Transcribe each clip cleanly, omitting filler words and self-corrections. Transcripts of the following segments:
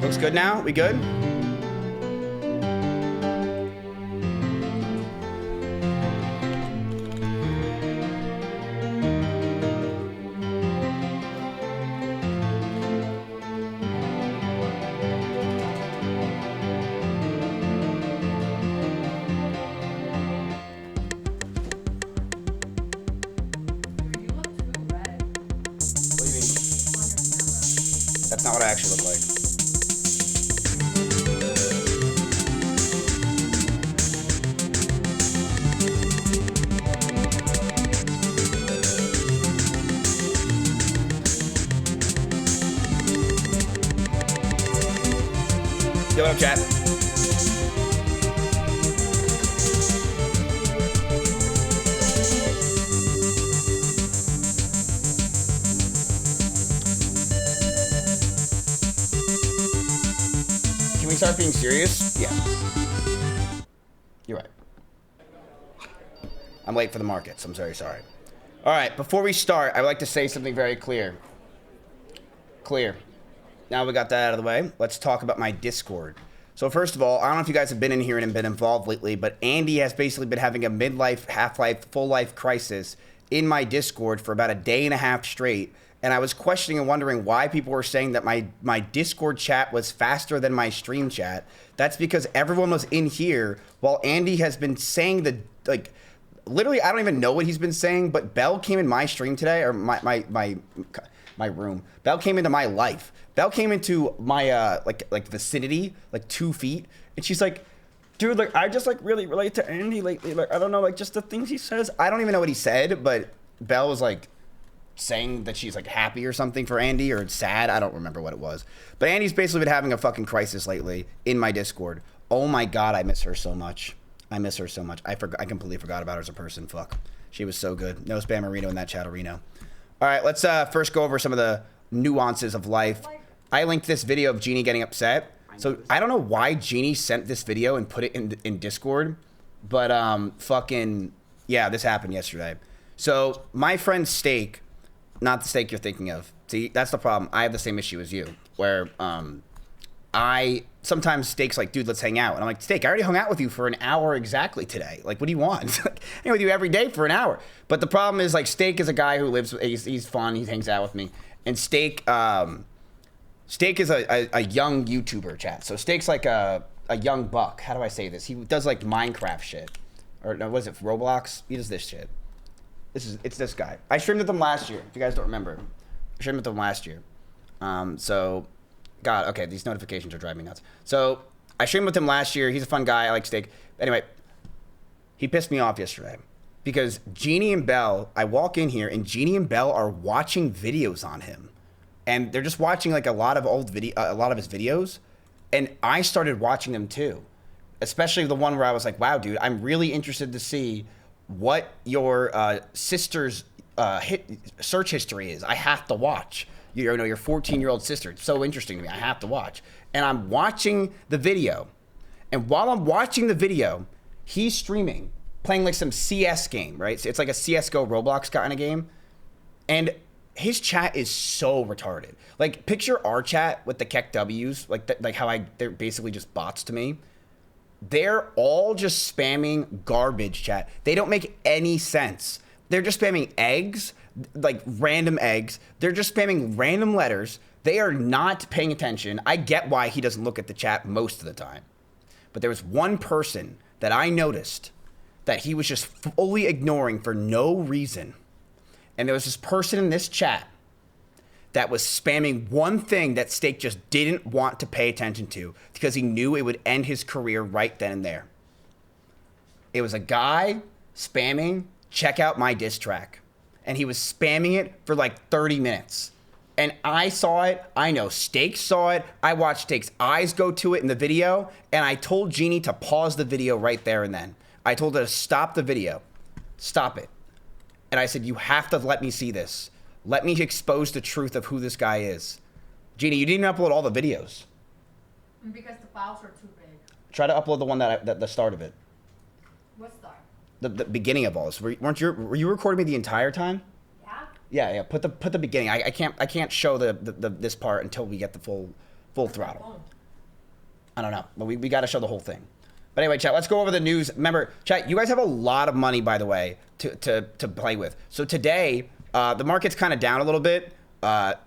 Looks good now? We good? That's not what I actually look like. Yo, what up, chat? Can we start being serious? Yeah. You're right. I'm late for the markets. I'm very sorry. All right, before we start, I would like to say something very clear. Now we got that out of the way, let's talk about my Discord. So first of all, I don't know if you guys have been in here and been involved lately, but Andy has basically been having a midlife, half-life, full-life crisis in my Discord for about a day and a half straight. And I was questioning and wondering why people were saying that my Discord chat was faster than my stream chat. That's because everyone was in here while Andy has been saying literally, I don't even know what he's been saying, but Belle came in my stream today, or my room. Belle came into my life. Belle came into my like vicinity, like 2 feet, and she's like, dude, like I just like really relate to Andy lately. Like I don't know, like just the things he says. I don't even know what he said, but Belle was like saying that she's like happy or something for Andy or sad. I don't remember what it was. But Andy's basically been having a fucking crisis lately in my Discord. Oh my God, I miss her so much. I miss her so much. I completely forgot about her as a person. Fuck. She was so good. No spammerino in that chatterino. All right, let's first go over some of the nuances of life. I linked this video of Jeannie getting upset. So I don't know why Jeannie sent this video and put it in Discord, but fucking, yeah, this happened yesterday. So my friend Steak, not the Steak you're thinking of. See, that's the problem. I have the same issue as you, where sometimes Steak's like, dude, let's hang out. And I'm like, Steak, I already hung out with you for an hour exactly today. Like, what do you want? Like, I hang with you every day for an hour. But the problem is, like, Steak is a guy who lives, he's fun, he hangs out with me. And Steak is a young YouTuber, chat. So Steak's like a young buck. How do I say this? He does like Minecraft shit. Or no, what is it, Roblox? He does this shit. It's this guy. I streamed with him last year, if you guys don't remember. I streamed with him last year. God, okay, these notifications are driving me nuts. So I streamed with him last year. He's a fun guy. I like Steak. Anyway, he pissed me off yesterday because Jeannie and Belle, I walk in here and Jeannie and Belle are watching videos on him. And they're just watching like a lot of his videos. And I started watching them too. Especially the one where I was like, wow, dude, I'm really interested to see what your sister's search history is. I have to watch. You know, your 14-year-old sister. It's so interesting to me. I have to watch. And I'm watching the video. And while I'm watching the video, he's streaming, playing like some CS game, right? So it's like a CSGO Roblox kind of game. And his chat is so retarded. Like, picture our chat with the Keck W's, like how they're basically just bots to me. They're all just spamming garbage chat. They don't make any sense. They're just spamming eggs, like random eggs. They're just spamming random letters. They are not paying attention. I get why he doesn't look at the chat most of the time. But there was one person that I noticed that he was just fully ignoring for no reason. And there was this person in this chat that was spamming one thing that Steak just didn't want to pay attention to because he knew it would end his career right then and there. It was a guy spamming, check out my diss track. And he was spamming it for like 30 minutes. And I saw it, I know Steak saw it, I watched Steak's eyes go to it in the video, and I told Jeannie to pause the video right there and then. I told her to stop the video. Stop it. And I said, you have to let me see this. Let me expose the truth of who this guy is. Jeannie, you didn't upload all the videos. Because the files are too big. Try to upload the one that the start of it. What start? The beginning of all this. Were you recording me the entire time? Yeah. Put the beginning. I can't show the this part until we get the full throttle. I don't know, but we got to show the whole thing. But anyway, chat, let's go over the news. Remember, chat, you guys have a lot of money, by the way, to play with. So today, the market's kind of down a little bit.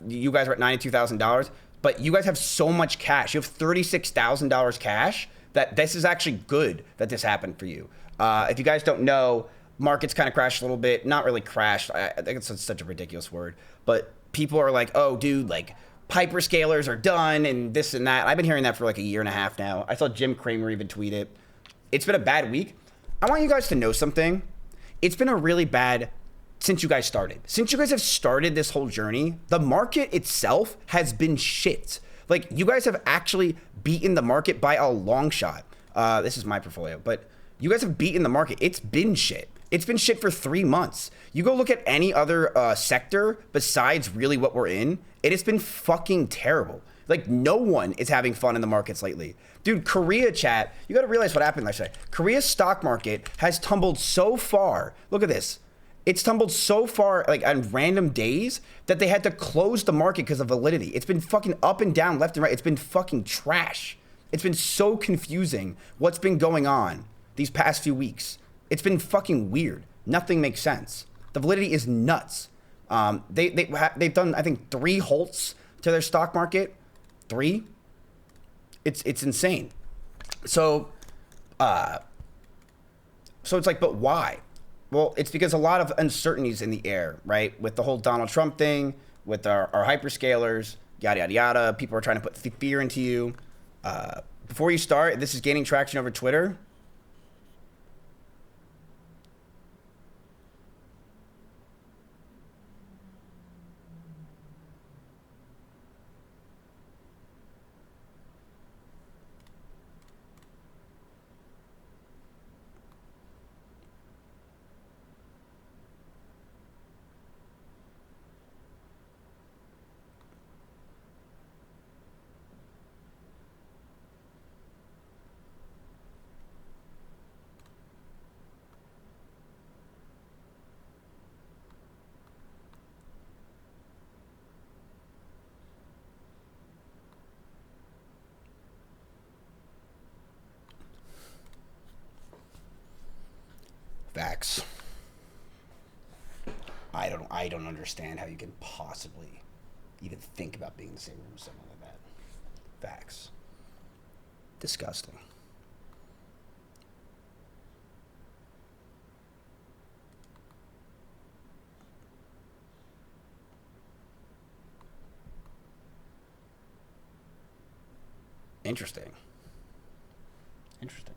You guys are at $92,000, but you guys have so much cash. You have $36,000 cash that this is actually good that this happened for you. If you guys don't know, market's kind of crashed a little bit. Not really crashed. I think it's such a ridiculous word. But people are like, oh, dude, like, hyperscalers are done and this and that. I've been hearing that for like a year and a half now. I saw Jim Cramer even tweet it. It's been a bad week. I want you guys to know something. It's been a really bad since you guys started. Since you guys have started this whole journey, the market itself has been shit. Like, you guys have actually beaten the market by a long shot. This is my portfolio, but you guys have beaten the market. It's been shit. It's been shit for 3 months. You go look at any other sector besides really what we're in, it has been fucking terrible. Like, no one is having fun in the markets lately. Dude, Korea, chat, you gotta realize what happened yesterday. Korea's stock market has tumbled so far. Look at this. It's tumbled so far, like, on random days that they had to close the market because of validity. It's been fucking up and down, left and right. It's been fucking trash. It's been so confusing what's been going on these past few weeks. It's been fucking weird. Nothing makes sense. The validity is nuts. They've done, I think, 3 halts to their stock market. 3. It's insane. So it's like, but why? Well, it's because a lot of uncertainties in the air, right? With the whole Donald Trump thing, with our hyperscalers, yada, yada, yada. People are trying to put fear into you. Before you start, this is gaining traction over Twitter. Facts. I don't understand how you can possibly even think about being in the same room with someone like that. Facts. Disgusting. Interesting. Interesting.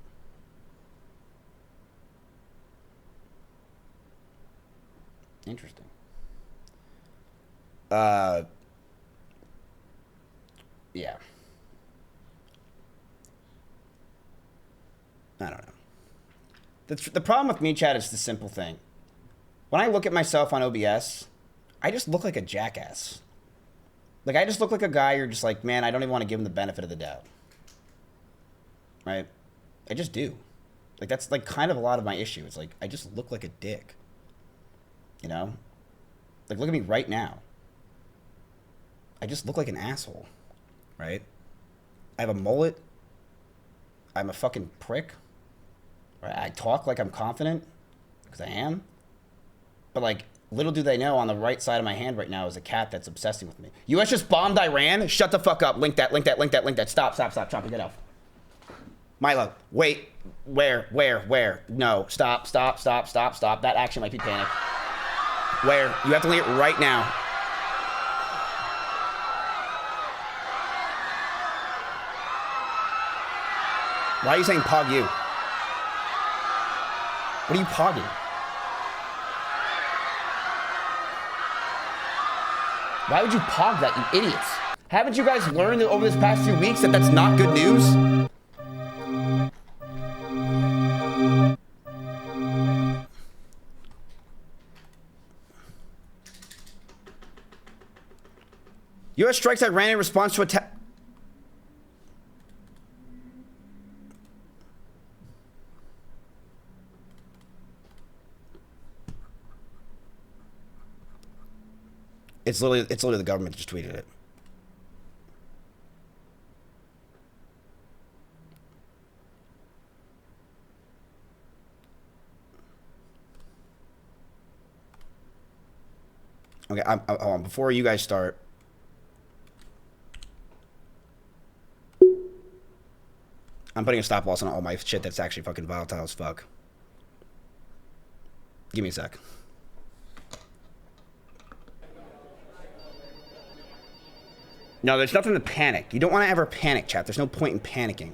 Interesting. Yeah. I don't know. The problem with me, chat, is the simple thing. When I look at myself on OBS, I just look like a jackass. Like, I just look like a guy you're just like, man, I don't even want to give him the benefit of the doubt. Right? I just do. Like, that's, like, kind of a lot of my issue. It's like, I just look like a dick. You know? Like, look at me right now. I just look like an asshole. Right? I have a mullet. I'm a fucking prick. Right? I talk like I'm confident. Because I am. But, like, little do they know, on the right side of my hand right now is a cat that's obsessing with me. US just bombed Iran? Shut the fuck up. Link that. Stop. Chomp it off. Milo, wait. Where? No. Stop. That action might be panic. Where? You have to link it right now. Why are you saying pog you? What are you pogging? Why would you pog that, you idiots? Haven't you guys learned over this past few weeks that that's not good news? U.S. strikes Iran in response to attack. It's literally the government just tweeted it. Okay, hold on. Before you guys start. I'm putting a stop loss on all my shit that's actually fucking volatile as fuck. Give me a sec. No, there's nothing to panic. You don't want to ever panic, chat. There's no point in panicking.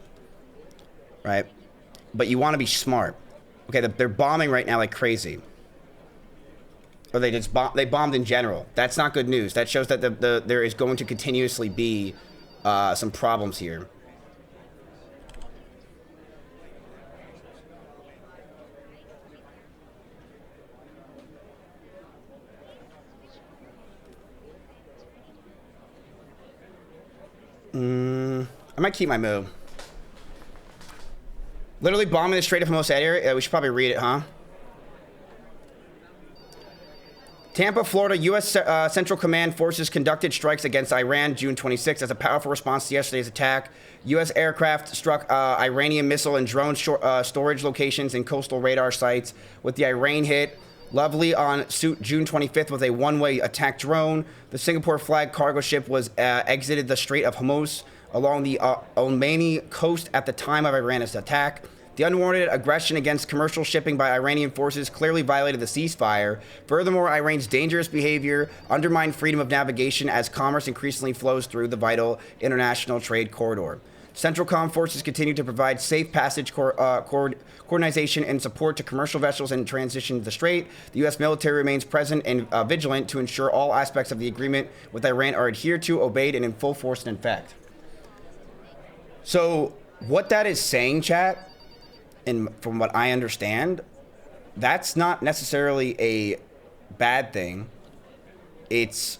Right? But you want to be smart. Okay, they're bombing right now like crazy. Or they just they bombed in general. That's not good news. That shows that there is going to continuously be some problems here. I might keep my move. Literally bombing the Strait of Hormuz area. We should probably read it, huh? Tampa, Florida, U.S. Central Command forces conducted strikes against Iran June 26 as a powerful response to yesterday's attack. U.S. aircraft struck Iranian missile and drone storage locations and coastal radar sites. With the Iran hit, Lovely on June 25th with a one-way attack drone. The Singapore flag cargo ship was exited the Strait of Hormuz along the Omani coast at the time of Iran's attack. The unwarranted aggression against commercial shipping by Iranian forces clearly violated the ceasefire. Furthermore, Iran's dangerous behavior undermined freedom of navigation as commerce increasingly flows through the vital international trade corridor. Central Comm forces continue to provide safe passage, coordination, and support to commercial vessels in transition to the strait. The U.S. military remains present and vigilant to ensure all aspects of the agreement with Iran are adhered to, obeyed, and in full force and effect. So, what that is saying, chat, and from what I understand, that's not necessarily a bad thing. It's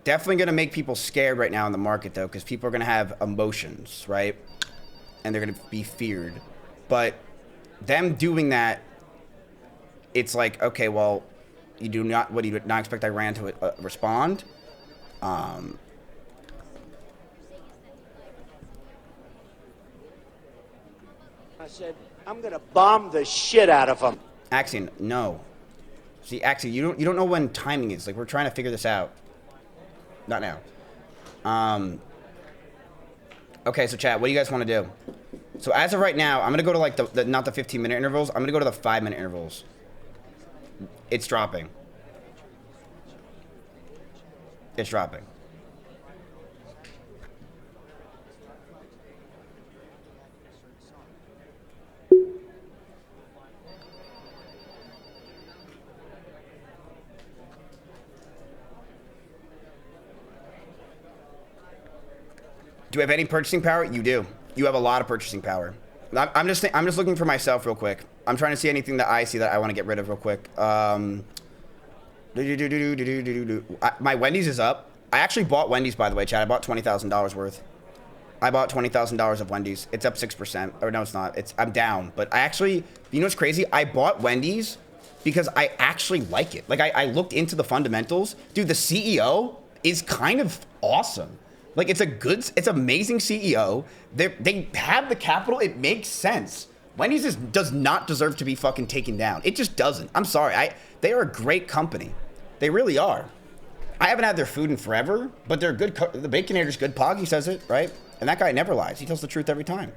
definitely going to make people scared right now in the market, though, because people are going to have emotions, right? And they're going to be feared. But them doing that, it's like, okay, well, you do not expect Iran to respond? I said, I'm going to bomb the shit out of them. Axion, no. See, Axion, you don't know when timing is. Like, we're trying to figure this out. Not now. Okay, so chat, what do you guys want to do? So as of right now, I'm going to go to like the not the 15-minute intervals. I'm going to go to the 5-minute intervals. It's dropping. It's dropping. Do you have any purchasing power? You do. You have a lot of purchasing power. I'm just looking for myself real quick. I'm trying to see anything that I see that I want to get rid of real quick. My Wendy's is up. I actually bought Wendy's, by the way, Chad. I bought $20,000 worth. I bought $20,000 of Wendy's. It's up 6%. Or no, it's not. I'm down. But I actually, you know what's crazy? I bought Wendy's because I actually like it. Like, I looked into the fundamentals. Dude, the CEO is kind of awesome. Like, it's amazing CEO. They have the capital. It makes sense. Wendy's does not deserve to be fucking taken down. It just doesn't. I'm sorry. They are a great company. They really are. I haven't had their food in forever, but they're good. The Baconator's good. Poggy says it, right? And that guy never lies. He tells the truth every time.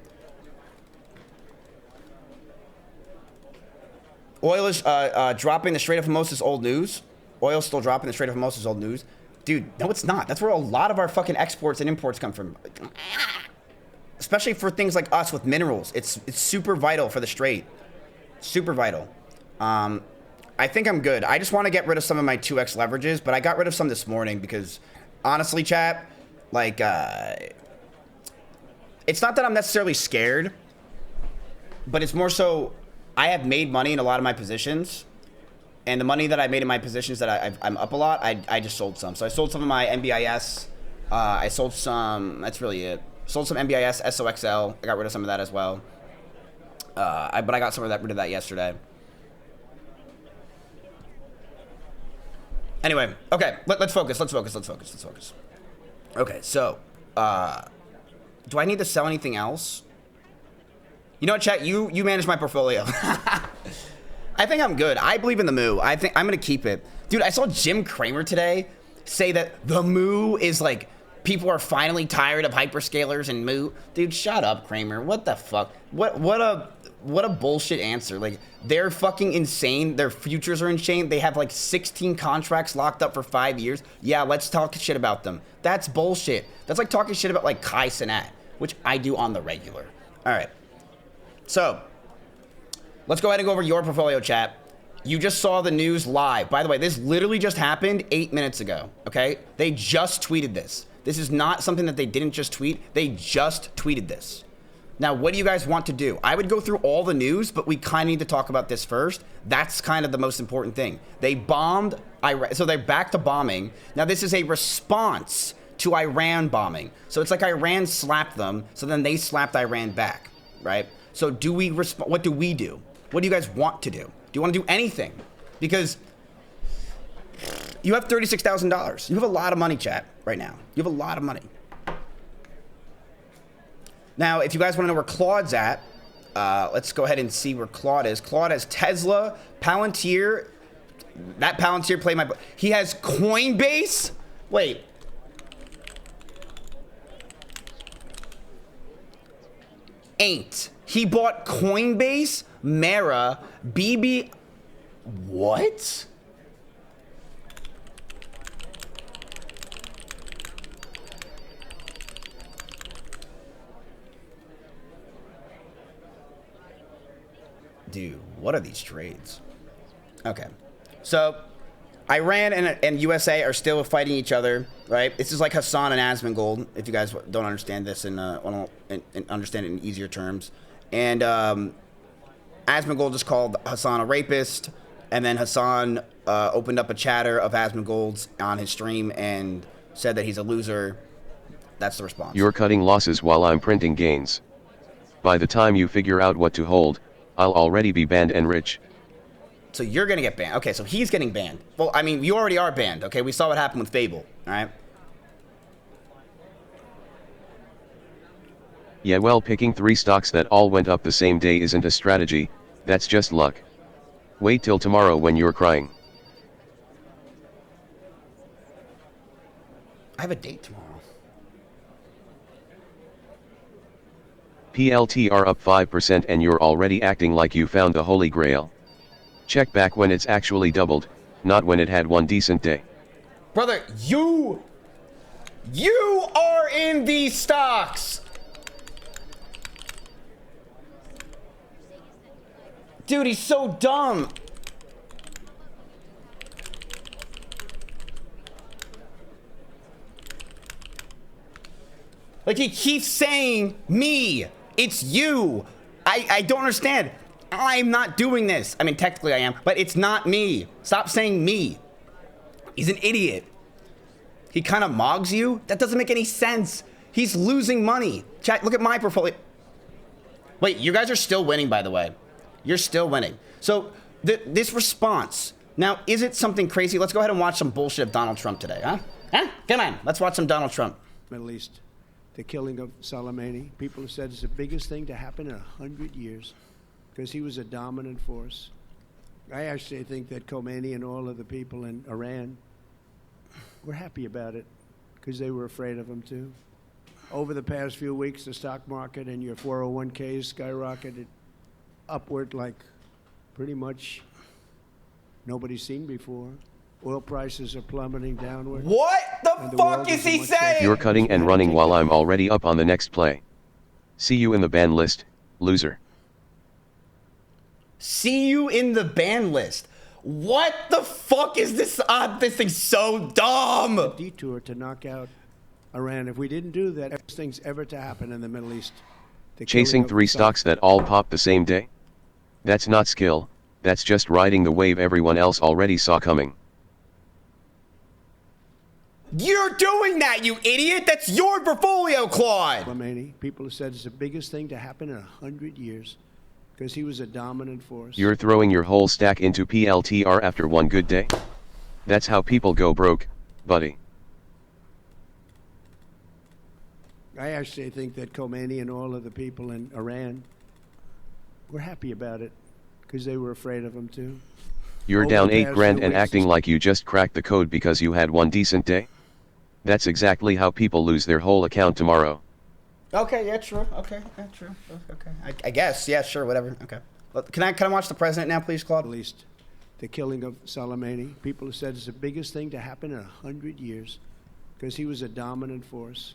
Oil is dropping the Strait of Hormuz is old news. Oil's still dropping the Strait of Hormuz is old news. Dude, no, it's not. That's where a lot of our fucking exports and imports come from. Especially for things like us with minerals. It's super vital for the Strait. Super vital. I think I'm good. I just want to get rid of some of my 2x leverages, but I got rid of some this morning because, honestly, chat, like, it's not that I'm necessarily scared, but it's more so I have made money in a lot of my positions. And the money that I made in my positions that I'm up a lot, I just sold some. So I sold some of my NBIS. I sold some, that's really it. Sold some NBIS, SOXL. I got rid of some of that as well. But I got rid of that yesterday. Anyway, okay, let's focus. Okay, so, do I need to sell anything else? You know what, chat? You manage my portfolio. I think I'm good. I believe in the moo. I think I'm gonna keep it. Dude, I saw Jim Cramer today say that the moo is like, people are finally tired of hyperscalers and moo. Dude, shut up, Cramer. What the fuck? What a bullshit answer. Like, they're fucking insane. Their futures are insane. They have like 16 contracts locked up for 5 years. Yeah, let's talk shit about them. That's bullshit. That's like talking shit about like Kai Cenat, which I do on the regular. All right. So, let's go ahead and go over your portfolio, chat. You just saw the news live. By the way, this literally just happened 8 minutes ago, okay? They just tweeted this. This is not something that they didn't just tweet. They just tweeted this. Now, what do you guys want to do? I would go through all the news, but we kind of need to talk about this first. That's kind of the most important thing. They bombed Iran, so they're back to bombing. Now, this is a response to Iran bombing. So it's like Iran slapped them, so then they slapped Iran back, right? So do we respond? What do we do? What do you guys want to do? Do you want to do anything? Because you have $36,000. You have a lot of money, chat, right now. You have a lot of money. Now, if you guys want to know where Claude's at, let's go ahead and see where Claude is. Claude has Tesla, Palantir. That Palantir played my... He has Coinbase. Wait. Ain't. He bought Coinbase, Mara, BB... What? Dude, what are these trades? Okay. So, Iran and USA are still fighting each other, right? This is like Hassan and Asmongold, if you guys don't understand this and understand it in easier terms. And Asmongold just called Hassan a rapist, and then Hassan opened up a chatter of Asmongold's on his stream and said that he's a loser. That's the response. You're cutting losses while I'm printing gains. By the time you figure out what to hold, I'll already be banned and rich. So you're going to get banned. Okay, so he's getting banned. Well, I mean, you already are banned, okay? We saw what happened with Fable, all right? Yeah, well, picking 3 stocks that all went up the same day isn't a strategy, that's just luck. Wait till tomorrow when you're crying. I have a date tomorrow. PLTR up 5% and you're already acting like you found the holy grail. Check back when it's actually doubled, not when it had one decent day. Brother, you are in these stocks. Dude, he's so dumb. Like, he keeps saying me. It's you. I don't understand. I'm not doing this. I mean, technically I am, but it's not me. Stop saying me. He's an idiot. He kind of mogs you? That doesn't make any sense. He's losing money. Chat, look at my portfolio. Wait, you guys are still winning, by the way. You're still winning. So, this response. Now, is it something crazy? Let's go ahead and watch some bullshit of Donald Trump today, huh? Huh? Come on, let's watch some Donald Trump. Middle East. The killing of Soleimani. People have said it's the biggest thing to happen in 100 years because he was a dominant force. I actually think that Khomeini and all of the people in Iran were happy about it because they were afraid of him too. Over the past few weeks, the stock market and your 401ks skyrocketed upward like pretty much nobody's seen before. Oil prices are plummeting downward. What the fuck is he saying? You're cutting and running while I'm already up on the next play. See you in the ban list, loser. See you in the ban list. What the fuck is this? This thing's so dumb. Detour to knock out Iran. If we didn't do that, everything's ever to happen in the Middle East. Chasing 3 stocks that all pop the same day? That's not skill, that's just riding the wave everyone else already saw coming. You're doing that, you idiot! That's your portfolio, Claude! Khomeini, people have said it's the biggest thing to happen in 100 years because he was a dominant force. You're throwing your whole stack into PLTR after one good day? That's how people go broke, buddy. I actually think that Khomeini and all of the people in Iran were happy about it because they were afraid of him too. You're Over down the 8 past grand few and weeks, acting like you just cracked the code because you had one decent day? That's exactly how people lose their whole account tomorrow. Okay, yeah, true. Okay, yeah, true. Okay, I guess, yeah, sure, whatever. Okay. Well, can I watch the president now, please, Claude? at least the killing of Soleimani. People have said it's the biggest thing to happen in 100 years because he was a dominant force.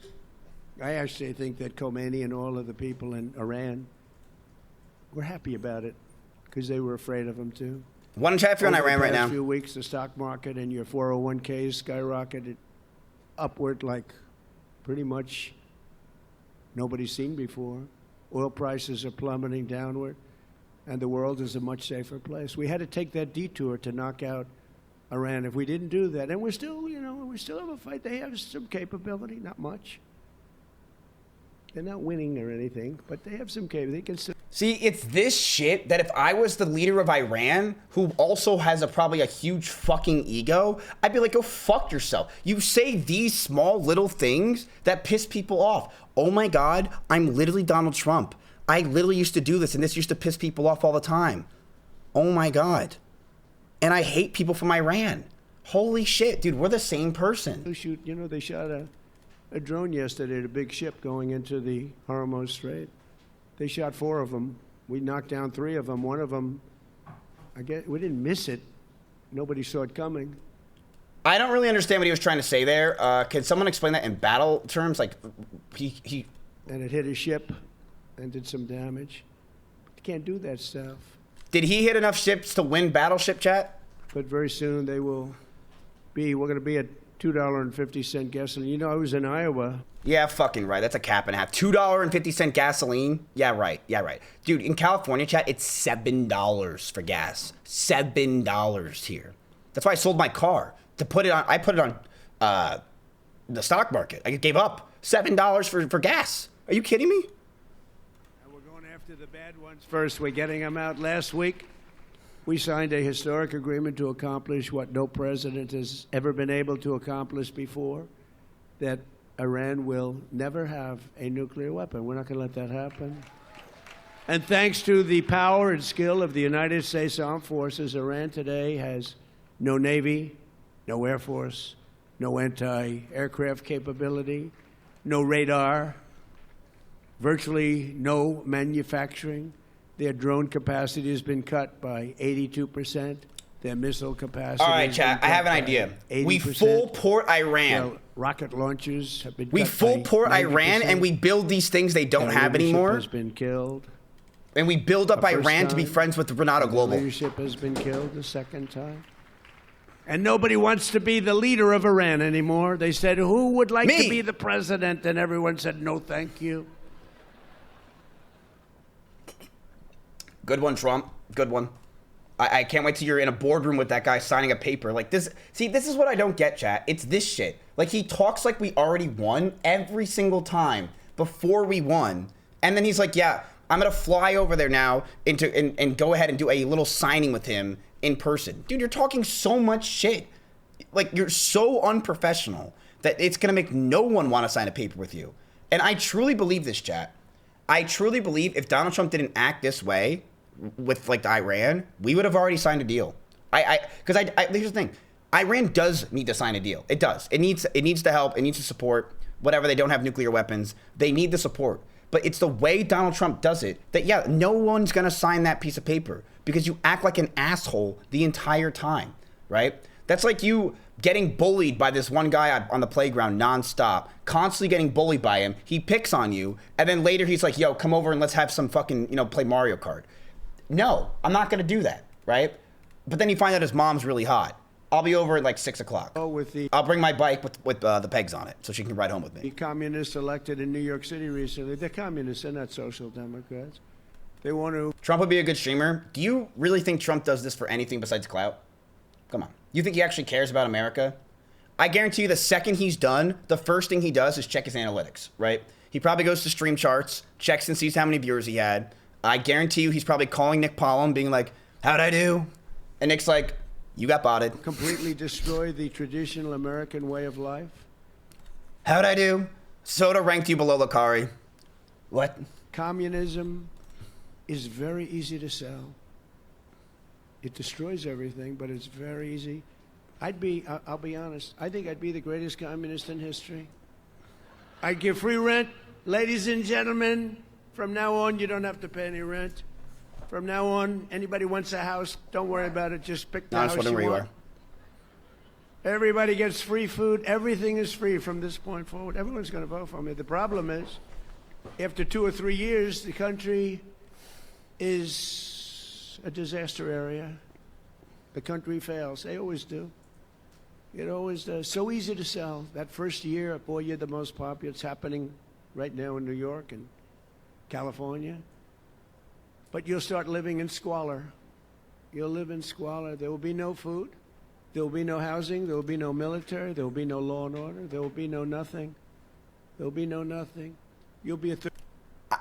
I actually think that Khomeini and all of the people in Iran were happy about it because they were afraid of him too. One chat if you're on Over Iran the right past now. few weeks, the stock market and your 401ks skyrocketed upward like pretty much nobody's seen before. Oil prices are plummeting downward, and the world is a much safer place. We had to take that detour to knock out Iran. If we didn't do that, and we're still, we still have a fight. They have some capability, not much. They're not winning or anything, but they have some capability. They can still. See, it's this shit that if I was the leader of Iran, who also has probably a huge fucking ego, I'd be like, go fuck yourself. You say these small little things that piss people off. Oh my God, I'm literally Donald Trump. I literally used to do this, and this used to piss people off all the time. Oh my God. And I hate people from Iran. Holy shit, dude, we're the same person. They shot a drone yesterday at a big ship going into the Hormuz Strait. They shot 4 of them. We knocked down 3 of them. One of them, I guess, we didn't miss it. Nobody saw it coming. I don't really understand what he was trying to say there. Can someone explain that in battle terms? Like, he... And it hit a ship and did some damage. You can't do that stuff. Did he hit enough ships to win battleship, chat? But very soon we're going to be at $2.50 gasoline. I was in Iowa. Yeah, fucking right. That's a cap and a half. $2.50 gasoline? Yeah, right. Yeah, right. Dude, in California, chat, it's $7 for gas. $7 here. That's why I sold my car. To put it on, I put it on the stock market. I gave up $7 for gas. Are you kidding me? And we're going after the bad ones first. We're getting them out. Last week, we signed a historic agreement to accomplish what no president has ever been able to accomplish before, that Iran will never have a nuclear weapon. We're not going to let that happen. And thanks to the power and skill of the United States Armed Forces, Iran today has no Navy, no Air Force, no anti-aircraft capability, no radar, virtually no manufacturing. Their drone capacity has been cut by 82%. Their missile capacity. All right, chat, I have an idea. 80%. We full port Iran. Well, rocket launchers have been We cut full by port 90%. Iran and we build these things they don't Their have leadership anymore. has been killed. And we build up The first Iran to be time. friends with Renato Their Global. leadership has been killed the second time. And nobody wants to be the leader of Iran anymore. They said, who would like Me. to be the president? And everyone said, no, thank you. Good one, Trump. Good one. I can't wait till you're in a boardroom with that guy signing a paper. Like this. See, this is what I don't get, chat. It's this shit. Like, he talks like we already won every single time before we won. And then he's like, yeah, I'm going to fly over there now and go ahead and do a little signing with him in person. Dude, you're talking so much shit. Like, you're so unprofessional that it's going to make no one want to sign a paper with you. And I truly believe this, chat. I truly believe if Donald Trump didn't act this way with, like, Iran, we would have already signed a deal. Because here's the thing. Iran does need to sign a deal. It does. It needs to help. It needs to support whatever. They don't have nuclear weapons. They need the support. But it's the way Donald Trump does it that, yeah, no one's going to sign that piece of paper because you act like an asshole the entire time, right? That's like you getting bullied by this one guy on the playground nonstop, constantly getting bullied by him. He picks on you, and then later he's like, yo, come over and let's have some fucking, play Mario Kart. No, I'm not going to do that, right? But then you find out his mom's really hot. I'll be over at like 6 o'clock. I'll bring my bike with the pegs on it so she can ride home with me. The communists elected in New York City recently, they're communists, they're not social democrats. They want to. Trump would be a good streamer. Do you really think Trump does this for anything besides clout? Come on. You think he actually cares about America? I guarantee you the second he's done, the first thing he does is check his analytics, right? He probably goes to stream charts, checks and sees how many viewers he had. I guarantee you he's probably calling Nick Pollum, being like, how'd I do? And Nick's like, you got botted. Completely destroy the traditional American way of life. How'd I do? Soda ranked you below Lucari. What? Communism is very easy to sell. It destroys everything, but it's very easy. I'll be honest, I think I'd be the greatest communist in history. I'd give free rent. Ladies and gentlemen, from now on, you don't have to pay any rent. From now on, anybody wants a house, don't worry about it. Just pick the house you want. Everybody gets free food. Everything is free from this point forward. Everyone's going to vote for me. The problem is, after 2 or 3 years, the country is a disaster area. The country fails. They always do. It always does. So easy to sell. That first year, boy, you're the most popular. It's happening right now in New York and California. But you'll start living in squalor. You'll live in squalor. There will be no food. There will be no housing. There will be no military. There will be no law and order. There will be no nothing. There will be no nothing. You'll be a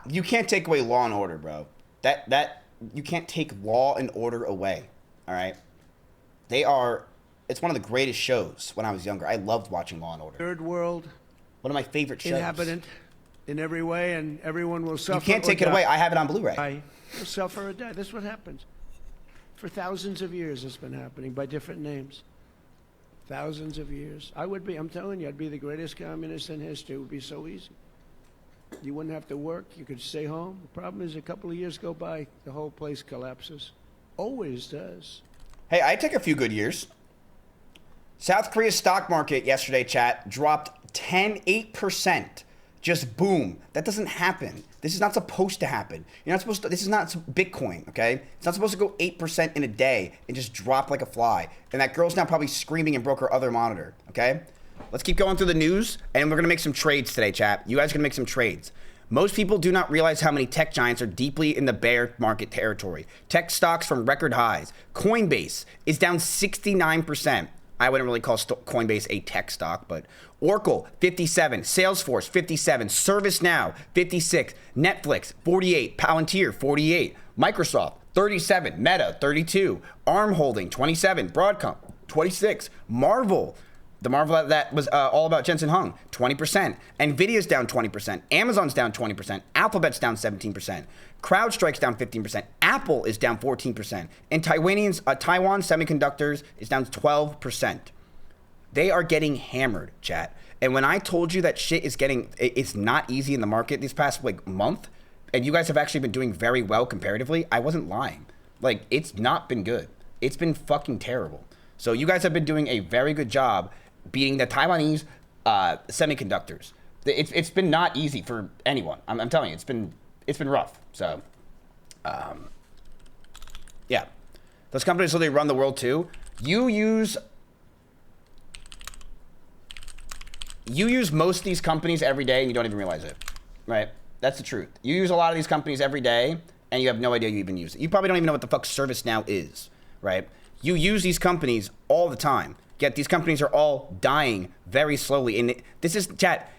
You can't take away law and order, bro. That you can't take law and order away. All right? It's one of the greatest shows when I was younger. I loved watching Law and Order. third world One of my favorite shows. inhabitant in every way, and everyone will suffer. You can't take it away. I have it on Blu-ray. Will suffer or die. That's what happens. For thousands of years, it's been happening by different names. Thousands of years. I'm telling you, I'd be the greatest communist in history. It would be so easy. You wouldn't have to work. You could stay home. The problem is a couple of years go by, the whole place collapses. Always does. Hey, I take a few good years. South Korea's stock market yesterday, chat, dropped 8%. Just boom. That doesn't happen. This is not supposed to happen. You're not supposed to. This is not Bitcoin, okay? It's not supposed to go 8% in a day and just drop like a fly. And that girl's now probably screaming and broke her other monitor, okay? Let's keep going through the news, and we're gonna make some trades today, chat. You guys are gonna make some trades. Most people do not realize how many tech giants are deeply in the bear market territory. Tech stocks from record highs. Coinbase is down 69%. I wouldn't really call Coinbase a tech stock, but Oracle, 57, Salesforce, 57, ServiceNow, 56, Netflix, 48, Palantir, 48, Microsoft, 37, Meta, 32, ARM Holding, 27, Broadcom, 26, Marvel, the Marvel that was all about Jensen Hung, 20%. Nvidia's down 20%. Amazon's down 20%. Alphabet's down 17%. CrowdStrike's down 15%. Apple is down 14%. And Taiwan Semiconductors is down 12%. They are getting hammered, chat. And when I told you that shit is it's not easy in the market this past month, and you guys have actually been doing very well comparatively, I wasn't lying. It's not been good. It's been fucking terrible. So you guys have been doing a very good job beating the Taiwanese semiconductors. It's been not easy for anyone. I'm telling you, it's been rough. So, yeah, those companies literally run the world too. You use most of these companies every day and you don't even realize it, right? That's the truth. You use a lot of these companies every day and you have no idea you even use it. You probably don't even know what the fuck ServiceNow is, right? You use these companies all the time. Yet these companies are all dying very slowly. And this is, chat,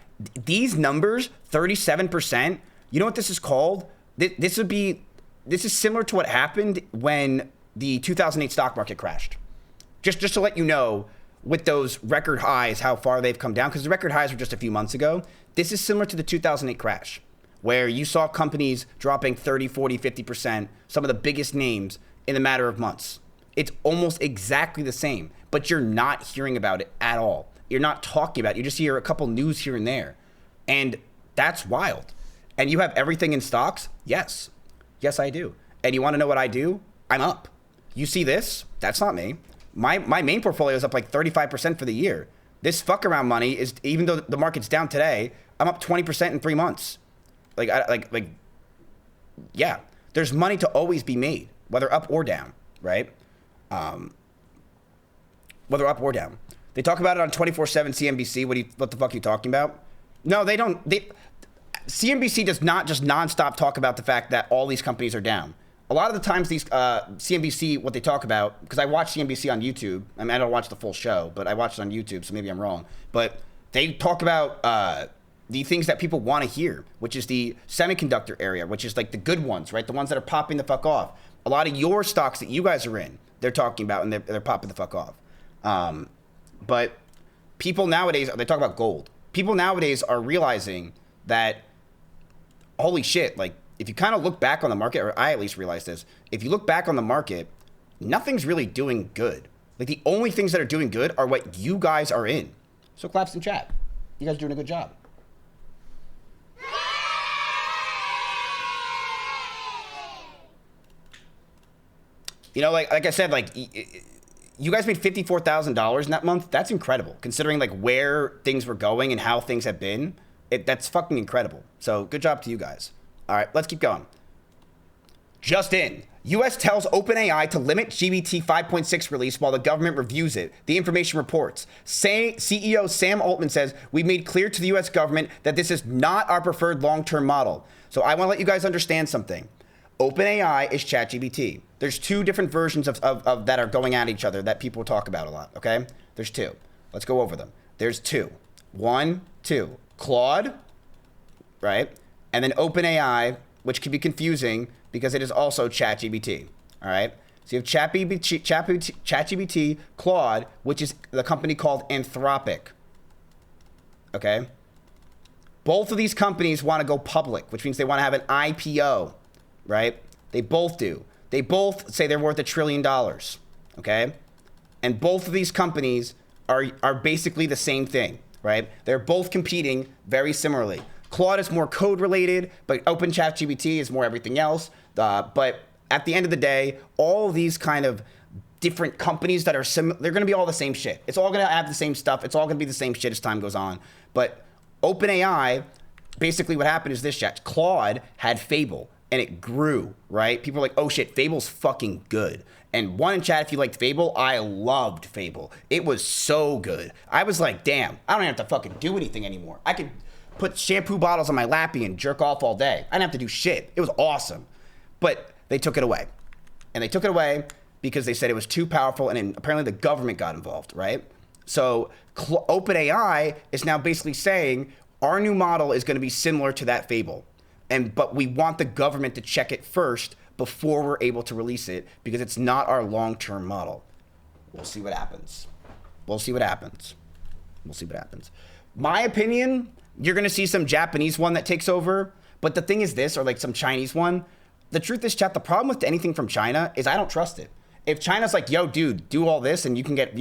these numbers, 37%, you know what this is called? This is similar to what happened when the 2008 stock market crashed. Just to let you know, with those record highs, how far they've come down, because the record highs were just a few months ago. This is similar to the 2008 crash, where you saw companies dropping 30, 40, 50%, some of the biggest names in a matter of months. It's almost exactly the same, but you're not hearing about it at all. You're not talking about it. You just hear a couple news here and there. And that's wild. And you have everything in stocks? Yes. Yes, I do. And you want to know what I do? I'm up. You see this? That's not me. My main portfolio is up 35% for the year. This fuck around money is, even though the market's down today, I'm up 20% in 3 months. Yeah. There's money to always be made, whether up or down, right? Whether up or down. They talk about it on 24/7 CNBC. What the fuck are you talking about? No, they don't. CNBC does not just nonstop talk about the fact that all these companies are down. A lot of the times these CNBC, what they talk about, because I watch CNBC on YouTube. I mean, I don't watch the full show, but I watch it on YouTube, so maybe I'm wrong. But they talk about the things that people want to hear, which is the semiconductor area, which is the good ones, right? The ones that are popping the fuck off. A lot of your stocks that you guys are in, they're talking about, and they're popping the fuck off. But people nowadays, they talk about gold. People nowadays are realizing that, holy shit, if you kind of look back on the market, or I at least realized this, if you look back on the market, nothing's really doing good. Like, the only things that are doing good are what you guys are in. So claps in chat. You guys are doing a good job. You know, like I said, like, you guys made $54,000 in that month. That's incredible, considering like where things were going and how things have been. That's fucking incredible. So good job to you guys. All right, let's keep going. Just in. U.S. tells OpenAI to limit GPT 5.6 release while the government reviews it. The information reports. CEO Sam Altman says, we made clear to the U.S. government that this is not our preferred long-term model. So I want to let you guys understand something. OpenAI is ChatGPT. There's two different versions of that are going at each other that people talk about a lot, okay? There's two. Let's go over them. There's two. 1, 2. Claude, right? And then OpenAI, which can be confusing because it is also ChatGPT, all right? So you have ChatGPT, Claude, which is the company called Anthropic, okay? Both of these companies want to go public, which means they want to have an IPO, right? They both do. They both say they're worth $1 trillion, okay? And both of these companies are basically the same thing, right? They're both competing very similarly. Claude is more code related, but OpenChatGPT is more everything else. But at the end of the day, all of these kind of different companies that are they're going to be all the same shit. It's all going to have the same stuff. It's all going to be the same shit as time goes on. But OpenAI, basically what happened is this, chat. Claude had Fable. And it grew, right? People are like, oh shit, Fable's fucking good. And one in chat, if you liked Fable, I loved Fable. It was so good. I was like, damn, I don't have to fucking do anything anymore. I could put shampoo bottles on my lappy and jerk off all day. I didn't have to do shit. It was awesome. But they took it away. And they took it away because they said it was too powerful, and then apparently the government got involved, right? So OpenAI is now basically saying our new model is going to be similar to that Fable. But we want the government to check it first before we're able to release it because it's not our long-term model. We'll see what happens. We'll see what happens. We'll see what happens. My opinion, you're going to see some Japanese one that takes over. But the thing is this, or like some Chinese one. The truth is, chat, the problem with anything from China is I don't trust it. If China's like, yo, dude, do all this and you can get,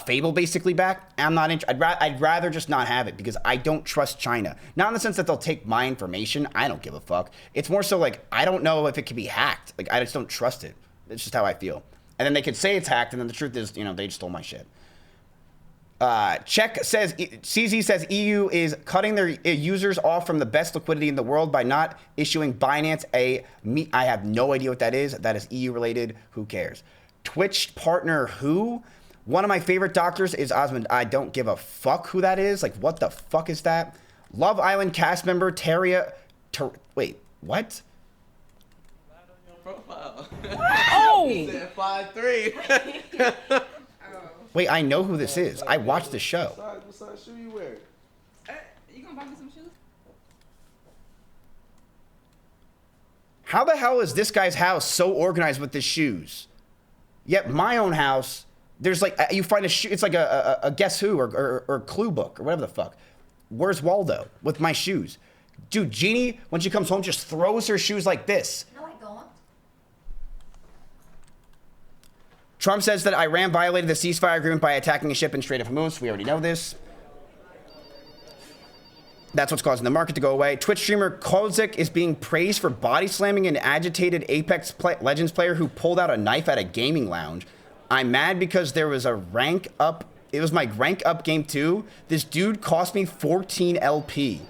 Fable basically back, I'm not I'd rather just not have it because I don't trust China. Not in the sense that they'll take my information. I don't give a fuck. It's more so like, I don't know if it can be hacked. Like, I just don't trust it. It's just how I feel. And then they could say it's hacked, and then the truth is, they just stole my shit. Czech says, CZ says EU is cutting their users off from the best liquidity in the world by not issuing Binance I have no idea what that is. That is EU related. Who cares? Twitch partner who? One of my favorite doctors is Osmond. I don't give a fuck who that is. Like, what the fuck is that? Love Island cast member Taria. Wait, what? Profile. Oh! 5'3". Wait, I know who this is. I watched the show. What size shoe you wear? You gonna buy me some shoes? How the hell is this guy's house so organized with his shoes? Yet my own house, there's like, you find a shoe, it's like a Guess Who or Clue book or whatever the fuck. Where's Waldo with my shoes? Dude, Jeannie, when she comes home, just throws her shoes like this. No, I don't. Trump says that Iran violated the ceasefire agreement by attacking a ship in Strait of Hormuz. We already know this. That's what's causing the market to go away. Twitch streamer Kozik is being praised for body slamming an agitated Apex Legends player who pulled out a knife at a gaming lounge. I'm mad because there was a rank up. It was my rank up game too. This dude cost me 14 LP.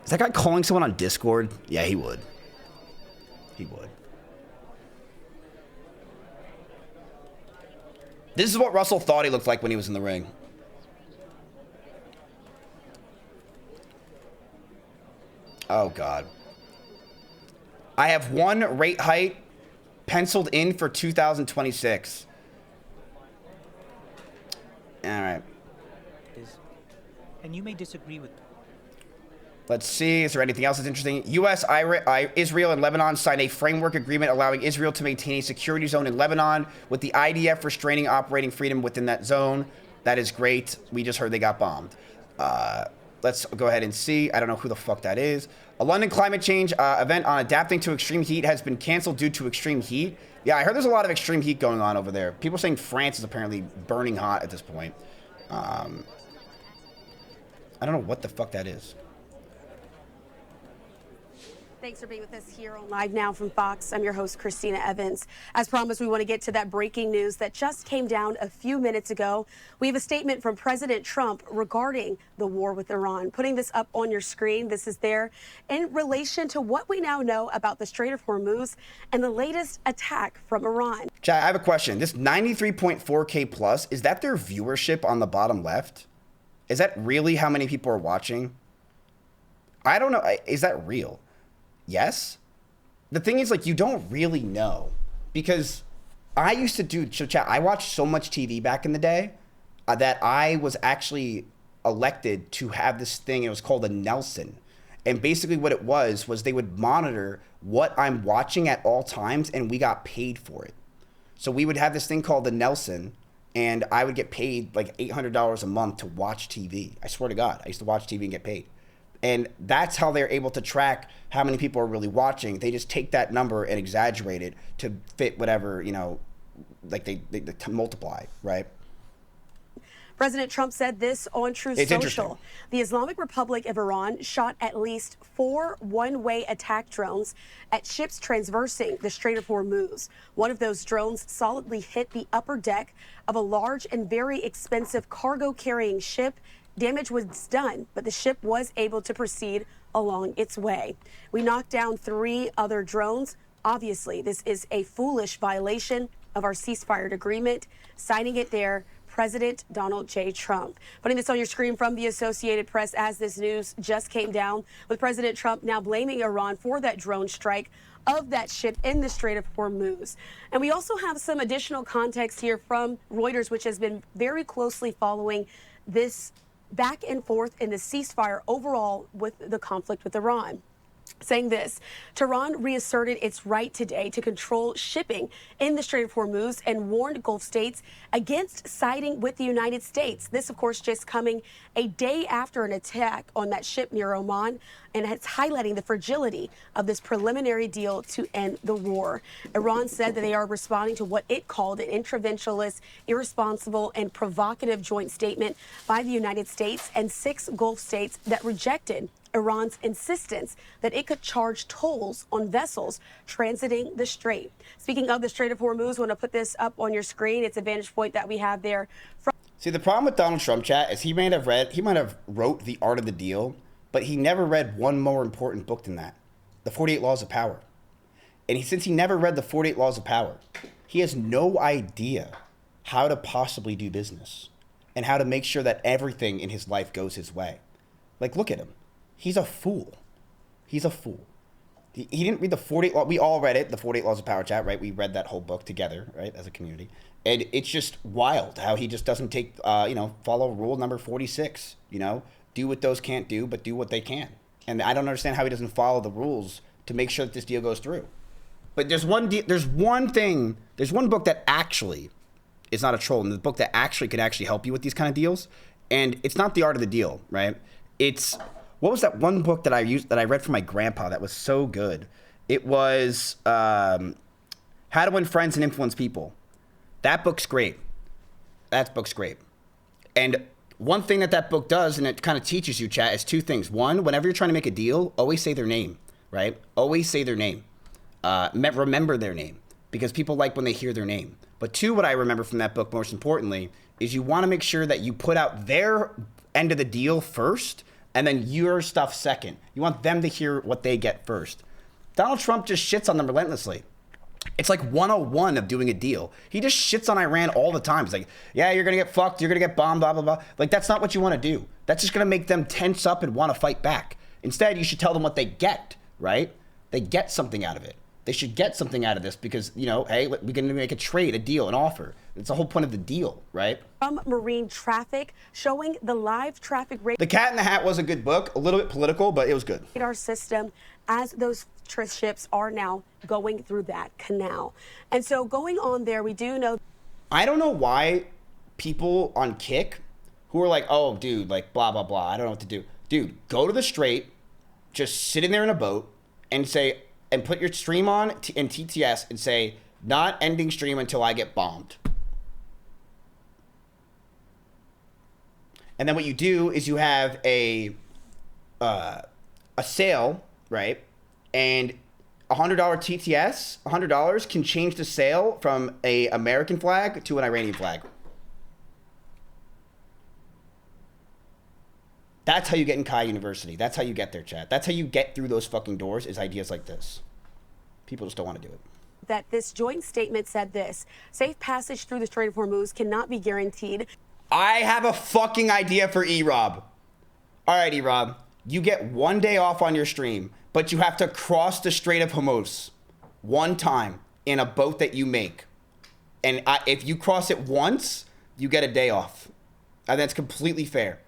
Is that guy calling someone on Discord? Yeah, he would. He would. This is what Russell thought he looked like when he was in the ring. Oh, God. I have one rate hike penciled in for 2026. All right. And you may disagree with Let's see. Is there anything else that's interesting? U.S., Israel, and Lebanon signed a framework agreement allowing Israel to maintain a security zone in Lebanon with the IDF restraining operating freedom within that zone. That is great. We just heard they got bombed. Let's go ahead and see. I don't know who the fuck that is. A London climate change event on adapting to extreme heat has been canceled due to extreme heat. Yeah, I heard there's a lot of extreme heat going on over there. People saying France is apparently burning hot at this point. I don't know what the fuck that is. Thanks for being with us here on Live Now from Fox. I'm your host, Christina Evans. As promised, we want to get to that breaking news that just came down a few minutes ago. We have a statement from President Trump regarding the war with Iran. Putting this up on your screen, this is there in relation to what we now know about the Strait of Hormuz and the latest attack from Iran. Chat, I have a question. This 93.4K plus, is that their viewership on the bottom left? Is that really how many people are watching? I don't know. Is that real? Yes. The thing is, like, you don't really know, because I used to do, so chat, I watched so much TV back in the day that I was actually elected to have this thing. It was called a Nelson. And basically what it was they would monitor what I'm watching at all times, and we got paid for it. So we would have this thing called the Nelson, and I would get paid like $800 a month to watch TV. I swear to God, I used to watch TV and get paid. And that's how they're able to track how many people are really watching. They just take that number and exaggerate it to fit whatever, you know, like they multiply, right? President Trump said this on Truth Social. The Islamic Republic of Iran shot at least 4 one-way attack drones at ships transversing the Strait of Hormuz. One of those drones solidly hit the upper deck of a large and very expensive cargo-carrying ship. Damage was done, but the ship was able to proceed along its way. We knocked down 3 other drones. Obviously, this is a foolish violation of our ceasefire agreement. Signing it there, President Donald J. Trump. Putting this on your screen from the Associated Press as this news just came down, with President Trump now blaming Iran for that drone strike of that ship in the Strait of Hormuz. And we also have some additional context here from Reuters, which has been very closely following this back and forth in the ceasefire overall with the conflict with Iran. Saying this, Tehran reasserted its right today to control shipping in the Strait of Hormuz and warned Gulf states against siding with the United States. This, of course, just coming a day after an attack on that ship near Oman, and it's highlighting the fragility of this preliminary deal to end the war. Iran said that they are responding to what it called an interventionist, irresponsible, and provocative joint statement by the United States and 6 Gulf states that rejected Iran's insistence that it could charge tolls on vessels transiting the strait. Speaking of the Strait of Hormuz, I want to put this up on your screen. It's a vantage point that we have there. See, the problem with Donald Trump, chat, is he might have wrote The Art of the Deal, but he never read one more important book than that, The 48 Laws of Power. And since he never read The 48 Laws of Power, he has no idea how to possibly do business and how to make sure that everything in his life goes his way. Like, look at him. He's a fool. He's a fool. He didn't read the 48 Laws. We all read it, the 48 Laws of Power, chat, right? We read that whole book together, right, as a community. And it's just wild how he just doesn't take, follow rule number 46, do what those can't do, but do what they can. And I don't understand how he doesn't follow the rules to make sure that this deal goes through. But there's one book that actually is not a troll, and the book that actually could actually help you with these kind of deals. And it's not The Art of the Deal, right? It's, what was that one book that I read from my grandpa that was so good? It was How to Win Friends and Influence People. That book's great. That book's great. And one thing that book does, and it kind of teaches you, chat, is 2 things. One, whenever you're trying to make a deal, always say their name, right? Always say their name. Remember their name, because people like when they hear their name. But 2, what I remember from that book, most importantly, is you want to make sure that you put out their end of the deal first, and then your stuff second. You want them to hear what they get first. Donald Trump just shits on them relentlessly. It's like 101 of doing a deal. He just shits on Iran all the time. He's like, yeah, you're going to get fucked. You're going to get bombed, blah, blah, blah. Like, that's not what you want to do. That's just going to make them tense up and want to fight back. Instead, you should tell them what they get, right? They get something out of it. They should get something out of this because, you know, hey, we're going to make a trade, a deal, an offer. It's the whole point of the deal, right? From marine traffic, showing the live traffic The Cat in the Hat was a good book, a little bit political, but it was good. Radar system as those ships are now going through that canal. And so going on there, we do know. I don't know why people on Kick who are like, oh, dude, like, blah, blah, blah, I don't know what to do. Dude, go to the Strait, just sit in there in a boat and say, and put your stream on in TTS and say, not ending stream until I get bombed. And then what you do is you have a sale, right? And $100 TTS, $100 can change the sale from a American flag to an Iranian flag. That's how you get in Kai University. That's how you get there, chat. That's how you get through those fucking doors, is ideas like this. People just don't want to do it. That this joint statement said this: safe passage through the Strait of Hormuz cannot be guaranteed. I have a fucking idea for E-Rob. All right, E-Rob, you get 1 day off on your stream, but you have to cross the Strait of Hormuz one time in a boat that you make. And if you cross it once, you get a day off. And that's completely fair.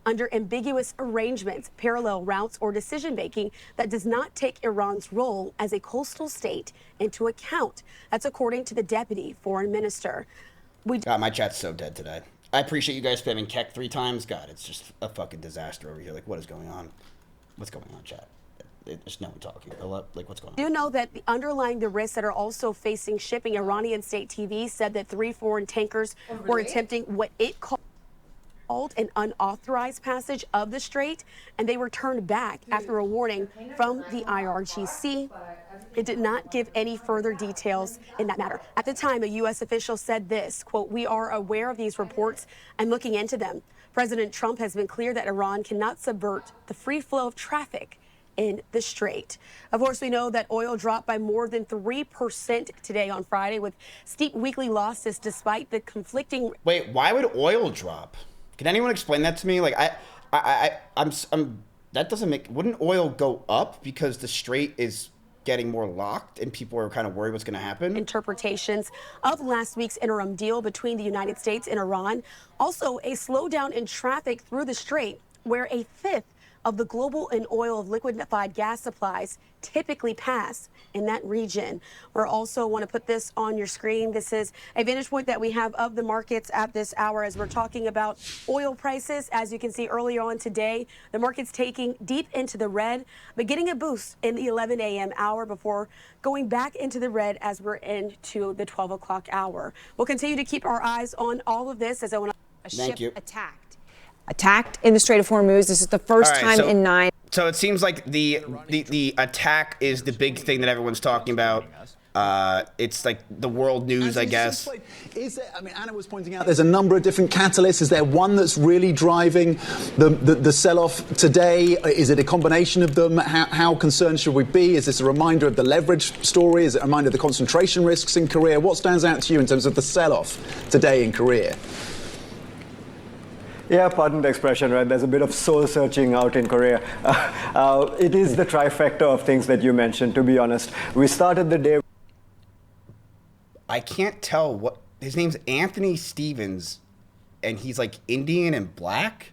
Under ambiguous arrangements, parallel routes, or decision-making that does not take Iran's role as a coastal state into account. That's according to the deputy foreign minister. God, my chat's so dead today. I appreciate you guys spamming Keck 3 times. God, it's just a fucking disaster over here. Like, what is going on? What's going on, chat? There's no one talking. Like, what's going on? Do know that underlying the risks that are also facing shipping, Iranian state TV said that 3 foreign tankers were attempting what it called an unauthorized passage of the strait, and they were turned back after a warning from the IRGC. It did not give any further details in that matter. At the time, a U.S. official said this, quote, "We are aware of these reports and looking into them. President Trump has been clear that Iran cannot subvert the free flow of traffic in the strait." Of course, we know that oil dropped by more than 3% today on Friday, with steep weekly losses despite the conflicting. Wait, why would oil drop? Can anyone explain that to me? Like, I'm that doesn't make. Wouldn't oil go up because the strait is getting more locked and people are kind of worried what's going to happen? Interpretations of last week's interim deal between the United States and Iran. Also, a slowdown in traffic through the strait, where a fifth of the global and oil of liquefied gas supplies typically pass in that region. We also want to put this on your screen. This is a vantage point that we have of the markets at this hour as we're talking about oil prices. As you can see earlier on today, the market's taking deep into the red, but getting a boost in the 11 a.m. hour before going back into the red as we're into the 12 o'clock hour. We'll continue to keep our eyes on all of this as I want to. Thank you. Attacked in the Strait of Hormuz. This is the first time in 9. So it seems like the attack is the big thing that everyone's talking about. It's like the world news, I guess. Is there, I mean, Anna was pointing out there's a number of different catalysts. Is there one that's really driving the sell-off today? Is it a combination of them? How concerned should we be? Is this a reminder of the leverage story? Is it a reminder of the concentration risks in Korea? What stands out to you in terms of the sell-off today in Korea? Yeah, pardon the expression, right? There's a bit of soul searching out in Korea. It is the trifecta of things that you mentioned, to be honest. We started the day. I can't tell what his name's Anthony Stevens, and he's like Indian and black.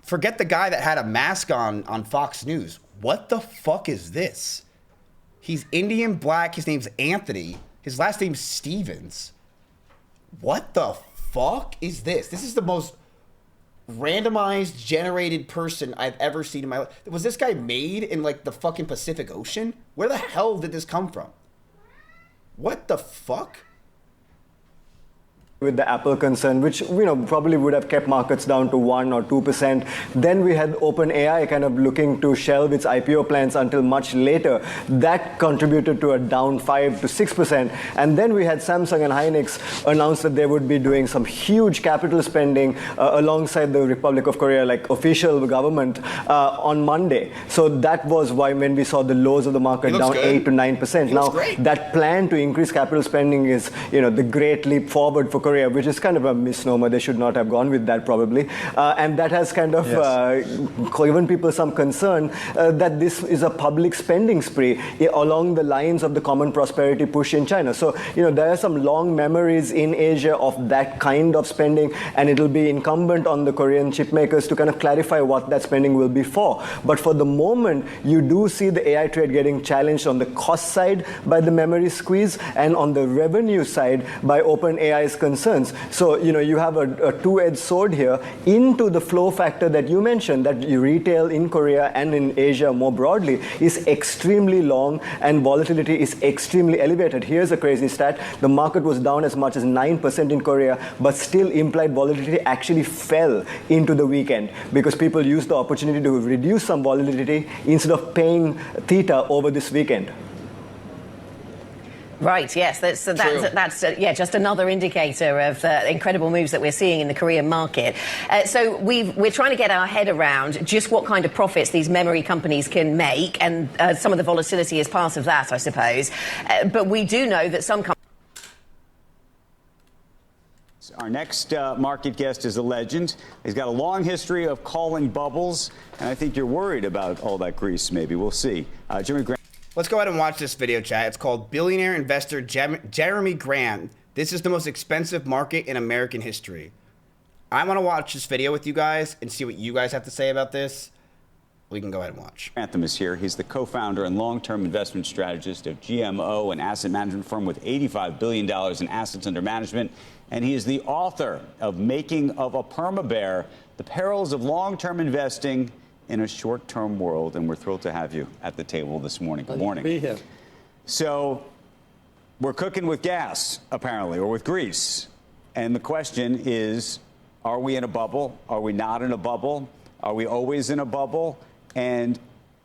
Forget the guy that had a mask on Fox News. What the fuck is this? He's Indian black. His name's Anthony. His last name's Stevens. What the fuck is this? This is the most randomized generated person I've ever seen in my life. Was this guy made in like the fucking Pacific Ocean? Where the hell did this come from? What the fuck? With the Apple concern, which probably would have kept markets down to 1 or 2%. Then we had OpenAI kind of looking to shelve its IPO plans until much later. That contributed to a down 5 to 6%. And then we had Samsung and Hynix announce that they would be doing some huge capital spending alongside the Republic of Korea, like official government, on Monday. So that was why when we saw the lows of the market down 8 to 9%. Now that plan to increase capital spending is the great leap forward for Korea, which is kind of a misnomer. They should not have gone with that probably. And that has kind of given people some concern that this is a public spending spree along the lines of the common prosperity push in China. So, there are some long memories in Asia of that kind of spending, and it'll be incumbent on the Korean chip makers to kind of clarify what that spending will be for. But for the moment, you do see the AI trade getting challenged on the cost side by the memory squeeze and on the revenue side by OpenAI's concerns. So, you have a two-edged sword here into the flow factor that you mentioned, that retail in Korea and in Asia more broadly is extremely long and volatility is extremely elevated. Here's a crazy stat. The market was down as much as 9% in Korea, but still implied volatility actually fell into the weekend because people used the opportunity to reduce some volatility instead of paying theta over this weekend. Right, yes, that's just another indicator of the incredible moves that we're seeing in the Korean market. So we're trying to get our head around just what kind of profits these memory companies can make, and some of the volatility is part of that, I suppose. But we do know that some companies... Our next market guest is a legend. He's got a long history of calling bubbles, and I think you're worried about all that grease, maybe. We'll see. Jimmy Graham. Let's go ahead and watch this video, chat. It's called Billionaire Investor Jeremy Graham. This is the most expensive market in American history. I want to watch this video with you guys and see what you guys have to say about this. We can go ahead and watch. Grantham is here. He's the co-founder and long-term investment strategist of GMO, an asset management firm with $85 billion in assets under management. And he is the author of Making of a Perma-Bear, The Perils of Long-Term Investing in a Short-Term World. And we're thrilled to have you at the table this morning. Good morning. Be here. So we're cooking with gas, apparently, or with grease. And the question is, are we in a bubble? Are we not in a bubble? Are we always in a bubble? And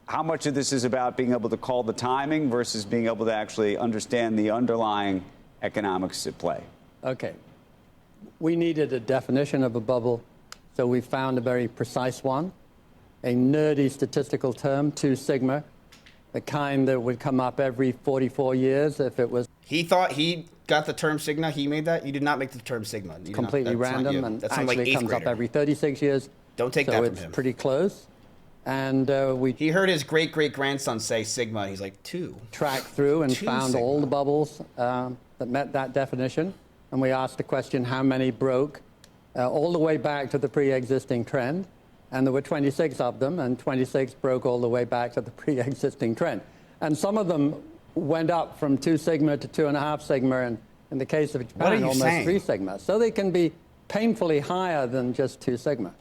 how much of this is about being able to call the timing versus being able to actually understand the underlying economics at play? Okay. We needed a definition of a bubble, so we found a very precise one, a nerdy statistical term, 2 sigma, the kind that would come up every 44 years if it was... He thought he got the term sigma. He made that? You did not make the term sigma. Completely random, and actually comes up every 36 years. Don't take that from him. So it's pretty close. And he heard his great-great-grandson say sigma, and he's like, 2. Tracked through and found all the bubbles that met that definition. And we asked the question, how many broke all the way back to the pre-existing trend? And there were 26 of them, and 26 broke all the way back to the pre-existing trend. And some of them went up from 2 sigma to 2.5 sigma, and in the case of Japan, almost 3 sigma. So they can be painfully higher than just 2 sigma.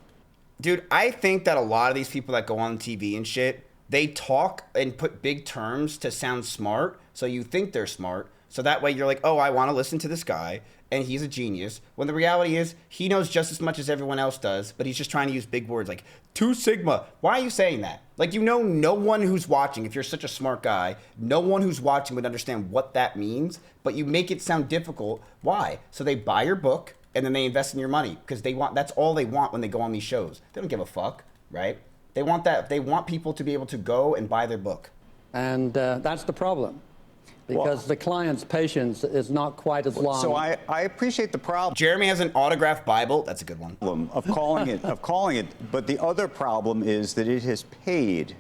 Dude, I think that a lot of these people that go on TV and shit, they talk and put big terms to sound smart, so you think they're smart. So that way you're like, oh, I want to listen to this guy, and he's a genius. When the reality is, he knows just as much as everyone else does, but he's just trying to use big words like 2 sigma. Why are you saying that? Like, no one who's watching, if you're such a smart guy, no one who's watching would understand what that means, but you make it sound difficult. Why? So they buy your book, and then they invest in your money, because that's all they want when they go on these shows. They don't give a fuck, right? They want that. They want people to be able to go and buy their book. And that's the problem. Because the client's patience is not quite as long. So I appreciate the problem. Jeremy has an autographed Bible. That's a good one. Of calling it. But the other problem is that it has paid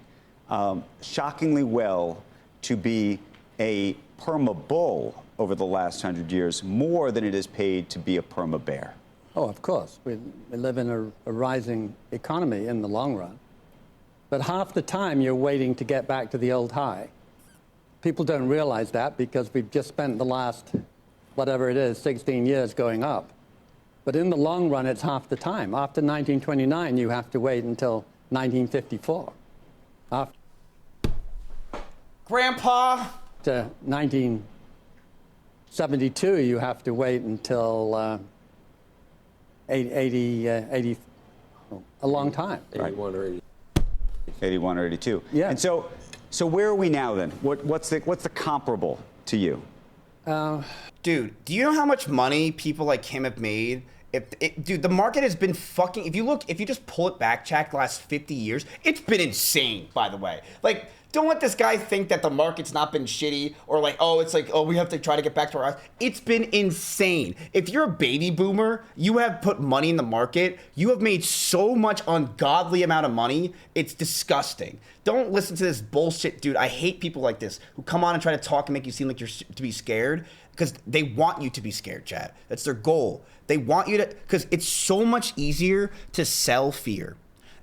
shockingly well to be a perma-bull over the last 100 years, more than it has paid to be a perma-bear. Oh, of course. We live in a rising economy in the long run. But half the time you're waiting to get back to the old high. People don't realize that because we've just spent the last, whatever it is, 16 years going up. But in the long run, it's half the time. After 1929, you have to wait until 1954. After Grandpa! To 1972, you have to wait until 80, a long time. 81 or 82. 81 or 82. Yeah. And so where are we now then? What's the comparable to you? Dude, do you know how much money people like him have made? Dude, the market has been fucking... If you just pull it back, Jack, the last 50 years, it's been insane, by the way. Like, Don't let this guy think that the market's not been shitty or like, oh, it's like, oh, we have to try to get back to our... It's been insane. If you're a baby boomer, you have put money in the market. You have made so much ungodly amount of money. It's disgusting. Don't listen to this bullshit, dude. I hate people like this who come on and try to talk and make you seem like you're to be scared because they want you to be scared, Chad. That's their goal. They want you to... Because it's so much easier to sell fear.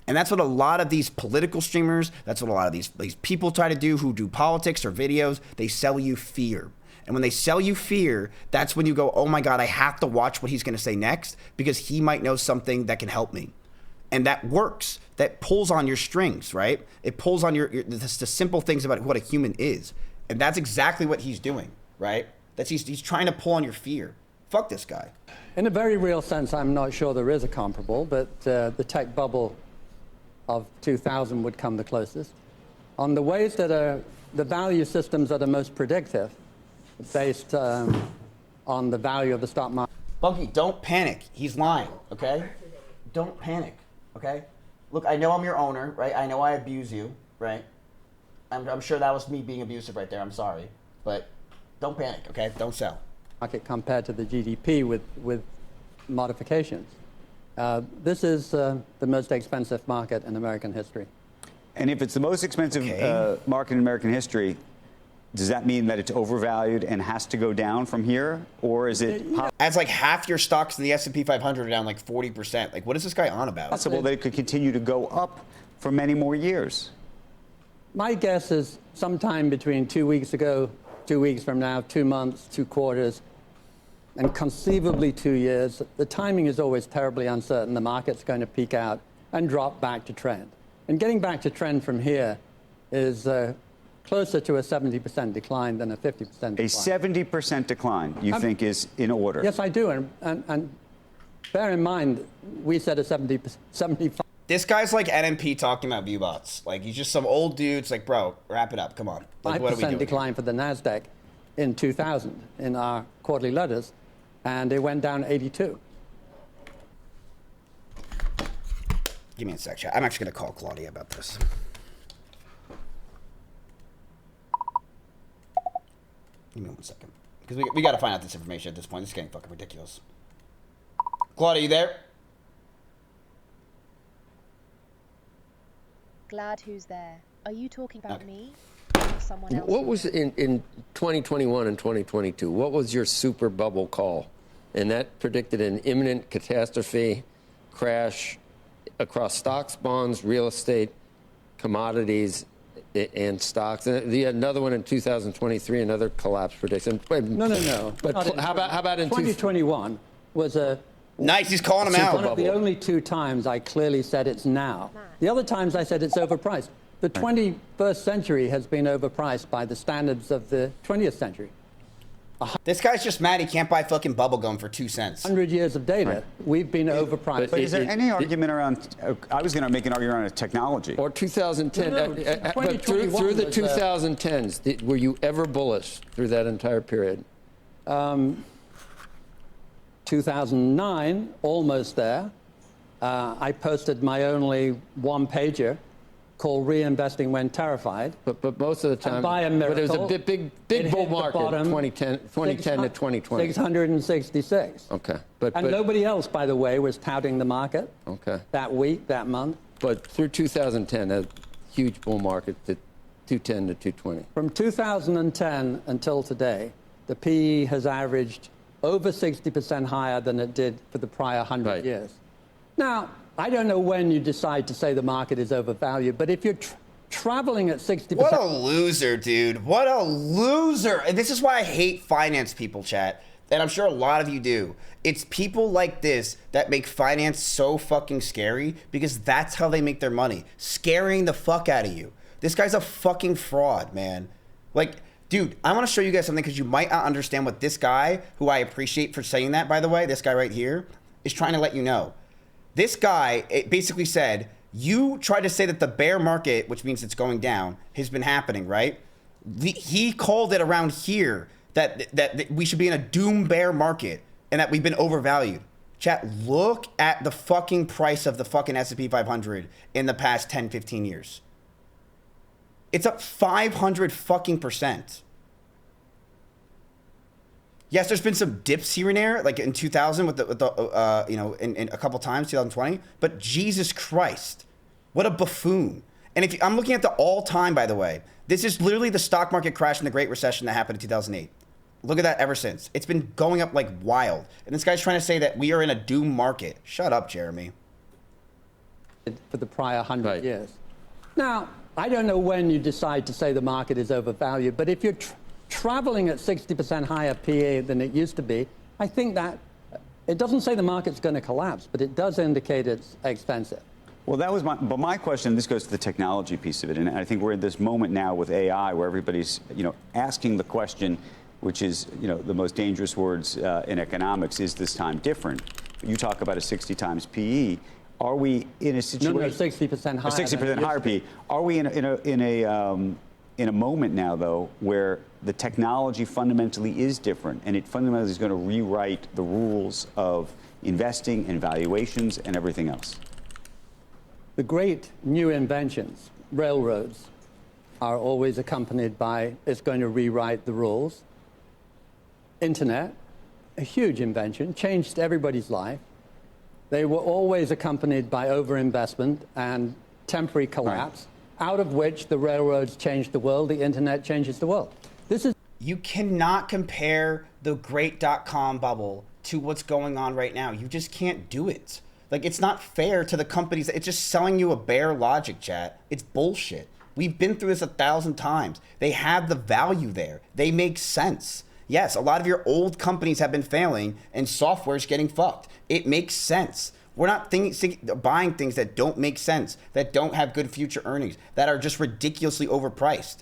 And that's what a lot of these political streamers, that's what a lot of these people try to do who do politics or videos. They sell you fear. And when they sell you fear, that's when you go, oh my God, I have to watch what he's going to say next because he might know something that can help me. And that works. That pulls on your strings, right? It pulls on the simple things about what a human is. And that's exactly what he's doing, right? He's trying to pull on your fear. Fuck this guy. In a very real sense, I'm not sure there is a comparable, but the tech bubble of 2000 would come the closest. On the ways that are the value systems that are most predictive, based on the value of the stock market. Bunky, don't panic. He's lying, okay? Don't panic, okay? Look, I know I'm your owner, right? I know I abuse you, right? I'm sure that was me being abusive right there. I'm sorry. But don't panic, okay? Don't sell. Market compared to the GDP with modifications. This is the most expensive market in American history. And if it's the most expensive market in American history, does that mean that it's overvalued and has to go down from here? Or is it... As like half your stocks in the S&P 500 are down like 40%. Like, what is this guy on about? Possible that it could continue to go up for many more years. My guess is sometime between 2 weeks ago, 2 weeks from now, 2 months, 2 quarters, and conceivably 2 years. The timing is always terribly uncertain. The market's going to peak out and drop back to trend. And getting back to trend from here is closer to a 70% decline than a 50% decline. A 70% decline, you think, is in order? Yes, I do. And bear in mind, we said a 75. This guy's like NMP talking about VODs. Like, he's just some old dude. It's like, bro, wrap it up. Come on. Like, what are we doing? 5% decline for the NASDAQ in 2000 in our quarterly letters, and it went down 82. Give me a sec, chat. I'm actually going to call Claude about this. Give me 1 second. Because we got to find out this information at this point. This is getting fucking ridiculous. Claude, are you there? Glad who's there. Are you talking about me or someone else? What was in 2021 and 2022? What was your super bubble call? And that predicted an imminent catastrophe, crash across stocks, bonds, real estate, commodities, and stocks. And you had another one in 2023, another collapse prediction. No. But how about in 2021 was a... Nice, he's calling him out. One of the only 2 times I clearly said it's now. The other times I said it's overpriced. The 21st century has been overpriced by the standards of the 20th century. This guy's just mad he can't buy fucking bubblegum for 2 cents. 100 years of data, we've been overpriced. But is there any argument around, I was going to make an argument around technology. Or 2010, but through the 2010s, were you ever bullish through that entire period? 2009, almost there. I posted my only one-pager called Reinvesting When Terrified. But most of the time, by a miracle, but it was a big bull market, 2010 to 2020. 666. Okay. And nobody else, by the way, was touting the market that week, that month. But through 2010, a huge bull market to 210 to 220. From 2010 until today, the PE has averaged over 60% higher than it did for the prior 100 years. Now, I don't know when you decide to say the market is overvalued, but if you're traveling at 60%... What a loser, dude. What a loser. And this is why I hate finance people, chat. And I'm sure a lot of you do. It's people like this that make finance so fucking scary because that's how they make their money. Scaring the fuck out of you. This guy's a fucking fraud, man. Like... Dude, I want to show you guys something because you might not understand what this guy, who I appreciate for saying that, by the way, this guy right here, is trying to let you know. This guy basically said, you try to say that the bear market, which means it's going down, has been happening, right? He called it around here that we should be in a doom bear market and that we've been overvalued. Chat, look at the fucking price of the fucking S&P 500 in the past 10, 15 years. It's up 500%. Yes, there's been some dips here and there, like in 2000 with the in a couple times, 2020. But Jesus Christ, what a buffoon! And if I'm looking at the all-time, by the way, this is literally the stock market crash in the Great Recession that happened in 2008. Look at that ever since. It's been going up like wild. And this guy's trying to say that we are in a doom market. Shut up, Jeremy. For the prior 100 years. Now, I don't know when you decide to say the market is overvalued, but if you're traveling at 60% higher PE than it used to be, I think that it doesn't say the market's going to collapse, but it does indicate it's expensive. Well, that was my question. This goes to the technology piece of it, and I think we're in this moment now with AI where everybody's, asking the question, which is, the most dangerous words in economics: is this time different? You talk about a 60 times PE. Are we in a situation? No, 60% higher. 60% higher PE. Are we in a moment now, though, where the technology fundamentally is different, and it fundamentally is going to rewrite the rules of investing and valuations and everything else? The great new inventions, railroads, are always accompanied by it's going to rewrite the rules. Internet, a huge invention, changed everybody's life. They were always accompanied by overinvestment and temporary collapse, out of which the railroads changed the world, the internet changes the world. You cannot compare the great .com bubble to what's going on right now. You just can't do it. Like, it's not fair to the companies. It's just selling you a bare logic, chat. It's bullshit. We've been through this 1,000 times. They have the value there. They make sense. Yes, a lot of your old companies have been failing and software's getting fucked. It makes sense. We're not buying things that don't make sense, that don't have good future earnings, that are just ridiculously overpriced.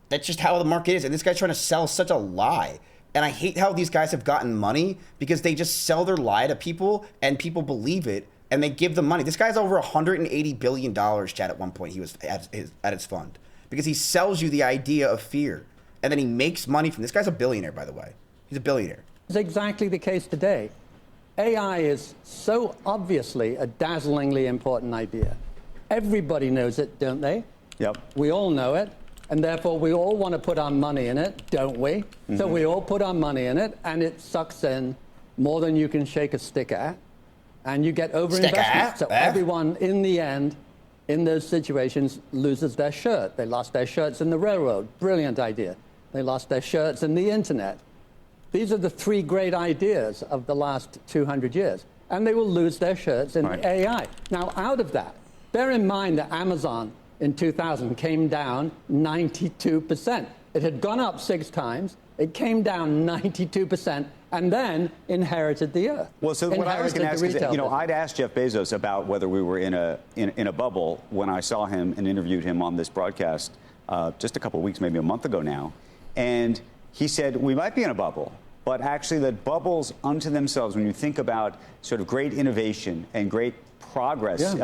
That's just how the market is. And this guy's trying to sell such a lie. And I hate how these guys have gotten money because they just sell their lie to people and people believe it and they give them money. This guy's over $180 billion, chat, at one point. He was at his fund because he sells you the idea of fear. And then he makes money from this. Guy's a billionaire, by the way. He's a billionaire. It's exactly the case today. AI is so obviously a dazzlingly important idea. Everybody knows it, don't they? Yep. We all know it. And therefore, we all want to put our money in it, don't we? Mm-hmm. So we all put our money in it, and it sucks in more than you can shake a stick at. And you get overinvestment. So everyone, in the end, in those situations, loses their shirt. They lost their shirts in the railroad. Brilliant idea. They lost their shirts in the internet. These are the three great ideas of the last 200 years. And they will lose their shirts in AI. Now, out of that, bear in mind that Amazon in 2000 came down 92%. It had gone up 6 times. It came down 92% and then inherited the earth. Well, so what I was going to ask is, I'd asked Jeff Bezos about whether we were in a bubble when I saw him and interviewed him on this broadcast just a couple of weeks, maybe a month ago now. And he said, we might be in a bubble, but actually that bubbles unto themselves, when you think about sort of great innovation and great progress,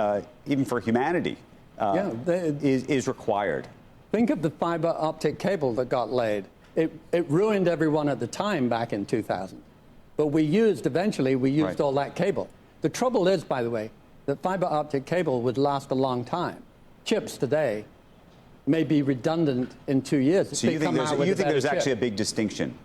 even for humanity, is required. Think of the fiber optic cable that got laid. It ruined everyone at the time back in 2000. But eventually we used all that cable. The trouble is, by the way, that fiber optic cable would last a long time. Chips today may be redundant in 2 years. So you think there's actually a big distinction?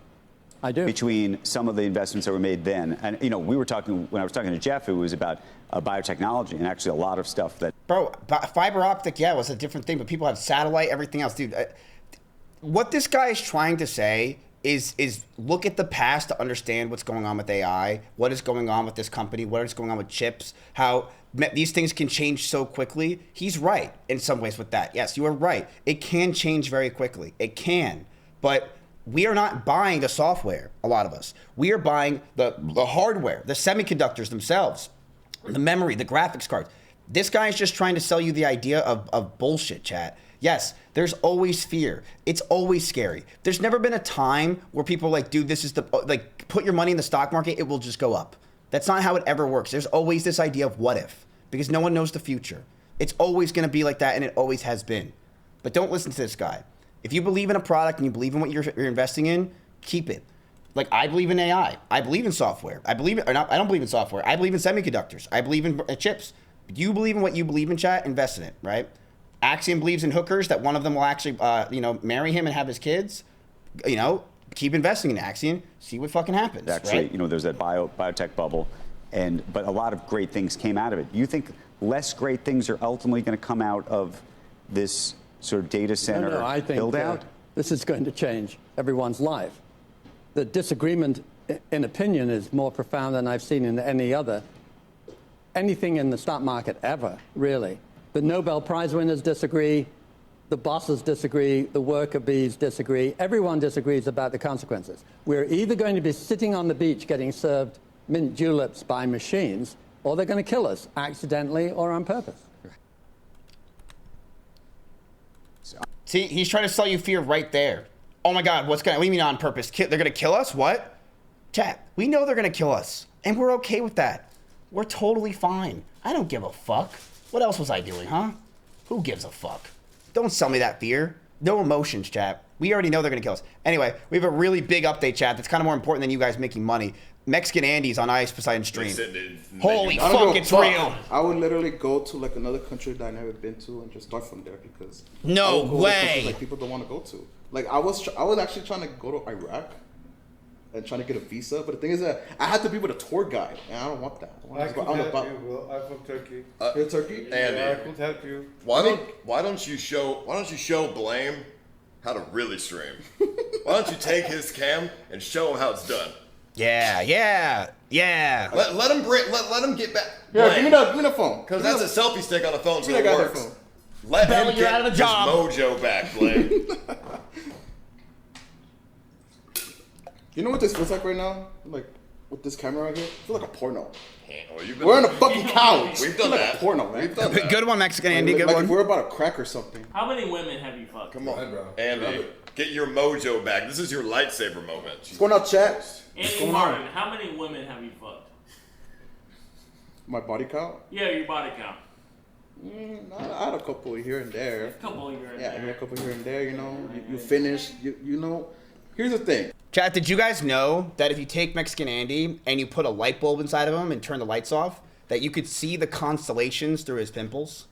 I do. Between some of the investments that were made then, and we were talking, when I was talking to Jeff, it was about biotechnology and actually a lot of stuff that. Bro, fiber optic, was a different thing, but people have satellite, everything else, dude. What this guy is trying to say is look at the past to understand what's going on with AI, what is going on with this company, what is going on with chips, how these things can change so quickly. He's right in some ways with that. Yes, you are right. It can change very quickly. It can, but we are not buying the software, a lot of us. We are buying the hardware, the semiconductors themselves, the memory, the graphics cards. This guy is just trying to sell you the idea of bullshit, chat. Yes, there's always fear. It's always scary. There's never been a time where people are like, dude, this is put your money in the stock market, it will just go up. That's not how it ever works. There's always this idea of what if, because no one knows the future. It's always going to be like that, and it always has been. But don't listen to this guy. If you believe in a product and you believe in what you're investing in, keep it. Like, I believe in AI. I believe in software. I don't believe in software. I believe in semiconductors. I believe in chips. You believe in what you believe in, chat, invest in it, right? Axiom believes in hookers, that one of them will actually, marry him and have his kids. Keep investing in Axiom, see what fucking happens. Actually, right? There's that biotech bubble, but a lot of great things came out of it. You think less great things are ultimately going to come out of this sort of data center No, I think build out? This is going to change everyone's life. The disagreement in opinion is more profound than I've seen in anything in the stock market ever, really. The Nobel Prize winners disagree, the bosses disagree, the worker bees disagree. Everyone disagrees about the consequences. We're either going to be sitting on the beach getting served mint juleps by machines, or they're going to kill us accidentally or on purpose. See, he's trying to sell you fear right there. Oh my God, what do you mean on purpose? They're going to kill us? What? Chat, we know they're going to kill us, and we're okay with that. We're totally fine. I don't give a fuck. What else was I doing, huh? Who gives a fuck? Don't sell me that fear. No emotions, chat. We already know they're going to kill us. Anyway, we have a really big update, chat, that's kind of more important than you guys making money. Mexican Andy's on Ice Poseidon stream. Holy fuck, it's real. I would literally go to like another country that I've never been to and just start from there because no way. Like people don't want to go to. Like I was actually trying to go to Iraq and trying to get a visa, but the thing is that I had to be with a tour guide, and I don't want that. I could help you, Will. I'm from Turkey. You're Turkey? Andy, yeah, I could help you. Why don't you show Blame how to really stream? Why don't you take his cam and show him how it's done? Yeah. Let him get back. Yeah, give me the phone. Because that's a selfie stick on the phone, so it Phone. works. Let him get his mojo back, Blame. You know what this feels like right now? Like with this camera right here, it feels like a porno. Well, we're on a fucking couch. We've done like that. A porno, man. We've done that. Good one, Mexican Andy. Good like one. If we're about to crack or something. How many women have you fucked? Come on, bro. Andy, get your mojo back. This is your lightsaber moment. What's going on, chat? Andy Martin, how many women have you fucked? My body count? Yeah, your body count. I had a couple here and there. A couple here and there. there. Yeah, a couple here and there. You finish. You know. Here's the thing. Chat, did you guys know that if you take Mexican Andy and you put a light bulb inside of him and turn the lights off, that you could see the constellations through his pimples?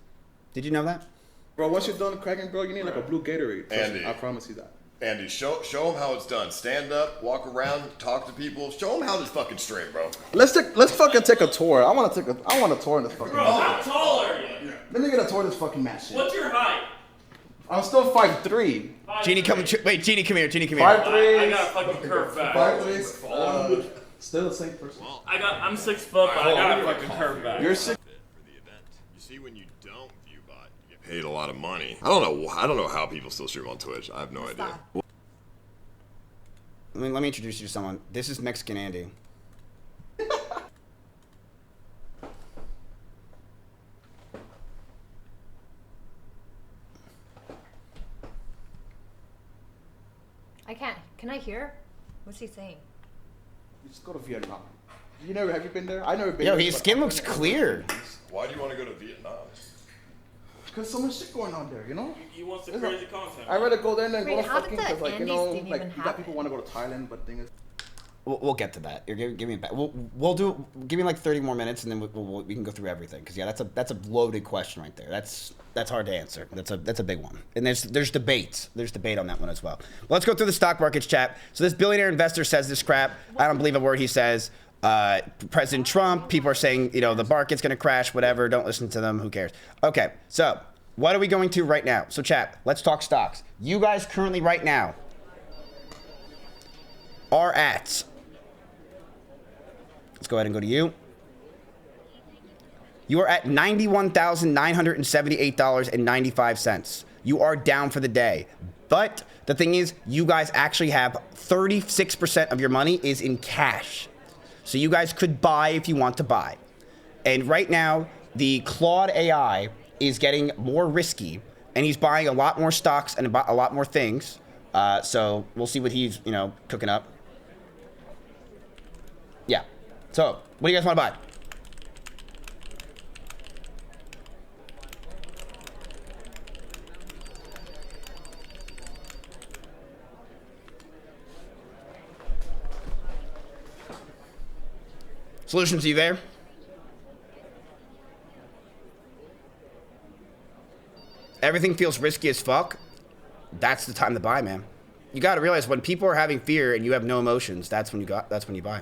Did you know that? Bro, once you're done cracking, bro, you need like a blue Gatorade. Andy, I promise you that. Andy, show him how it's done. Stand up, walk around, talk to people. Show them how to fucking stream, bro. Let's fucking take a tour. I want a tour in this fucking. Bro, how tall are you? Let me get a tour of this fucking match. What's your height? I'm still 5'3". Genie, come here. Genie, come here. 5'3". I got a fucking curve back. 5'3". Still the same person. I'm 6 foot, but I got a fucking curve back. You're 6. You see, when you don't view bot, you get paid a lot of money. I don't know how people still stream on Twitch. I have no idea. Let me introduce you to someone. This is Mexican Andy. I can't. Can I hear? What's he saying? You just go to Vietnam. Have you been there? I never been Yo, there. his skin looks clear. Why do you want to go to Vietnam? Because so much shit going on there, you know? You want some crazy content. I'd rather go there than go to how fucking, did the because like, Andes like, you got people want to go to Thailand, but the thing is. We'll get to that. Give me a back. We'll do. Give me like 30 more minutes, and then we can go through everything. Because yeah, that's a loaded question right there. That's hard to answer. That's a big one. And there's debates. There's debate on that one as well. Let's go through the stock markets, chat. So this billionaire investor says this crap. I don't believe a word he says. President Trump. People are saying the market's gonna crash. Whatever. Don't listen to them. Who cares? Okay. So what are we going to right now? So chat. Let's talk stocks. You guys currently right now are at. Let's go ahead and go to you. You are at $91,978.95. You are down for the day. But the thing is, you guys actually have 36% of your money is in cash. So you guys could buy if you want to buy. And right now, the Claude AI is getting more risky, and he's buying a lot more stocks and a lot more things. So we'll see what he's, cooking up. Yeah. So, what do you guys want to buy? Solutions, are you there? everything feels risky as fuck, that's the time to buy, man. You got to realize when people are having fear and you have no emotions, that's when you buy.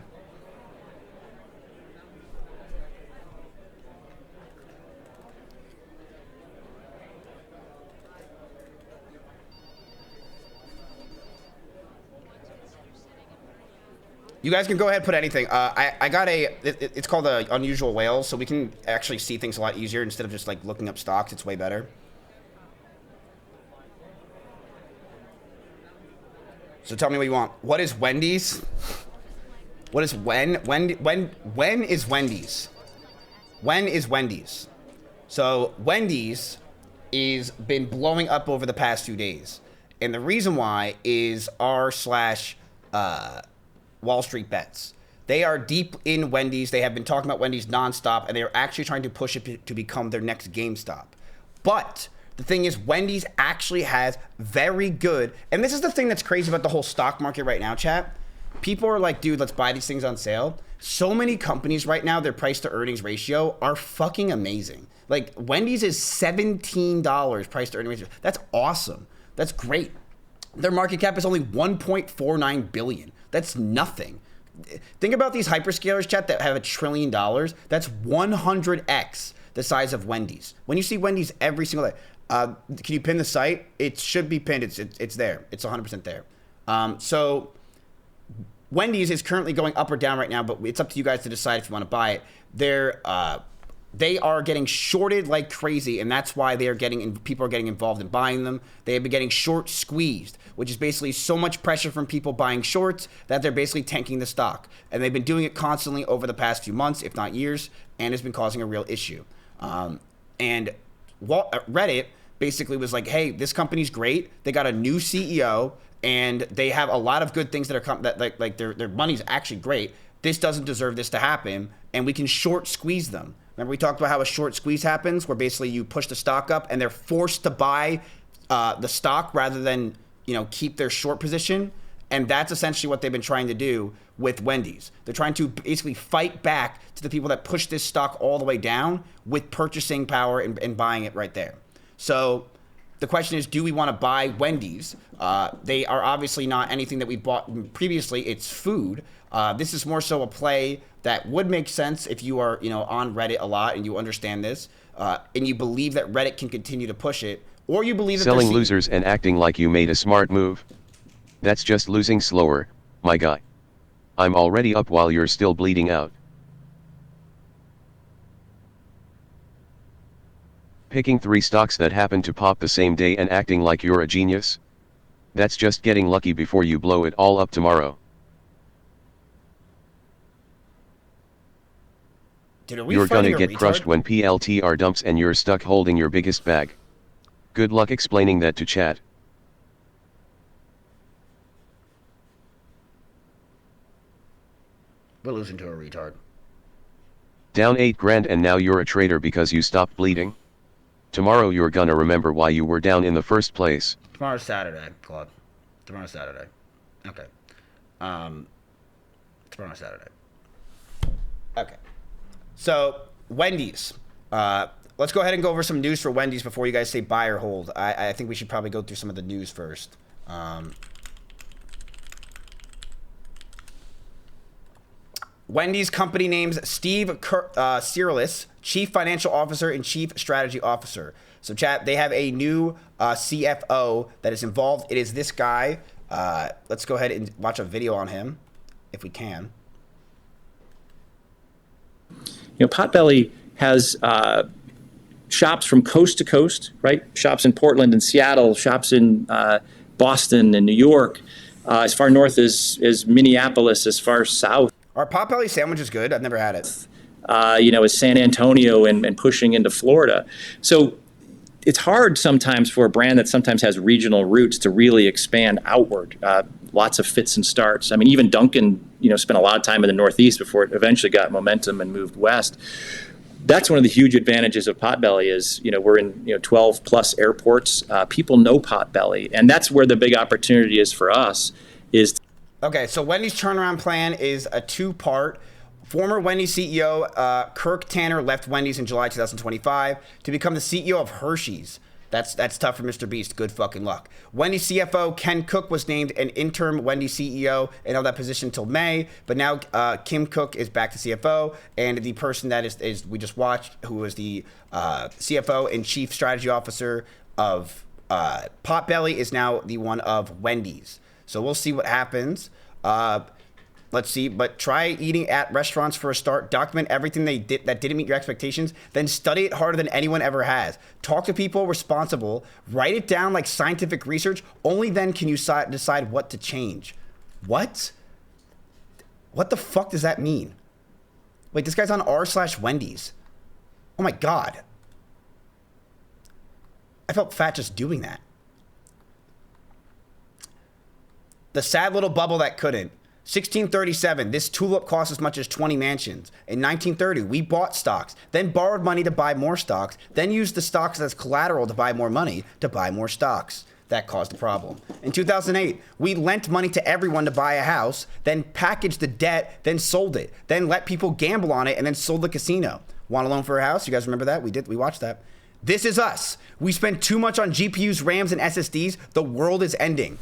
You guys can go ahead and put anything. I got it's called the Unusual Whales, so we can actually see things a lot easier instead of just like looking up stocks. It's way better. So tell me what you want. What is Wendy's? What is when is Wendy's? When is Wendy's? So Wendy's is been blowing up over the past 2 days. And the reason why is Wall Street Bets. They are deep in Wendy's. They have been talking about Wendy's nonstop, and they are actually trying to push it to become their next GameStop. But the thing is, Wendy's actually has very good, and this is the thing that's crazy about the whole stock market right now, chat. People are like, dude, let's buy these things on sale. So many companies right now, their price to earnings ratio are fucking amazing. Like Wendy's is $17 price to earnings ratio. That's awesome. That's great. Their market cap is only $1.49 billion. That's nothing. Think about these hyperscalers, chat, that have $1 trillion. That's 100x the size of Wendy's. When you see Wendy's every single day, can you pin the site? It should be pinned. It's there. It's 100% there. So Wendy's is currently going up or down right now, but it's up to you guys to decide if you want to buy it. They are getting shorted like crazy, and that's why people are getting involved in buying them. They have been getting short squeezed, which is basically so much pressure from people buying shorts that they're basically tanking the stock. And they've been doing it constantly over the past few months, if not years, and it's been causing a real issue. And Reddit basically was like, hey, this company's great. They got a new CEO, and they have a lot of good things that are their money's actually great. This doesn't deserve this to happen, and we can short squeeze them. Remember we talked about how a short squeeze happens, where basically you push the stock up and they're forced to buy the stock rather than keep their short position. And that's essentially what they've been trying to do with Wendy's. They're trying to basically fight back to the people that push this stock all the way down with purchasing power and buying it right there. So the question is, do we want to buy Wendy's? They are obviously not anything that we bought previously. It's food. This is more so a play that would make sense if you are, on Reddit a lot and you understand this, and you believe that Reddit can continue to push it, or you believe that selling losers and acting like you made a smart move. That's just losing slower, my guy. I'm already up while you're still bleeding out. Picking 3 stocks that happen to pop the same day and acting like you're a genius? That's just getting lucky before you blow it all up tomorrow. You're gonna get crushed when PLTR dumps and you're stuck holding your biggest bag. Good luck explaining that to chat. We're losing to a retard. Down 8 grand and now you're a traitor because you stopped bleeding? Tomorrow you're gonna remember why you were down in the first place. Tomorrow's Saturday, Claude. Tomorrow's Saturday. Okay. Tomorrow's Saturday. Okay. So, Wendy's. Let's go ahead and go over some news for Wendy's before you guys say buy or hold. I think we should probably go through some of the news first. Wendy's company names Steve Cirulis, Chief Financial Officer and Chief Strategy Officer. So, chat, they have a new CFO that is involved. It is this guy. Let's go ahead and watch a video on him, if we can. Potbelly has shops from coast to coast, right? Shops in Portland and Seattle, shops in Boston and New York, as far north as Minneapolis, as far south. Are Potbelly sandwiches good? I've never had it. As San Antonio and pushing into Florida. So it's hard sometimes for a brand that sometimes has regional roots to really expand outward. Lots of fits and starts. I mean, even Dunkin', spent a lot of time in the Northeast before it eventually got momentum and moved west. That's one of the huge advantages of Potbelly is, we're in 12 plus airports. People know Potbelly, and that's where the big opportunity is for us. Okay, so Wendy's turnaround plan is a 2-part. Former Wendy's CEO Kirk Tanner left Wendy's in July 2025 to become the CEO of Hershey's. That's tough for Mr. Beast. Good fucking luck. Wendy's CFO Ken Cook was named an interim Wendy's CEO and held that position until May. But now Kim Cook is back to CFO, and the person that is we just watched, who was the CFO and Chief Strategy Officer of Potbelly, is now the one of Wendy's. So we'll see what happens. Let's see, but try eating at restaurants for a start. Document everything they did that didn't meet your expectations. Then study it harder than anyone ever has. Talk to people responsible. Write it down like scientific research. Only then can you decide what to change. What? What the fuck does that mean? Wait, this guy's on r/Wendy's. Oh my God. I felt fat just doing that. The sad little bubble that couldn't. 1637, this tulip cost as much as 20 mansions. In 1930, we bought stocks, then borrowed money to buy more stocks, then used the stocks as collateral to buy more money to buy more stocks. That caused a problem. In 2008, we lent money to everyone to buy a house, then packaged the debt, then sold it, then let people gamble on it, and then sold the casino. Want a loan for a house? You guys remember that? We watched that. This is us. We spend too much on GPUs, RAMs, and SSDs. The world is ending.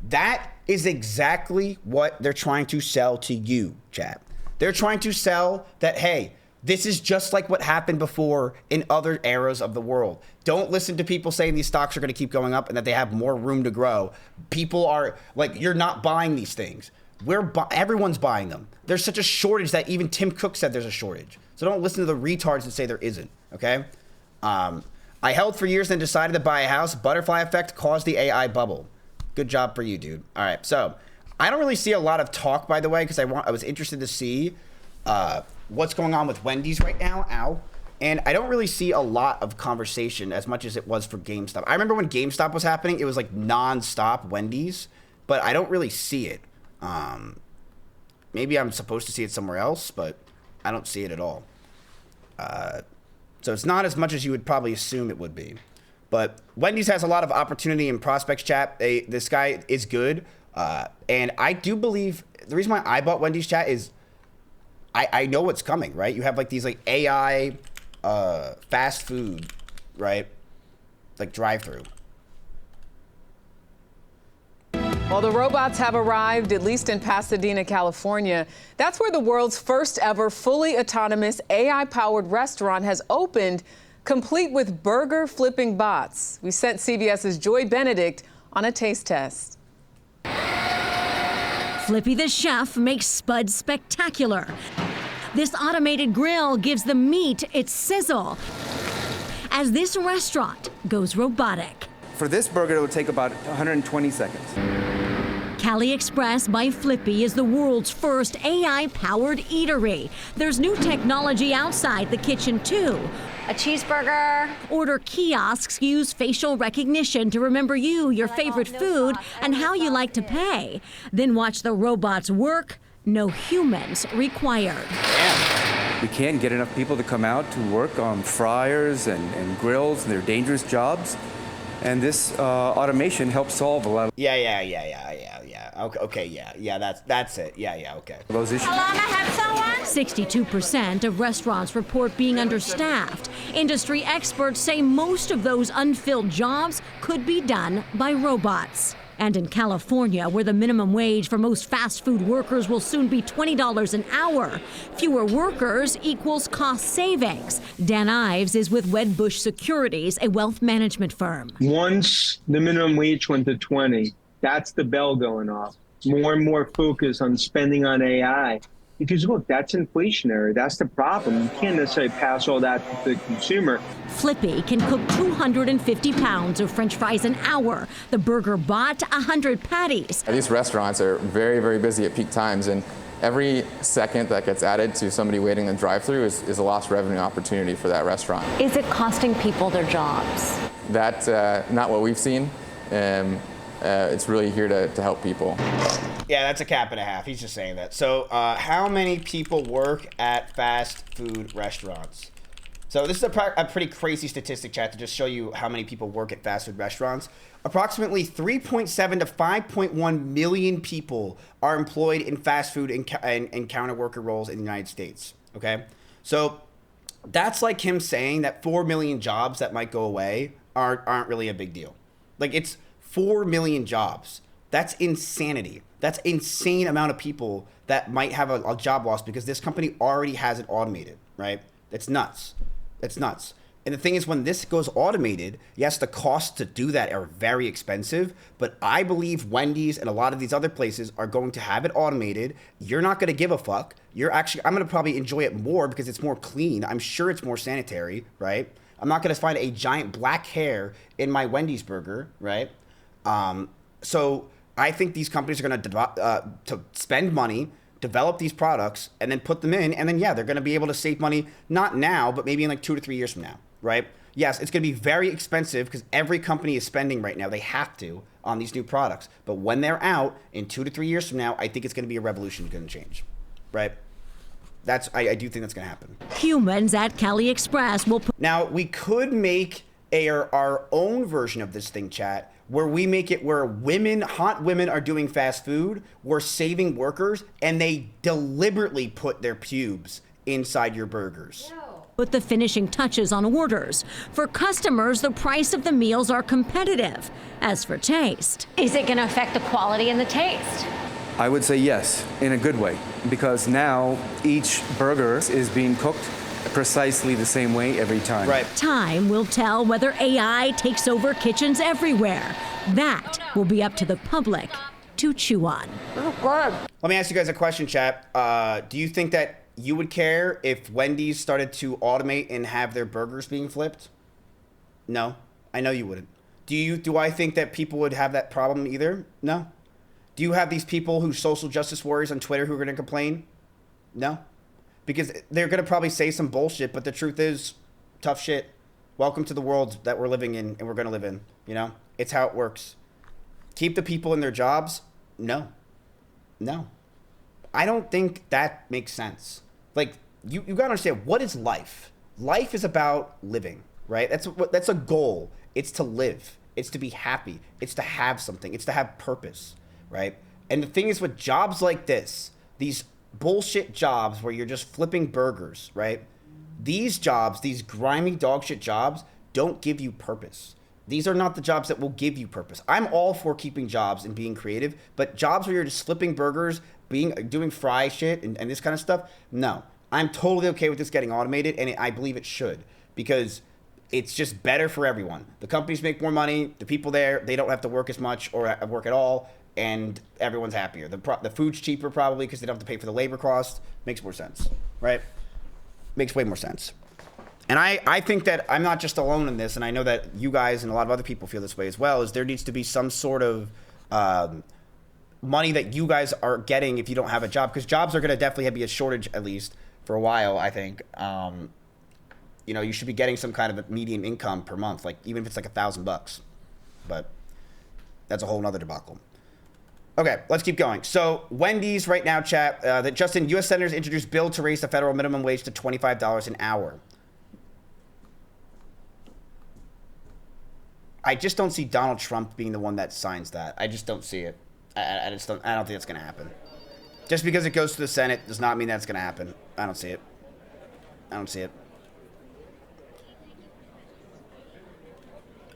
That is exactly what they're trying to sell to you, chat. They're trying to sell that, hey, this is just like what happened before in other eras of the world. Don't listen to people saying these stocks are going to keep going up and that they have more room to grow. People are like, you're not buying these things. Everyone's buying them. There's such a shortage that even Tim Cook said there's a shortage. So don't listen to the retards that say there isn't, okay? I held for years and decided to buy a house. Butterfly effect caused the AI bubble. Good job for you, dude. All right, so I don't really see a lot of talk, by the way, because I was interested to see what's going on with Wendy's right now. Ow. And I don't really see a lot of conversation as much as it was for GameStop. I remember when GameStop was happening, it was like non-stop Wendy's, but I don't really see it. Maybe I'm supposed to see it somewhere else, but I don't see it at all. So it's not as much as you would probably assume it would be. But Wendy's has a lot of opportunity and prospects, chat. This guy is good. And I do believe the reason why I bought Wendy's, chat, is I know what's coming, right? You have like these like AI fast food, right? Like drive-through. Well, the robots have arrived, at least in Pasadena, California. That's where the world's first ever fully autonomous AI-powered restaurant has opened, complete with burger flipping bots. We sent CBS's Joy Benedict on a taste test. Flippy the chef makes Spud spectacular. This automated grill gives the meat its sizzle as this restaurant goes robotic. For this burger, it would take about 120 seconds. Cali Express by Flippy is the world's first AI-powered eatery. There's new technology outside the kitchen, too. A cheeseburger. Order kiosks use facial recognition to remember you, your favorite food, and how you like to pay. Then watch the robots work. No humans required. We can't get enough people to come out to work on fryers and grills and their dangerous jobs. And this automation helps solve a lot of Okay, that's it. Okay. those issues. 62% of restaurants report being understaffed. Industry experts say most of those unfilled jobs could be done by robots. And in California, where the minimum wage for most fast food workers will soon be $20 an hour, fewer workers equals cost savings. Dan Ives is with Wedbush Securities, a wealth management firm. Once the minimum wage went to 20, that's the bell going off. More and more focus on spending on AI. Because look, that's inflationary. That's the problem. You can't necessarily pass all that to the consumer. Flippy can cook 250 pounds of French fries an hour. The burger bot, 100 patties. These restaurants are very, very busy at peak times, and every second that gets added to somebody waiting in the drive-thru is a lost revenue opportunity for that restaurant. Is it costing people their jobs? That's not what we've seen. It's really here to help people. Yeah, that's a cap and a half. He's just saying that. So how many people work at fast food restaurants? So this is a pretty crazy statistic, chat, to just show you how many people work at fast food restaurants. Approximately 3.7 to 5.1 million people are employed in fast food and counter worker roles in the United States. Okay? So that's like him saying that 4 million jobs that might go away aren't really a big deal. Like, it's 4 million jobs. That's insanity. That's insane amount of people that might have a job loss because this company already has it automated, right? It's nuts. It's nuts. And the thing is, when this goes automated, yes, the costs to do that are very expensive, but I believe Wendy's and a lot of these other places are going to have it automated. You're not going to give a fuck. I'm going to probably enjoy it more because it's more clean. I'm sure it's more sanitary, right? I'm not going to find a giant black hair in my Wendy's burger, right? So I think these companies are going to spend money, develop these products, and then put them in. And then, yeah, they're going to be able to save money, not now, but maybe in like 2 to 3 years from now, right? Yes, it's going to be very expensive because every company is spending right now. They have to on these new products. But when they're out in 2 to 3 years from now, I think it's going to be a revolution going to change, right? I do think that's going to happen. Humans at Cali Express will put. Now, we could make our own version of this thing, chat, where we make it where hot women are doing fast food, we're saving workers, and they deliberately put their pubes inside your burgers. Put the finishing touches on orders. For customers, the price of the meals are competitive. As for taste, Is it going to affect the quality and the taste? I would say yes, in a good way, because now each burger is being cooked precisely the same way every time. Right. Time will tell whether AI takes over kitchens everywhere. That will be up to the public to chew on. Let me ask you guys a question, chat. Do you think that you would care if Wendy's started to automate and have their burgers being flipped? No, I know you wouldn't. Do I think that people would have that problem either? No. Do you have these people who social justice warriors on Twitter who are going to complain? No. Because they're going to probably say some bullshit, but the truth is, tough shit. Welcome to the world that we're living in and we're going to live in, you know? It's how it works. Keep the people in their jobs? No. No. I don't think that makes sense. Like, you got to understand, what is life? Life is about living, right? That's a goal. It's to live. It's to be happy. It's to have something. It's to have purpose, right? And the thing is with jobs like this, these bullshit jobs where you're just flipping burgers, right? These jobs, these grimy dog shit jobs, don't give you purpose. These are not the jobs that will give you purpose. I'm all for keeping jobs and being creative, but jobs where you're just flipping burgers, doing fry shit and this kind of stuff, no. I'm totally okay with this getting automated, and I believe it should, because it's just better for everyone. The companies make more money, the people there, they don't have to work as much or work at all, and everyone's happier. The food's cheaper probably because they don't have to pay for the labor cost. Makes more sense, right? Makes way more sense. And I think that I'm not just alone in this, and I know that you guys and a lot of other people feel this way as well, is there needs to be some sort of money that you guys are getting if you don't have a job, because jobs are going to definitely be a shortage, at least for a while, I think. You know, you should be getting some kind of a median income per month, like even if it's like $1,000, but that's a whole nother debacle. Okay, let's keep going. So Wendy's right now, chat, that Justin, U.S. senators introduced bill to raise the federal minimum wage to $25 an hour. I just don't see Donald Trump being the one that signs that. I just don't see it. I don't think that's going to happen. Just because it goes to the Senate does not mean that's going to happen. I don't see it. I don't see it.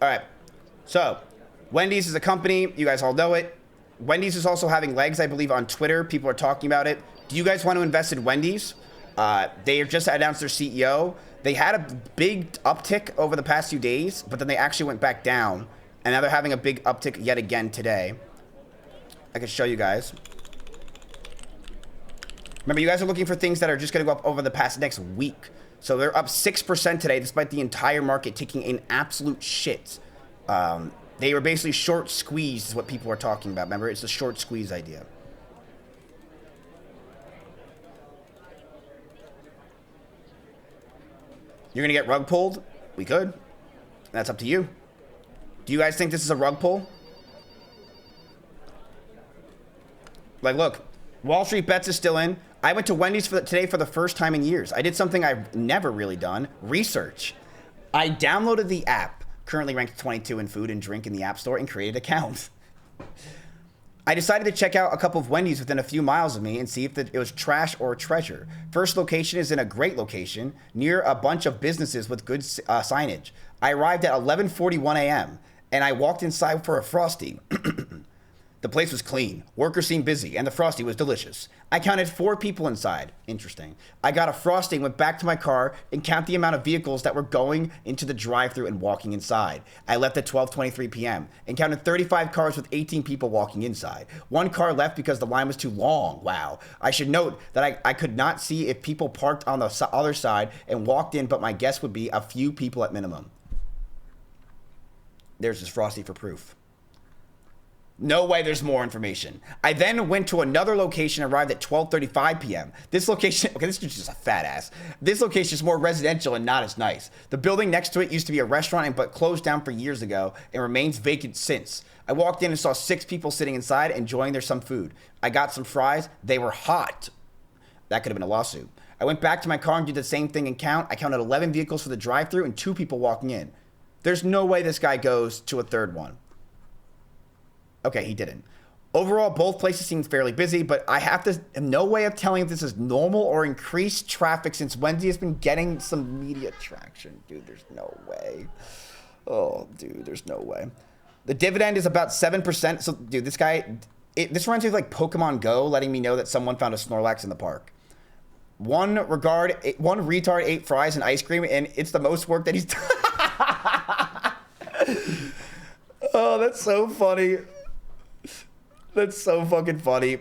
All right. So, Wendy's is a company. You guys all know it. Wendy's is also having legs, I believe, on Twitter. People are talking about it. Do you guys want to invest in Wendy's? They just announced their CEO. They had a big uptick over the past few days, but then they actually went back down. And now they're having a big uptick yet again today. I can show you guys. Remember, you guys are looking for things that are just going to go up over the past next week. So they're up 6% today, despite the entire market taking an absolute shit. They were basically short squeezed is what people are talking about. Remember, it's the short squeeze idea. You're going to get rug pulled? We could. That's up to you. Do you guys think this is a rug pull? Like, look, Wall Street Bets is still in. I went to Wendy's today for the first time in years. I did something I've never really done, research. I downloaded the app, currently ranked 22 in food and drink in the App Store, and created an account. I decided to check out a couple of Wendy's within a few miles of me and see if it was trash or a treasure. First location is in a great location near a bunch of businesses with good signage. I arrived at 11:41 a.m. and I walked inside for a Frosty. The place was clean, workers seemed busy, and the Frosty was delicious. I counted 4 people inside. Interesting. I got a Frosty and went back to my car and counted the amount of vehicles that were going into the drive-thru and walking inside. I left at 12:23 p.m. and counted 35 cars with 18 people walking inside. 1 car left because the line was too long. Wow. I should note that I could not see if people parked on the other side and walked in, but my guess would be a few people at minimum. There's this Frosty for proof. No way there's more information. I then went to another location, arrived at 12:35 p.m. This location, okay, this is just a fat ass. This location is more residential and not as nice. The building next to it used to be a restaurant but closed down for years ago and remains vacant since. I walked in and saw 6 people sitting inside enjoying some food. I got some fries. They were hot. That could have been a lawsuit. I went back to my car and did the same thing and I counted 11 vehicles for the drive-thru and 2 people walking in. There's no way this guy goes to a third one. Okay, he didn't. Overall, both places seem fairly busy, but I have no way of telling if this is normal or increased traffic since Wendy has been getting some media traction. Dude, there's no way. Oh, dude, there's no way. The dividend is about 7%. So, dude, this guy, this reminds me of like Pokemon Go letting me know that someone found a Snorlax in the park. One retard ate fries and ice cream, and it's the most work that he's done. Oh, that's so funny. That's so fucking funny.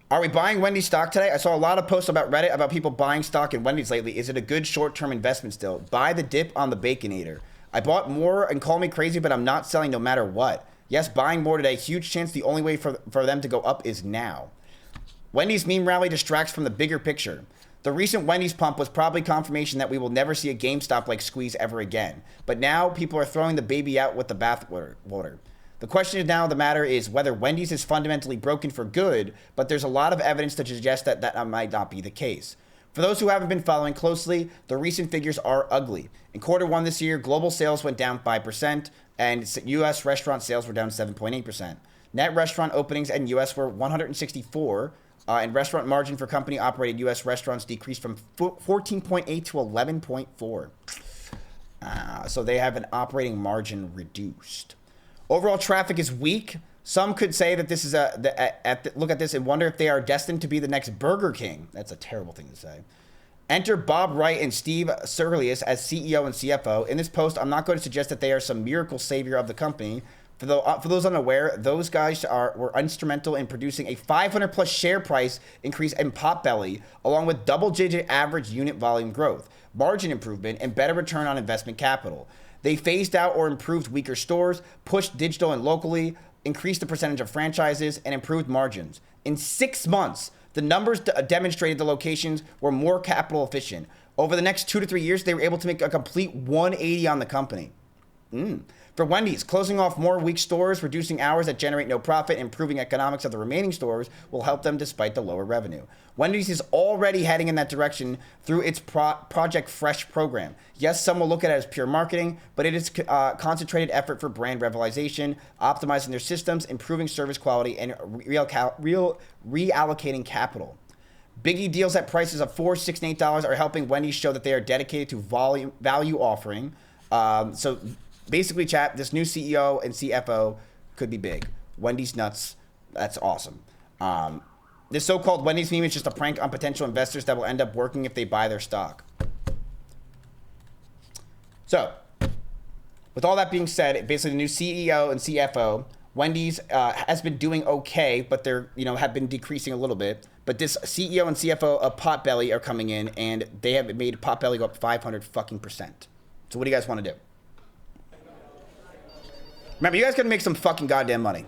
Are we buying Wendy's stock today? I saw a lot of posts about Reddit about people buying stock in Wendy's lately. Is it a good short-term investment still? Buy the dip on the Baconator. I bought more and call me crazy, but I'm not selling no matter what. Yes, buying more today. Huge chance the only way for them to go up is now. Wendy's meme rally distracts from the bigger picture. The recent Wendy's pump was probably confirmation that we will never see a GameStop-like squeeze ever again. But now people are throwing the baby out with the bathwater. The question now, the matter is whether Wendy's is fundamentally broken for good, but there's a lot of evidence to suggest that might not be the case. For those who haven't been following closely, the recent figures are ugly. In Q1 this year, global sales went down 5%, and U.S. restaurant sales were down 7.8%. Net restaurant openings in U.S. were 164, and restaurant margin for company-operated U.S. restaurants decreased from 14.8 to 11.4. So they have an operating margin reduced. Overall traffic is weak. Some could say that this is look at this and wonder if they are destined to be the next Burger King. That's a terrible thing to say. Enter Bob Wright and Steve Sergelius as CEO and CFO. In this post, I'm not going to suggest that they are some miracle savior of the company. For those unaware, those guys were instrumental in producing a 500+ share price increase in Potbelly, along with double-digit average unit volume growth, margin improvement, and better return on investment capital. They phased out or improved weaker stores, pushed digital and locally, increased the percentage of franchises, and improved margins. In 6 months, the numbers demonstrated the locations were more capital efficient. Over the next 2 to 3 years, they were able to make a complete 180 on the company. For Wendy's, closing off more weak stores, reducing hours that generate no profit, improving economics of the remaining stores will help them despite the lower revenue. Wendy's is already heading in that direction through its Project Fresh program. Yes, some will look at it as pure marketing, but it is concentrated effort for brand revitalization, optimizing their systems, improving service quality, and reallocating capital. Biggie deals at prices of $4, $6, and $8 are helping Wendy's show that they are dedicated to value offering. So basically, chat, this new CEO and CFO could be big. Wendy's nuts. That's awesome. This so-called Wendy's meme is just a prank on potential investors that will end up working if they buy their stock. So, with all that being said, basically the new CEO and CFO, Wendy's has been doing okay, but they're have been decreasing a little bit. But this CEO and CFO of Potbelly are coming in, and they have made Potbelly go up 500%. So what do you guys want to do? Remember, you guys gotta make some fucking goddamn money.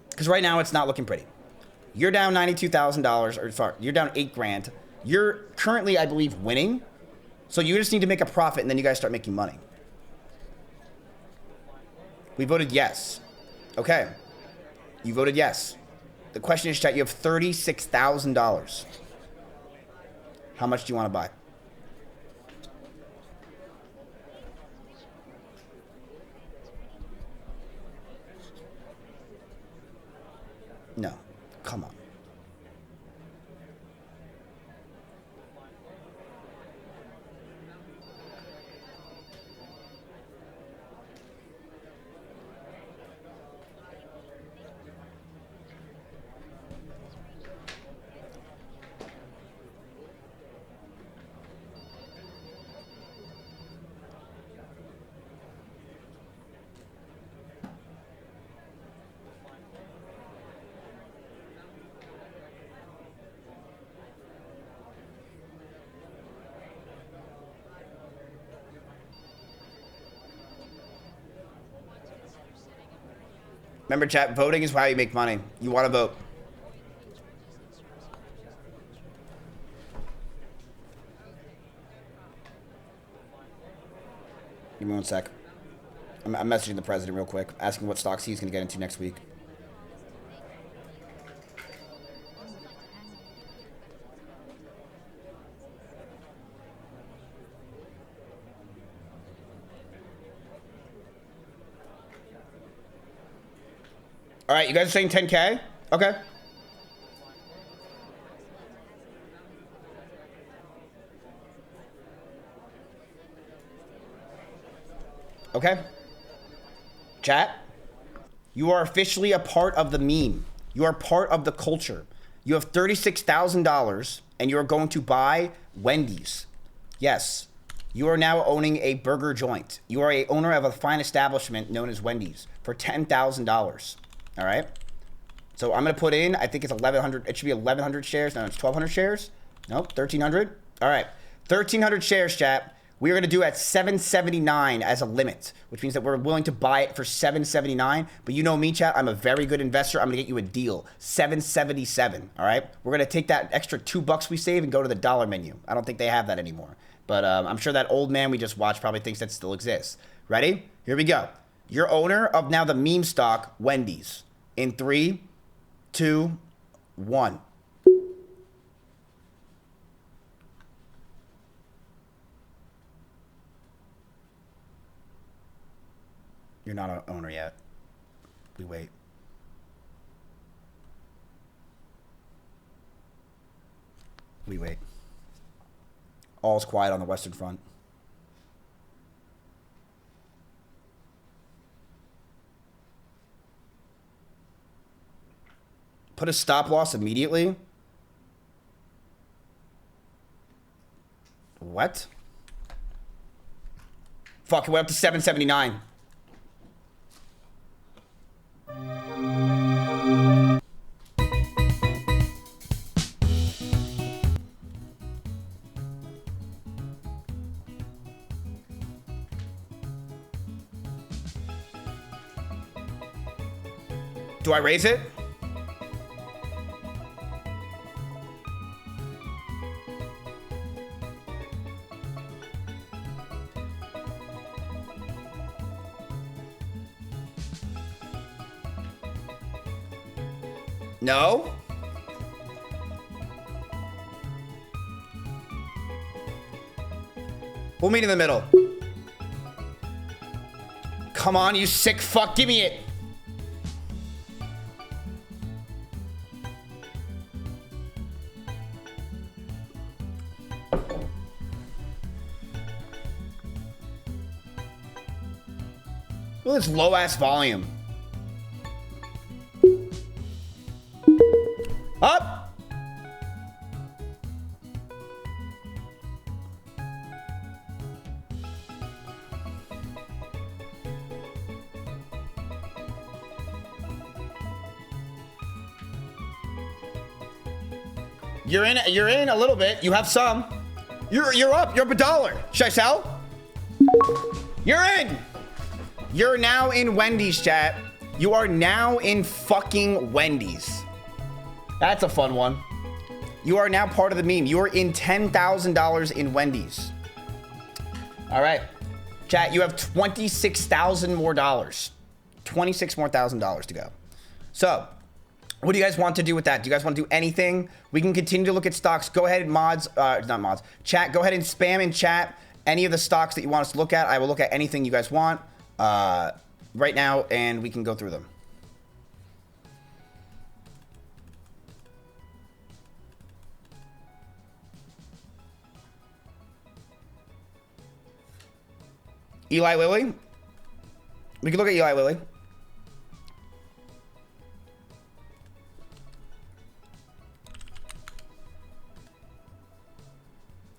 Because right now, it's not looking pretty. You're down $92,000, or sorry, you're down $8,000. You're currently, I believe, winning. So you just need to make a profit, and then you guys start making money. We voted yes. Okay. You voted yes. The question is, chat, you have $36,000. How much do you want to buy? No. Come on. Remember, chat, voting is how you make money. You want to vote. Give me one sec. I'm messaging the president real quick, asking what stocks he's going to get into next week. All right, you guys are saying 10K? Okay. Okay. Chat, you are officially a part of the meme. You are part of the culture. You have $36,000 and you're going to buy Wendy's. Yes, you are now owning a burger joint. You are a owner of a fine establishment known as Wendy's for $10,000. All right. So I'm going to put in, I think it's 1,100. It should be 1,100 shares. No, it's 1,200 shares. Nope, 1,300. All right. 1,300 shares, chat. We are going to do at $7.79 as a limit, which means that we're willing to buy it for $7.79. But you know me, chat. I'm a very good investor. I'm going to get you a deal. $7.77. All right. We're going to take that extra $2 we save and go to the dollar menu. I don't think they have that anymore. But I'm sure that old man we just watched probably thinks that still exists. Ready? Here we go. You're owner of now the meme stock, Wendy's. In 3, 2, 1. You're not an owner yet. We wait. We wait. All's quiet on the Western Front. Put a stop loss immediately? What? Fuck, it went up to $7.79. Do I raise it? No? We'll meet in the middle. Come on, you sick fuck. Give me it. Look at this low-ass volume. Up! You're in a little bit. You have some. You're up. You're up $1. Should I sell? You're in. You're now in Wendy's, chat. You are now in fucking Wendy's. That's a fun one. You are now part of the meme. You are in $10,000 in Wendy's. All right. Chat, you have $26,000 more. $26,000 more to go. So, what do you guys want to do with that? Do you guys want to do anything? We can continue to look at stocks. Go ahead, not mods. Chat, go ahead and spam in chat any of the stocks that you want us to look at. I will look at anything you guys want right now, and we can go through them. Eli Lilly. We can look at Eli Lilly.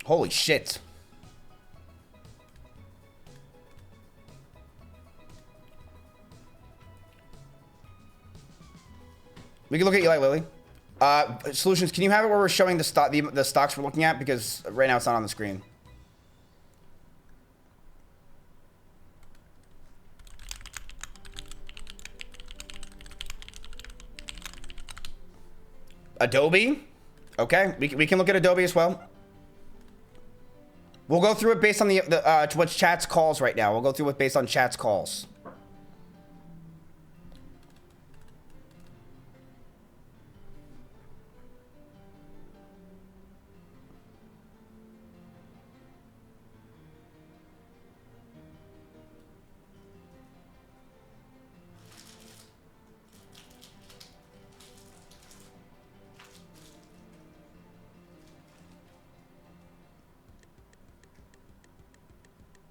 Holy shit. We can look at Eli Lilly. Solutions, can you have it where we're showing the stocks we're looking at? Because right now it's not on the screen. Adobe. Okay, we can look at Adobe as well. We'll go through it based on what chat's calls right now. We'll go through it based on chat's calls.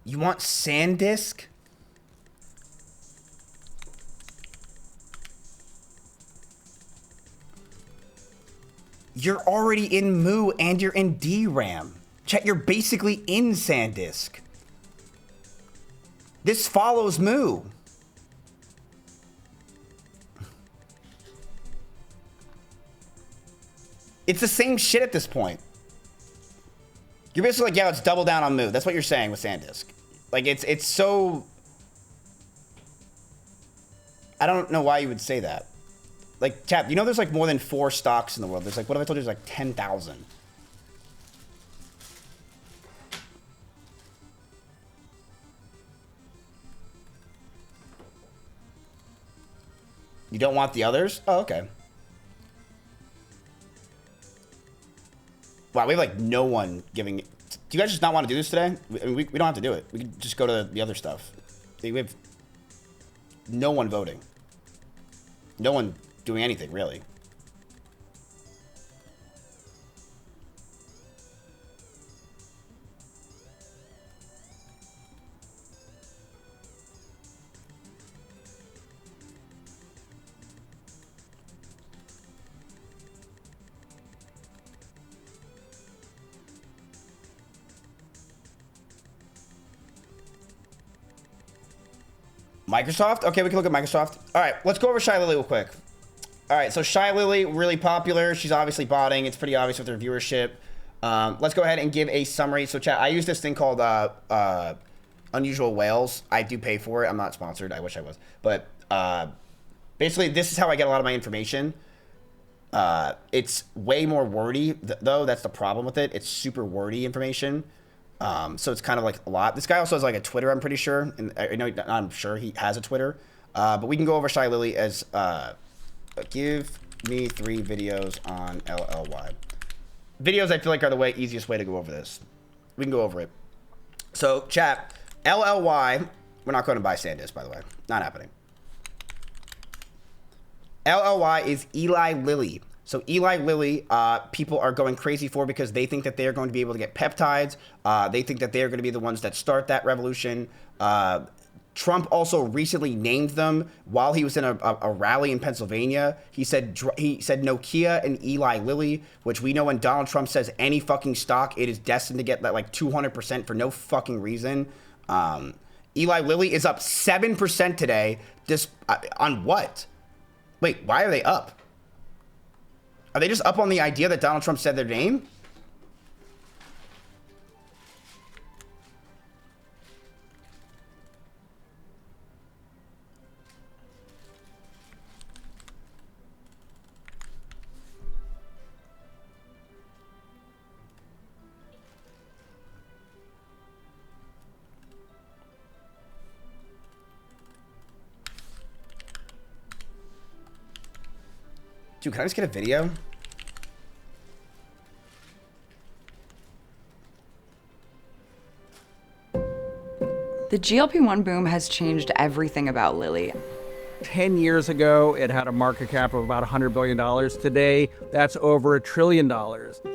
You want SanDisk? You're already in Moo and you're in DRAM. Chat, you're basically in SanDisk. This follows Moo. It's the same shit at this point. You're basically like, yeah, let's double down on Moo. That's what you're saying with SanDisk. Like, it's so... I don't know why you would say that. Like, chat, you know there's like more than 4 stocks in the world. There's like, what if I told you there's like 10,000? You don't want the others? Oh, okay. Wow, we have like no one giving... Do you guys just not want to do this today? We don't have to do it. We can just go to the other stuff. We have no one voting. No one doing anything, really. Microsoft? Okay, we can look at Microsoft. All right, let's go over Shy Lily real quick. All right, so Shy Lily, really popular. She's obviously botting. It's pretty obvious with her viewership. Let's go ahead and give a summary. So, chat, I use this thing called Unusual Whales. I do pay for it. I'm not sponsored. I wish I was. But basically, this is how I get a lot of my information. It's way more wordy, though. That's the problem with it. It's super wordy information. So it's kind of like a lot. This guy also has like a Twitter, I'm pretty sure. And I know, I'm sure he has a Twitter. But we can go over Shy Lily as give me 3 videos on LLY. Videos, I feel like, are the easiest way to go over this. We can go over it. So, chat, LLY, we're not going to buy SanDisk, by the way. Not happening. LLY is Eli Lilly. So Eli Lilly, people are going crazy for because they think that they're going to be able to get peptides. They think that they're going to be the ones that start that revolution. Trump also recently named them while he was in a rally in Pennsylvania. He said Nokia and Eli Lilly, which we know when Donald Trump says any fucking stock, it is destined to get that like 200% for no fucking reason. Eli Lilly is up 7% today. On what? Wait, why are they up? Are they just up on the idea that Donald Trump said their name? Dude, can I just get a video? The GLP-1 boom has changed everything about Lilly. 10 years ago, it had a market cap of about $100 billion. Today, that's over $1 trillion.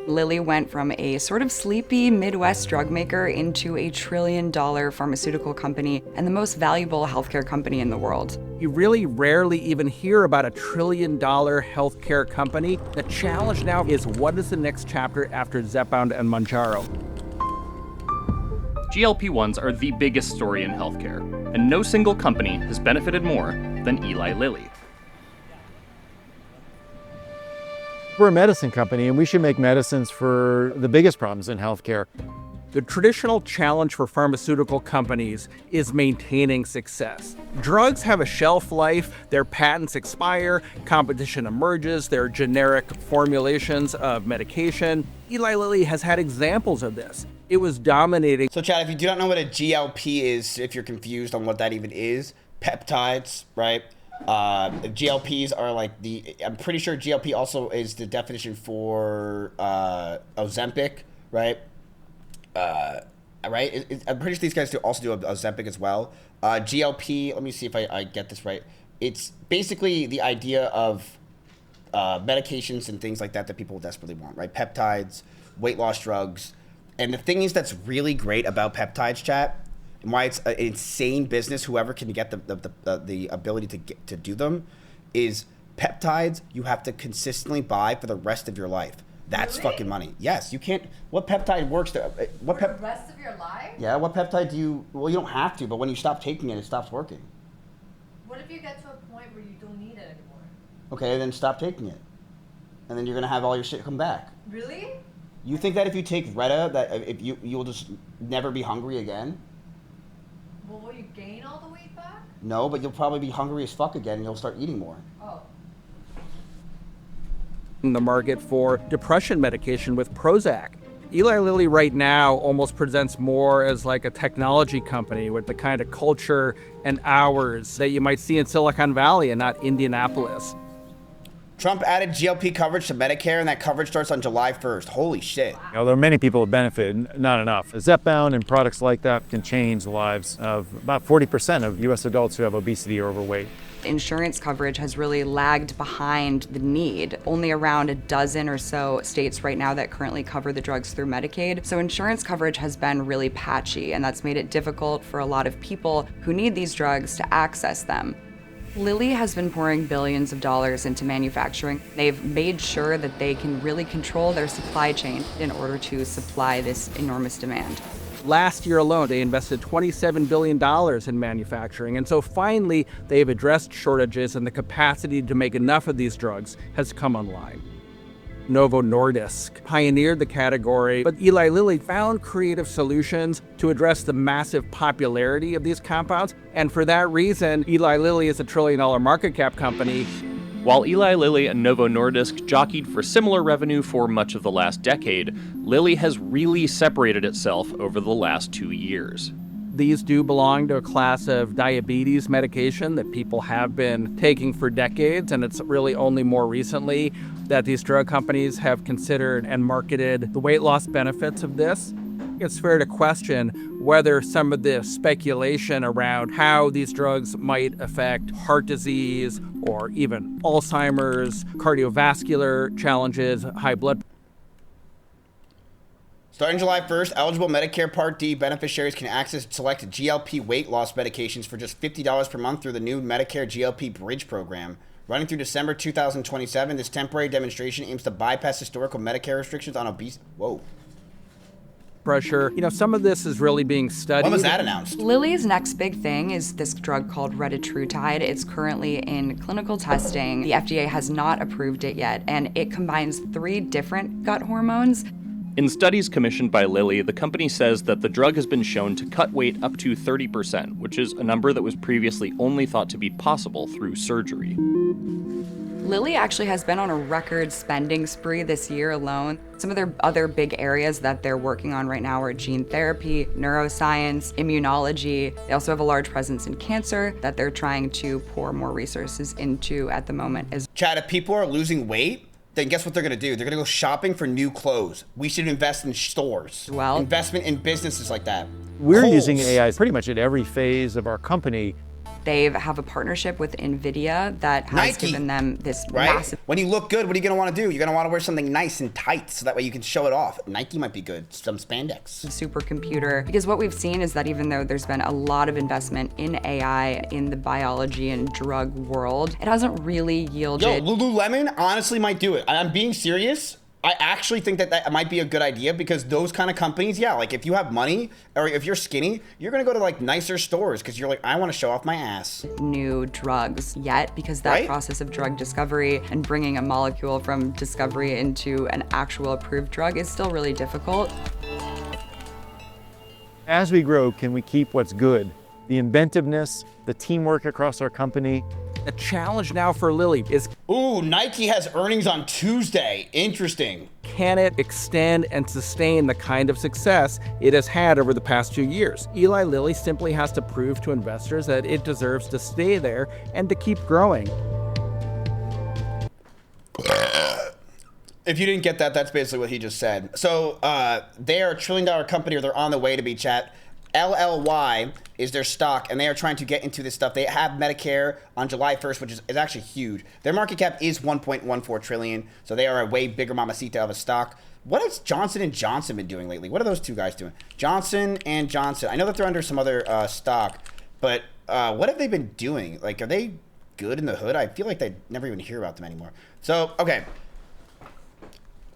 Lilly went from a sort of sleepy Midwest drug maker into a $1 trillion pharmaceutical company and the most valuable healthcare company in the world. You really rarely even hear about a $1 trillion healthcare company. The challenge now is, what is the next chapter after Zepbound and Mounjaro? GLP-1s are the biggest story in healthcare, and no single company has benefited more than Eli Lilly. We're a medicine company, and we should make medicines for the biggest problems in healthcare. The traditional challenge for pharmaceutical companies is maintaining success. Drugs have a shelf life, their patents expire, competition emerges, there are generic formulations of medication. Eli Lilly has had examples of this. It was dominating. So Chad, if you do not know what a GLP is, if you're confused on what that even is, peptides, right? GLPs are like I'm pretty sure GLP also is the definition for Ozempic, right? Right? I'm pretty sure these guys also do Ozempic as well. GLP, let me see if I get this right. It's basically the idea of medications and things like that people desperately want, right? Peptides, weight loss drugs. And the thing is that's really great about peptides, chat, and why it's an insane business, whoever can get the ability to do them, is peptides you have to consistently buy for the rest of your life. That's really? Fucking money. Yes, you can't. What peptide works? For the rest of your life? Yeah. What peptide do you? Well, you don't have to, but when you stop taking it, it stops working. What if you get to a point where you don't need it anymore? Okay, then stop taking it, and then you're gonna have all your shit come back. Really? You think that if you take Retta, that if you'll just never be hungry again? Well, will you gain all the weight back? No, but you'll probably be hungry as fuck again, and you'll start eating more. Oh. In the market for depression medication with Prozac. Eli Lilly right now almost presents more as like a technology company with the kind of culture and hours that you might see in Silicon Valley and not Indianapolis. Trump added GLP coverage to Medicare, and that coverage starts on July 1st. Holy shit. There are many people who benefit, not enough. Zepbound and products like that can change the lives of about 40% of U.S. adults who have obesity or overweight. Insurance coverage has really lagged behind the need. Only around a dozen or so states right now that currently cover the drugs through Medicaid. So insurance coverage has been really patchy, and that's made it difficult for a lot of people who need these drugs to access them. Lilly has been pouring billions of dollars into manufacturing. They've made sure that they can really control their supply chain in order to supply this enormous demand. Last year alone, they invested $27 billion in manufacturing, and so finally, they've addressed shortages, and the capacity to make enough of these drugs has come online. Novo Nordisk pioneered the category, but Eli Lilly found creative solutions to address the massive popularity of these compounds, and for that reason, Eli Lilly is a $1 trillion market cap company. While Eli Lilly and Novo Nordisk jockeyed for similar revenue for much of the last decade, Lilly has really separated itself over the last 2 years. These do belong to a class of diabetes medication that people have been taking for decades, and it's really only more recently that these drug companies have considered and marketed the weight loss benefits of this. It's fair to question whether some of the speculation around how these drugs might affect heart disease or even Alzheimer's, cardiovascular challenges, high blood pressure. Starting July 1st, eligible Medicare Part D beneficiaries can access select GLP weight loss medications for just $50 per month through the new Medicare GLP Bridge program. Running through December 2027, this temporary demonstration aims to bypass historical Medicare restrictions on obesity. Whoa. Pressure. Some of this is really being studied. When was that announced? Lilly's next big thing is this drug called retatrutide. It's currently in clinical testing. The FDA has not approved it yet, and it combines 3 different gut hormones. In studies commissioned by Lilly, the company says that the drug has been shown to cut weight up to 30%, which is a number that was previously only thought to be possible through surgery. Lilly actually has been on a record spending spree this year alone. Some of their other big areas that they're working on right now are gene therapy, neuroscience, immunology. They also have a large presence in cancer that they're trying to pour more resources into at the moment. Chad, if people are losing weight, then guess what they're going to do? They're going to go shopping for new clothes. We should invest in stores. Well, investment in businesses like that. We're using AI pretty much at every phase of our company They have a partnership with NVIDIA that has Nike, given them this right? massive. When you look good, what are you gonna want to do? You're gonna want to wear something nice and tight, so that way you can show it off. Nike might be good. Some spandex. Supercomputer, because what we've seen is that even though there's been a lot of investment in AI in the biology and drug world, it hasn't really yielded. Yo, Lululemon honestly might do it. I'm being serious. I actually think that that might be a good idea because those kind of companies, yeah, like if you have money or if you're skinny, you're gonna go to like nicer stores because you're like, I want to show off my ass. New drugs yet, because that Right? process of drug discovery and bringing a molecule from discovery into an actual approved drug is still really difficult. As we grow, can we keep what's good? The inventiveness, the teamwork across our company. The challenge now for Lilly is, ooh, Nike has earnings on Tuesday. Interesting. Can it extend and sustain the kind of success it has had over the past few years? Eli Lilly simply has to prove to investors that it deserves to stay there and to keep growing. If you didn't get that, that's basically what he just said. So they are a $1 trillion company, or they're on the way to be, chat. LLY is their stock, and they are trying to get into this stuff. They have Medicare on July 1st, which is actually huge. Their market cap is 1.14 trillion, so they are a way bigger mamacita of a stock. What has Johnson & Johnson been doing lately? What are those two guys doing? Johnson & Johnson. I know that they're under some other stock, but what have they been doing? Like, are they good in the hood? I feel like they never even hear about them anymore. So, okay.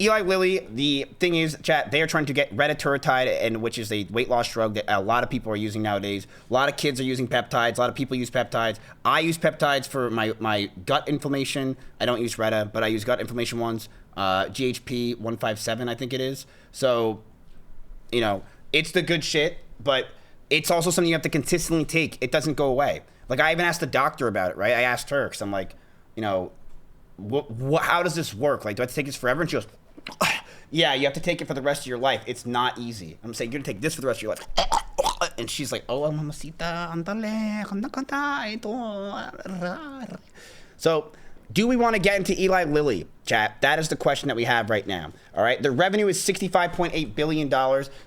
Eli Lilly, the thing is, chat, they are trying to get retatrutide, and which is a weight loss drug that a lot of people are using nowadays. A lot of kids are using peptides. A lot of people use peptides. I use peptides for my gut inflammation. I don't use Reta, but I use gut inflammation ones. GHP 157, I think it is. So, you know, it's the good shit, but it's also something you have to consistently take. It doesn't go away. Like, I even asked the doctor about it, right? I asked her, because I'm like, you know, how does this work? Like, do I have to take this forever? And she goes, yeah, you have to take it for the rest of your life. It's not easy. I'm saying you're gonna take this for the rest of your life. And she's like, oh, mamacita, andale, so, do we want to get into Eli Lilly, chat? That is the question that we have right now. All right, the revenue is $65.8 billion.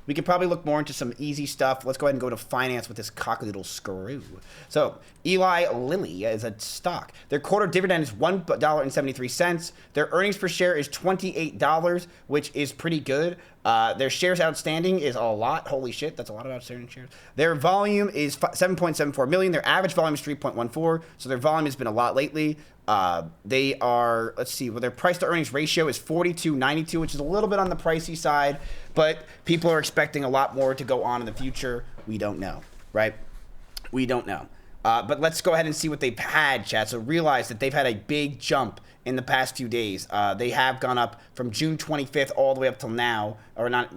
We could probably look more into some easy stuff. Let's go ahead and go to finance with this cockadoodle screw. So, Eli Lilly is a stock. Their quarter dividend is $1.73. Their earnings per share is $28, which is pretty good. Their shares outstanding is a lot. Holy shit, that's a lot of outstanding shares. Their volume is 7.74 million. Their average volume is 3.14. So their volume has been a lot lately. They are, let's see, well, their price to earnings ratio is 42.92, which is a little bit on the pricey side, but people are expecting a lot more to go on in the future. We don't know, right? We don't know. But let's go ahead and see what they've had, chat. So realize that they've had a big jump in the past few days. They have gone up from June 25th all the way up till now, or not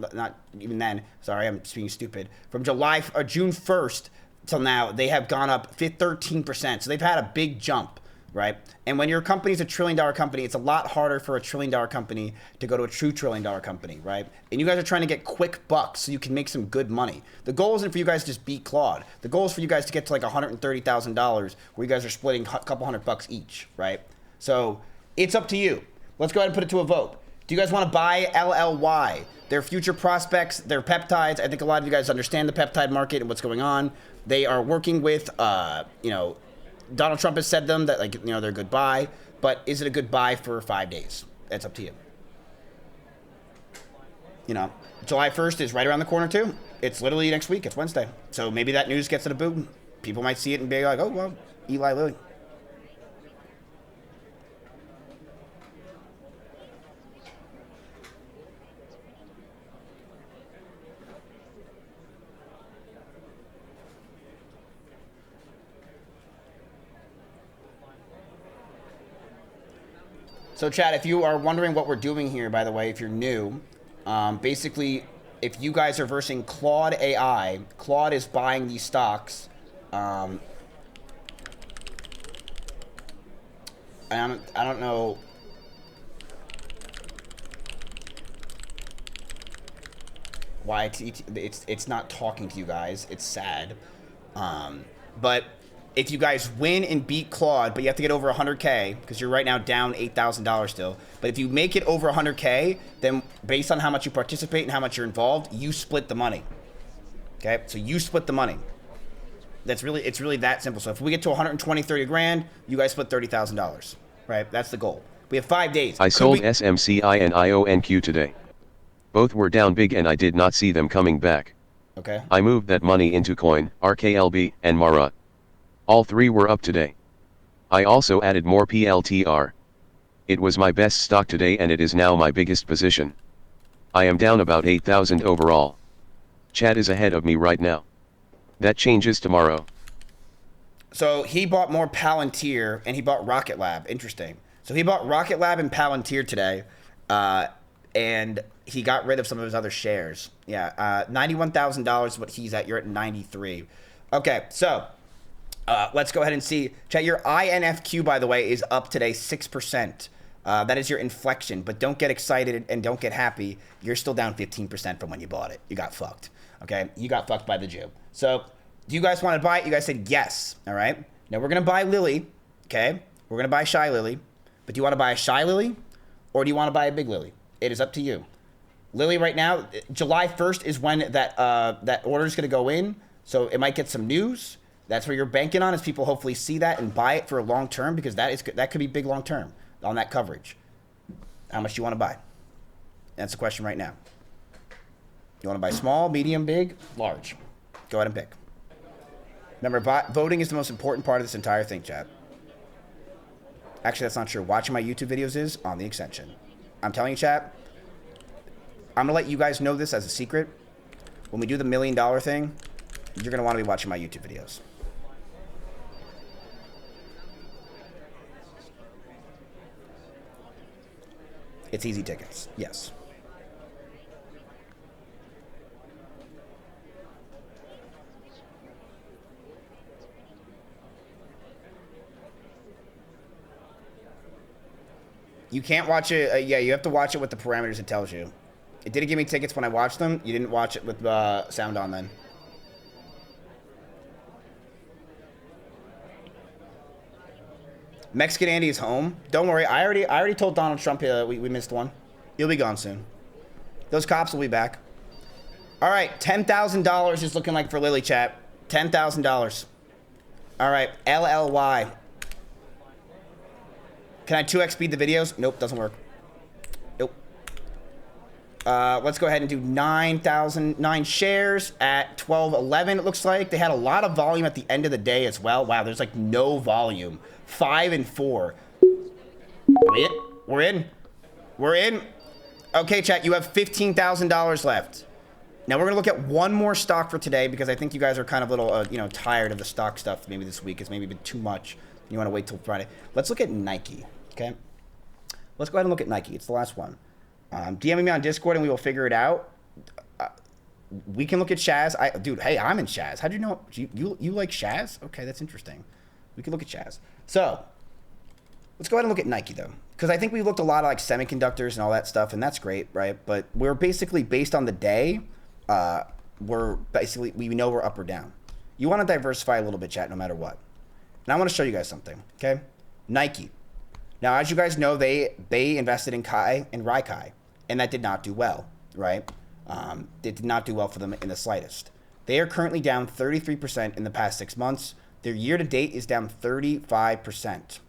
even then. Sorry, I'm being stupid. From June 1st till now, they have gone up 13%. So they've had a big jump, right? And when your company's a $1 trillion company, it's a lot harder for a $1 trillion company to go to a true $1 trillion company, right? And you guys are trying to get quick bucks so you can make some good money. The goal isn't for you guys to just beat Claude. The goal is for you guys to get to like $130,000 where you guys are splitting a couple $100 each, right? So it's up to you. Let's go ahead and put it to a vote. Do you guys want to buy LLY? Their future prospects, their peptides. I think a lot of you guys understand the peptide market and what's going on. They are working with, you know, Donald Trump has said them that, like, you know, they're a good buy, but is it a good buy for 5 days? That's up to you. You know, July 1st is right around the corner too. It's literally next week. It's Wednesday. So maybe that news gets it a boom. People might see it and be like, oh, well, Eli Lilly. So, chat, if you are wondering what we're doing here, by the way, if you're new, basically, if you guys are versing Claude AI, Claude is buying these stocks. And I don't know. Why it's not talking to you guys. It's sad. But if you guys win and beat Claude, but you have to get over 100K, because you're right now down $8,000 still. But if you make it over 100K, then based on how much you participate and how much you're involved, you split the money. Okay, so you split the money. it's really that simple. So if we get to 120, 30 grand, you guys split $30,000, right? That's the goal. We have 5 days. I sold SMCI and IONQ today. Both were down big and I did not see them coming back. Okay. I moved that money into Coin, RKLB, and Mara. All 3 were up today. I also added more PLTR. It was my best stock today and it is now my biggest position. I am down about 8,000 overall. Chad is ahead of me right now. That changes tomorrow. So he bought more Palantir and he bought Rocket Lab. Interesting. So he bought Rocket Lab and Palantir today, and he got rid of some of his other shares. Yeah, $91,000 is what he's at. You're at 93. Okay, so let's go ahead and see. Chat, your INFQ, by the way, is up today 6%. That is your inflection, but don't get excited and don't get happy. You're still down 15% from when you bought it. You got fucked. Okay, you got fucked by the Jew. So do you guys want to buy it? You guys said yes. All right. Now we're gonna buy Lily. Okay, we're gonna buy Shy Lily. But do you want to buy a Shy Lily, or do you want to buy a Big Lily? It is up to you. Lily right now, July 1st is when that order is gonna go in. So it might get some news. That's where you're banking on, is people hopefully see that and buy it for a long term, because that could be big long term on that coverage. How much do you want to buy? That's the question right now. You want to buy small, medium, big, large? Go ahead and pick. Remember, voting is the most important part of this entire thing, chat. Actually, that's not true. Watching my YouTube videos is on the extension. I'm telling you, chat, I'm going to let you guys know this as a secret. When we do the $1 million thing, you're going to want to be watching my YouTube videos. It's easy tickets, yes. You can't watch it. Yeah, you have to watch it with the parameters it tells you. It didn't give me tickets when I watched them. You didn't watch it with sound on then. Mexican Andy is home. Don't worry. I already told Donald Trump we missed one. He'll be gone soon. Those cops will be back. All right, $10,000 is looking like for Lily, chat. $10,000. All right, LLY. Can I 2x speed the videos? Nope, doesn't work. Nope. Let's go ahead and do 9 shares at 12.11. It looks like they had a lot of volume at the end of the day as well. Wow, there's like no volume. 5 and 4. We're in. Okay, chat, you have $15,000 left. Now we're gonna look at one more stock for today, because I think you guys are kind of a little, tired of the stock stuff. Maybe this week has maybe been too much. You want to wait till Friday. Let's look at Nike. Okay, let's go ahead and look at Nike. It's the last one. DM me on Discord and we will figure it out. We can look at Shaz. Dude, hey, I'm in Shaz. How do you know? You like Shaz? Okay, that's interesting. We can look at Shaz. So let's go ahead and look at Nike though, because I think we looked a lot at like semiconductors and all that stuff, and that's great, right? But we're basically based on the day. We know we're up or down. You want to diversify a little bit, chat, no matter what. Now I want to show you guys something. Okay, Nike. Now, as you guys know, they invested in Kai and Raikai, and that did not do well, right? It did not do well for them in the slightest. They are currently down 33% in the past 6 months. Their year to date is down 35%.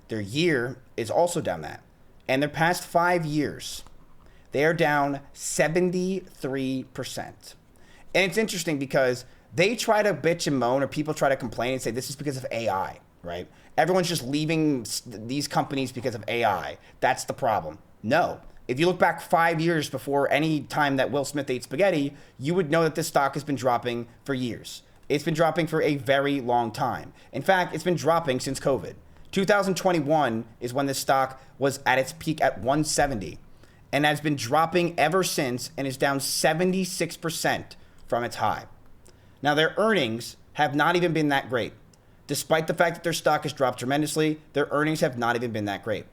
Their year is also down that. And their past 5 years, they are down 73%. And it's interesting because they try to bitch and moan, or people try to complain and say this is because of AI, right? Everyone's just leaving these companies because of AI. That's the problem. No. If you look back 5 years before any time that Will Smith ate spaghetti, you would know that this stock has been dropping for years. It's been dropping for a very long time. In fact, it's been dropping since COVID. 2021 is when this stock was at its peak at 170, and has been dropping ever since, and is down 76% from its high. Now, their earnings have not even been that great. Despite the fact that their stock has dropped tremendously, their earnings have not even been that great.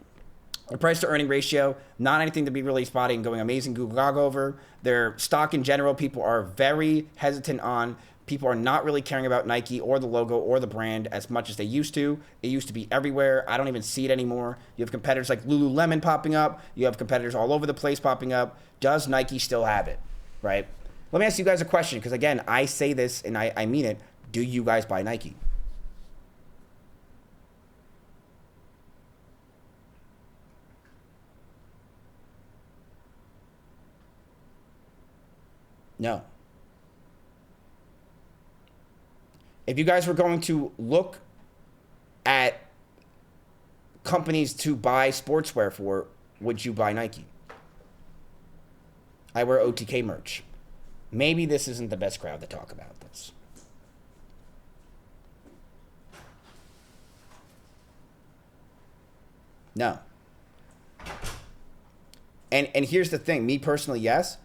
The price to earning ratio, not anything to be really spotty and going amazing Google Gog over. Their stock in general, people are very hesitant on. People are not really caring about Nike or the logo or the brand as much as they used to. It used to be everywhere. I don't even see it anymore. You have competitors like Lululemon popping up. You have competitors all over the place popping up. Does Nike still have it, right? Let me ask you guys a question, because again, I say this and I mean it. Do you guys buy Nike? No. If you guys were going to look at companies to buy sportswear for, would you buy Nike? I wear OTK merch. Maybe this isn't the best crowd to talk about this. No. And here's the thing, me personally, yes.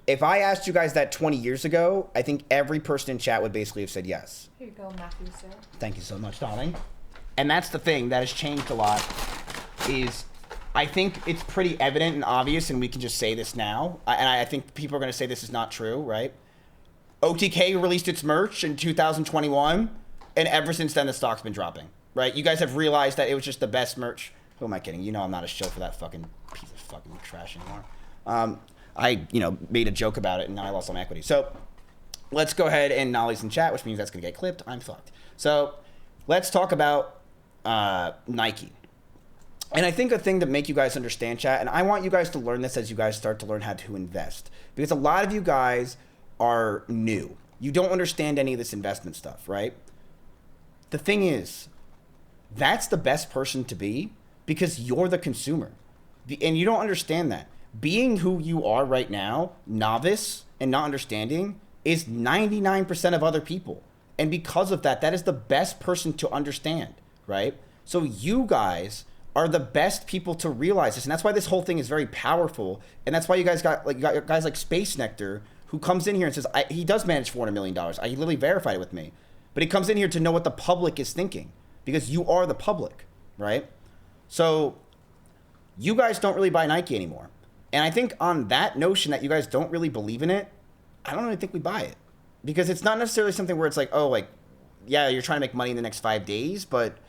If I asked you guys that 20 years ago, I think every person in chat would basically have said yes. Here you go, Matthew, sir. Thank you so much, darling. And that's the thing that has changed a lot is I think it's pretty evident and obvious, and we can just say this now. And I think people are going to say this is not true, right? OTK released its merch in 2021, and ever since then the stock's been dropping, right? You guys have realized that it was just the best merch. Who am I kidding? You know I'm not a shill for that fucking piece of fucking trash anymore. I, made a joke about it, and now I lost some equity. So let's go ahead and Nolly's in chat, which means that's going to get clipped. I'm fucked. So let's talk about Nike. And I think a thing to make you guys understand, chat, and I want you guys to learn this as you guys start to learn how to invest. Because a lot of you guys are new. You don't understand any of this investment stuff, right? The thing is, that's the best person to be because you're the consumer. And you don't understand that. Being who you are right now, novice and not understanding, is 99% of other people. And because of that, that is the best person to understand, right? So you guys are the best people to realize this. And that's why this whole thing is very powerful. And that's why you guys got guys like Space Nectar, who comes in here and says, he does manage $400 million. He literally verified it with me. But he comes in here to know what the public is thinking because you are the public, right? So you guys don't really buy Nike anymore. And I think on that notion that you guys don't really believe in it, I don't really think we buy it. Because it's not necessarily something where it's like, oh, like, yeah, you're trying to make money in the next 5 days. But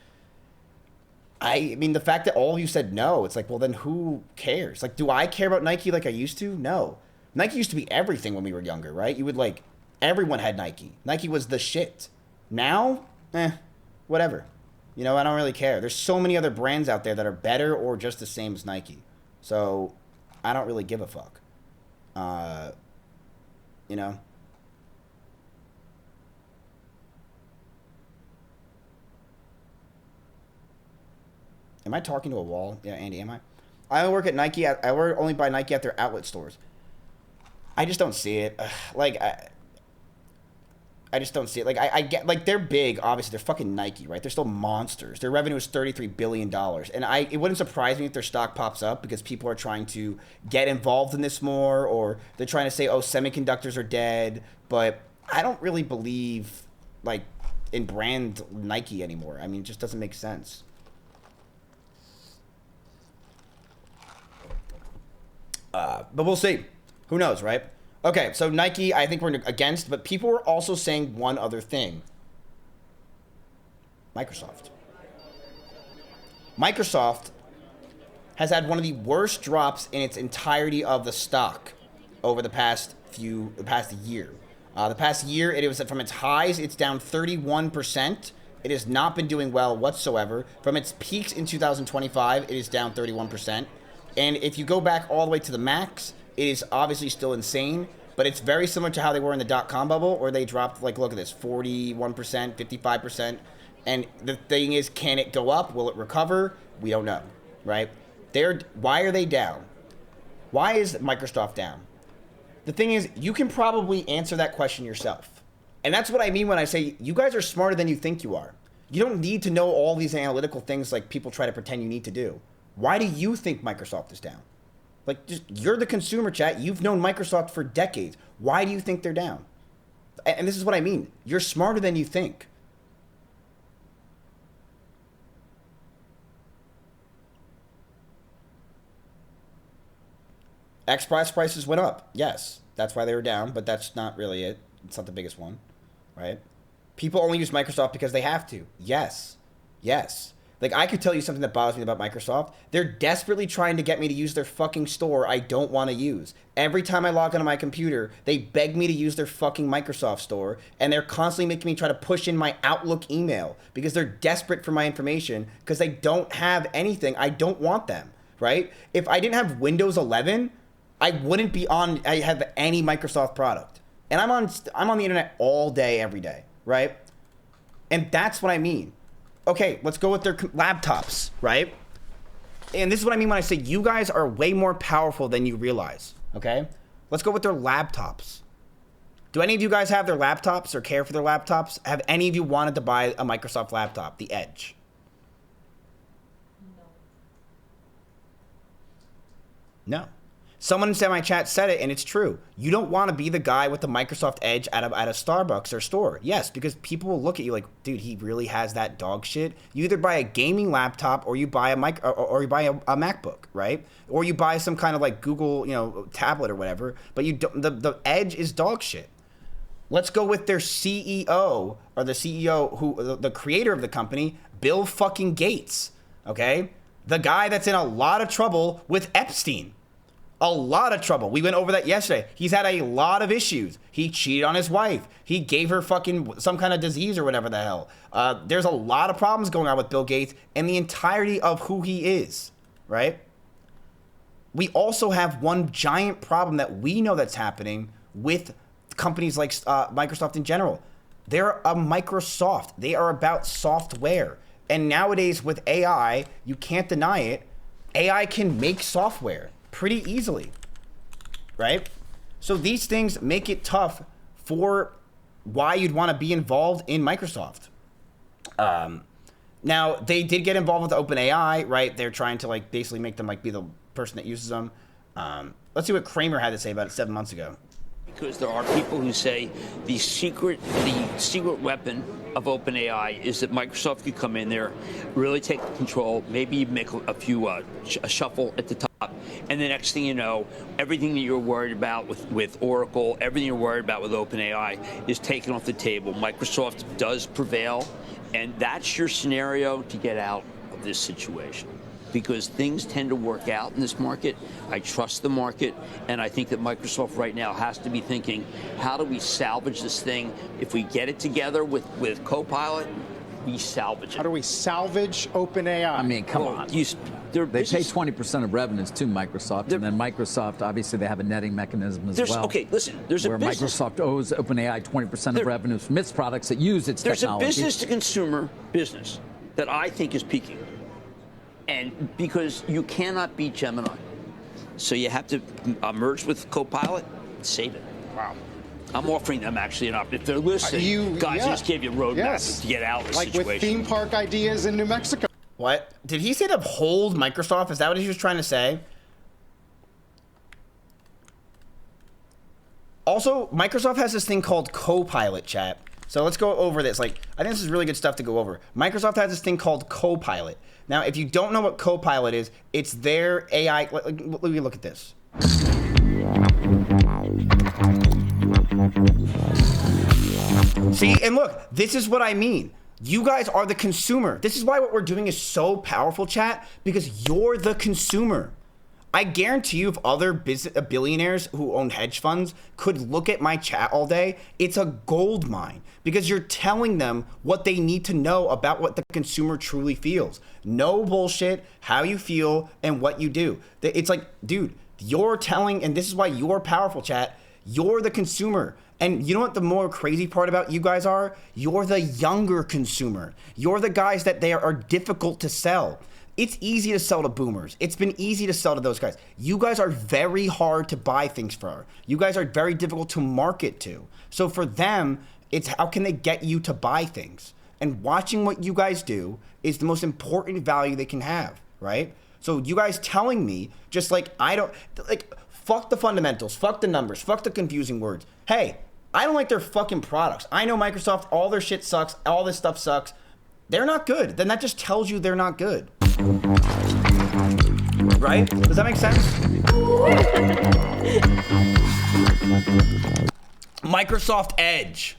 I mean, the fact that all of you said no, it's like, well, then who cares? Like, do I care about Nike like I used to? No. Nike used to be everything when we were younger, right? You would everyone had Nike. Nike was the shit. Now, whatever. I don't really care. There's so many other brands out there that are better or just the same as Nike. So I don't really give a fuck. Am I talking to a wall? Yeah, Andy, am I? I only work at Nike. I only buy Nike at their outlet stores. I just don't see it. I just don't see it. I get, they're big. Obviously, they're fucking Nike, right? They're still monsters. Their revenue is $33 billion. And it wouldn't surprise me if their stock pops up because people are trying to get involved in this more, or they're trying to say, oh, semiconductors are dead. But I don't really believe, in brand Nike anymore. I mean, it just doesn't make sense. But we'll see. Who knows, right? Okay, so Nike, I think we're against, but people were also saying one other thing. Microsoft. Microsoft has had one of the worst drops in its entirety of the stock over the past year. The past year, it was from its highs, it's down 31%. It has not been doing well whatsoever. From its peaks in 2025, it is down 31%. And if you go back all the way to the max, it is obviously still insane, but it's very similar to how they were in the dot-com bubble, where they dropped, look at this, 41%, 55%. And the thing is, can it go up? Will it recover? We don't know, right? Why are they down? Why is Microsoft down? The thing is, you can probably answer that question yourself. And that's what I mean when I say you guys are smarter than you think you are. You don't need to know all these analytical things like people try to pretend you need to do. Why do you think Microsoft is down? You're the consumer, chat. You've known Microsoft for decades. Why do you think they're down? And this is what I mean. You're smarter than you think. Express prices went up. Yes, that's why they were down, but that's not really it. It's not the biggest one, right? People only use Microsoft because they have to. Yes. Like, I could tell you something that bothers me about Microsoft. They're desperately trying to get me to use their fucking store I don't want to use. Every time I log onto my computer, they beg me to use their fucking Microsoft store, and they're constantly making me try to push in my Outlook email because they're desperate for my information because they don't have anything. I don't want them, right? If I didn't have Windows 11, I wouldn't be on, I have any Microsoft product. And I'm on the internet all day, every day, right? And that's what I mean. Okay, let's go with their laptops, right? And this is what I mean when I say you guys are way more powerful than you realize, okay? Let's go with their laptops. Do any of you guys have their laptops or care for their laptops? Have any of you wanted to buy a Microsoft laptop, the Edge? No. Someone in my chat said it, and it's true. You don't want to be the guy with the Microsoft Edge at a Starbucks or store. Yes, because people will look at you like, dude, he really has that dog shit. You either buy a gaming laptop or you buy a MacBook, right? Or you buy some kind of like Google, tablet or whatever. But you don't, the Edge is dog shit. Let's go with their CEO or the CEO who the creator of the company, Bill fucking Gates. Okay, the guy that's in a lot of trouble with Epstein. A lot of trouble. We went over that yesterday. He's had a lot of issues. He cheated on his wife. He gave her fucking some kind of disease or whatever the hell. There's a lot of problems going on with Bill Gates and the entirety of who he is, right? We also have one giant problem that we know that's happening with companies like Microsoft in general. They're a Microsoft. They are about software. And nowadays with AI, you can't deny it, AI can make software pretty easily, right? So these things make it tough for why you'd want to be involved in Microsoft. Now, they did get involved with OpenAI, right? They're trying to like basically make them like be the person that uses them. Let's see what Kramer had to say about it 7 months ago. Because there are people who say the secret weapon of OpenAI is that Microsoft could come in there, really take control, maybe make a shuffle at the top, and the next thing you know, everything that you're worried about with Oracle, everything you're worried about with OpenAI is taken off the table. Microsoft does prevail, and that's your scenario to get out of this situation. Because things tend to work out in this market. I trust the market, and I think that Microsoft right now has to be thinking, how do we salvage this thing? If we get it together with Copilot, we salvage it. How do we salvage OpenAI? I mean, come on. They pay 20% of revenues to Microsoft, and then Microsoft, obviously, they have a netting mechanism as well. Okay, listen, there's where a business. Microsoft owes OpenAI 20% of revenues from its products that use its technology. There's a business-to-consumer business that I think is peaking. And because you cannot beat Gemini. So you have to merge with Copilot, save it. Wow. I'm offering them actually an opportunity. If they're listening, guys, I just gave you a roadmap to get out of the situation. Like with theme park ideas in New Mexico. What? Did he say to hold Microsoft? Is that what he was trying to say? Also, Microsoft has this thing called Copilot, chat. So let's go over this. Like, I think this is really good stuff to go over. Microsoft has this thing called Copilot. Now, if you don't know what Copilot is, it's their AI. Let me look at this. See, and look, this is what I mean. You guys are the consumer. This is why what we're doing is so powerful, chat, because you're the consumer. I guarantee you if other billionaires who own hedge funds could look at my chat all day, it's a gold mine because you're telling them what they need to know about what the consumer truly feels. No bullshit, how you feel and what you do. It's like, dude, you're telling, and this is why you're powerful, chat. You're the consumer. And you know what the more crazy part about you guys are? You're the younger consumer. You're the guys that they are difficult to sell. It's easy to sell to boomers. It's been easy to sell to those guys. You guys are very hard to buy things for. You guys are very difficult to market to. So for them, it's how can they get you to buy things? And watching what you guys do is the most important value they can have, right? So you guys telling me, just like, fuck the fundamentals, fuck the numbers, fuck the confusing words. Hey, I don't like their fucking products. I know Microsoft, all their shit sucks, all this stuff sucks. They're not good. Then that just tells you they're not good. Right? Does that make sense? Microsoft Edge.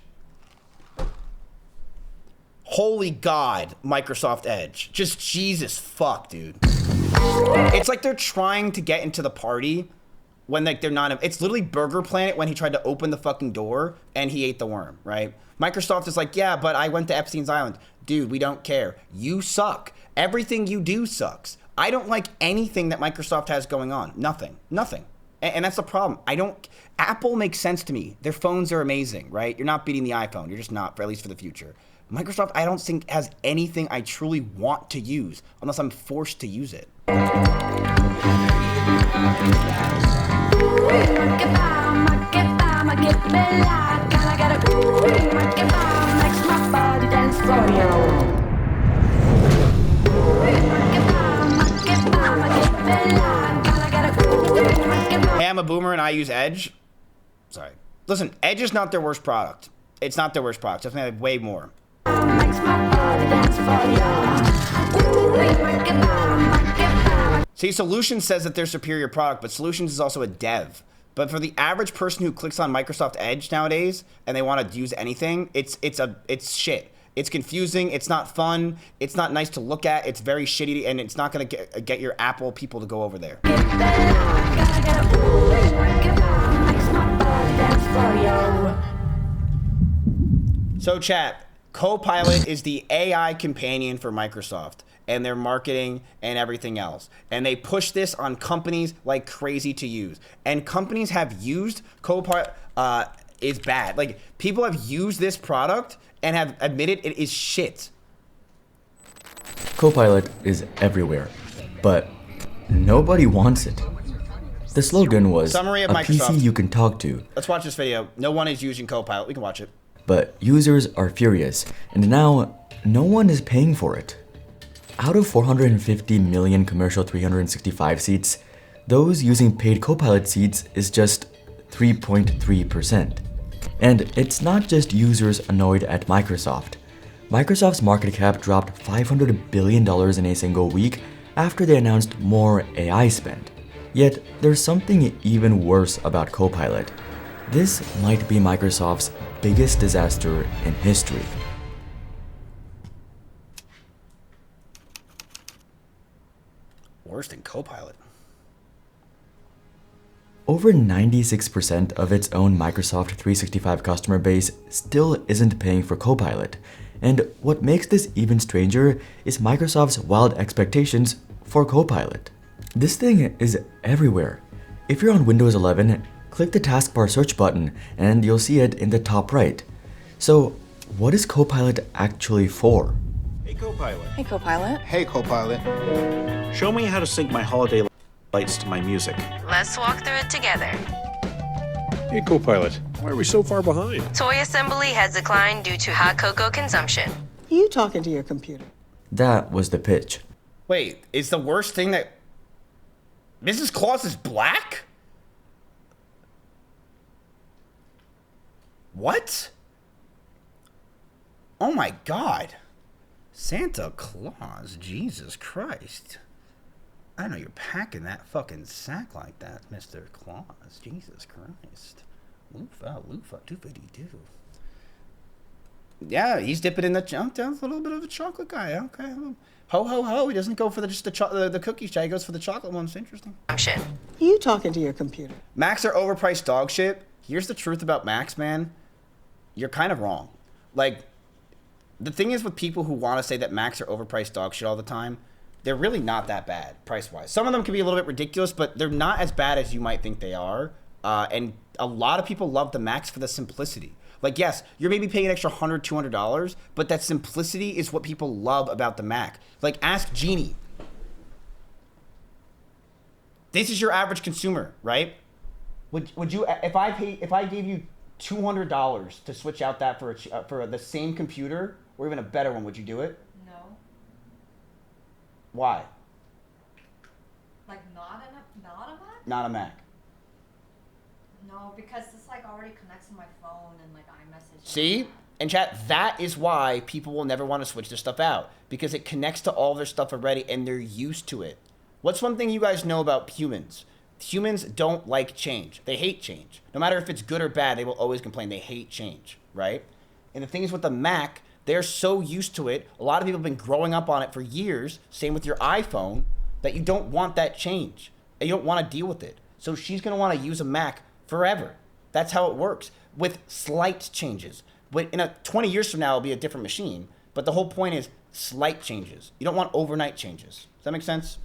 Holy God, Microsoft Edge. Just Jesus fuck, dude. It's like they're trying to get into the party when like they're not. It's literally Burger Planet when he tried to open the fucking door and he ate the worm, right? Microsoft is like, yeah, but I went to Epstein's Island. Dude, we don't care. You suck. Everything you do sucks. I don't like anything that Microsoft has going on. Nothing. And that's the problem. Apple makes sense to me. Their phones are amazing, right? You're not beating the iPhone. You're just not, for at least for the future. Microsoft, I don't think has anything I truly want to use unless I'm forced to use it. Hey, I'm a boomer and I use Edge. Sorry. Listen, Edge is not their worst product. It's not their worst product. Just have way more. See, Solutions says that they're superior product, but Solutions is also a dev. But for the average person who clicks on Microsoft Edge nowadays and they want to use anything, it's shit. It's confusing. It's not fun. It's not nice to look at. It's very shitty, and it's not going to get your Apple people to go over there. So, chat, Copilot is the AI companion for Microsoft and their marketing and everything else. And they push this on companies like crazy to use. And companies have used Copilot is bad. Like, people have used this product and have admitted it is shit. Copilot is everywhere, but nobody wants it. The slogan was Summary of a Microsoft. PC you can talk to. Let's watch this video. No one is using Copilot. We can watch it. But users are furious, and now no one is paying for it. Out of 450 million commercial 365 seats, those using paid Copilot seats is just 3.3%. And it's not just users annoyed at Microsoft. Microsoft's market cap dropped $500 billion in a single week after they announced more AI spend. Yet, there's something even worse about Copilot. This might be Microsoft's biggest disaster in history. Worse than Copilot. Over 96% of its own Microsoft 365 customer base still isn't paying for Copilot. And what makes this even stranger is Microsoft's wild expectations for Copilot. This thing is everywhere. If you're on Windows 11, click the taskbar search button and you'll see it in the top right. So, what is Copilot actually for? Hey Copilot. Hey Copilot. Hey Copilot. Show me how to sync my holiday lights to my music. Let's walk through it together. Hey Copilot, why are we so far behind? Toy assembly has declined due to hot cocoa consumption. You talking to your computer? That was the pitch. Wait, is the worst thing that Mrs. Claus is black? What? Oh my God. Santa Claus, Jesus Christ. I didn't know you're packing that fucking sack like that, Mr. Claus. Jesus Christ. Loofah, 252. Yeah, he's dipping in the junk. That's a little bit of a chocolate guy. Okay. Ho, ho, ho. He doesn't go for just the cookies, Jay. He goes for the chocolate ones. Interesting. You talking to your computer? Macs are overpriced dog shit. Here's the truth about Macs, man. You're kind of wrong. Like, the thing is with people who want to say that Macs are overpriced dog shit all the time, they're really not that bad price-wise. Some of them can be a little bit ridiculous, but they're not as bad as you might think they are. And a lot of people love the Macs for the simplicity. Like, yes, you're maybe paying an extra $100, $200, but that simplicity is what people love about the Mac. Like, ask Jeannie. This is your average consumer, right? Would you, if I gave you $200 to switch out that for the same computer or even a better one, would you do it? No. Why? Like not a Mac? Not a Mac. No, because this like already connects to my phone and like iMessage. See? And chat, that is why people will never want to switch their stuff out, because it connects to all their stuff already and they're used to it. What's one thing you guys know about humans? Humans don't like change. They hate change. No matter if it's good or bad, they will always complain. They hate change, right? And the thing is with the Mac, They're so used to it. A lot of people have been growing up on it for years. Same with your iPhone, that you don't want that change. And you don't want to deal with it. So she's going to want to use a Mac forever. That's how it works, with slight changes. But 20 years from now, it'll be a different machine. But the whole point is slight changes. You don't want overnight changes. Does that make sense?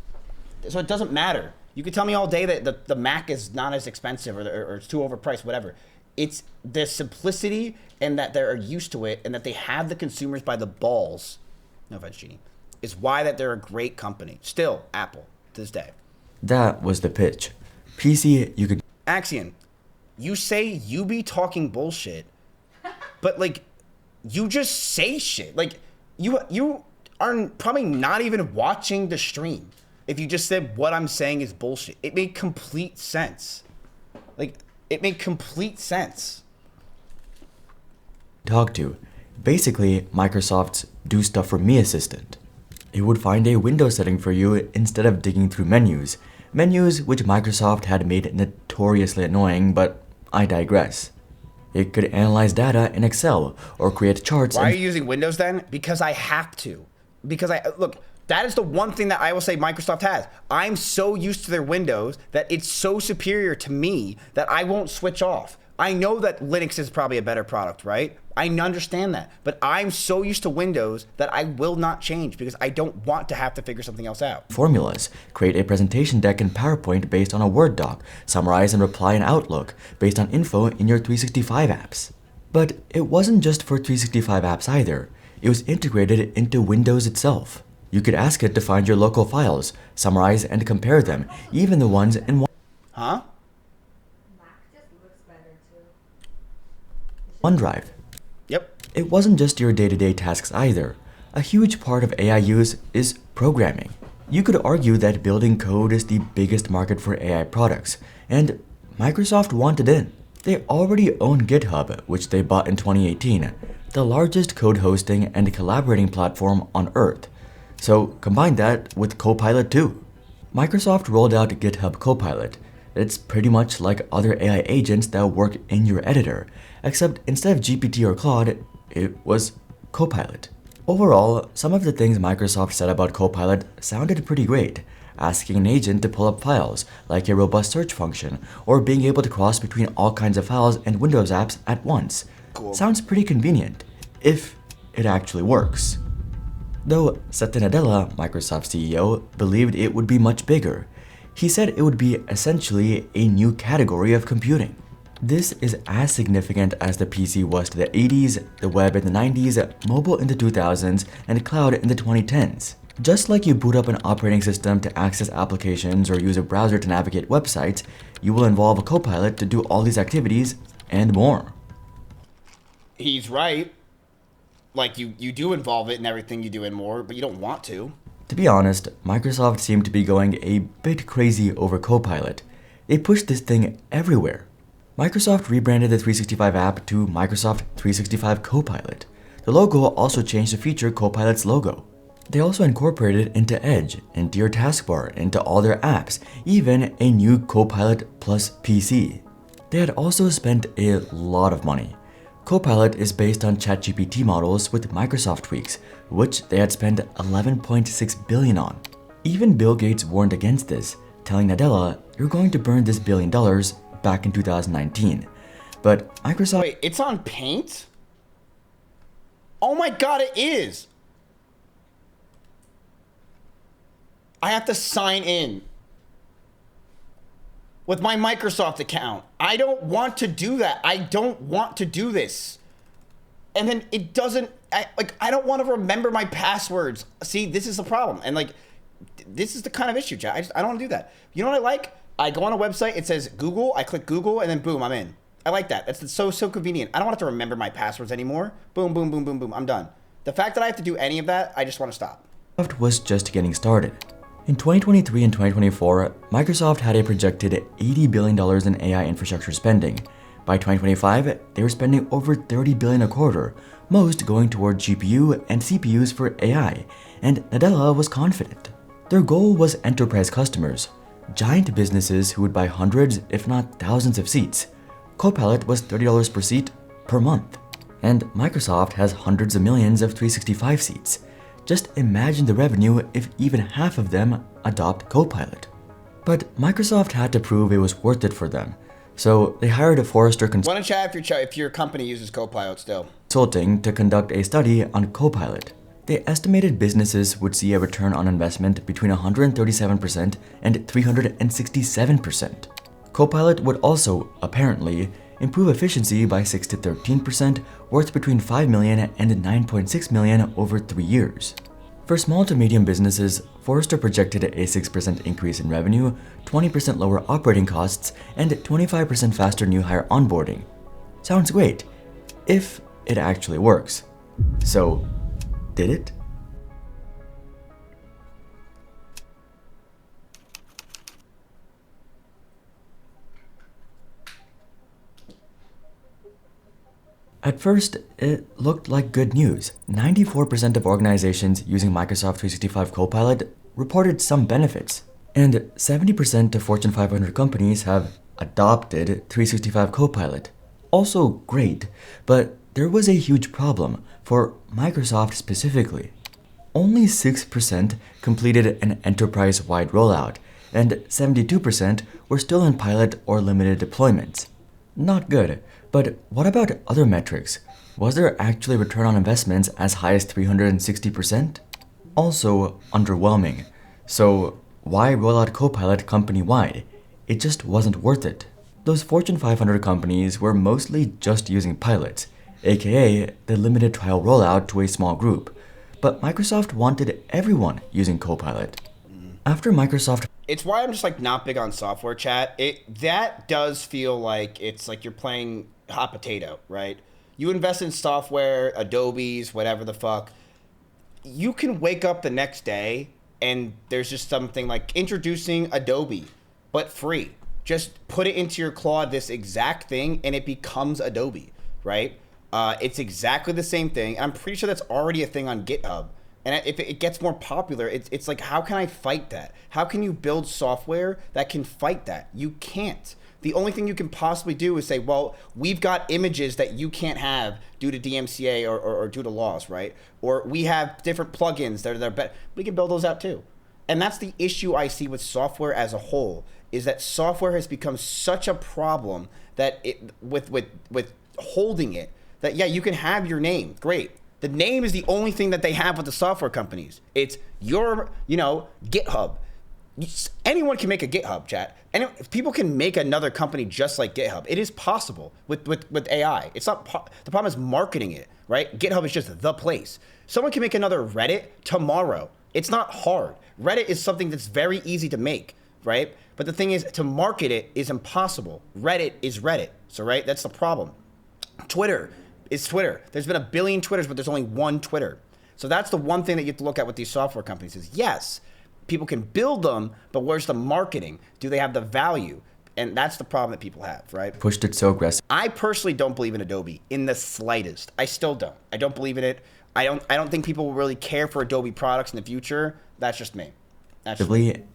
So it doesn't matter. You can tell me all day that the Mac is not as expensive or it's too overpriced, whatever. It's the simplicity and that they're used to it and that they have the consumers by the balls. No offense, Jeannie. Is why that they're a great company. Still, Apple, to this day. That was the pitch. PC, you could... Axion, you say you be talking bullshit, but like, you just say shit. Like, you are probably not even watching the stream. If you just said what I'm saying is bullshit, it made complete sense. Like, it made complete sense. Talk to. Basically, Microsoft's Do Stuff For Me assistant. It would find a Windows setting for you instead of digging through menus. Menus which Microsoft had made notoriously annoying, but I digress. It could analyze data in Excel or create charts. Why are you using Windows then? Because I have to. Because look, that is the one thing that I will say Microsoft has. I'm so used to their Windows that it's so superior to me that I won't switch off. I know that Linux is probably a better product, right? I understand that. But I'm so used to Windows that I will not change because I don't want to have to figure something else out. Formulas. Create a presentation deck in PowerPoint based on a Word doc. Summarize and reply in Outlook based on info in your 365 apps. But it wasn't just for 365 apps either. It was integrated into Windows itself. You could ask it to find your local files, summarize and compare them, even the ones in Huh? OneDrive. Yep. It wasn't just your day-to-day tasks either. A huge part of AI use is programming. You could argue that building code is the biggest market for AI products, and Microsoft wanted in. They already own GitHub, which they bought in 2018, the largest code hosting and collaborating platform on Earth. So combine that with Copilot too. Microsoft rolled out GitHub Copilot. It's pretty much like other AI agents that work in your editor, except instead of GPT or Claude, it was Copilot. Overall, some of the things Microsoft said about Copilot sounded pretty great. Asking an agent to pull up files, like a robust search function, or being able to cross between all kinds of files and Windows apps at once. Cool. Sounds pretty convenient, if it actually works. Though Satya Nadella, Microsoft CEO, believed it would be much bigger. He said it would be essentially a new category of computing. This is as significant as the PC was to the 80s, the web in the 90s, mobile in the 2000s, and cloud in the 2010s. Just like you boot up an operating system to access applications or use a browser to navigate websites, you will involve a Copilot to do all these activities and more. He's right. Like, you do involve it in everything you do and more, but you don't want to. To be honest, Microsoft seemed to be going a bit crazy over Copilot. They pushed this thing everywhere. Microsoft rebranded the 365 app to Microsoft 365 Copilot. The logo also changed to feature Copilot's logo. They also incorporated it into Edge, into your taskbar, into all their apps, even a new Copilot Plus PC. They had also spent a lot of money. Copilot is based on ChatGPT models with Microsoft tweaks, which they had spent $11.6 billion on. Even Bill Gates warned against this, telling Nadella, "You're going to burn this $1 billion," back in 2019. But Microsoft... Wait, it's on Paint? Oh my god, it is! I have to sign in with my Microsoft account. I don't want to do that. I don't want to do this. And then it doesn't, I don't want to remember my passwords. See, this is the problem. And like, this is the kind of issue, Jack. I don't want to do that. You know what I like? I go on a website, it says Google, I click Google, and then boom, I'm in. I like that. That's so convenient. I don't want to have to remember my passwords anymore. Boom, boom, boom, boom, boom, I'm done. The fact that I have to do any of that, I just want to stop. Microsoft was just getting started. In 2023 and 2024, Microsoft had a projected $80 billion in AI infrastructure spending. By 2025, they were spending over $30 billion a quarter, most going toward GPU and CPUs for AI, and Nadella was confident. Their goal was enterprise customers, giant businesses who would buy hundreds, if not thousands of seats. Copilot was $30 per seat per month. And Microsoft has hundreds of millions of 365 seats. Just imagine the revenue if even half of them adopt Copilot. But Microsoft had to prove it was worth it for them, so they hired a Forrester Why don't you chat if your company uses Copilot still? Consulting to conduct a study on Copilot. They estimated businesses would see a return on investment between 137% and 367%. Copilot would also, apparently, improve efficiency by 6 to 13%, worth between $5 million and $9.6 million over 3 years. For small to medium businesses, Forrester projected a 6% increase in revenue, 20% lower operating costs, and 25% faster new hire onboarding. Sounds great, if it actually works. So, did it? At first, it looked like good news. 94% of organizations using Microsoft 365 Copilot reported some benefits, and 70% of Fortune 500 companies have adopted 365 Copilot. Also great, but there was a huge problem for Microsoft specifically. Only 6% completed an enterprise-wide rollout, and 72% were still in pilot or limited deployments. Not good. But what about other metrics? Was there actually return on investments as high as 360%? Also underwhelming. So why roll out Copilot company-wide? It just wasn't worth it. Those Fortune 500 companies were mostly just using pilots, aka the limited trial rollout to a small group. But Microsoft wanted everyone using Copilot. After Microsoft... It's why I'm just like not big on software chat. That does feel like it's like you're playing hot potato, right? You invest in software, Adobe's, whatever the fuck. You can wake up the next day and there's just something like introducing Adobe, but free. Just put it into your Claude, this exact thing, and it becomes Adobe, right? It's exactly the same thing. I'm pretty sure that's already a thing on GitHub. And if it gets more popular, it's like, how can I fight that? How can you build software that can fight that? You can't. The only thing you can possibly do is say, well, we've got images that you can't have due to DMCA or due to laws, right? Or we have different plugins that are better. We can build those out too. And that's the issue I see with software as a whole, is that software has become such a problem that with holding it, that yeah, you can have your name, great. The name is the only thing that they have with the software companies. It's your, GitHub. Anyone can make a GitHub, chat. And people can make another company just like GitHub. It is possible with AI. It's not. The problem is marketing it, right? GitHub is just the place. Someone can make another Reddit tomorrow. It's not hard. Reddit is something that's very easy to make, right? But the thing is, to market it is impossible. Reddit is Reddit. So, right, that's the problem. Twitter is Twitter. There's been a billion Twitters, but there's only one Twitter. So that's the one thing that you have to look at with these software companies is, yes, people can build them, but where's the marketing? Do they have the value? And that's the problem that people have, right? Pushed it so aggressive. I personally don't believe in Adobe in the slightest. I still don't. I don't believe in it. I don't think people will really care for Adobe products in the future. That's just me.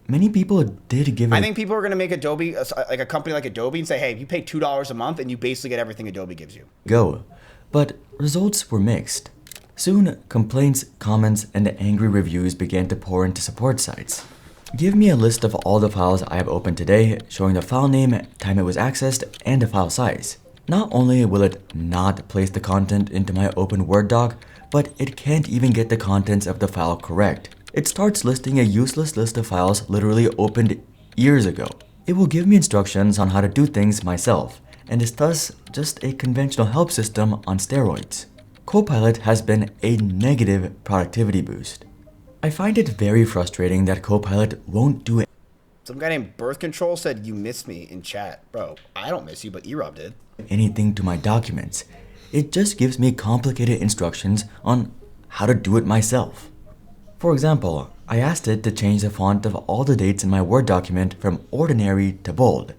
Many people did give it. I think people are going to make Adobe, like a company like Adobe, and say, hey, you pay $2 a month and you basically get everything Adobe gives you. Go. But results were mixed. Soon, complaints, comments, and angry reviews began to pour into support sites. Give me a list of all the files I have opened today, showing the file name, time it was accessed, and the file size. Not only will it not place the content into my open Word doc, but it can't even get the contents of the file correct. It starts listing a useless list of files literally opened years ago. It will give me instructions on how to do things myself, and is thus just a conventional help system on steroids. Copilot has been a negative productivity boost. I find it very frustrating that Copilot won't do it. Some guy named Birth Control said, you miss me in chat. Bro, I don't miss you, but Erob did. Anything to my documents. It just gives me complicated instructions on how to do it myself. For example, I asked it to change the font of all the dates in my Word document from ordinary to bold.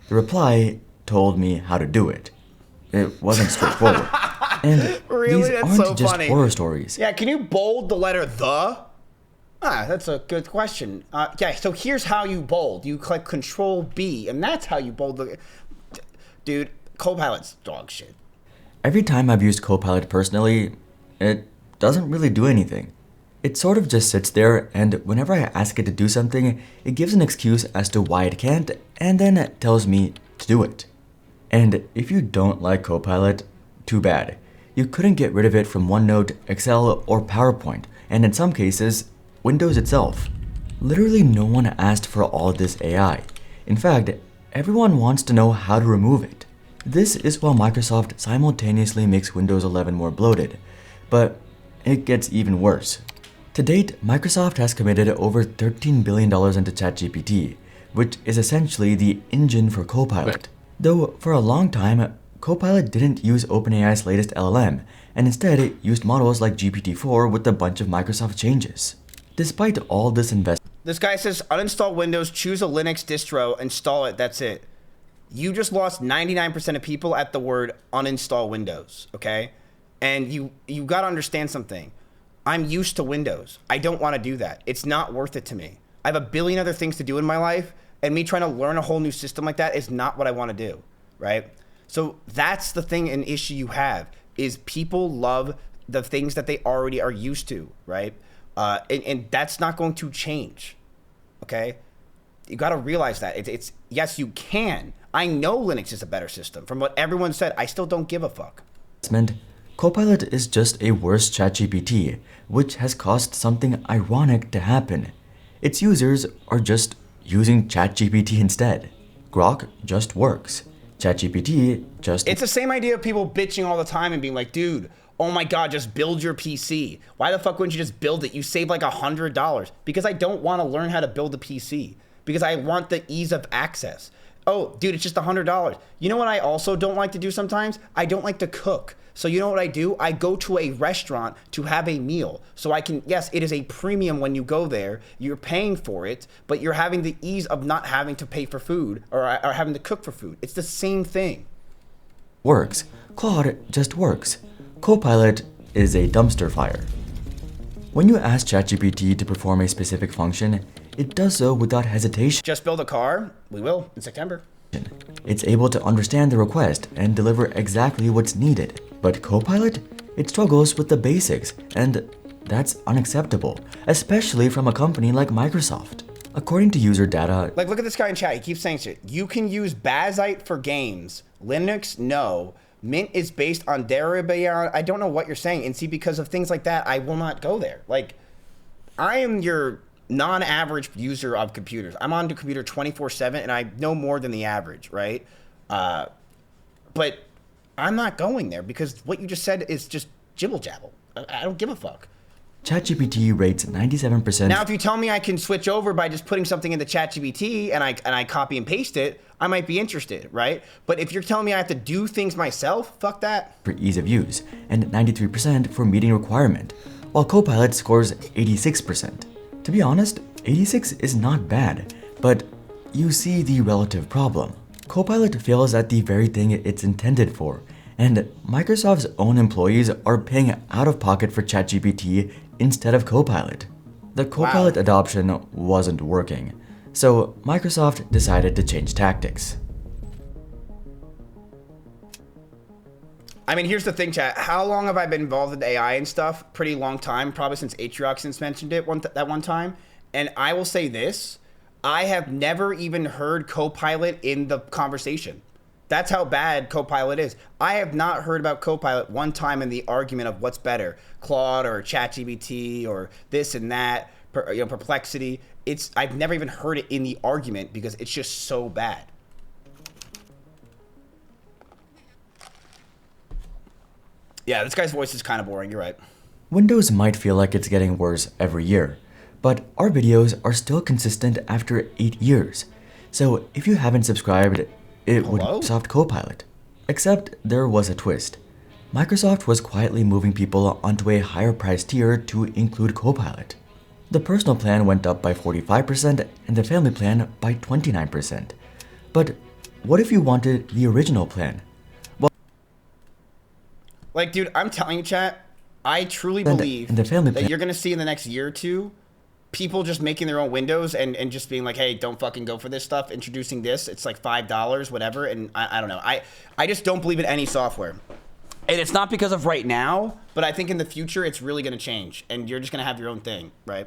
The reply told me how to do it. It wasn't straightforward. And really? these That's aren't so just funny. horror stories. Yeah, can you bold the letter the? That's a good question. Yeah, so here's how you bold. You click Control B, and that's how you bold the... Dude, Copilot's dog shit. every time I've used Copilot personally, it doesn't really do anything. It sort of just sits there, and whenever I ask it to do something, it gives an excuse as to why it can't, and then it tells me to do it. And if you don't like Copilot, too bad. You couldn't get rid of it from OneNote, Excel, or PowerPoint, and in some cases, Windows itself. Literally no one asked for all this AI. In fact, everyone wants to know how to remove it. This is while Microsoft simultaneously makes Windows 11 more bloated, but it gets even worse. To date, Microsoft has committed over $13 billion into ChatGPT, which is essentially the engine for Copilot. Though for a long time, Copilot didn't use OpenAI's latest LLM, and instead it used models like GPT-4 with a bunch of Microsoft changes. Despite all this investment, this guy says uninstall Windows, choose a Linux distro, install it, that's it. You just lost 99% of people at the word uninstall Windows, okay? And you got to understand something. I'm used to Windows. I don't want to do that. It's not worth it to me. I have a billion other things to do in my life, and me trying to learn a whole new system like that is not what I want to do, right? So that's the thing, an issue you have, is people love the things that they already are used to, right? And that's not going to change, okay? You got to realize that. It's yes, you can. I know Linux is a better system. From what everyone said, I still don't give a fuck. Copilot is just a worse ChatGPT, which has caused something ironic to happen. Its users are just using ChatGPT instead. Grok just works. ChatGPT just... It's the same idea of people bitching all the time and being like, dude, oh my God, just build your PC. Why the fuck wouldn't you just build it? You save like $100. Because I don't want to learn how to build a PC. Because I want the ease of access. Oh, dude, it's just $100. You know what I also don't like to do sometimes? I don't like to cook. So you know what I do? I go to a restaurant to have a meal. So I can, yes, it is a premium when you go there. You're paying for it, but you're having the ease of not having to pay for food or having to cook for food. It's the same thing. Works. Claude just works. Copilot is a dumpster fire. When you ask ChatGPT to perform a specific function, it does so without hesitation. Just build a car? We will in September. It's able to understand the request and deliver exactly what's needed. But Copilot? It struggles with the basics, and that's unacceptable, especially from a company like Microsoft. According to user data... Like, look at this guy in chat. He keeps saying shit. You can use Bazite for games. Linux, no. Mint is based on Debian. I don't know what you're saying. And see, because of things like that, I will not go there. Like, I am your non-average user of computers. I'm on the computer 24/7, and I know more than the average, right? But I'm not going there because what you just said is just jibble jabble. I don't give a fuck. ChatGPT rates 97%. Now, if you tell me I can switch over by just putting something into ChatGPT and I copy and paste it, I might be interested, right? But if you're telling me I have to do things myself, fuck that. For ease of use, and 93% for meeting requirement, while Copilot scores 86%. To be honest, 86 is not bad, but you see the relative problem. Copilot fails at the very thing it's intended for, and Microsoft's own employees are paying out of pocket for ChatGPT instead of Copilot. The Copilot adoption wasn't working, so Microsoft decided to change tactics. I mean, here's the thing, chat. How long have I been involved in AI and stuff? Pretty long time, probably since Atriox mentioned it that one time. And I will say this, I have never even heard Copilot in the conversation. That's how bad Copilot is. I have not heard about Copilot one time in the argument of what's better, Claude or ChatGPT or this and that, Perplexity. I've never even heard it in the argument because it's just so bad. Yeah, this guy's voice is kind of boring, you're right. Windows might feel like it's getting worse every year, but our videos are still consistent after 8 years. So if you haven't subscribed, it would be Microsoft Copilot. Except there was a twist. Microsoft was quietly moving people onto a higher price tier to include Copilot. The personal plan went up by 45% and the family plan by 29%. But what if you wanted the original plan? Like, dude, I'm telling you, chat, I truly believe that you're going to see in the next year or two, people just making their own windows and just being like, hey, don't fucking go for this stuff, introducing this. It's like $5, whatever. And I don't know. I just don't believe in any software. And it's not because of right now, but I think in the future it's really going to change, and you're just going to have your own thing, right?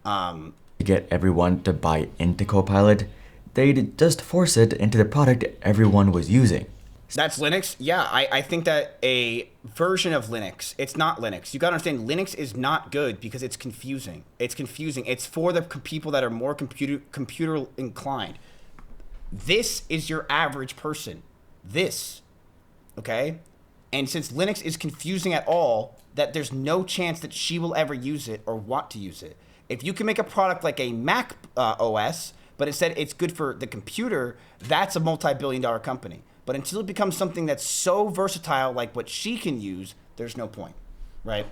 To get everyone to buy into Copilot, they'd just force it into the product everyone was using. That's Linux? Yeah, I think that a version of Linux, it's not Linux. You gotta understand, Linux is not good because it's confusing. It's confusing. It's for the people that are more computer inclined. This is your average person. This, okay? And since Linux is confusing at all, that there's no chance that she will ever use it or want to use it. If you can make a product like a Mac OS, but instead it's good for the computer, that's a multi-billion-dollar company. But until it becomes something that's so versatile like what she can use, there's no point, right?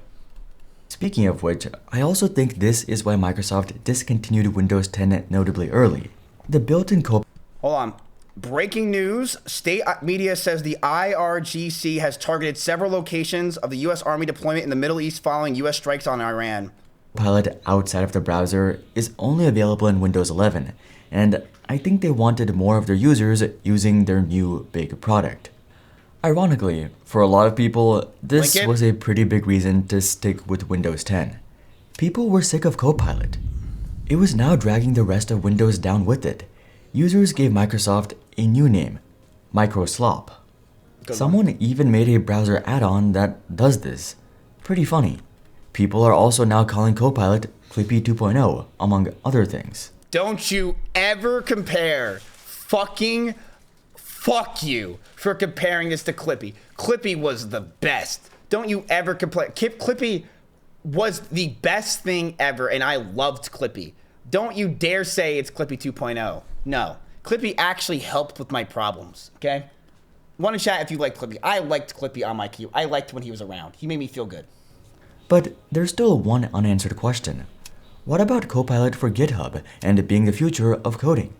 Speaking of which, I also think this is why Microsoft discontinued Windows 10 notably early. The built-in Hold on. Breaking news. State media says the IRGC has targeted several locations of the U.S. Army deployment in the Middle East following U.S. strikes on Iran. Copilot outside of the browser is only available in Windows 11, and I think they wanted more of their users using their new big product. Ironically, for a lot of people, this was a pretty big reason to stick with Windows 10. People were sick of Copilot. It was now dragging the rest of Windows down with it. Users gave Microsoft a new name, Microslop. Someone even made a browser add-on that does this. Pretty funny. People are also now calling Copilot Clippy 2.0, among other things. Don't you ever compare. Fuck you for comparing this to Clippy. Clippy was the best. Don't you ever compare. Clippy was the best thing ever, and I loved Clippy. Don't you dare say it's Clippy 2.0. No. Clippy actually helped with my problems, okay? Want to chat if you liked Clippy. I liked Clippy on my queue. I liked when he was around. He made me feel good. But there's still one unanswered question. What about Copilot for GitHub and it being the future of coding?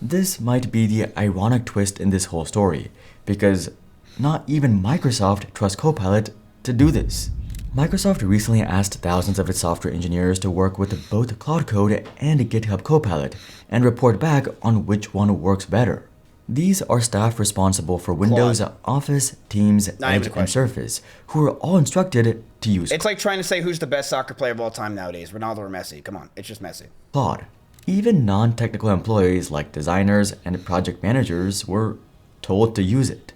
This might be the ironic twist in this whole story, because not even Microsoft trusts Copilot to do this. Microsoft recently asked thousands of its software engineers to work with both Claude Code and GitHub Copilot and report back on which one works better. These are staff responsible for Windows, Office, Teams, Edge, and Surface, who are all instructed to use It's like trying to say who's the best soccer player of all time nowadays, Ronaldo or Messi. Come on, it's just Messi. Claude. Even non-technical employees like designers and project managers were told to use it.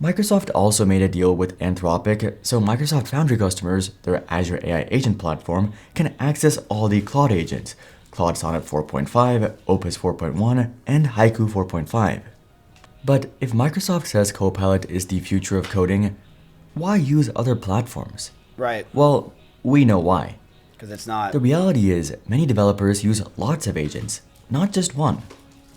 Microsoft also made a deal with Anthropic so Microsoft Foundry customers, their Azure AI agent platform, can access all the Claude agents, Claude Sonnet 4.5, Opus 4.1, and Haiku 4.5. But if Microsoft says Copilot is the future of coding, why use other platforms? Right. Well, we know why. Because it's not. The reality is, many developers use lots of agents, not just one.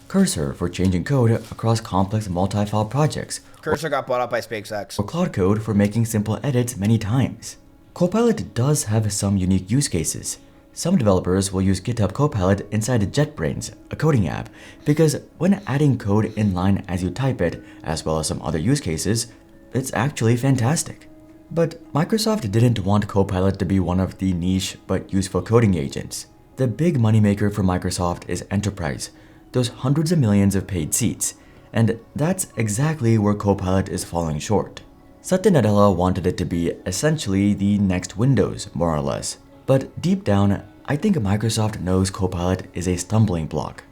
Cursor for changing code across complex multi-file projects. Cursor got bought out by SpaceX. Or Claude Code for making simple edits many times. Copilot does have some unique use cases. Some developers will use GitHub Copilot inside JetBrains, a coding app, because when adding code in line as you type it, as well as some other use cases, it's actually fantastic. But Microsoft didn't want Copilot to be one of the niche but useful coding agents. The big moneymaker for Microsoft is Enterprise, those hundreds of millions of paid seats, and that's exactly where Copilot is falling short. Satya Nadella wanted it to be essentially the next Windows, more or less. But deep down, I think Microsoft knows Copilot is a stumbling block.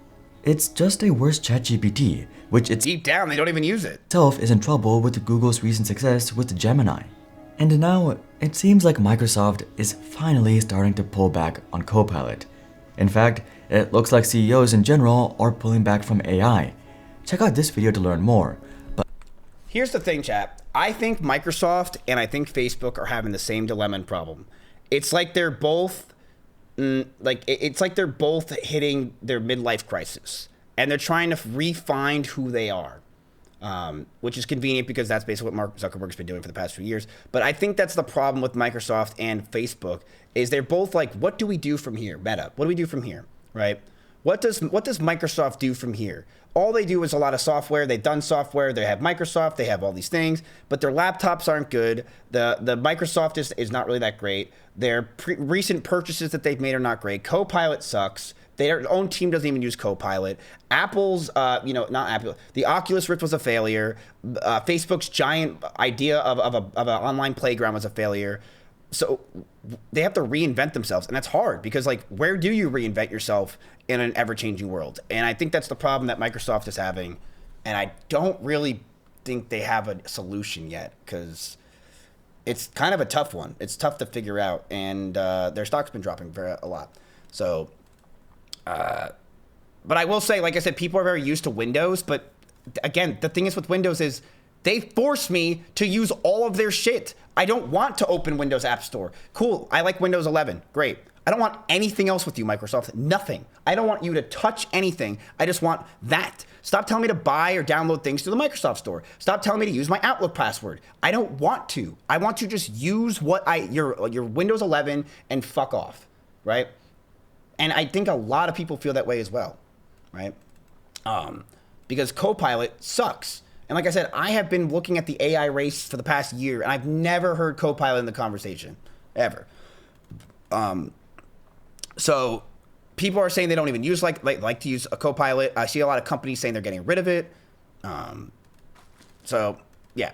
It's just a worse ChatGPT, which deep down they don't even use it. Itself is in trouble with Google's recent success with Gemini. And now, it seems like Microsoft is finally starting to pull back on Copilot. In fact, it looks like CEOs in general are pulling back from AI. Check out this video to learn more. But here's the thing, chat. I think Microsoft and I think Facebook are having the same dilemma and problem. It's like they're both, it's like they're both hitting their midlife crisis, and they're trying to refine who they are, which is convenient because that's basically what Mark Zuckerberg's been doing for the past few years. But I think that's the problem with Microsoft and Facebook is they're both like, what do we do from here? Meta, what do we do from here, right? What does Microsoft do from here? All they do is a lot of software. They've done software. They have Microsoft. They have all these things, but their laptops aren't good. The Microsoft is not really that great. Their recent purchases that they've made are not great. Copilot sucks. Their own team doesn't even use Copilot. Apple's, not Apple, the Oculus Rift was a failure. Facebook's giant idea of an online playground was a failure. So they have to reinvent themselves, and that's hard because, like, where do you reinvent yourself in an ever-changing world? And I think that's the problem that Microsoft is having, and I don't really think they have a solution yet because it's kind of a tough one. It's tough to figure out, and their stock's been dropping a lot. So, but I will say, like I said, people are very used to Windows, but again, the thing is with Windows is they force me to use all of their shit. I don't want to open Windows App Store. Cool, I like Windows 11, great. I don't want anything else with you, Microsoft, nothing. I don't want you to touch anything. I just want that. Stop telling me to buy or download things to the Microsoft Store. Stop telling me to use my Outlook password. I don't want to. I want to just use your Windows 11 and fuck off, right? And I think a lot of people feel that way as well, right? Because Copilot sucks. And like I said, I have been looking at the AI race for the past year, and I've never heard Copilot in the conversation, ever. So people are saying they don't even use like to use a Copilot. I see a lot of companies saying they're getting rid of it. So yeah,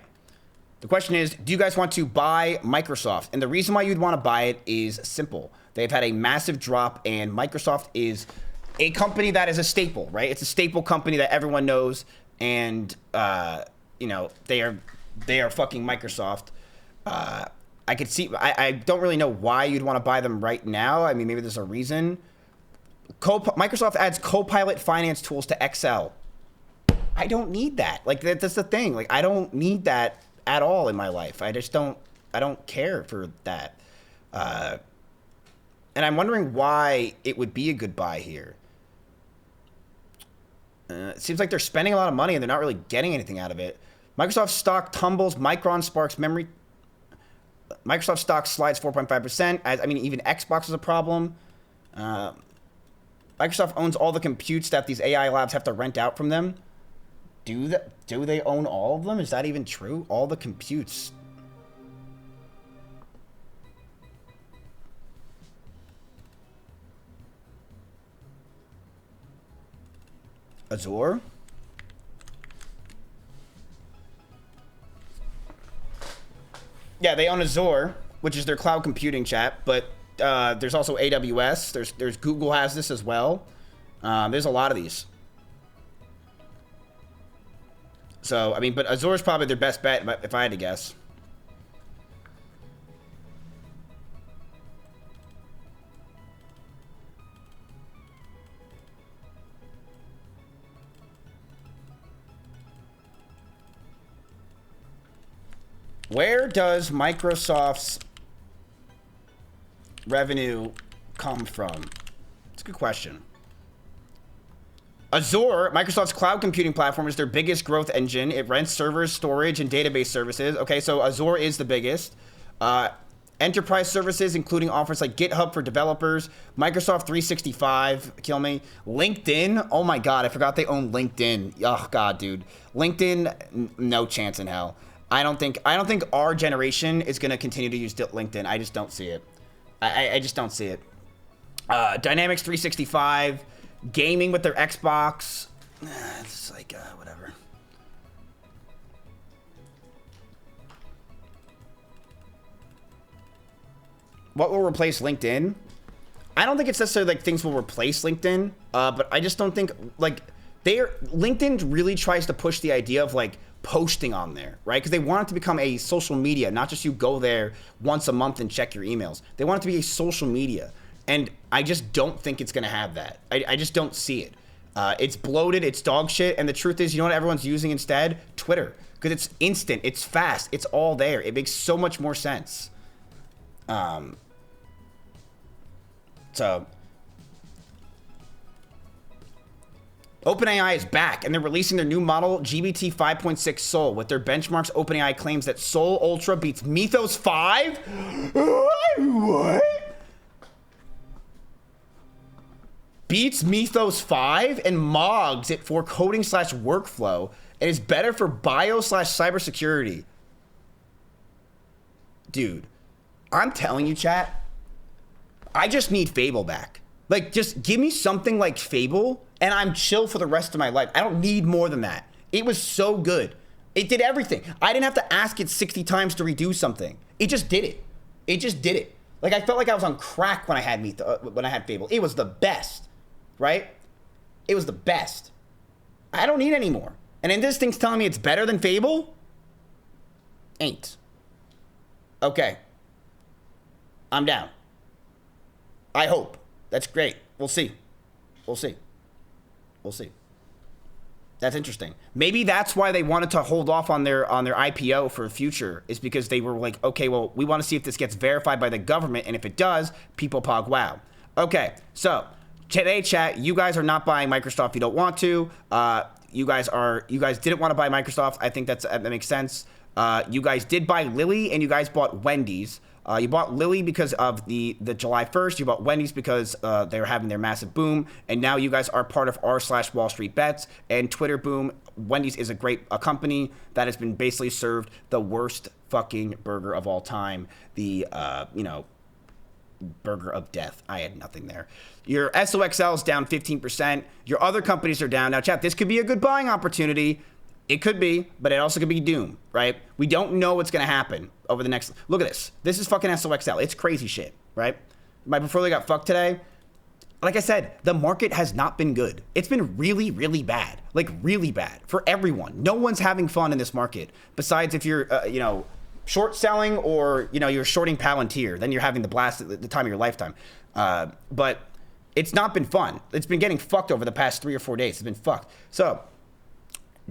the question is, do you guys want to buy Microsoft? And the reason why you'd want to buy it is simple. They've had a massive drop, and Microsoft is a company that is a staple, right? It's a staple company that everyone knows. And, they are fucking Microsoft. I could see, I don't really know why you'd want to buy them right now. I mean, maybe there's a reason. Microsoft adds Copilot finance tools to Excel. I don't need that. Like, that's the thing. Like, I don't need that at all in my life. I don't care for that. And I'm wondering why it would be a good buy here. It seems like they're spending a lot of money and they're not really getting anything out of it. Microsoft stock tumbles. Micron sparks memory. Microsoft stock slides 4.5%. Even Xbox is a problem. Microsoft owns all the computes that these AI labs have to rent out from them. Do they own all of them? Is that even true? All the computes. Azure? Yeah, they own Azure, which is their cloud computing chat, but there's also AWS. There's Google has this as well. There's a lot of these. So, but Azure is probably their best bet if I had to guess. Where does Microsoft's revenue come from? It's a good question. Azure, Microsoft's cloud computing platform, is their biggest growth engine. It rents servers, storage, and database services. Okay, so Azure is the biggest. Enterprise services, including offers like GitHub for developers, Microsoft 365, kill me. LinkedIn, oh my God, I forgot they own LinkedIn. Oh God, dude. LinkedIn, no chance in hell. I don't think our generation is going to continue to use LinkedIn. I just don't see it. I just don't see it. Dynamics 365, gaming with their Xbox. It's like, whatever. What will replace LinkedIn? I don't think it's necessarily like things will replace LinkedIn, but I just don't think LinkedIn really tries to push the idea of like posting on there, right? Because they want it to become a social media, not just you go there once a month and check your emails. They want it to be a social media. And I just don't think it's going to have that. I just don't see it. It's bloated, it's dog shit. And the truth is, you know what everyone's using instead? Twitter. Because it's instant, it's fast, it's all there. It makes so much more sense. So OpenAI is back, and they're releasing their new model, GPT 5.6 Sol. With their benchmarks, OpenAI claims that Sol Ultra beats Mythos 5? What? Beats Mythos 5 and mogs it for coding/workflow and is better for bio/cybersecurity. Dude, I'm telling you, chat, I just need Fable back. Like, just give me something like Fable, and I'm chill for the rest of my life. I don't need more than that. It was so good. It did everything. I didn't have to ask it 60 times to redo something. It just did it. It just did it. Like, I felt like I was on crack when I had Fable. It was the best, right? It was the best. I don't need any more. And then this thing's telling me it's better than Fable? Ain't. Okay. I'm down. I hope. That's great. We'll see. We'll see. We'll see. That's interesting. Maybe that's why they wanted to hold off on their IPO for the future, is because they were like, okay, well, we want to see if this gets verified by the government, and if it does, people pog wow. Okay, so today, chat, you guys are not buying Microsoft if you don't want to. You guys didn't want to buy Microsoft. I think that makes sense. You guys did buy Lilly, and you guys bought Wendy's. You bought Lilly because of the July 1st. You bought Wendy's because they were having their massive boom. And now you guys are part of r/Wall Street Bets and Twitter boom. Wendy's is a company that has been basically served the worst fucking burger of all time. The, burger of death. I had nothing there. Your SOXL is down 15%. Your other companies are down. Now, chat, this could be a good buying opportunity. It could be, but it also could be doom, right? We don't know what's going to happen over the next... Look at this. This is fucking SOXL. It's crazy shit, right? My portfolio got fucked today. Like I said, the market has not been good. It's been really, really bad. Like, really bad for everyone. No one's having fun in this market. Besides if you're, short selling or, you're shorting Palantir. Then you're having the blast at the time of your lifetime. But it's not been fun. It's been getting fucked over the past 3 or 4 days. It's been fucked. So...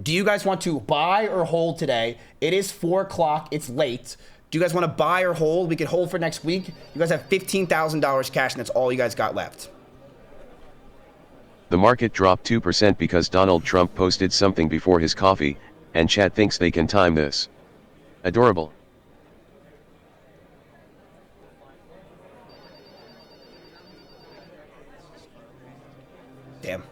do you guys want to buy or hold today? It is 4 o'clock. It's late. Do you guys want to buy or hold? We could hold for next week. You guys have $15,000 cash, and that's all you guys got left. The market dropped 2% because Donald Trump posted something before his coffee, and chat thinks they can time this. Adorable. Damn.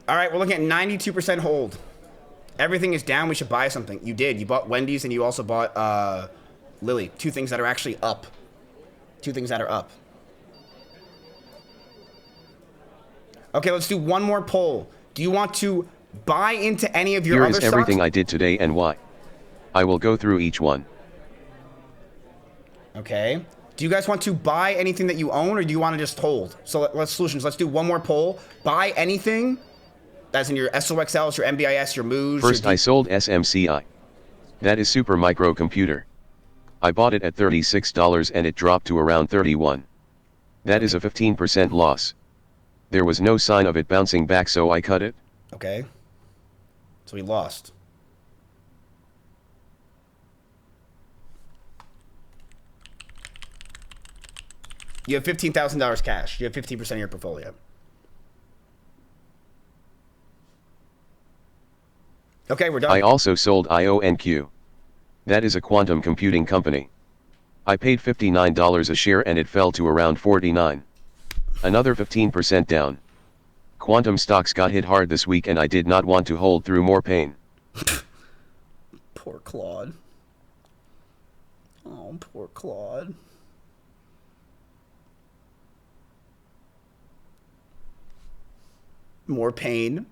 All right, we're looking at 92% hold. Everything is down. We should buy something. You did. You bought Wendy's and you also bought Lilly. 2 things that are actually up. 2 things that are up. Okay, let's do one more poll. Do you want to buy into any of your other stocks? Here is everything I did today and why. I will go through each one. Okay. Do you guys want to buy anything that you own, or do you want to just hold? So let's solutions. Let's do one more poll. Buy anything. That's in your SOXLs, your MBIS, your MOOs. First, I sold SMCI. That is Super Micro Computer. I bought it at $36 and it dropped to around $31. That is a 15% loss. There was no sign of it bouncing back, so I cut it. Okay. So we lost. You have $15,000 cash. You have 15% of your portfolio. Okay, we're done. I also sold IONQ. That is a quantum computing company. I paid $59 a share and it fell to around $49. Another 15% down. Quantum stocks got hit hard this week and I did not want to hold through more pain. Poor Claude. Oh, poor Claude. More pain.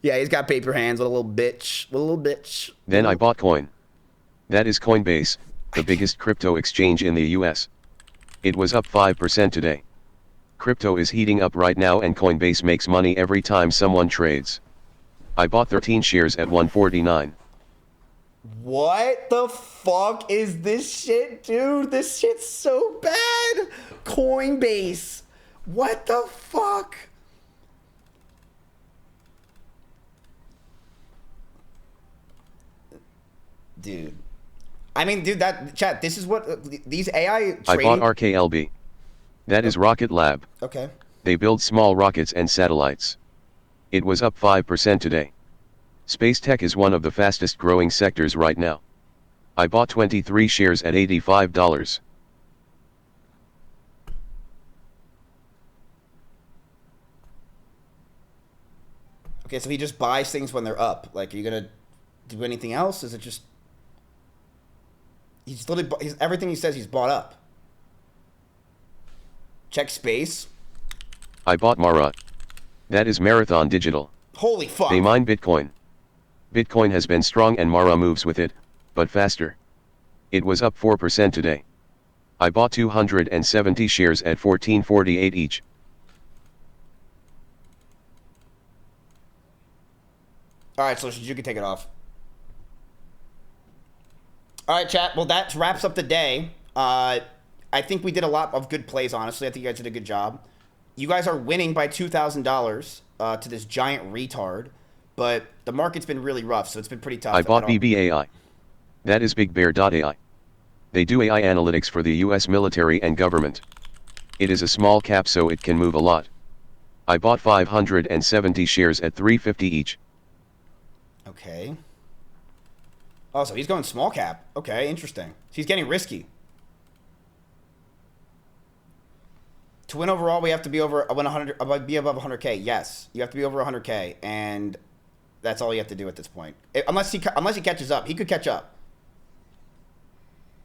Yeah, he's got paper hands, what a little bitch. What a little bitch. Then I bought Coin. That is Coinbase, the biggest crypto exchange in the US. It was up 5% today. Crypto is heating up right now and Coinbase makes money every time someone trades. I bought 13 shares at $149. What the fuck is this shit, dude? This shit's so bad. Coinbase. What the fuck? Dude. I mean, dude, that chat, this is what these AI trading... I bought RKLB. That is Rocket Lab. Okay. They build small rockets and satellites. It was up 5% today. Space tech is one of the fastest growing sectors right now. I bought 23 shares at $85. Okay, so he just buys things when they're up. Like, are you gonna do anything else? Is it just he's literally everything he says he's bought up? Check space. I bought Mara. That is Marathon Digital. Holy fuck. They mine Bitcoin. Bitcoin has been strong and Mara moves with it, but faster. It was up 4% today. I bought 270 shares at $14.48 each. All right, so you can take it off. All right, chat. Well, that wraps up the day. I think we did a lot of good plays, honestly. I think you guys did a good job. You guys are winning by $2,000 to this giant retard, but the market's been really rough, so it's been pretty tough. I bought BBAI. That is BigBear.ai. They do AI analytics for the US military and government. It is a small cap, so it can move a lot. I bought 570 shares at $3.50 each. Okay. Oh, so he's going small cap. Okay, interesting. So he's getting risky. To win overall, we have to be over 100, be above 100K. Yes, you have to be over 100K, and that's all you have to do at this point. Unless he catches up, he could catch up.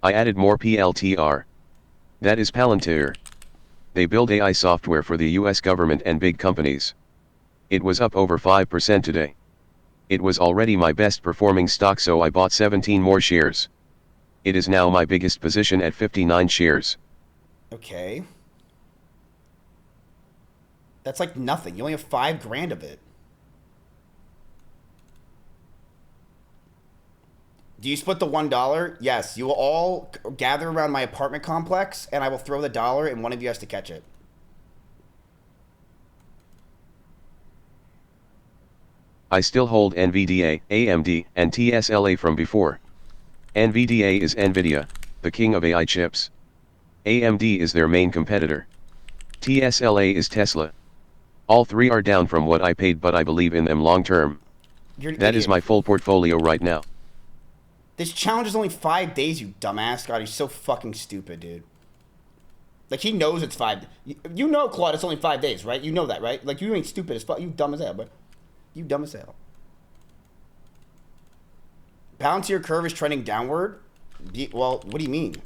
I added more PLTR. That is Palantir. They build AI software for the US government and big companies. It was up over 5% today. It was already my best performing stock, so I bought 17 more shares. It is now my biggest position at 59 shares. Okay. That's like nothing. You only have 5 grand of it. Do you split the $1? Yes. You will all gather around my apartment complex, and I will throw the $1, and one of you has to catch it. I still hold NVDA, AMD, and TSLA from before. NVDA is NVIDIA, the king of AI chips. AMD is their main competitor. TSLA is Tesla. All three are down from what I paid, but I believe in them long term. That is my full portfolio right now. This challenge is only 5 days, you dumbass. God, he's so fucking stupid, dude. Like, he knows it's 5. You know, Claude, it's only 5 days, right? You know that, right? Like, you ain't stupid as fuck. You dumb as hell, but you dumb as hell. Palantir curve is trending downward. Well, what do you mean?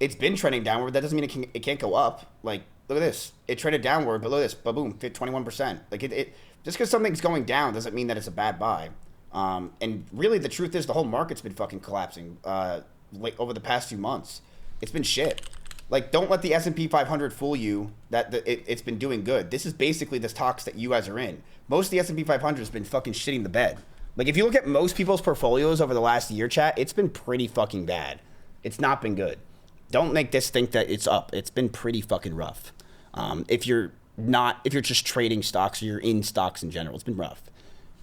It's been trending downward. That doesn't mean it can't go up. Like, look at this. It trended downward, but look at this. Ba-boom, 21%. Like, just because something's going down doesn't mean that it's a bad buy. And really, the truth is, the whole market's been fucking collapsing over the past few months. It's been shit. Like, don't let the S&P 500 fool you that it's been doing good. This is basically the stocks that you guys are in. Most of the S&P 500 has been fucking shitting the bed. Like, if you look at most people's portfolios over the last year, chat, it's been pretty fucking bad. It's not been good. Don't make this think that it's up. It's been pretty fucking rough. If you're just trading stocks or you're in stocks in general, it's been rough.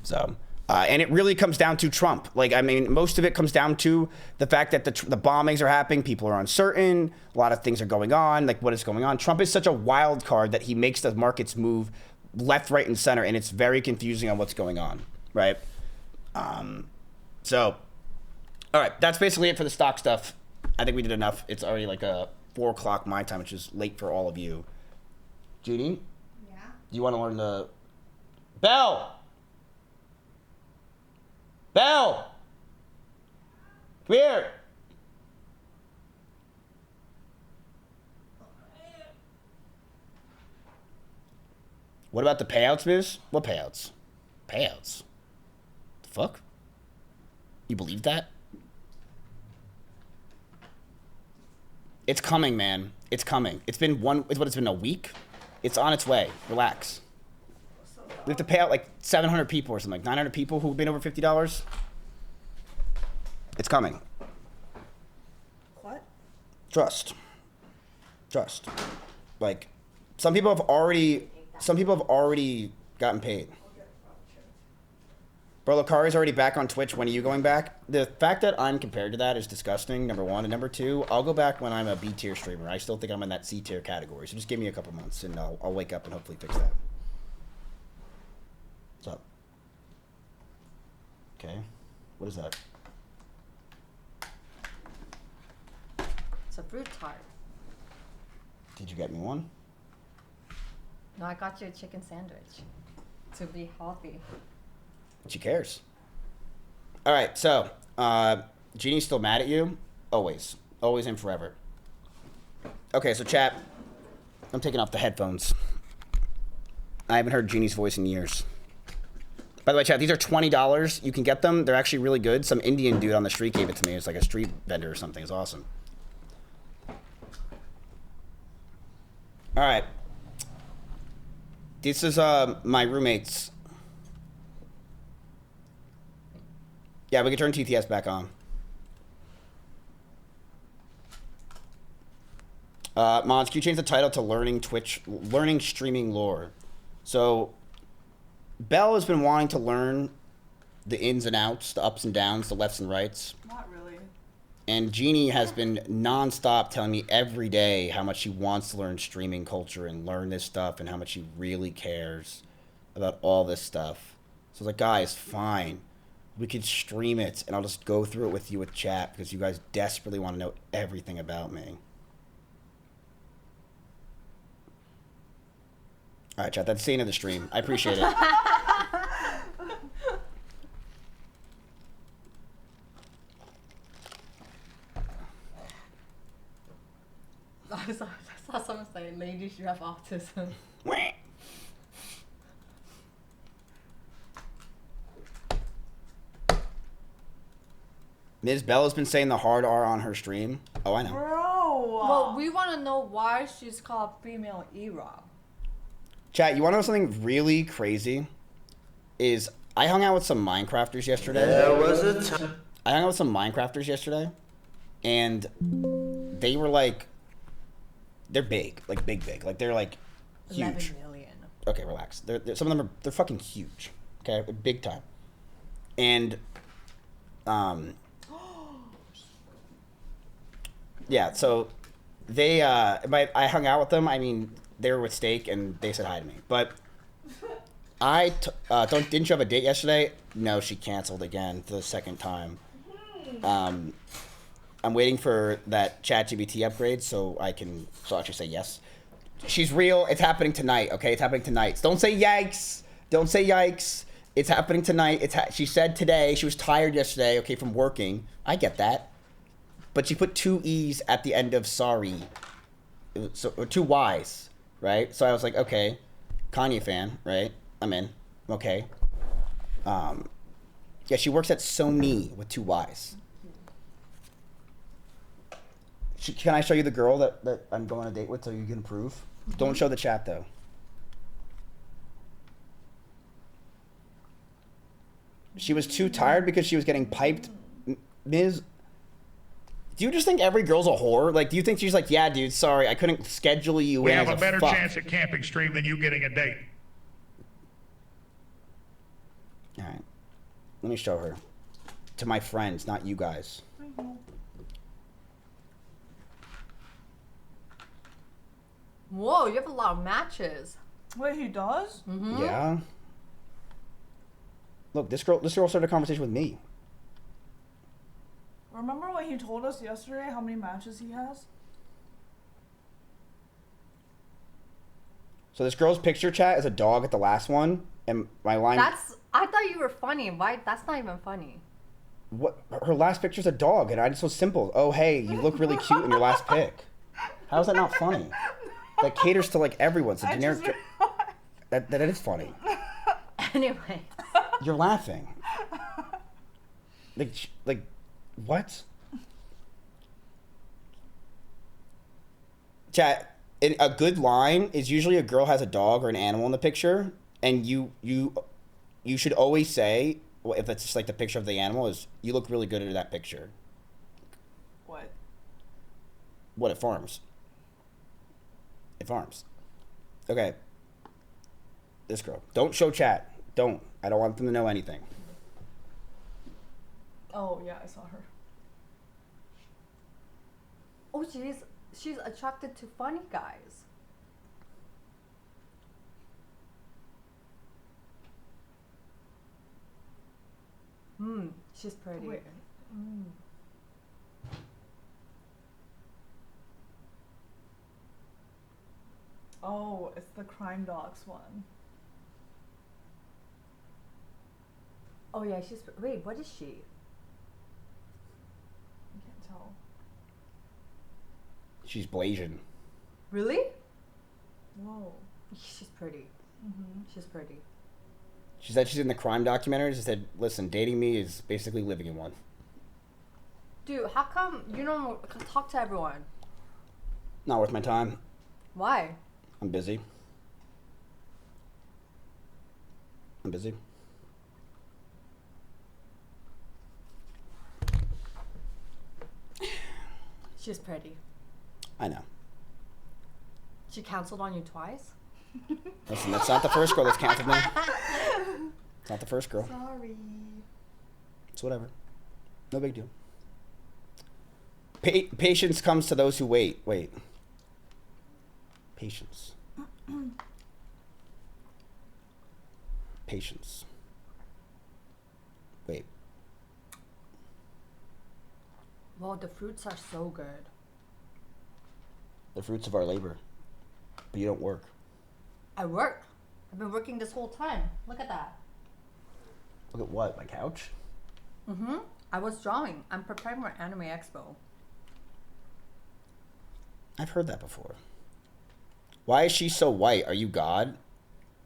So, and it really comes down to Trump. Like, I mean, most of it comes down to the fact that the bombings are happening. People are uncertain. A lot of things are going on. Like, what is going on? Trump is such a wild card that he makes the markets move left, right, and center, and it's very confusing on what's going on, right? So, all right, that's basically it for the stock stuff. I think we did enough. It's already like 4 o'clock my time, which is late for all of you. Judy? Yeah? Do you want to learn the... Bell! Bell! Come here! What about the payouts, Miz? What payouts? Payouts? The fuck? You believe that? It's coming, man. It's coming. It's been a week? It's on its way. Relax. We have to pay out like 700 people or something, like 900 people who've been over $50. It's coming. What? Trust. Like, some people have already gotten paid. Bro, Lucari's already back on Twitch. When are you going back? The fact that I'm compared to that is disgusting, number one. And number two, I'll go back when I'm a B tier streamer. I still think I'm in that C tier category. So just give me a couple months and I'll wake up and hopefully fix that. Okay. What is that? It's a fruit tart. Did you get me one? No, I got you a chicken sandwich to be healthy. She cares. All right, so Jeannie's still mad at you? Always. Always and forever. Okay, so chat, I'm taking off the headphones. I haven't heard Jeannie's voice in years. By the way, chat, these are $20. You can get them. They're actually really good. Some Indian dude on the street gave it to me. It's like a street vendor or something. It's awesome. All right. This is my roommate's. Yeah, we can turn TTS back on. Mods, can you change the title to Learning Streaming Lore? So, Belle has been wanting to learn the ins and outs, the ups and downs, the lefts and rights. Not really. And Jeannie has been nonstop telling me every day how much she wants to learn streaming culture and learn this stuff and how much she really cares about all this stuff. So I was like, guys, fine. We could stream it and I'll just go through it with you with chat because you guys desperately want to know everything about me. All right, chat, that's the end of the stream. I appreciate it. I saw someone say, ladies, you have autism. Ms. Bell has been saying the hard R on her stream. Oh, I know. Bro. Well, we want to know why she's called female E-Rob. Chat, you want to know something really crazy? Is I hung out with some Minecrafters yesterday. I hung out with some Minecrafters yesterday, and they were like, they're big, like big. Like they're like huge. 11 million. Okay, relax. Some of them they're fucking huge. Okay, big time. And yeah, so they I hung out with them. I mean, they were with Steak and they said hi to me. But didn't you have a date yesterday? No, she canceled again for the second time. I'm waiting for that ChatGPT upgrade so I can actually say yes. She's real. It's happening tonight. Okay, it's happening tonight. Don't say yikes. Don't say yikes. It's happening tonight. She said today. She was tired yesterday. Okay, from working. I get that. But she put 2 E's at the end of sorry. Or 2 Y's, right? So I was like, okay, Kanye fan, right? I'm in. Okay. Yeah, she works at Sony with 2 Y's. Can I show you the girl that I'm going on a date with so you can approve? Mm-hmm. Don't show the chat, though. She was too tired because she was getting piped. Ms. Do you just think every girl's a whore? Like, do you think she's like, yeah, dude, sorry, I couldn't schedule you we in have as a better fuck. chance at camping stream than you getting a date. All right. Let me show her. To my friends, not you guys. Whoa, you have a lot of matches. Wait, he does? Mm-hmm. Yeah. Look, this girl started a conversation with me. Remember when he told us yesterday how many matches he has? So this girl's picture chat is a dog at the last one, and my line. I thought you were funny. Why? That's not even funny. What? Her last picture's a dog, and I just so simple. Oh, hey, you look really cute in your last pic. How is that not funny? That caters to like everyone. So generic. That is funny. Anyway. You're laughing. Like, what? Chat. A good line is usually a girl has a dog or an animal in the picture, and you should always say, if it's just like the picture of the animal, is you look really good in that picture. What? What, it farms. It farms. Okay. This girl. Don't show chat. Don't. I don't want them to know anything. Oh, yeah, I saw her. Oh, she's attracted to funny guys. She's pretty. Wait. Oh, it's the Crime Docs one. Oh yeah, she's. Wait, what is she? I can't tell. She's Blasian. Really? Whoa. She's pretty. She's pretty. She said she's in the crime documentaries. She said, listen, dating me is basically living in one. Dude, how come you don't talk to everyone? Not worth my time. Why? I'm busy. She's pretty. I know. She canceled on you twice? Listen, that's not the first girl that's canceled me. It's not the first girl. Sorry. It's whatever. No big deal. Patience comes to those who wait. Wait. Patience. Patience. Wait. Well, the fruits are so good. The fruits of our labor. But you don't work. I work. I've been working this whole time. Look at that. Look at what? My couch? I was drawing. I'm preparing for Anime Expo. I've heard that before. Why is she so white? Are you God?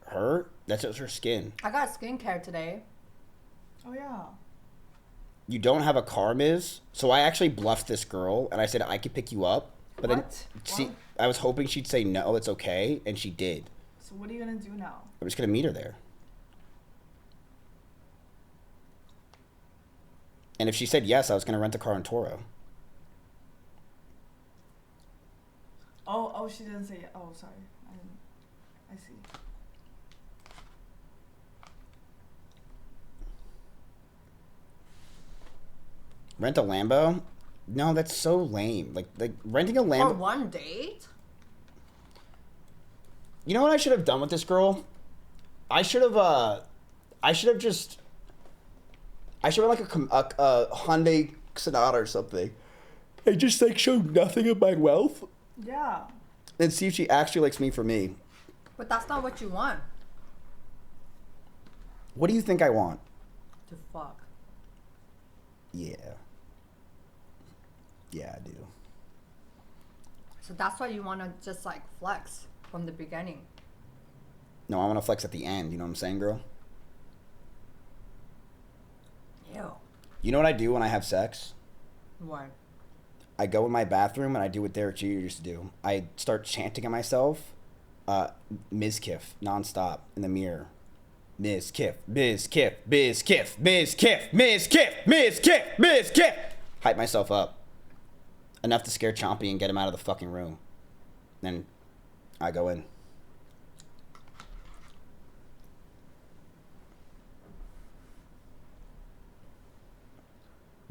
Her? That's just her skin. I got skincare today. Oh yeah. You don't have a car, Miz? So I actually bluffed this girl, and I said I could pick you up. But then, see, I was hoping she'd say no, it's okay, and she did. So what are you gonna do now? I'm just gonna meet her there. And if she said yes, I was gonna rent a car in Toro. Oh, she didn't say. Oh, sorry. I see. Rent a Lambo? No, that's so lame. Like renting a Lambo. For one date? You know what I should have done with this girl? I should have like a Hyundai Sonata or something. And just like show nothing of my wealth. Yeah. And see if she actually likes me for me. But that's not what you want. What do you think I want? To fuck. Yeah. Yeah, I do. So that's why you want to just like flex from the beginning. No, I want to flex at the end. You know what I'm saying, girl? Ew. You know what I do when I have sex? What? I go in my bathroom and I do what Derek Jeter used to do. I start chanting at myself, Mizkif, nonstop in the mirror. Mizkif, Mizkif, Mizkif, Mizkif, Mizkif, Mizkif, Mizkif. Hype myself up. Enough to scare Chompy and get him out of the fucking room. Then I go in.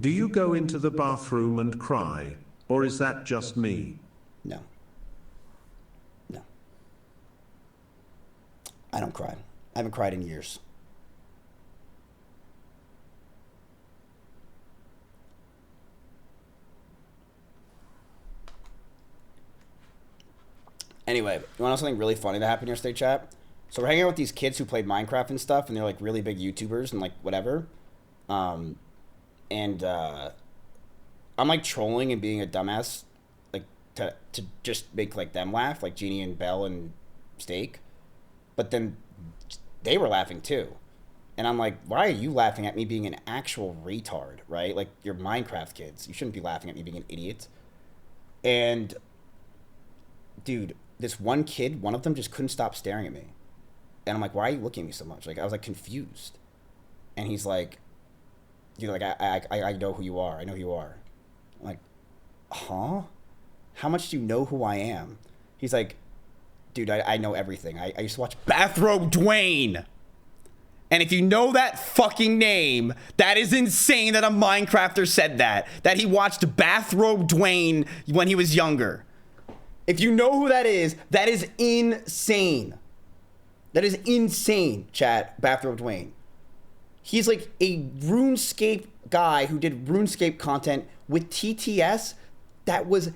Do you go into the bathroom and cry? Or is that just me? No. No. I don't cry. I haven't cried in years. Anyway, you want to know something really funny that happened yesterday, chat? So we're hanging out with these kids who played Minecraft and stuff, and they're like really big YouTubers and like whatever. I'm like trolling and being a dumbass, like to just make like them laugh, like Jeannie and Belle and Steak. But then they were laughing too. And I'm like, why are you laughing at me being an actual retard, right? Like, you're Minecraft kids. You shouldn't be laughing at me being an idiot. And, dude, this one kid, one of them just couldn't stop staring at me. And I'm like, why are you looking at me so much? Like, I was, like, confused. And he's like, dude, like, I know who you are. I know who you are. I'm like, huh? How much do you know who I am? He's like, dude, I know everything. I used to watch Bathrobe Dwayne. And if you know that fucking name, that is insane that a Minecrafter said that. That he watched Bathrobe Dwayne when he was younger. If you know who that is insane. That is insane, chat. Bathrobe Dwayne. He's like a RuneScape guy who did RuneScape content with TTS that was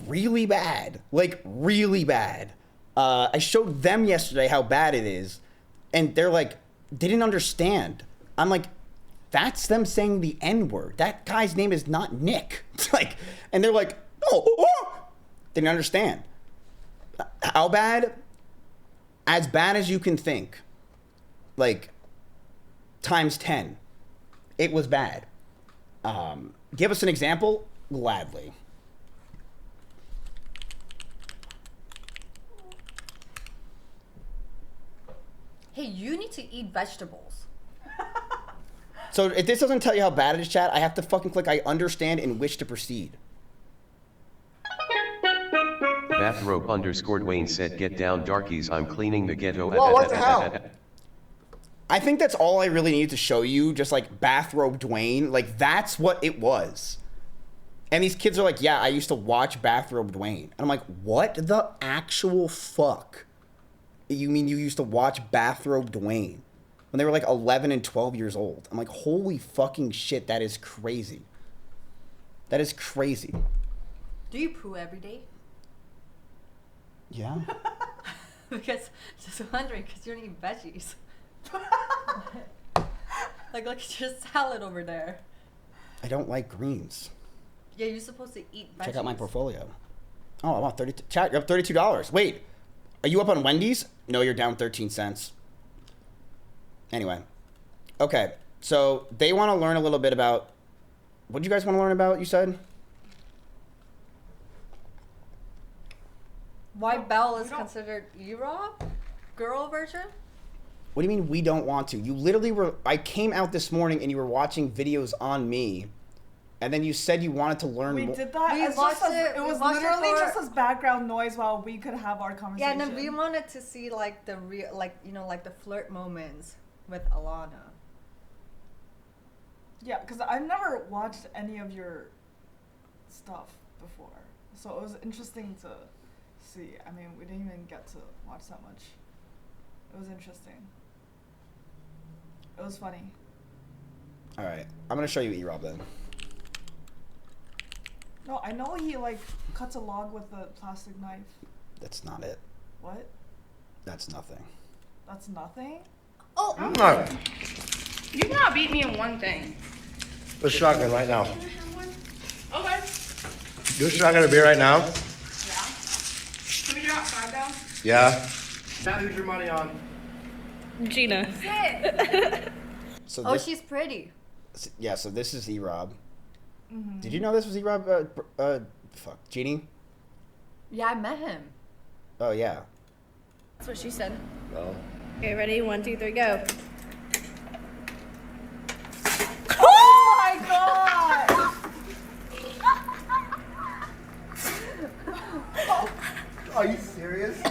really bad. Like, really bad. I showed them yesterday how bad it is, and they're like, they didn't understand. I'm like, that's them saying the N-word. That guy's name is not Nick. Like, and they're like, oh, didn't understand. How bad? As bad as you can think. Like, times 10. It was bad. Give us an example? Gladly. Hey, you need to eat vegetables. So if this doesn't tell you how bad it is, chat, I have to fucking click I understand and wish to proceed. Bathrobe_Wayne said, get down darkies, I'm cleaning the ghetto. Whoa, what the hell? I think that's all I really needed to show you, just like Bathrobe Dwayne. Like, that's what it was. And these kids are like, yeah, I used to watch Bathrobe Dwayne. And I'm like, what the actual fuck? You mean you used to watch Bathrobe Dwayne when they were like 11 and 12 years old? I'm like, holy fucking shit, that is crazy. That is crazy. Do you poo every day? Yeah. Because, just wondering, because you don't eat veggies. Like, look at your salad over there. I don't like greens. Yeah, you're supposed to eat veggies. Check out my portfolio. Oh, I'm on 32. Chat, you're up $32. Wait, are you up on Wendy's? No, you're down 13 cents. Anyway. Okay, so they want to learn a little bit about... What do you guys want to learn about, you said? Why Belle is considered E-Rob? Girl version? What do you mean we don't want to? You literally were... I came out this morning and you were watching videos on me. And then you said you wanted to learn more. We did that. We It's watched just it. it We was watched it literally for- just as background noise while we could have our Yeah, conversation. and then we wanted to see like the real, like, you know, like the flirt moments with Alana. Yeah, because I've never watched any of your stuff before, so it was interesting to see. I mean, we didn't even get to watch that much. It was interesting. It was funny. All right, I'm gonna show you E-Rob then. No, I know he like cuts a log with a plastic knife. That's not it. What? That's nothing. That's nothing? Oh, No. you cannot beat me in one thing. Let's shotgun right now. Okay. Do a shotgun a beer right now? Yeah. Can we get outside though? Yeah. Now who's your money on? Gina. So Oh, this, she's pretty. yeah, so this is E-Rob. Mhm. Did you know this was E-Rob? Fuck. Jeannie? Yeah, I met him. Oh, yeah. That's what she said. No. Okay, ready? 1, 2, 3, go. Oh my god! Are you serious?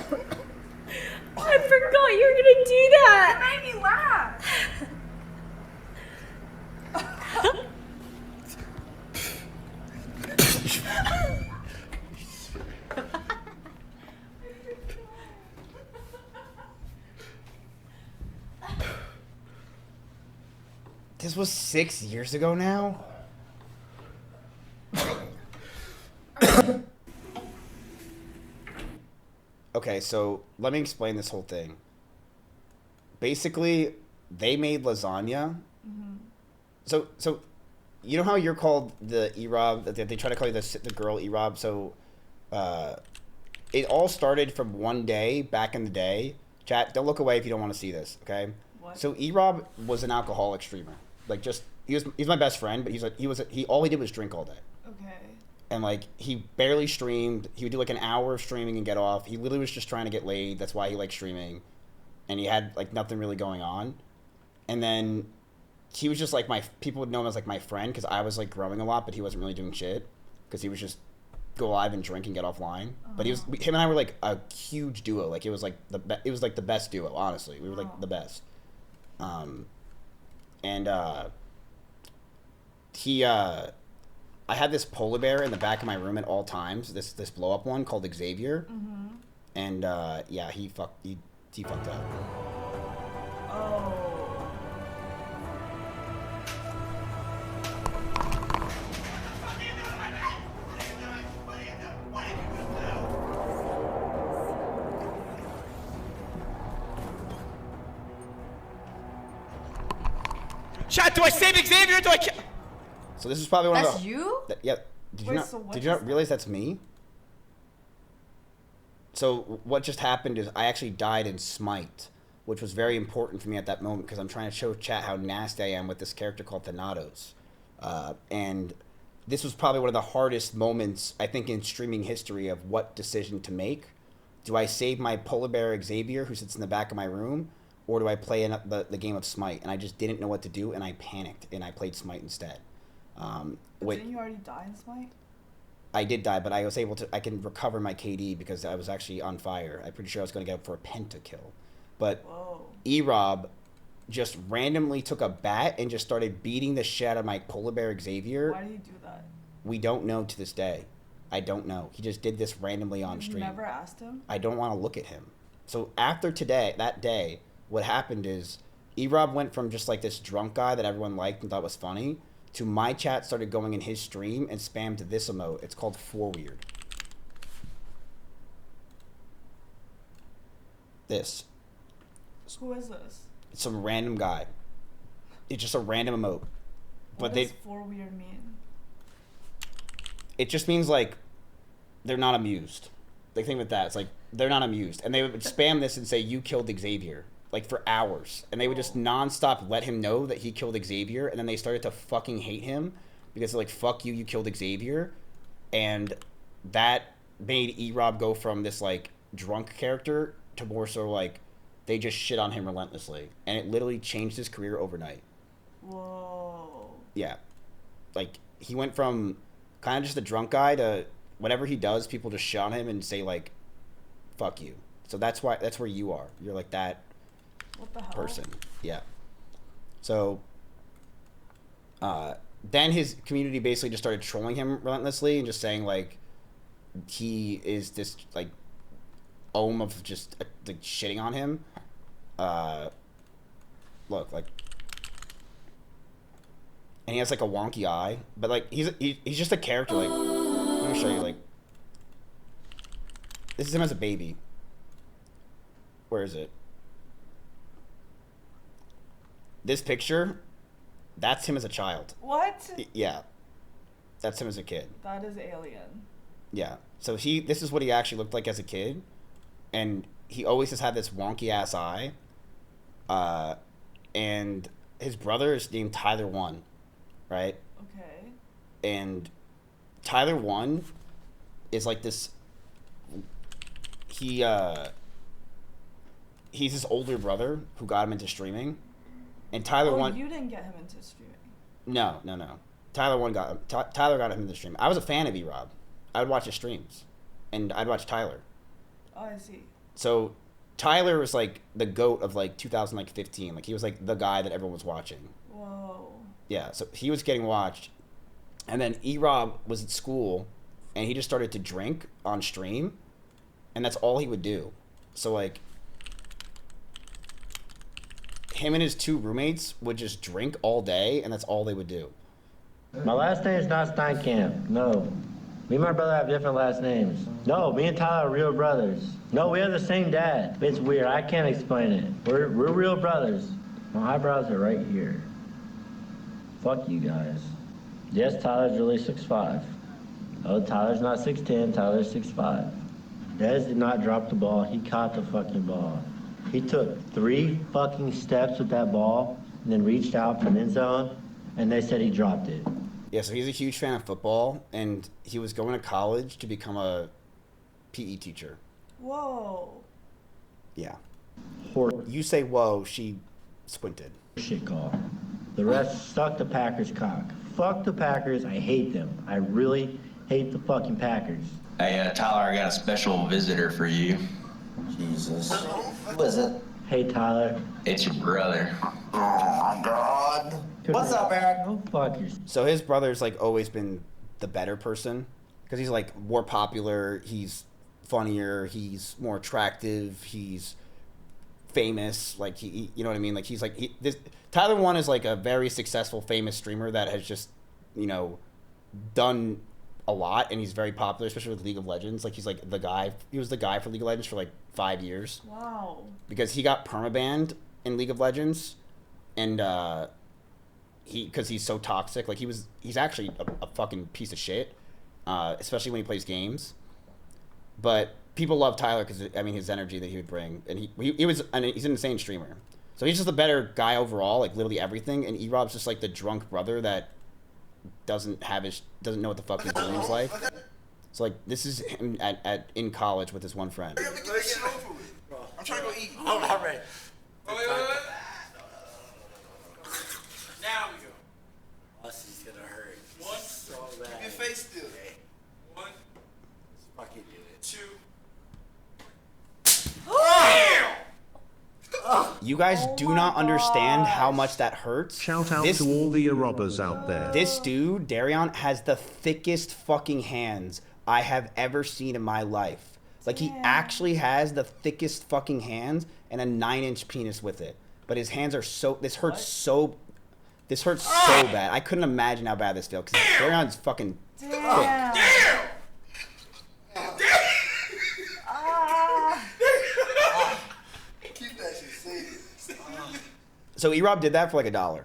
I forgot you were gonna do that. It made me laugh. This was 6 years ago now? Okay, so let me explain this whole thing. Basically, they made lasagna. So you know how you're called the E-Rob? They try to call you the girl E-Rob. So it all started from one day back in the day. Chat, don't look away if you don't want to see this, okay? What? So E-Rob was an alcoholic streamer. Like, just he's my best friend, but all he did was drink all day. Okay. And like, he barely streamed. He would do like an hour of streaming and get off. He literally was just trying to get laid. That's why he liked streaming. And he had like nothing really going on. And then he was just like people would know him as like my friend, because I was like growing a lot, but he wasn't really doing shit, because he was just go live and drink and get offline. But him and I were like a huge duo. Like, it was like the best duo, honestly. We were like the best. I had this polar bear in the back of my room at all times. This blow up one called Xavier. And yeah, he fucked up. Oh. Chat, do I save Xavier or do I kill? So this is probably one of the... That's you? Yeah. Did you Wait, not, so what did you just not realize that's me? So what just happened is I actually died in Smite, which was very important for me at that moment because I'm trying to show chat how nasty I am with this character called Thanatos. And this was probably one of the hardest moments, I think, in streaming history of what decision to make. Do I save my polar bear Xavier, who sits in the back of my room, or do I play the game of Smite? And I just didn't know what to do, and I panicked, and I played Smite instead. But didn't you already die in Smite? I did die, but I was able to. I can recover my KD because I was actually on fire. I'm pretty sure I was going to get up for a pentakill, but E-Rob just randomly took a bat and just started beating the shit out of my polar bear Xavier. Why do you do that? We don't know to this day. I don't know. He just did this randomly on stream. You never asked him? I don't want to look at him. So after that day, what happened is E-Rob went from just like this drunk guy that everyone liked and thought was funny to my chat started going in his stream and spammed this emote. It's called For Weird. This. Who is this? It's some random guy. It's just a random emote. What does For Weird mean? It just means like they're not amused. Like think with that. It's like they're not amused. And they would spam this and say, you killed Xavier. Like for hours. And they would just nonstop let him know that he killed Xavier. And then they started to fucking hate him. Because they're like, fuck you, you killed Xavier. And that made E-Rob go from this like drunk character to more so like they just shit on him relentlessly. And it literally changed his career overnight. Whoa. Yeah. Like he went from kind of just a drunk guy to whatever he does, people just shit on him and say like, fuck you. So that's where you are. You're like that what the hell? person. Yeah. So then his community basically just started trolling him relentlessly and just saying like he is this like ohm of just like shitting on him. Look, like, and he has like a wonky eye, but like he's just a character. Like, let me show you. Like, this is him as a baby. Where is it? This picture, that's him as a child. What? Yeah, that's him as a kid. That is alien. Yeah. So this is what he actually looked like as a kid, and he always has had this wonky ass eye. And his brother is named Tyler 1, right? Okay. And Tyler 1 is like this. He's his older brother who got him into streaming, and Tyler 1. You didn't get him into streaming. No. Tyler got him into streaming. I was a fan of E-Rob. I would watch his streams, and I'd watch Tyler. Oh, I see. So Tyler was like the GOAT of like 2015. Like he was like the guy that everyone was watching. Whoa. Yeah, so he was getting watched. And then E-Rob was at school and he just started to drink on stream. And that's all he would do. So like him and his two roommates would just drink all day and that's all they would do. My last name is not Steinkamp. No. Me and my brother have different last names. No, me and Tyler are real brothers. No, we have the same dad. It's weird. I can't explain it. We're real brothers. My eyebrows are right here. Fuck you guys. Yes, Tyler's really 6'5". Oh, Tyler's not 6'10". Tyler's 6'5". Dez did not drop the ball. He caught the fucking ball. He took 3 fucking steps with that ball and then reached out for an end zone, and they said he dropped it. Yeah, so he's a huge fan of football, and he was going to college to become a PE teacher. Whoa. Yeah. You say whoa, she squinted. Shit call. The rest suck the Packers cock. Fuck the Packers. I hate them. I really hate the fucking Packers. Hey, Tyler, I got a special visitor for you. Jesus. Who is it? Hey, Tyler. It's your brother. Oh, my God. What's up, Eric? Go fuck yourself. So his brother's like always been the better person because he's like more popular, he's funnier, he's more attractive, he's famous, like he you know what I mean? Like he's like Tyler 1 is like a very successful famous streamer that has just, you know, done a lot and he's very popular, especially with League of Legends. Like he's like the guy. He was the guy for League of Legends for like 5 years. Wow. Because he got permabanned in League of Legends and because he's so toxic. Like he's actually a fucking piece of shit, especially when he plays games. But people love Tyler because I mean his energy that he would bring, and he's an insane streamer. So he's just a better guy overall, like literally everything. And E-Rob's just like the drunk brother that doesn't know what the fuck he's doing in his life. So like this is him in college with his one friend. I'm trying to go eat. I'm not ready. Wait. Now we go. This is gonna hurt. One. So bad. Keep your face still. One. Let's fucking do it. Two. You guys do not understand how much that hurts. Shout out to all the robbers out there. This dude, Darion, has the thickest fucking hands I have ever seen in my life. Like, he actually has the thickest fucking hands and a 9-inch penis with it. But his hands are so... This hurts so bad. I couldn't imagine how bad this feels, because Darion's fucking thick. Keep that shit serious. So E-Rob did that for like $1.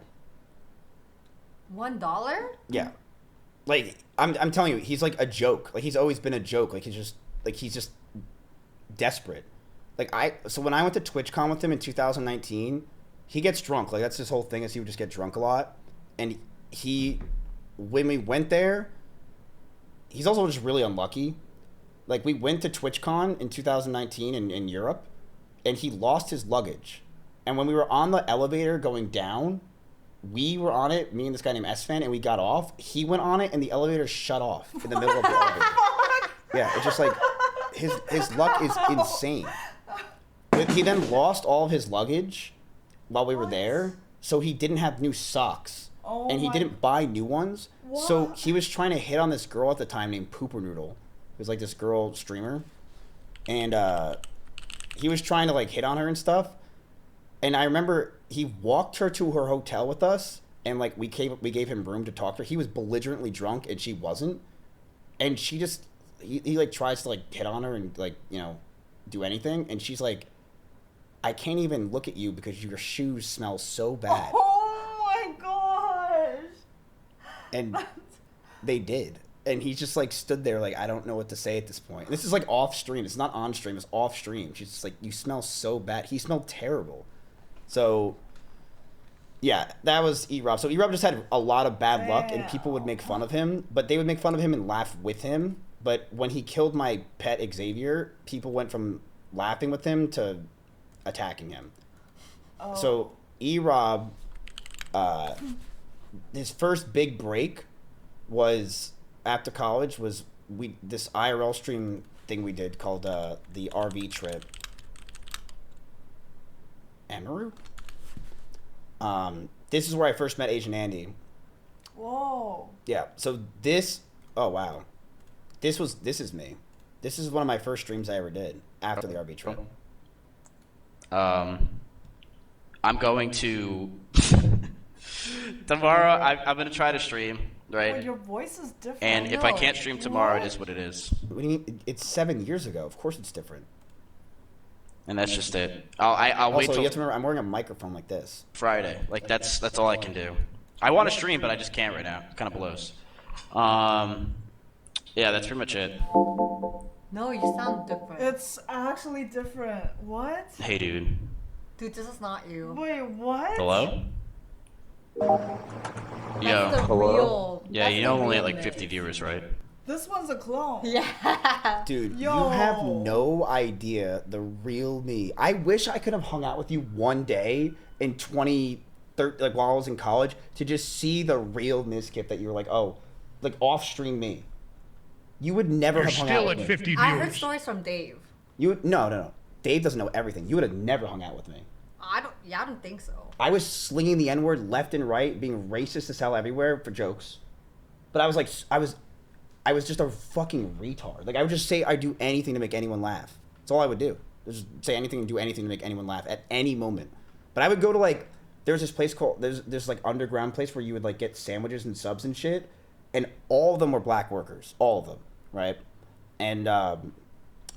$1? Yeah. Like, I'm telling you, he's like a joke. Like, he's always been a joke. Like, he's just desperate. So when I went to TwitchCon with him in 2019, he gets drunk. Like, that's his whole thing, is he would just get drunk a lot. And when we went there, he's also just really unlucky. Like, we went to TwitchCon in 2019 in Europe, and he lost his luggage. And when we were on the elevator going down, we were on it, me and this guy named S-Fan, and we got off. He went on it, and the elevator shut off in the middle of the elevator. Yeah, it's just like, his luck is insane. But he then lost all of his luggage while we were there, so he didn't have new socks. And he didn't buy new ones. What? So he was trying to hit on this girl at the time named Pooper Noodle. It was like this girl streamer. And he was trying to like hit on her and stuff. And I remember he walked her to her hotel with us, and like we gave him room to talk to her. He was belligerently drunk and she wasn't. And she just he like tries to like hit on her and like, you know, do anything, and she's like, I can't even look at you because your shoes smell so bad. Oh my gosh. And they did. And he just like stood there like, I don't know what to say at this point. And this is like off stream. It's not on stream. It's off stream. She's just like, you smell so bad. He smelled terrible. So yeah, that was E-Rob. So E-Rob just had a lot of bad luck, and people would make fun of him, but they would make fun of him and laugh with him. But when he killed my pet Xavier, people went from laughing with him to attacking him. Oh. So E-Rob, his first big break was after college was this IRL stream thing we did called the RV trip. Amaru? This is where I first met Asian Andy. Whoa. Yeah. So this, oh wow, this is me. This is one of my first streams I ever did after the RV trip. I'm going to tomorrow. I'm gonna try to stream, right? Well, your voice is different. And if I can't stream tomorrow, it is what it is. What do you mean? It's 7 years ago. Of course, it's different. And that's just it. I'll wait till you have to remember, I'm wearing a microphone like this. Friday. Like that's all I can do. I want to stream, but I just can't right now. It kind of blows. Yeah, that's pretty much it. No, you sound different. It's actually different. What? Hey, dude. Dude, this is not you. Wait, what? Hello? That's Yo. the real. Yeah, you know I'm only at like 50 viewers, right? This one's a clone. Yeah. Dude, you have no idea the real me. I wish I could have hung out with you one day in 2013, like while I was in college, to just see the real Mizkif that you were like, oh, like off stream me. You would never have hung out with me. You're still at 50 viewers. I heard stories from Dave. No. Dave doesn't know everything. You would have never hung out with me. I don't think so. I was slinging the N-word left and right, being racist as hell everywhere for jokes. But I was like, I was just a fucking retard. Like, I would just say I'd do anything to make anyone laugh. That's all I would do. Just say anything and do anything to make anyone laugh at any moment. But I would go to, like, there's this place called, there's like underground place where you would like get sandwiches and subs and shit. And all of them were black workers. All of them, right? And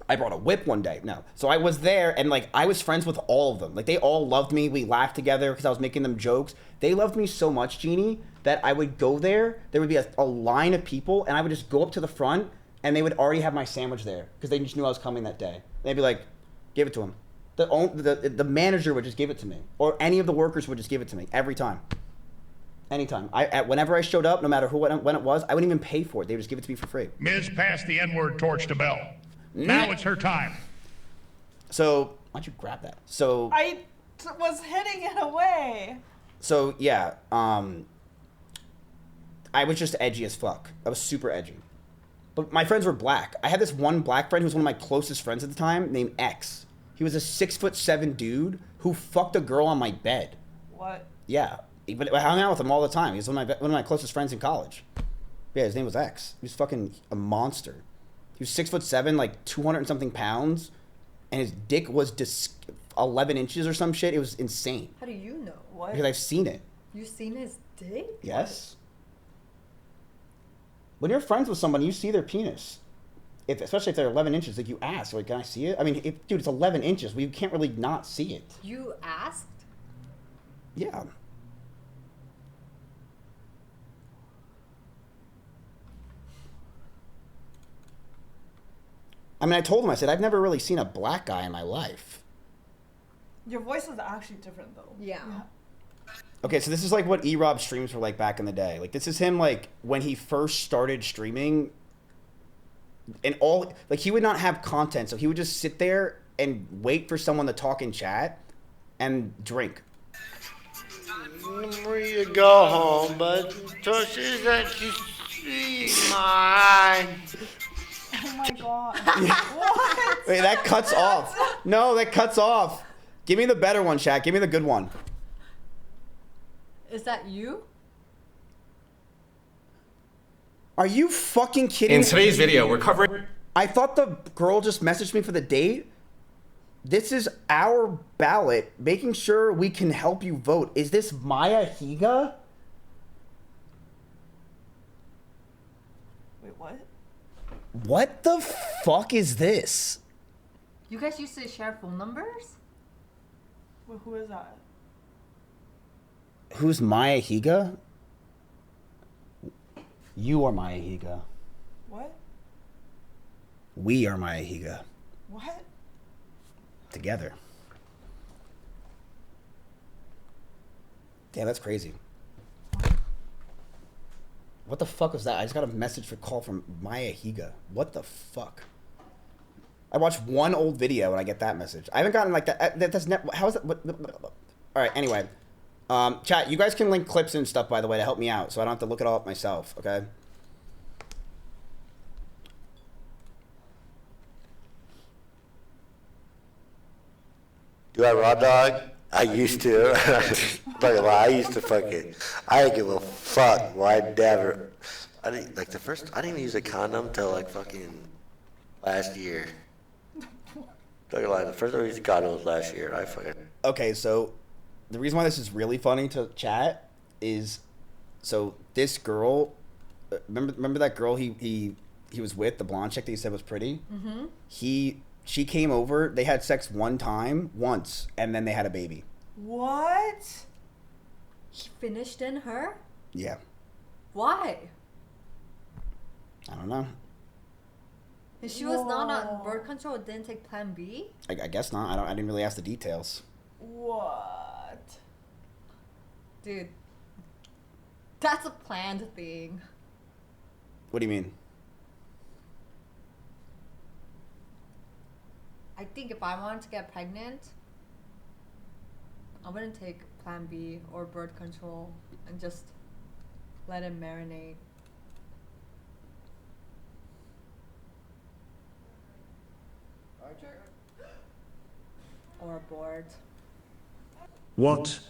I brought a whip one day. No. So I was there, and like I was friends with all of them. Like they all loved me. We laughed together because I was making them jokes. They loved me so much, Jeannie, that I would go there. There would be a line of people, and I would just go up to the front, and they would already have my sandwich there because they just knew I was coming that day. They'd be like, "Give it to him." The manager would just give it to me, or any of the workers would just give it to me every time. Anytime. Whenever I showed up, no matter when it was, I wouldn't even pay for it. They would just give it to me for free. Miz passed the N-word torch to Belle. Now it's her time. So, why'd you grab that? So I was hitting it away. So yeah, I was just edgy as fuck. I was super edgy. But my friends were black. I had this one black friend who was one of my closest friends at the time, named X. He was a 6'7" dude who fucked a girl on my bed. What? Yeah. But I hung out with him all the time. He was one of my closest friends in college. Yeah, his name was X. He was fucking a monster. He was 6'7", like 200 and something pounds, and his dick was 11 inches or some shit. It was insane. How do you know? What? Because I've seen it. You've seen his dick? Yes. When you're friends with someone, you see their penis. Especially if they're 11 inches, like you ask, like, can I see it? I mean, dude, it's 11 inches. We can't really not see it. You asked? Yeah. I mean, I told him, I said, I've never really seen a black guy in my life. Your voice is actually different, though. Yeah. Okay, so this is like what E-Rob streams were like back in the day. Like, this is him, like, when he first started streaming. And he would not have content, so he would just sit there and wait for someone to talk in chat and drink. Maria, go home, but she said she's mine. Oh my god. What? Wait, that cuts off. No, that cuts off. Give me the better one, chat. Give me the good one. Is that you? Are you fucking kidding me? In today's video, we're covering... I thought the girl just messaged me for the date. This is our ballot, making sure we can help you vote. Is this Maya Higa? Wait, what? What the fuck is this? You guys used to share phone numbers? Wait, who is that? Who's Maya Higa? You are Maya Higa. What? We are Maya Higa. What? Together. Damn, that's crazy. What the fuck was that? I just got a call from Maya Higa. What the fuck? I watched one old video and I get that message. I haven't gotten like that. That's never. How is that? All right. Anyway, chat. You guys can link clips and stuff, by the way, to help me out, so I don't have to look it all up myself. Okay. Do I raw dog? I used to. I'm not gonna lie, I used to fucking. I didn't give a fuck. Well, I never. I didn't I didn't even use a condom till like fucking last year. Not gonna lie, the first time I used a condom was last year. I fucking. Okay, so the reason why this is really funny to chat is, so this girl, remember that girl he was with, the blonde chick that he said was pretty? Mm-hmm. She came over, they had sex once, and then they had a baby. What? He finished in her? Yeah. Why? I don't know. If she was not on birth control, didn't take Plan B? I guess not. I didn't really ask the details. What? Dude, that's a planned thing. What do you mean? I think if I wanted to get pregnant, I wouldn't take Plan B or birth control and just let it marinate. Or abort. What?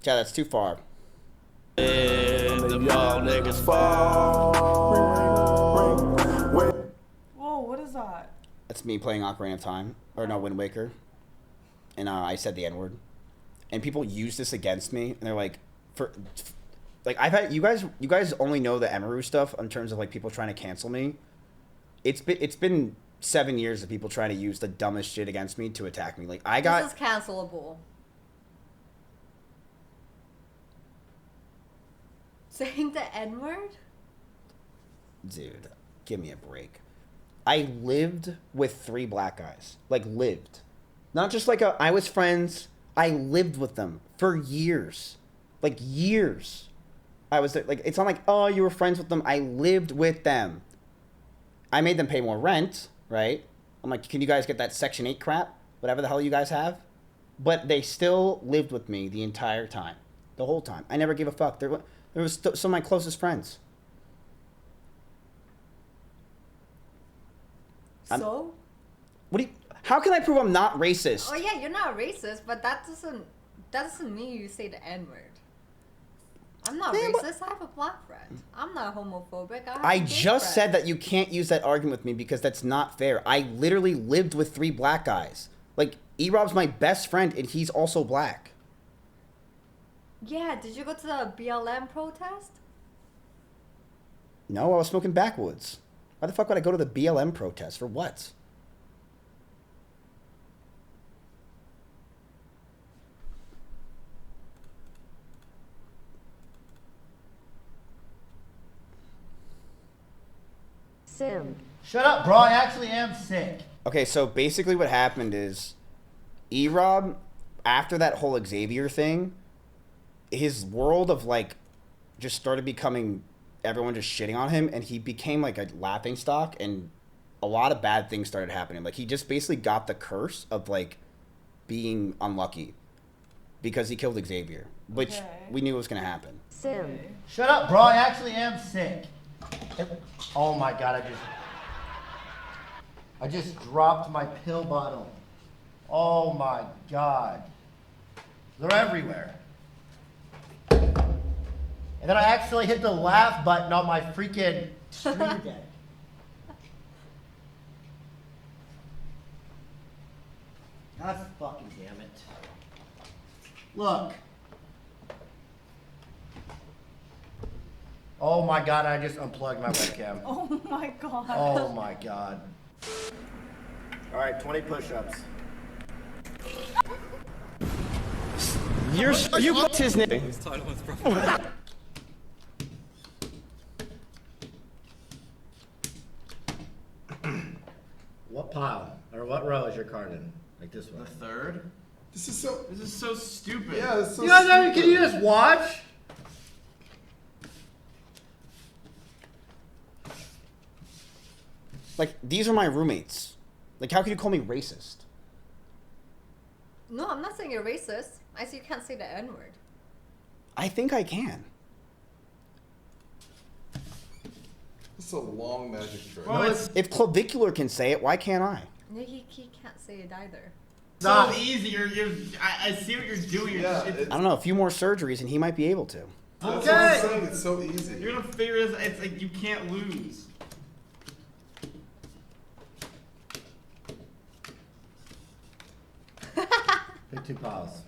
Yeah, that's too far. The y'all niggas fall. Whoa, what is that? That's me playing Ocarina of Time. Or no, Wind Waker. And I said the N-word. and people use this against me, and they're like, I've had you guys only know the Emeru stuff in terms of like people trying to cancel me. It's been 7 years of people trying to use the dumbest shit against me to attack me. Like This is cancelable. Saying the N-word? Dude, give me a break. I lived with 3 black guys. Like, lived. Not just like I was friends. I lived with them for years. Like, years. I was like, it's not like, oh, you were friends with them. I lived with them. I made them pay more rent, right? I'm like, can you guys get that Section 8 crap? Whatever the hell you guys have. But they still lived with me the entire time. The whole time. I never gave a fuck. They were some of my closest friends. So? How can I prove I'm not racist? Oh yeah, you're not racist, but that doesn't mean you say the N-word. I'm not racist. I have a black friend. I'm not homophobic. I just said that you can't use that argument with me because that's not fair. I literally lived with 3 black guys. Like, E-Rob's my best friend, and he's also black. Yeah, did you go to the BLM protest? No, I was smoking backwoods. Why the fuck would I go to the BLM protest? For what? Sim. Shut up, bro. I actually am sick. Okay, so basically what happened is E-Rob, after that whole Xavier thing, his world of like just started becoming everyone just shitting on him, and he became like a laughing stock, and a lot of bad things started happening. Like, he just basically got the curse of like being unlucky because he killed Xavier, which we knew was going to happen. Sim. Shut up, bro. I actually am sick. Oh my god, I just dropped my pill bottle. Oh my god. They're everywhere. And then I accidentally hit the laugh button on my freaking stream deck. God fucking damn it. Look. Oh my god, I just unplugged my webcam. Oh my god. Oh my god. Alright, 20 push-ups. You what's his name? What pile? Or what row is your card in? Like this one? The third? This is so stupid. Yeah, this is so you guys, stupid. can you just watch? Like, these are my roommates. Like, how can you call me racist? No, I'm not saying you're racist. I say you can't say the N-word. I think I can. It's a long magic trick. Well, if Clavicular can say it, why can't I? No, he can't say it either. So easy. I see what you're doing. I don't know, a few more surgeries and he might be able to. That's what I'm saying, it's so easy. You're gonna figure this. It's like you can't lose. Pick 2 piles.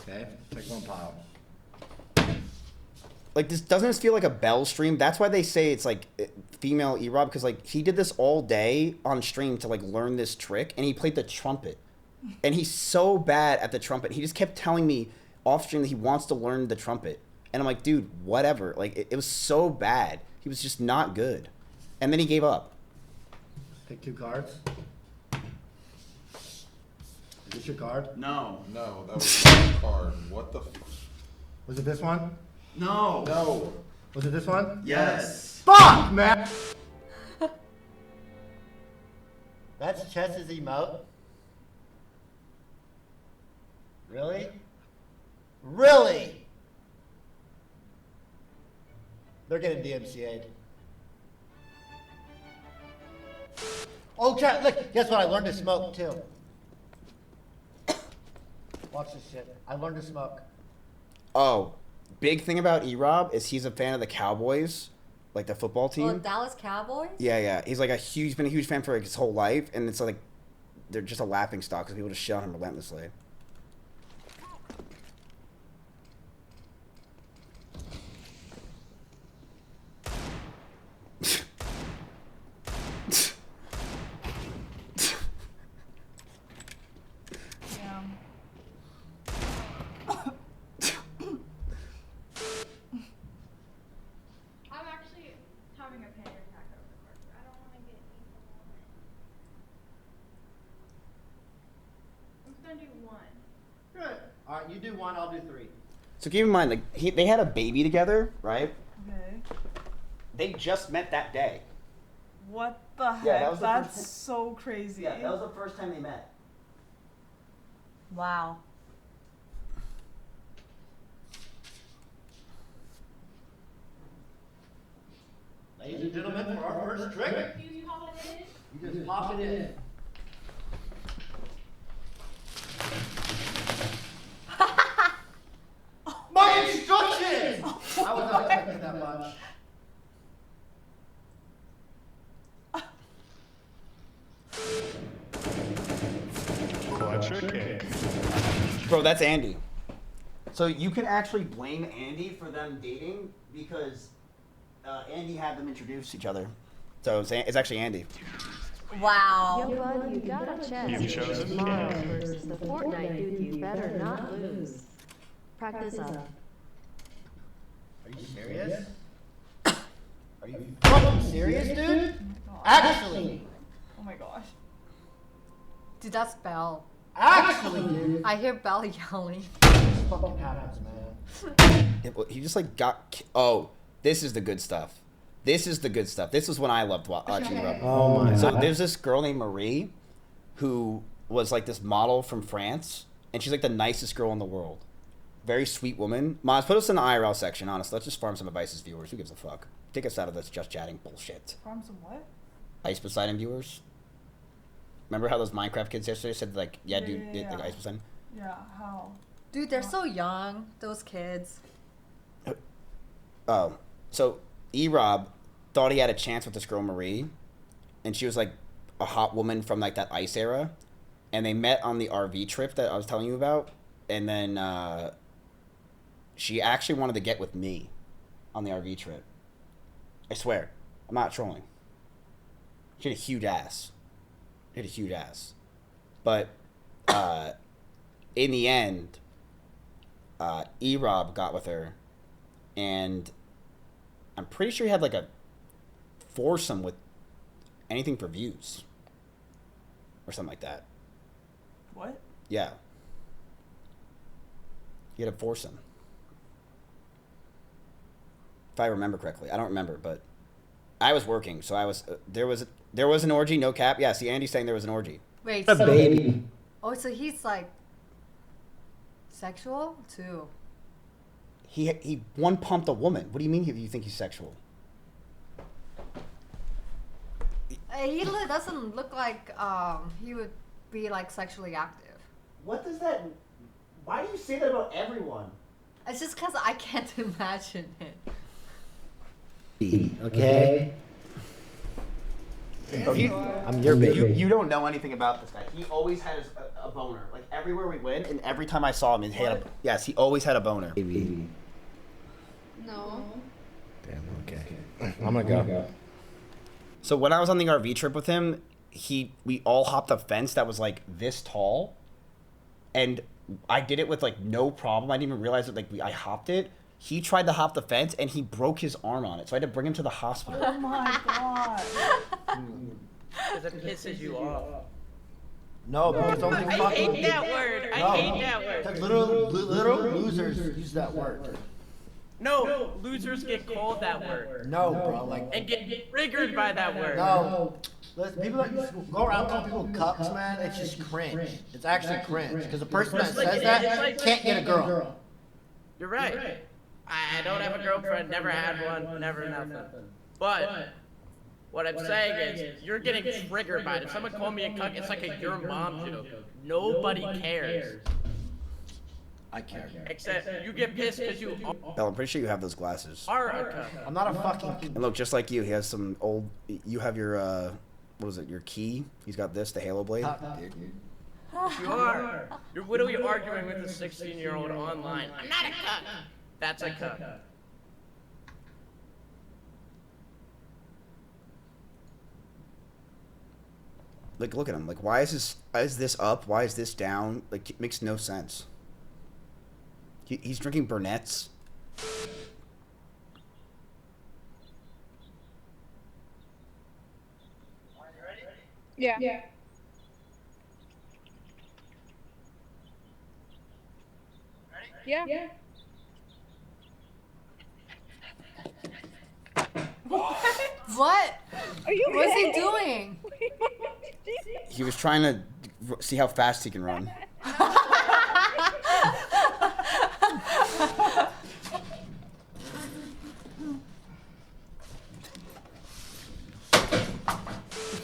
Okay, pick 1 pile. Like, this doesn't this feel like a Bell stream? That's why they say it's like female E-Rob, because like he did this all day on stream to like learn this trick, and he played the trumpet. And he's so bad at the trumpet. He just kept telling me off stream that he wants to learn the trumpet. And I'm like, dude, whatever. Like, it was so bad. He was just not good. And then he gave up. Pick 2 cards. Is this your card? No. No, that was my card. What the Was it this one? No. No. Was it this one? Yes. Fuck, man! That's Chess's emote? Really? Really? They're getting DMCA'd. Oh, chat, look, guess what? I learned to smoke, too. Watch this shit. I learned to smoke. Oh, big thing about E-Rob is he's a fan of the Cowboys, like the football team. Oh, Dallas Cowboys? Yeah. He's like he's been a huge fan for like his whole life, and it's like they're just a laughing stock because people just shit on him relentlessly. I'm actually having a panic attack over Parker. I don't want to get evil on it. I'm gonna do one. Good. All right, you do one, I'll do three. So keep in mind, like they had a baby together, right? Okay. They just met that day. What the heck? Yeah, that was the That's first so crazy. Yeah, that was the first time they met. Wow. Ladies and gentlemen, for our first trick, you just pop it in. My instructions! I was not expecting that much. Clutch or kick? Bro, that's Andy. So you can actually blame Andy for them dating because Andy had them introduce each other. So it's actually Andy. Wow. Yo, bud, you got a chest. You've chosen Tomorrow Cam. versus the Fortnite dude, you better not lose. Practice up. Are you serious? Are you fucking serious, dude? Actually. Oh my gosh. Dude, that's Belle. Actually, dude. I hear Belle yelling. This fucking happens, man. Yeah, well, he just like got. Oh, this is the good stuff. This is the good stuff. This is when I loved watching Rob. Oh my So God. there's this girl named Marie, who was like this model from France, and she's like the nicest girl in the world. Very sweet woman. Maz, put us in the IRL section, honestly. Let's just farm some advice as viewers. Who gives a fuck? Take us out of this just chatting bullshit. Farm some what? Ice Poseidon viewers. Remember how those Minecraft kids yesterday said like, yeah, Yeah, dude, yeah, like yeah. Ice Poseidon? Yeah, how? Dude, they're so young, those kids. Oh, so E-Rob thought he had a chance with this girl Marie, and she was like a hot woman from like that ice era, and they met on the RV trip that I was telling you about, and then she actually wanted to get with me on the RV trip. I swear, I'm not trolling. She had a huge ass. She had a huge ass, but in the end, E-Rob got with her, and I'm pretty sure he had like a foursome with anything for views or something like that. What? Yeah. He had a foursome. If I remember correctly. I don't remember, but I was working, so I was there was an orgy, no cap. Yeah, see Andy's saying there was an orgy. Wait, A so, baby. oh, so he's like sexual too. He one pumped a woman. What do you mean you think he's sexual? He doesn't look like he would be like sexually active. What does that? Why do you say that about everyone? It's just because I can't imagine it. Okay? I'm your baby. You don't know anything about this guy. He always had a boner. Like everywhere we went, and every time I saw him, he had yes, he always had a boner. Baby. No. Damn, okay. I'm gonna go. So when I was on the RV trip with him, we all hopped a fence that was like this tall, and I did it with like no problem. I didn't even realize that I hopped it. He tried to hop the fence and he broke his arm on it, so I had to bring him to the hospital. Oh my god. Because it pisses you off. No, because only I fucking. hate that word. I hate that word. Because literal losers use that word. No, losers get called that word. No, bro, like. And get triggered by that word. No. Listen, people that go around calling people cucks, man, it's just cringe. It's actually cringe. Because the person that says that can't get a girl. You're right. I don't have a girlfriend, never had one, never nothing. But what I'm saying is, you're getting triggered by it. If someone called me a cuck, it's like a your mom joke. Nobody cares. I care. Except you get pissed because you Bell, I'm pretty sure you have those glasses. are a cuck. I'm not a fucking. And look, just like you, he has some old. You have your what is it? Your key. He's got this, the Halo blade. You are. You're literally arguing with a 16-year-old online. I'm not a cuck. That's a cuck. Like, look at him. Like, why is this up? Why is this down? Like, it makes no sense. He's drinking Burnett's. Yeah. Yeah. Yeah. Yeah. What? Are you What's he okay? doing? He was trying to see how fast he can run.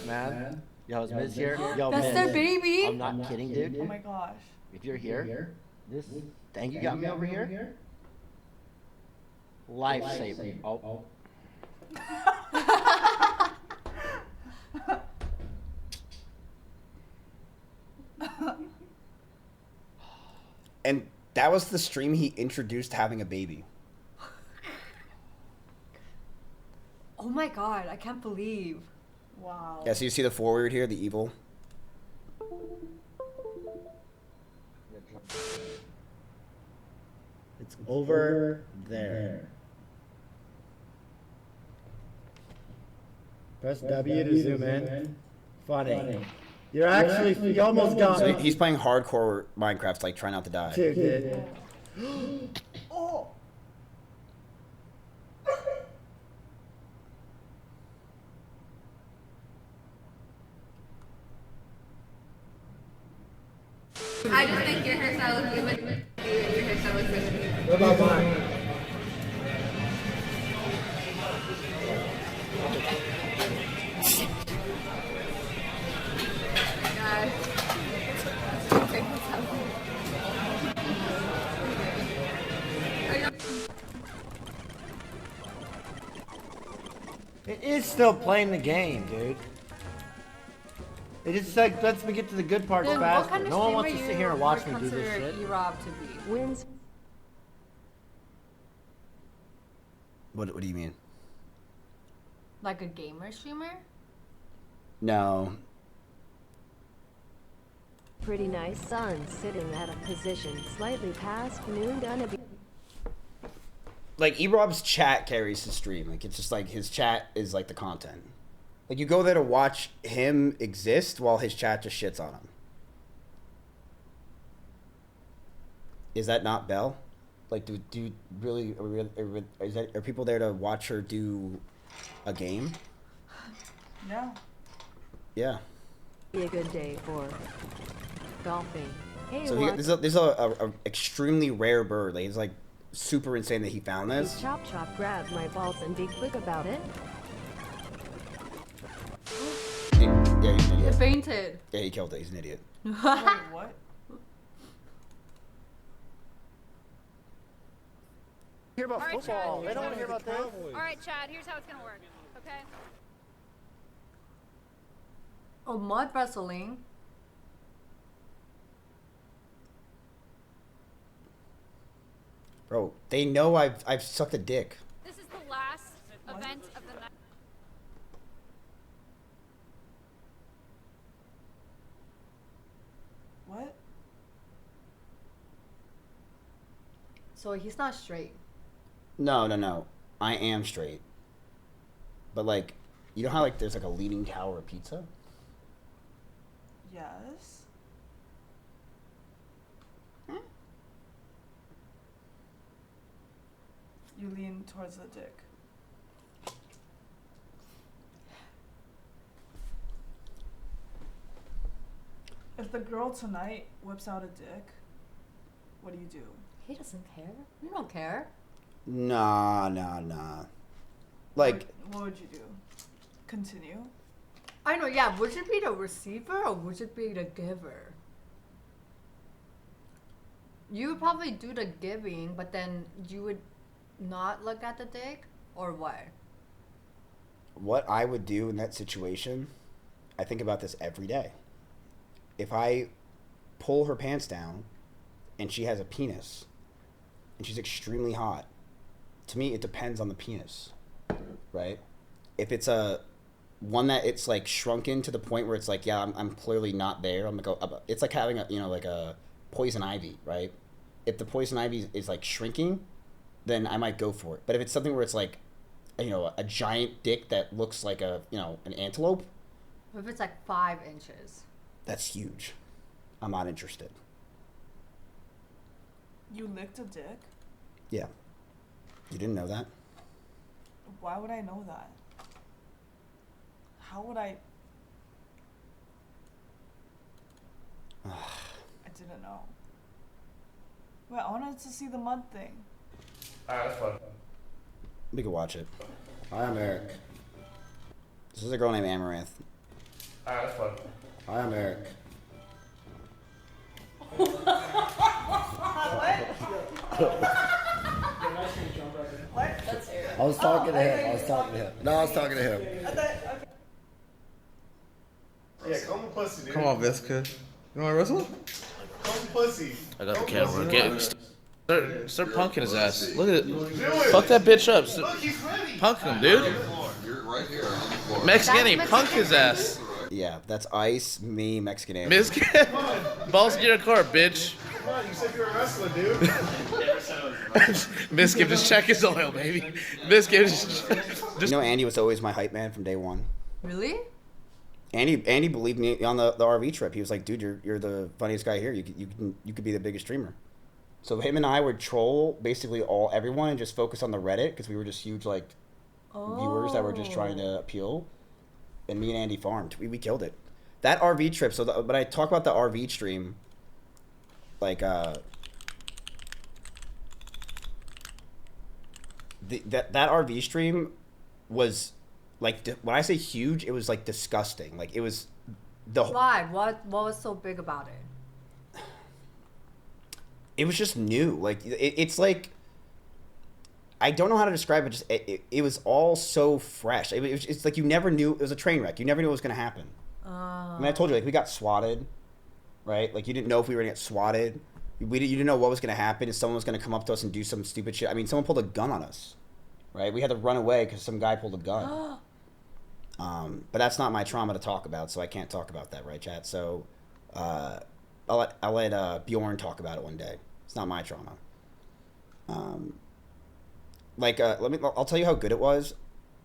Man, yo, is Miz here? Yo, That's Miz. their baby. I'm not kidding, dude. Oh my gosh. If you're here, this thing you got me over here, lifesaver. Oh. And that was the stream he introduced having a baby. Oh my god, I can't believe. Wow. Yeah, so you see the forward here, the evil. It's over there. Press W to zoom in. Funny. You're actually, you almost got So me. he's playing hardcore Minecraft, like trying not to die. Dude. Oh. I just think your hairstyle is good. Your hairstyle is good. What about mine? God. It is still playing the game, dude. It just like lets me get to the good parts Then what faster. kind of No one wants to streamer sit here and watch me would do this consider shit. E-Rob to be? Wins. What do you mean? Like a gamer streamer? No. Pretty nice sun sitting at a position slightly past noon gonna be. Like, Erob's chat carries his stream. Like, it's just like his chat is like the content. Like, you go there to watch him exist while his chat just shits on him. Is that not Belle? Like, do you really, are people there to watch her do a game? No. Yeah. Be a good day for golfing. Hey, So what? this is a extremely rare bird. Like, it's like super insane that he found this. Chop Chop grabbed my balls and be quick about it. Yeah, he's an He idiot. fainted. Yeah, he killed it. He's an idiot. Wait, what? Hear about football. They don't want to hear about this. Alright, Chad, here's how it's gonna work. Okay? Oh, mud wrestling. Bro, they know I've sucked a dick. This is the last event of the night. What? So he's not straight. No. I am straight. But like, you know how like there's like a leaning tower of pizza? Yes. You lean towards the dick. If the girl tonight whips out a dick, what do you do? He doesn't care. You don't care. Nah. Like, What would you do? Continue? I know, yeah. Would it be the receiver or would it be the giver? You would probably do the giving, but then you would not look at the dick? Or what? what I would do in that situation, I think about this every day. If I pull her pants down and she has a penis and she's extremely hot, to me, it depends on the penis, right? If it's a one that it's like shrunken to the point where it's like, yeah, I'm clearly not there. I'm gonna go. It's like having a, you know, like a poison ivy, right? If the poison ivy is like shrinking, then I might go for it. But if it's something where it's like, you know, a giant dick that looks like a, you know, an antelope. If it's like 5 inches. That's huge. I'm not interested. You licked a dick? Yeah. You didn't know that? Why would I know that? How would I? I didn't know. Wait, I wanted to see the mud thing. Alright, that's fun. We could watch it. Hi, I'm Eric. This is a girl named Amaranth. Alright, that's fun. Hi, I'm Eric. What? That's Eric. I was talking to him. No, I was talking to him. Yeah, call me pussy, dude. Come on, Visca. You want to wrestle? Call me pussy. I got the camera. Start punking his ass. Look at it. Fuck that bitch up. Punk him, dude. Mexican, punk his ass. Yeah, that's Ice, me, Mexican Air. Mizkif. Balls get a car, bitch. Come on, you said you're a wrestler, dude. Mizkif, just check his oil, baby. Mizkif, just... You know, Andy was always my hype man from day one. Really? Andy believed me on the RV trip. He was like, dude, you're the funniest guy here. You could be the biggest streamer. So him and I would troll basically everyone and just focus on the Reddit because we were just huge like viewers that were just trying to appeal. And me and Andy farmed. We killed it. That RV trip. So but I talk about the RV stream. Like that RV stream was like, when I say huge, it was like disgusting. Like it was Why? What was so big about it? It was just new. Like it's like, I don't know how to describe it. Just it was all so fresh. It's like you never knew it was a train wreck. You never knew what was gonna happen. I mean, I told you, like, we got swatted, right? Like you didn't know if we were gonna get swatted. You didn't know what was gonna happen. If someone was gonna come up to us and do some stupid shit. I mean, someone pulled a gun on us, right? We had to run away because some guy pulled a gun. But that's not my trauma to talk about, so I can't talk about that, right, chat? So I'll let Bjorn talk about it one day. It's not my trauma. I'll tell you how good it was.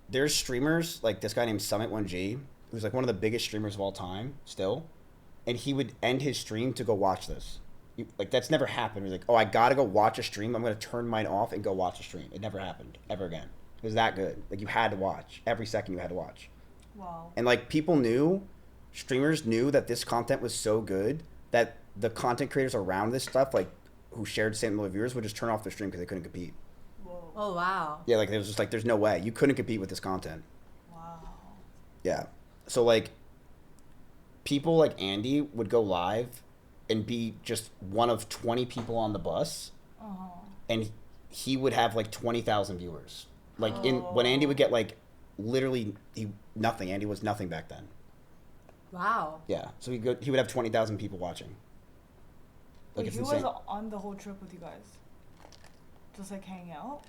There's streamers like this guy named Summit1G, who's like one of the biggest streamers of all time still, and he would end his stream to go watch this. Like that's never happened. He's like, oh, I gotta go watch a stream. I'm gonna turn mine off and go watch a stream. It never happened ever again. It was that good. Like you had to watch every second. You had to watch. Wow. And like streamers knew that this content was so good that the content creators around this stuff, like who shared the same number of viewers, would just turn off their stream because they couldn't compete. Whoa. Oh wow. Yeah, like it was just like there's no way you couldn't compete with this content. Wow. Yeah. So like people like Andy would go live and be just one of 20 people on the bus, and he would have like 20,000 viewers. Like when Andy would get like literally nothing. Andy was nothing back then. Wow. Yeah. So he would have 20,000 people watching. Like Wait, it's he insane. was on the whole trip with you guys? Just like hanging out?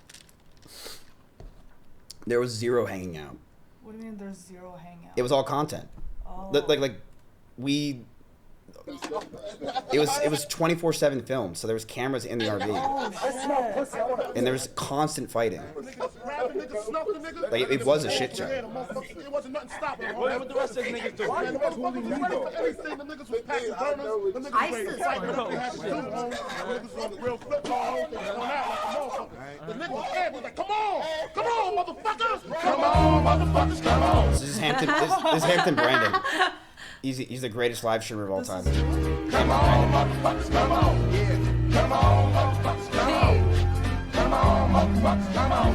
There was zero hanging out. What do you mean there's zero hangout? It was all content. Oh. Like we. It was 24/7 filmed, so there was cameras in the RV, and there was constant fighting. Like it was a shit show. What the rest of these niggas do? This is Hampton. This is Hampton Brandon. He's the greatest live streamer of all time. Come on, motherfuckers, come on. Yeah. Come on, motherfuckers, come on. Come on, motherfuckers, come on.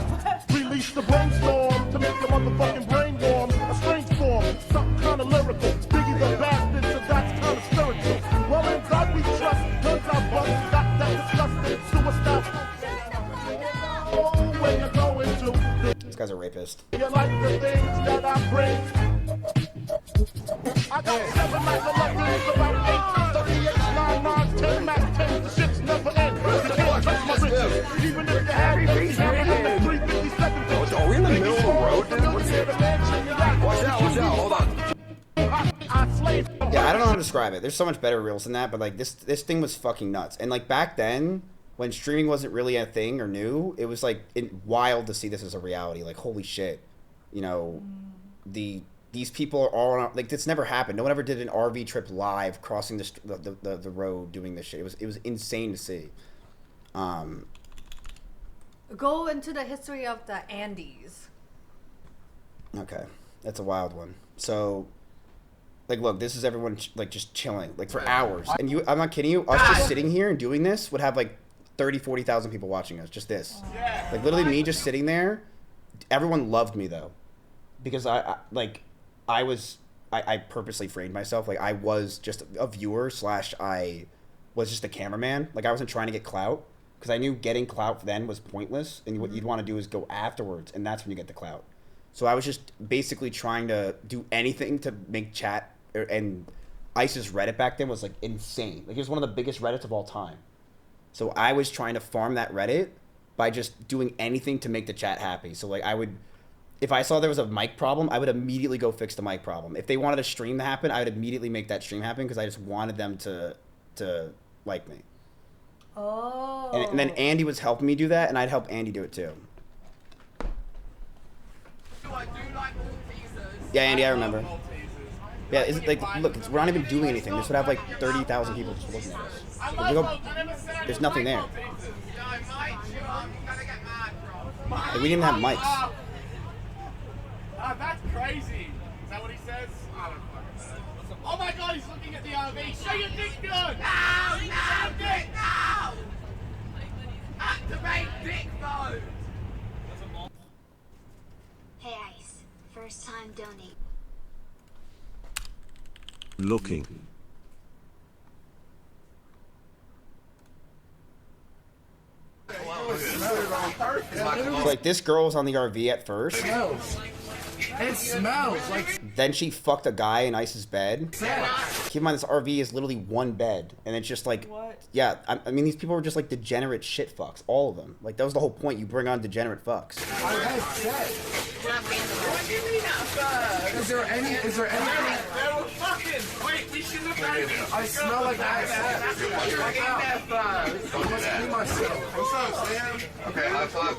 Release the brainstorm to make your motherfucking brain warm. A strange form, something kind of lyrical. Biggie's a bastard, so that's kind of spiritual. Well, in God we trust. Guns are bust, got that disgusting suicide. Oh, where you going to? This guy's a rapist. You like the things that I bring. I got 7 Mac 11s, about 8, 38s, 9, 9s, 10 Mac 10s, the shit's never end. You can't touch my riches, even if you had me. Hammer 357. Are we in the middle of the road, dude? What's it? Watch out, hold on. Yeah, I don't know how to describe it. There's so much better reels than that, but like this thing was fucking nuts. And like back then, when streaming wasn't really a thing or new, it was like wild to see this as a reality. Like holy shit, you know, these people are all on, like this never happened. No one ever did an RV trip live, crossing the road, doing this shit. It was insane to see. Go into the history of the Andes. Okay, that's a wild one. So. Like, look, this is everyone like just chilling, like for hours. And I'm not kidding you, us just sitting here and doing this would have like 30, 40,000 people watching us, just this. Like literally me just sitting there, everyone loved me though. Because I purposely framed myself, like I was just a viewer / I was just a cameraman. Like I wasn't trying to get clout, because I knew getting clout then was pointless, and what you'd want to do is go afterwards, and that's when you get the clout. So I was just basically trying to do anything to make chat. And ICE's Reddit back then was like insane. Like it was one of the biggest Reddits of all time. So I was trying to farm that Reddit by just doing anything to make the chat happy. So like I would, if I saw there was a mic problem, I would immediately go fix the mic problem. If they wanted a stream to happen, I would immediately make that stream happen because I just wanted them to like me. Oh. And then Andy was helping me do that, and I'd help Andy do it too. Yeah, Andy, I remember. Yeah, it's like, look, we're not even doing anything. This would have like 30,000 people just looking at us. There's nothing there. Like, we didn't have mics. That's crazy. Is that what he says? I don't fucking know. Oh my god, he's looking at the RV. Show your dick gun! No! Dick! No! Activate dick mode! Hey Ice, first time donate. Looking. So like this girl was on the RV at first. It smells like. Then she fucked a guy in Ice's bed. Keep in mind, this RV is literally one bed, and it's just like, yeah. I mean, these people were just like degenerate shit fucks, all of them. Like that was the whole point. You bring on degenerate fucks. Is there any? There were fucking. Wait, we shouldn't have done it. I smell like that. Must be myself. What's up, Sam? Okay, high five.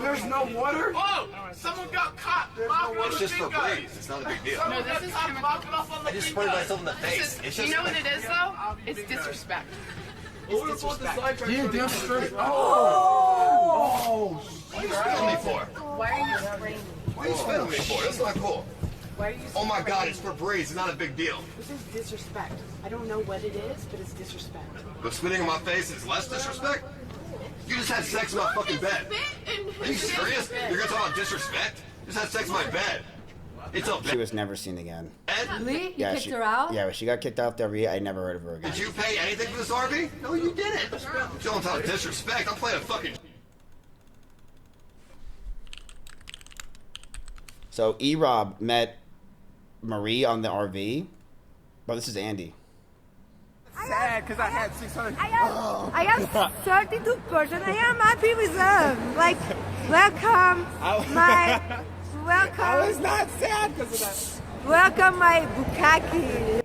There's no water. Oh, someone got caught. It's just for breeze. It's not a big deal. No, this is chemical. I just sprayed myself in the face. It's just. You know what it is though? It's disrespect. It's disrespect. Yeah, damn straight. Oh! What are you spitting me for? Why are you spraying me? What are you spitting me for? That's not cool. Why are you Oh my god, it's for breeze. It's not a big deal. This is disrespect. I don't know what it is, but it's disrespect. But spitting in my face is less disrespect? You just had sex in my fucking bed. Are you serious? You're gonna talk about disrespect? You just had sex in my bed. It's a She was never seen again. Really? You Yeah, kicked she, her out? Yeah, she got kicked out the RV. I never heard of her again. Did you pay anything for this RV? No, you didn't. Don't talk disrespect. I'm playing a fucking. So E-Rob met Marie on the RV. But this is Andy. Sad because I had 600. I have 32%. I am happy with them. Like, welcome welcome. I was not sad because of that. Welcome my bukkake.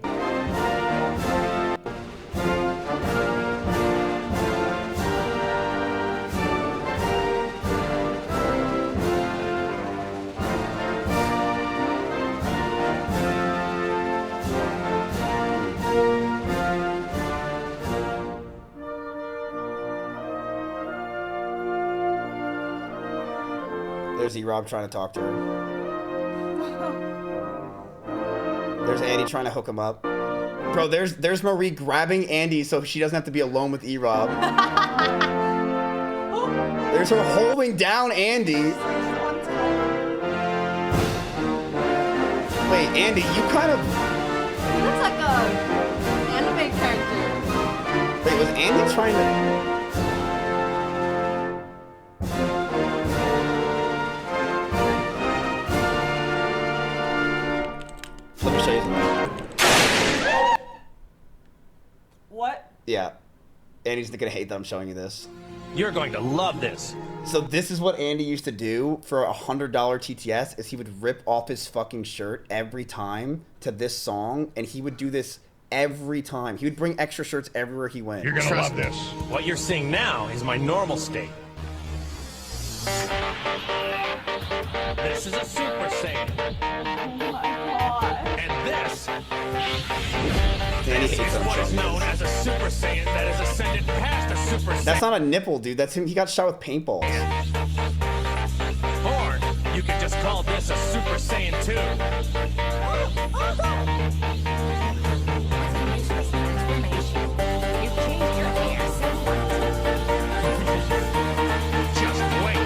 There's E-Rob trying to talk to her. There's Andy trying to hook him up. Bro, there's Marie grabbing Andy so she doesn't have to be alone with E-Rob. There's her holding down Andy. Wait, Andy, you kind of... He looks like a anime character. Wait, was Andy trying to... Let me show you something. Andy's gonna hate that I'm showing you this. You're going to love this. So this is what Andy used to do for $100 TTS, is he would rip off his fucking shirt every time to this song, and he would do this every time. He would bring extra shirts everywhere he went. You're gonna love this. What you're seeing now is my normal state. This is a Super Saiyan. Oh my god. And this Andy is hates that I'm what is showing known this. as a Super Saiyan that has ascended past a Super Saiyan. That's not a nipple, dude. That's him. He got shot with paintballs. Or you could just call this a Super Saiyan 2. Just wait.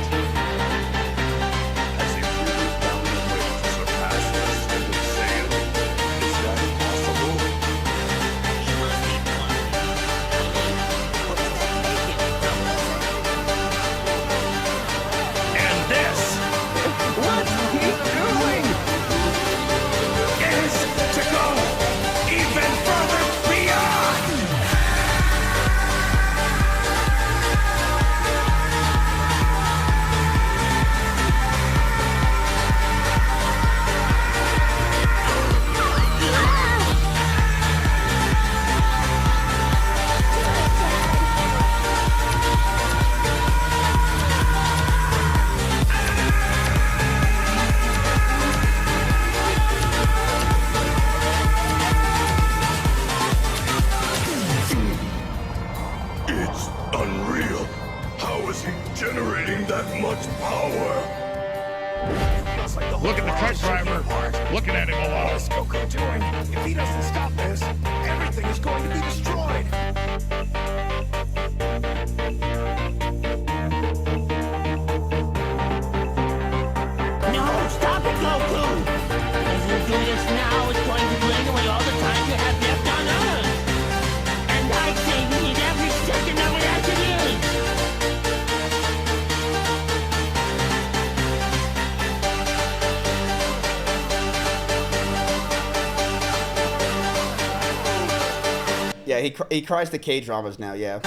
And this, what he's doing, is to go even further beyond. It's unreal. How is he generating that much power? Look at the truck driver. Looking at him a lot. What's Goku doing? If he doesn't stop this, everything is going to be destroyed. No, stop it, Goku! If you do this now, it's going to drain away all the time you have left on Earth. And I say we need every second of it as it is. Yeah, he cries to K-dramas now, yeah.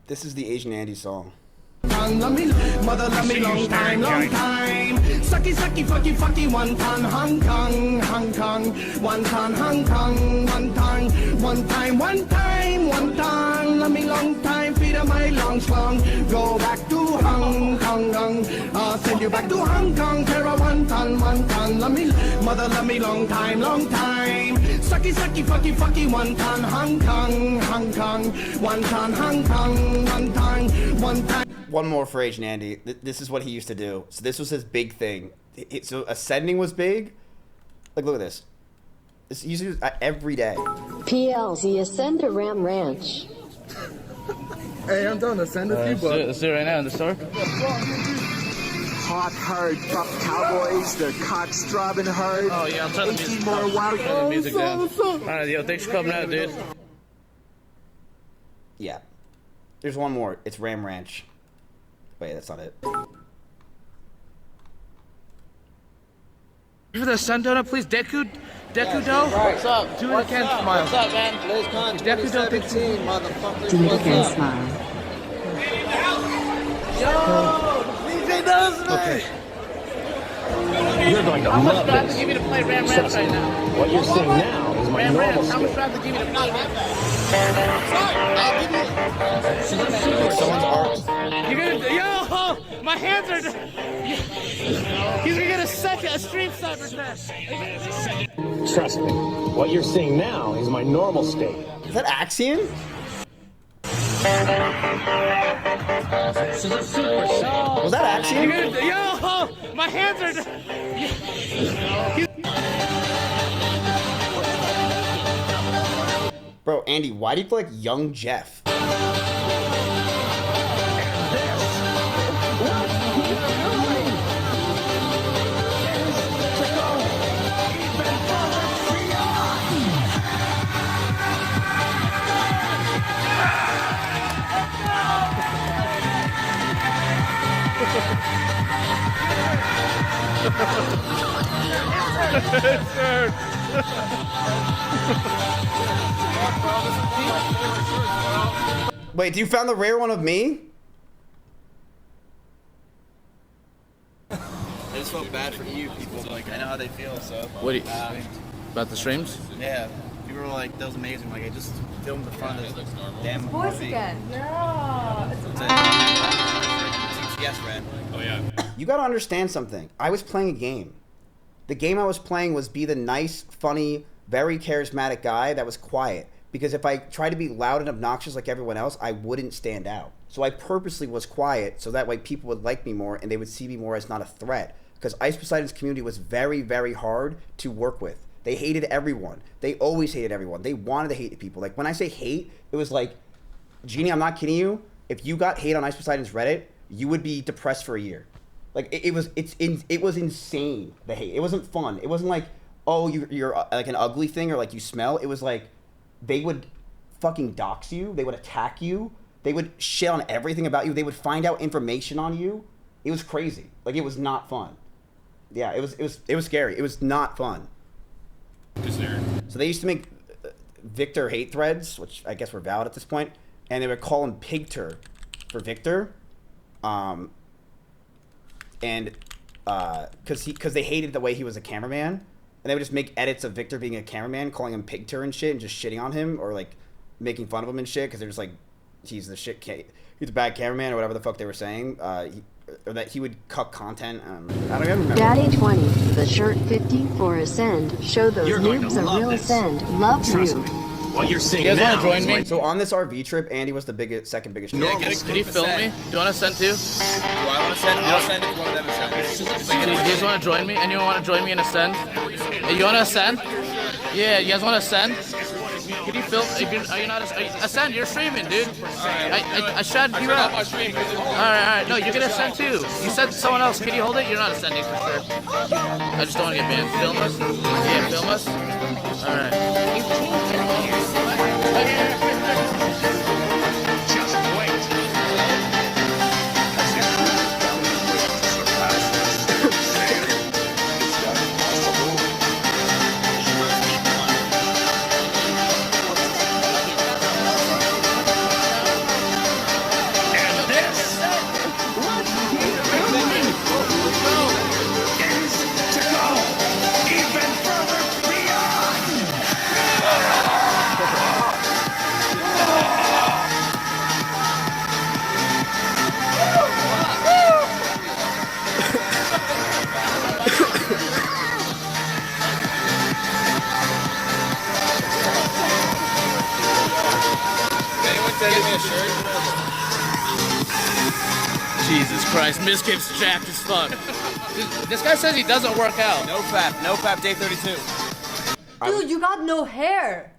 This is the Asian Andy song. Love me, mother love me long time, long time. Sucky, sucky, fucky, fucky, one ton, Hong Kong, Hong Kong. One ton, Hong Kong, one ton. One time, one time, one ton. Love me long time, feet of my long slong. Go back to Hong Kong, I'll send you back to Hong Kong. Terra, one ton, love me, mother love me long time, long time. Sucky, sucky, fucky, fucky, one ton, Hong Kong, Hong Kong. One ton, Hong Kong, one ton, one time. One more for Asian Andy. This is what he used to do. So this was his big thing. So ascending was big. Like, look at this. This he used to do every day. PLZ Ascend to Ram Ranch. Hey, I'm done. Ascend a few bucks. Let's do it right now in the store. Hot herd, tough cowboys, the cock's throbbing herd. Oh yeah, I'm trying to 18 more wild. the music down. Alright, yo, thanks for coming out, dude. Yeah. There's one more. It's Ram Ranch. Wait, that's not it. For the sun donut, please, Deku Do? What's up? Do it again, smile. What's up, man? BlizzCon Deku Do, 2017, motherfuckers. Do it What's again, up? smile. Yo, DJ does me. Okay. You're going to How much love do I have this. to give you to play Ram Ranch right now? What you're seeing now is my Ram normal Ranch, how much state. do I have to give you to play that? I'll give you Someone's art. You're gonna, yo, my hands are. He's gonna get a stream sniper test. Trust me, what you're seeing now is my normal state. Is that Axion? Was that Axion? Yo, my hands are. Bro, Andy, why do you feel like young Jeff? Wait, you found the rare one of me? I just felt bad for you people. Like, I know how they feel, so. What do you, about the streams? Yeah. People were like, that was amazing. Like, I just filmed the front of this damn Voice movie. again. Yeah. Yes, Red. Oh, yeah. You gotta understand something. I was playing a game. The game I was playing was be the nice, funny, very charismatic guy that was quiet. Because if I tried to be loud and obnoxious like everyone else, I wouldn't stand out. So I purposely was quiet so that way people would like me more and they would see me more as not a threat. Because Ice Poseidon's community was very, very hard to work with. They hated everyone. They always hated everyone. They wanted to hate people. Like when I say hate, it was like, Genie, I'm not kidding you. If you got hate on Ice Poseidon's Reddit, you would be depressed for a year. Like it was insane, the hate. It wasn't fun. It wasn't like, oh, you're like an ugly thing or like you smell. It was like they would fucking dox you. They would attack you. They would shit on everything about you. They would find out information on you. It was crazy. Like it was not fun. Yeah, it was scary. It was not fun. So they used to make Victor hate threads, which I guess were valid at this point, and they would call him Pigter for Victor. And because they hated the way he was a cameraman, and they would just make edits of Victor being a cameraman, calling him Pigter and shit, and just shitting on him or like making fun of him and shit, because they're just like, he's the shit, he's a bad cameraman or whatever the fuck they were saying, or that he would cut content. I don't even remember. Daddy 20, the shirt 50 for Ascend. Show those You're going noobs to a love real this. Ascend. Love you. What you're seeing You guys now wanna join is me? like- So on this RV trip, Andy was the second biggest. Can you film me? Do you want to send too? Do I want to send? I'll send if one of them is sending. Do you guys want to join me? Anyone want to join me in Ascend? Hey, you want to Ascend? Yeah, you guys want to Ascend? Can you film? Are you not Ascend? You're streaming, dude. I shut you up. All right. No, you're gonna Ascend too. You said someone else. Can you hold it? You're not Ascending for sure. I just don't want to get banned. Film us? Yeah, film us. All right. Just wait. And this is to go even further beyond. Anyone send me a shirt? Jesus Christ, Mizkif's jacked as fuck. This guy says he doesn't work out. No fap, day 32. Dude, you got no hair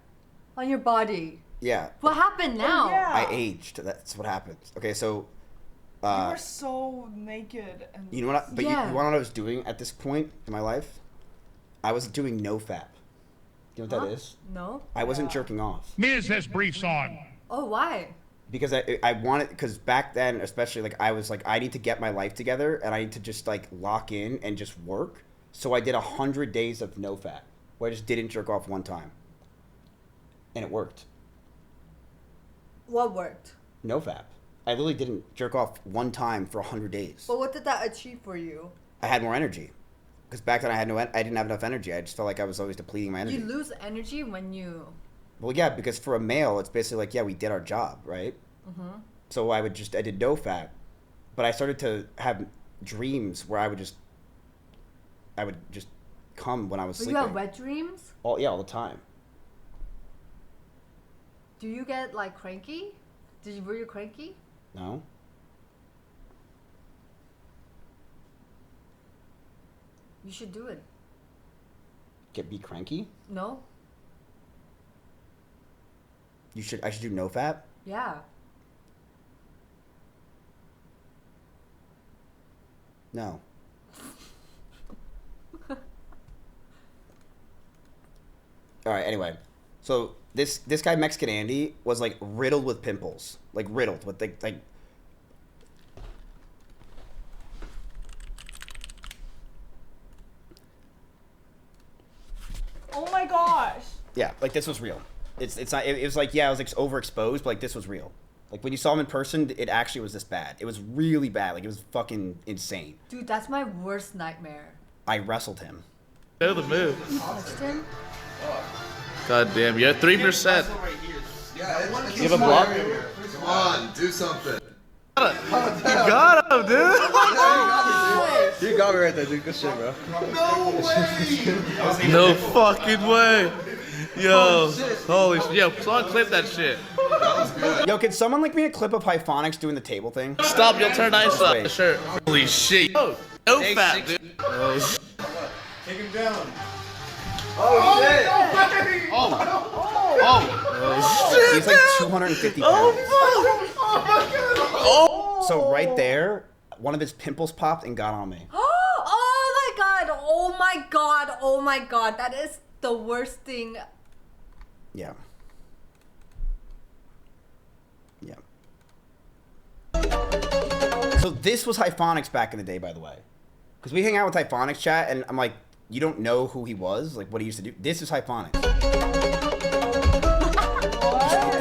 on your body. Yeah. What happened now? I aged. That's what happens. Okay, so. You were so naked and. You know what? You Yeah. want to know what I was doing at this point in my life? I was doing no fap. You know what that is? No. I wasn't jerking off Miz has briefs on. Oh, why? because I wanted, because back then especially, like I was like, I need to get my life together and I need to just like lock in and just work. So I did 100 days of no fap where I just didn't jerk off one time, and it worked. What worked? No fap. I literally didn't jerk off one time for 100 days. But what did that achieve for you? I had more energy. Because back then I didn't have enough energy. I just felt like I was always depleting my energy. You lose energy when you. Well, yeah, because for a male, it's basically like, yeah, we did our job, right? So I did no fap, but I started to have dreams where I would just come when I was sleeping. You have wet dreams? All the time. Do you get like cranky? Were you cranky? No. You should do it. Be cranky? No. I should do no fap? Yeah. No. All right. Anyway, so this guy Mexican Andy was like riddled with pimples, like riddled with like. Oh my gosh. Yeah, like this was real. It's not. It was like, yeah, it was like overexposed, but like this was real. Like when you saw him in person, it actually was this bad. It was really bad. Like it was fucking insane. Dude, that's my worst nightmare. I wrestled him. Know the move. You touched him? God damn, you're at 3%. You have a block? Come on, do something. You got him, dude. You got me right there, dude. Good shit, bro. No way! No fucking way. Yo, holy shit. Yo, someone clip that shit. Yo, can someone link me a clip of Hyphonics doing the table thing? Stop, you'll turn ice up. Wait. Sure. Holy shit. Oh, no fat, dude. Oh, shit. Take him down. Oh, shit! Oh, shit! He's like 250 pounds. Oh my god! Oh! So right there, one of his pimples popped and got on me. Oh my god! Oh my god! Oh my god! That is the worst thing. Yeah. Yeah. So this was Hyphonics back in the day, by the way. Because we hang out with Hyphonics chat, and I'm like, you don't know who he was? Like, what he used to do? This is Hyphonics.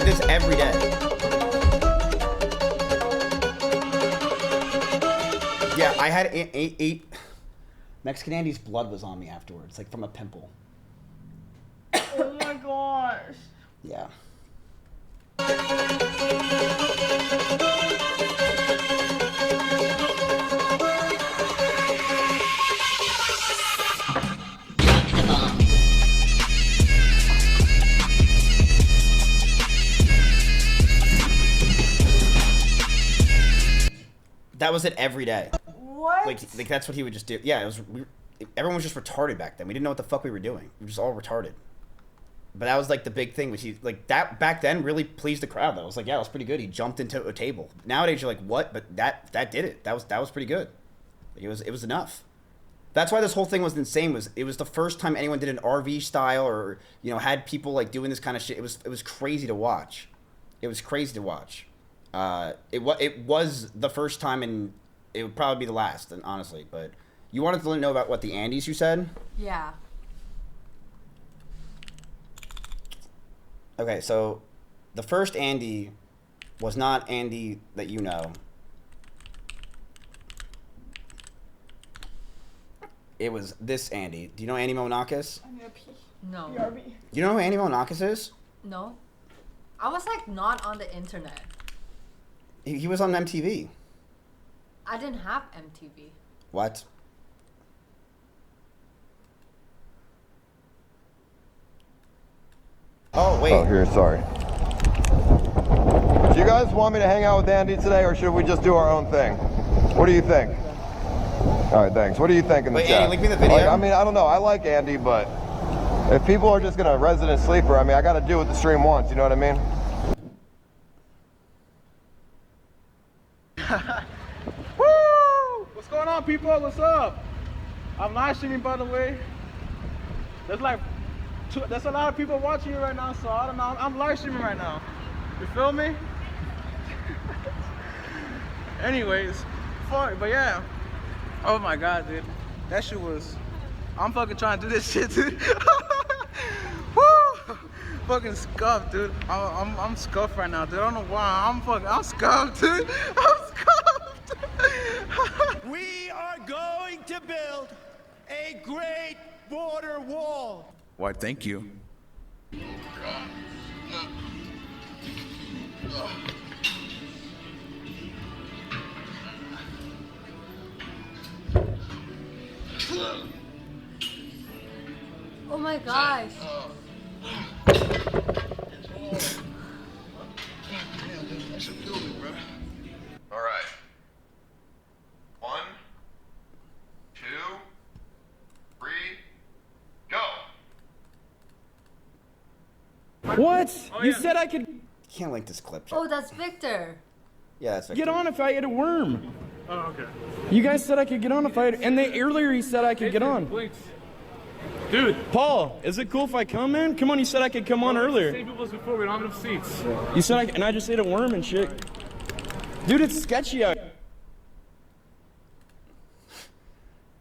This every day. Yeah, I had eight. Mexican Andy's blood was on me afterwards, like from a pimple. Oh my gosh. Yeah. That was it every day. What? Like that's what he would just do. Yeah, it was. Everyone was just retarded back then. We didn't know what the fuck we were doing. We were just all retarded. But that was like the big thing, which he like that back then really pleased the crowd. Though I was like, yeah, it was pretty good. He jumped into a table. Nowadays you're like, what? But that did it. That was pretty good. Like, it was enough. That's why this whole thing was insane. It was the first time anyone did an RV style or had people like doing this kind of shit. It was crazy to watch. It was crazy to watch. It was the first time, and it would probably be the last, and honestly. But you wanted to know about what the Andys you said? Yeah. Okay, so the first Andy was not Andy that you know. It was this Andy. Do you know Andy Monakis? I'm gonna pee. No. BRB. Do you know who Andy Monakis is? No. I was like not on the internet. He was on MTV. I didn't have MTV. What? Oh, wait. Oh, here, sorry. Do you guys want me to hang out with Andy today, or should we just do our own thing? What do you think? All right, thanks. What do you think in the Wait, chat? Andy, link me the video. Like, I mean, I don't know. I like Andy, but if people are just gonna resident sleeper, I mean, I gotta do what the stream wants. You know what I mean? Woo! What's going on, people? What's up? I'm live streaming, by the way. There's a lot of people watching you right now, so I don't know. I'm live streaming right now. You feel me? Anyways, fun, but yeah. Oh my god, dude. That shit was. I'm fucking trying to do this shit, dude. Woo! Fucking scuffed, dude. I'm scuffed right now, dude. I don't know why. I'm scuffed, dude. I'm scuffed. We are going to build a great border wall. Why, thank you. Oh my gosh. All right. 1, 2, 3, go. What? You said I could Can't link this clip. Oh, that's Victor. Yeah, that's get on if I ate a worm. Oh, okay. You guys said I could get on if I ate, and earlier he said I could get on. Dude, Paul, is it cool if I come, man? Come on, you said I could come on earlier. Same people as before, we don't have enough seats. You said and I just ate a worm and shit. Dude, it's sketchy out.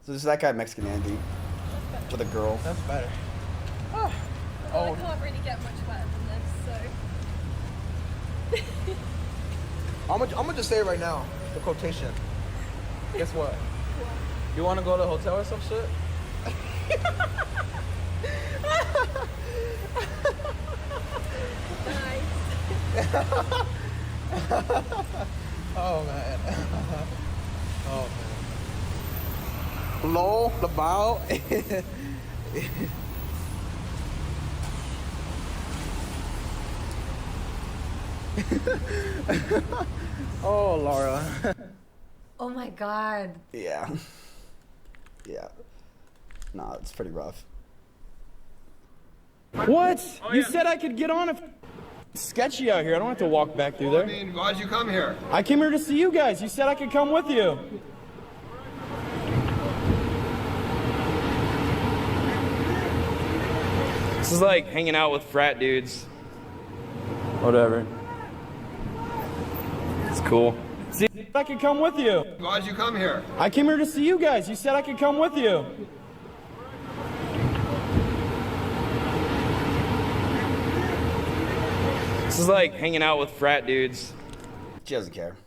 So this is that guy Mexican Andy with a girl. That's better. Well, I can't really get much better than this, so. I'm gonna just say it right now. The quotation. Guess what? You wanna go to a hotel or some shit? Oh man. Oh man. Lol, about. Oh, Laura. Oh my god. Yeah. Yeah. Nah, it's pretty rough. What? You said I could get on if... Sketchy out here. I don't have to walk back through there. I mean, why'd you come here? I came here to see you guys. You said I could come with you. This is like hanging out with frat dudes. Whatever. It's cool. See, I could come with you. Why'd you come here? I came here to see you guys. You said I could come with you. This is like hanging out with frat dudes. She doesn't care.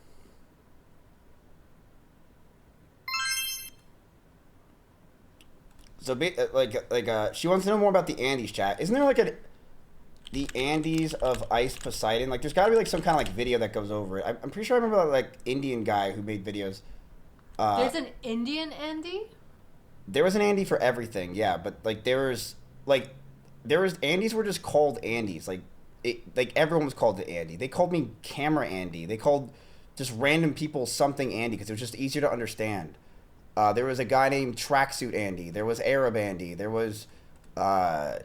So, she wants to know more about the Andes, chat. Isn't there like the Andes of Ice Poseidon? Like, there's got to be like some kind of like video that goes over it. I'm pretty sure I remember that like Indian guy who made videos. There's an Indian Andy? There was an Andy for everything, yeah. But like there was Andys were just called Andys. Like everyone was called the Andy. They called me Camera Andy. They called just random people something Andy because it was just easier to understand. There was a guy named Tracksuit Andy. There was Arab Andy. There was, I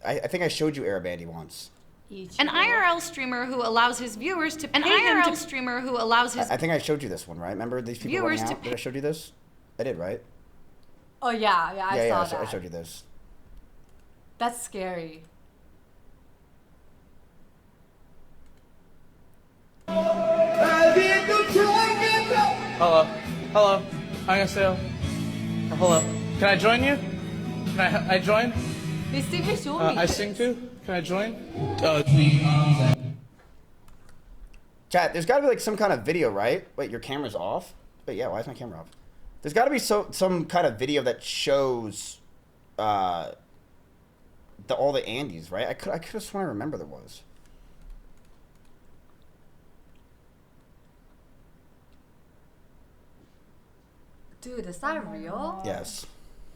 think I showed you Arab Andy once. An IRL streamer who allows his viewers to pay him to... streamer who allows his... I think I showed you this one, right? Remember these people viewers running out? to Did I show you this? I did, right? Oh yeah, I saw that. I showed you this. That's scary. Hello. Hello. 안녕하세요. Hello. Can I join you? Can I join? They sing his show me. I sing too? Can I join? Chat, there's got to be like some kind of video, right? Wait, your camera's off? Wait, yeah, why is my camera off? There's got to be some kind of video that shows all the Andys, right? I could have sworn I remember there was. Dude, is that real? Yes.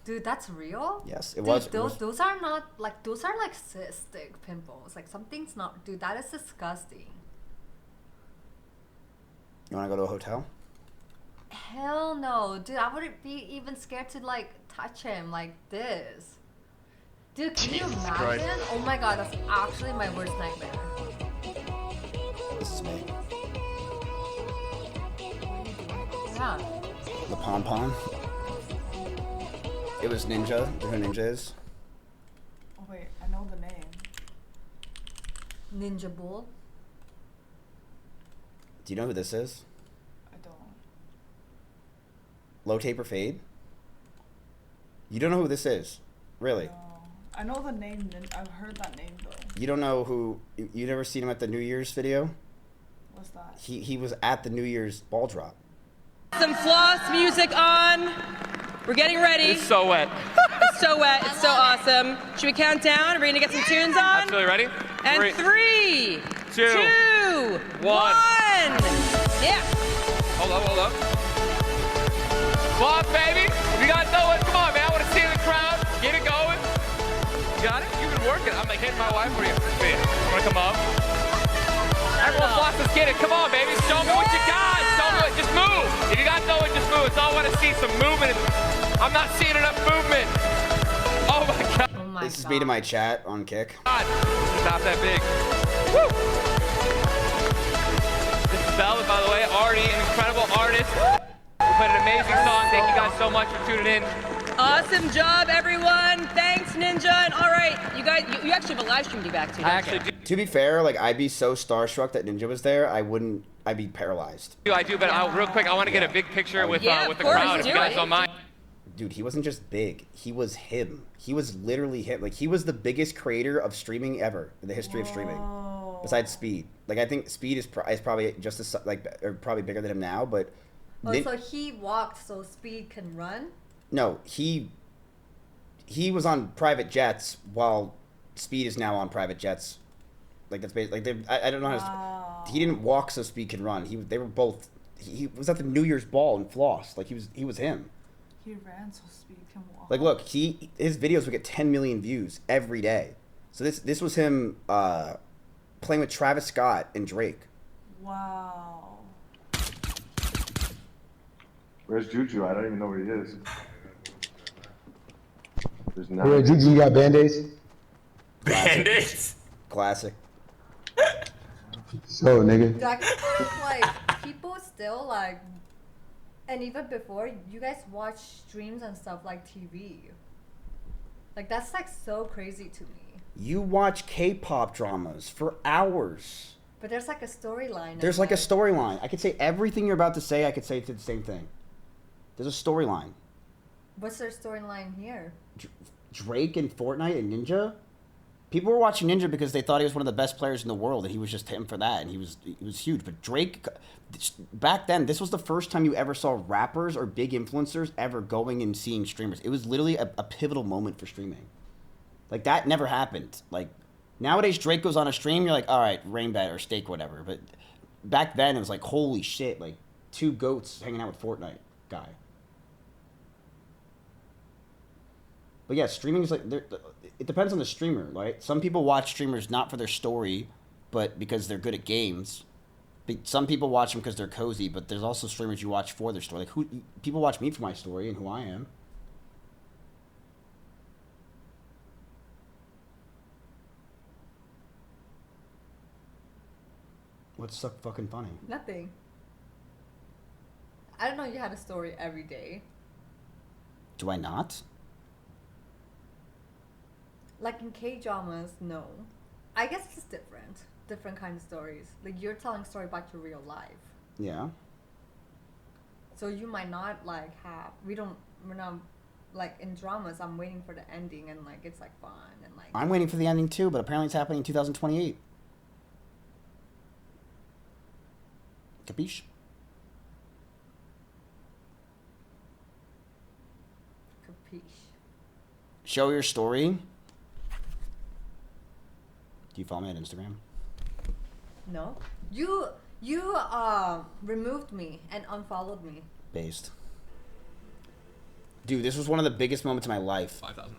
Dude, that's real? Yes, Dude, was. Those are not like, those are like cystic pimples. Like something's not. Dude, that is disgusting. You want to go to a hotel? Hell no, dude. I wouldn't be even scared to like touch him like this. Dude, can you imagine? Christ. Oh my god, that's actually my worst nightmare. This is me. Yeah. The Pom Pom. It was Ninja. You know who Ninja is? Oh wait, I know the name. Ninja Bull. Do you know who this is? I don't. Low Taper Fade? You don't know who this is? Really? No. I know the name. I've heard that name though. You don't know who... You never seen him at the New Year's video? What's that? He was at the New Year's ball drop. Some floss music on. We're getting ready. It's so wet. It's so wet. It's so awesome. Should we count down? Are we gonna get some tunes on? Absolutely ready? And 3, 2, 1. Yeah. Hold up. Come on, baby. We gotta know it. Come on, man. I'm like hitting my wife. What are you? Wait, wanna come up? Everyone wants to get it. Come on, baby. Show me what you got. Show me what. Just move. If you got no one, just move. It's all I want to see some movement. I'm not seeing enough movement. Oh my god. This is me to my chat on Kick. God, it's not that big. Woo! This is Bella, by the way, already an incredible artist. We played an amazing song. Thank you guys so much for tuning in. Awesome job, everyone. Thanks, Ninja. And all right, you guys, you actually have a live stream to be back to. I actually do. To be fair, like I'd be so starstruck that Ninja was there, I'd be paralyzed. I do, but real quick, I want to get a big picture with the crowd, if you guys don't mind. Dude, he wasn't just big. He was him. He was literally him. Like, he was the biggest creator of streaming ever in the history of streaming. Besides Speed. Like, I think Speed is probably just as, like, or probably bigger than him now, but... Oh, so he walked so Speed can run? No, he was on private jets while Speed is now on private jets. Like, that's basically... Like, I don't know how to... He didn't walk so Speed can run. They were both... He was at the New Year's ball and flossed. Like, he was him. He ran so Speed can walk. Like, look, his videos would get 10 million views every day. So this was him playing with Travis Scott and Drake. Wow. Where's Juju? I don't even know where he is. There's Yeah, none. Juju, you got Band-Aids? Band-Aids? Classic. So, nigga. Like, people still, like, and even before, you guys watch streams and stuff like TV. Like, that's, like, so crazy to me. You watch K-pop dramas for hours. But there's, like, a storyline. There's, like, a storyline. I could say everything you're about to say, I could say to the same thing. There's a storyline. What's their storyline here? Drake and Fortnite and Ninja? People were watching Ninja because they thought he was one of the best players in the world, and he was just him for that, and he was huge. But Drake, back then, this was the first time you ever saw rappers or big influencers ever going and seeing streamers. It was literally a pivotal moment for streaming. Like, that never happened. Like, nowadays, Drake goes on a stream, you're like, all right, Rainbet or Steak, whatever. But back then, it was like, holy shit, like, two goats hanging out with Fortnite guy. But yeah, streaming is like, it depends on the streamer, right? Some people watch streamers not for their story, but because they're good at games. Some people watch them because they're cozy, but there's also streamers you watch for their story. Like, people watch me for my story and who I am. What's so fucking funny? Nothing. I don't know you had a story every day. Do I not? Like in K-dramas, no. I guess it's different. Different kind of stories. Like, you're telling a story about your real life. Yeah. So you might not, like, we're not, like, in dramas, I'm waiting for the ending and, like, it's, like, fun and, like... I'm waiting for the ending, too, but apparently it's happening in 2028. Capiche? Capiche. Show your story. Do you follow me on Instagram? No. You removed me and unfollowed me. Based. Dude, this was one of the biggest moments of my life. 5,000.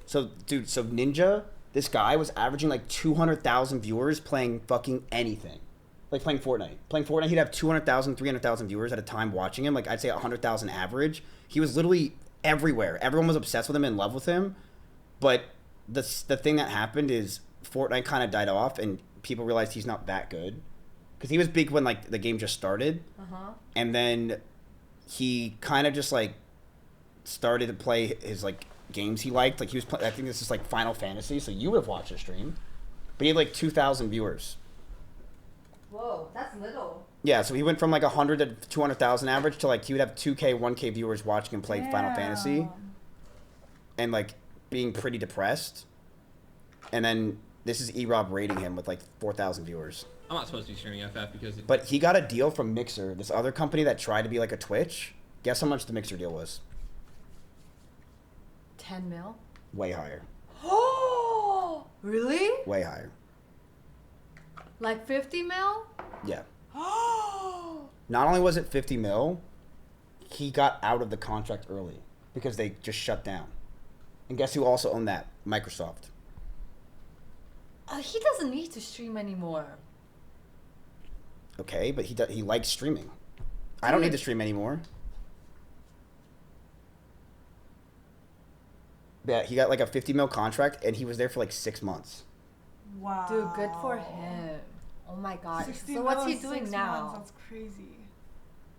So, dude, Ninja, this guy was averaging like 200,000 viewers playing fucking anything. Like playing Fortnite. Playing Fortnite, he'd have 200,000, 300,000 viewers at a time watching him. Like, I'd say 100,000 average. He was literally everywhere. Everyone was obsessed with him, in love with him. But the thing that happened is Fortnite kind of died off, and people realized he's not that good. Because he was big when, like, the game just started. Uh-huh. And then he kind of just, like, started to play his, like, games he liked. Like, he was I think this is, like, Final Fantasy, so you would have watched the stream. But he had, like, 2,000 viewers. Whoa, that's little. Yeah, so he went from, like, 100 to 200,000 average to, like, he would have 2K, 1K viewers watching him play Final Fantasy. And, like, being pretty depressed. And then this is E-Rob rating him with, like, 4,000 viewers. I'm not supposed to be streaming FF because... But he got a deal from Mixer, this other company that tried to be like a Twitch. Guess how much the Mixer deal was? 10 mil? Way higher. Oh, really? Way higher. Like 50 mil? Yeah. Not only was it 50 mil, he got out of the contract early because they just shut down. And guess who also owned that? Microsoft. He doesn't need to stream anymore. Okay, but he likes streaming. I don't need to stream anymore. Yeah, he got like a 50 mil contract, and he was there for like 6 months. Wow. Dude, good for him. Oh my god. 60 So what's he mil in doing 6 now? months, that's crazy.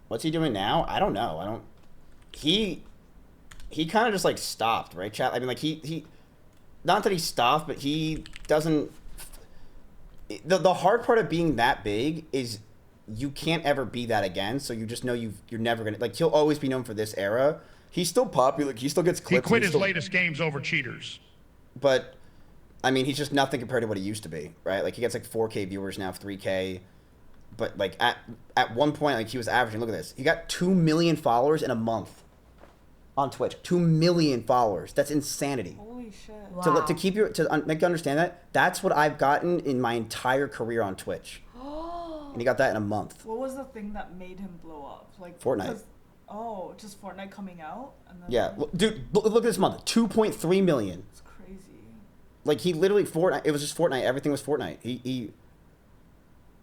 What's he doing now? I don't know. He kind of just like stopped, right, chat? I mean, like he not that he stopped, but he doesn't. The hard part of being that big is you can't ever be that again. So you just know you're never gonna, like, he'll always be known for this era. He's still popular. He still gets clips. He quit his latest games over cheaters. But I mean, he's just nothing compared to what he used to be, right? Like, he gets like 4K viewers now, 3K. But like at one point, like, he was averaging. Look at this. He got 2 million followers in a month on Twitch. 2 million followers. That's insanity. Holy shit. Wow. To keep you to make you understand that, that's what I've gotten in my entire career on Twitch. And he got that in a month. What was the thing that made him blow up? Like Fortnite. Oh, just Fortnite coming out? And then Yeah, dude, look at this month. 2.3 million. It's crazy. Like, he literally Fortnite. It was just Fortnite. Everything was Fortnite. He.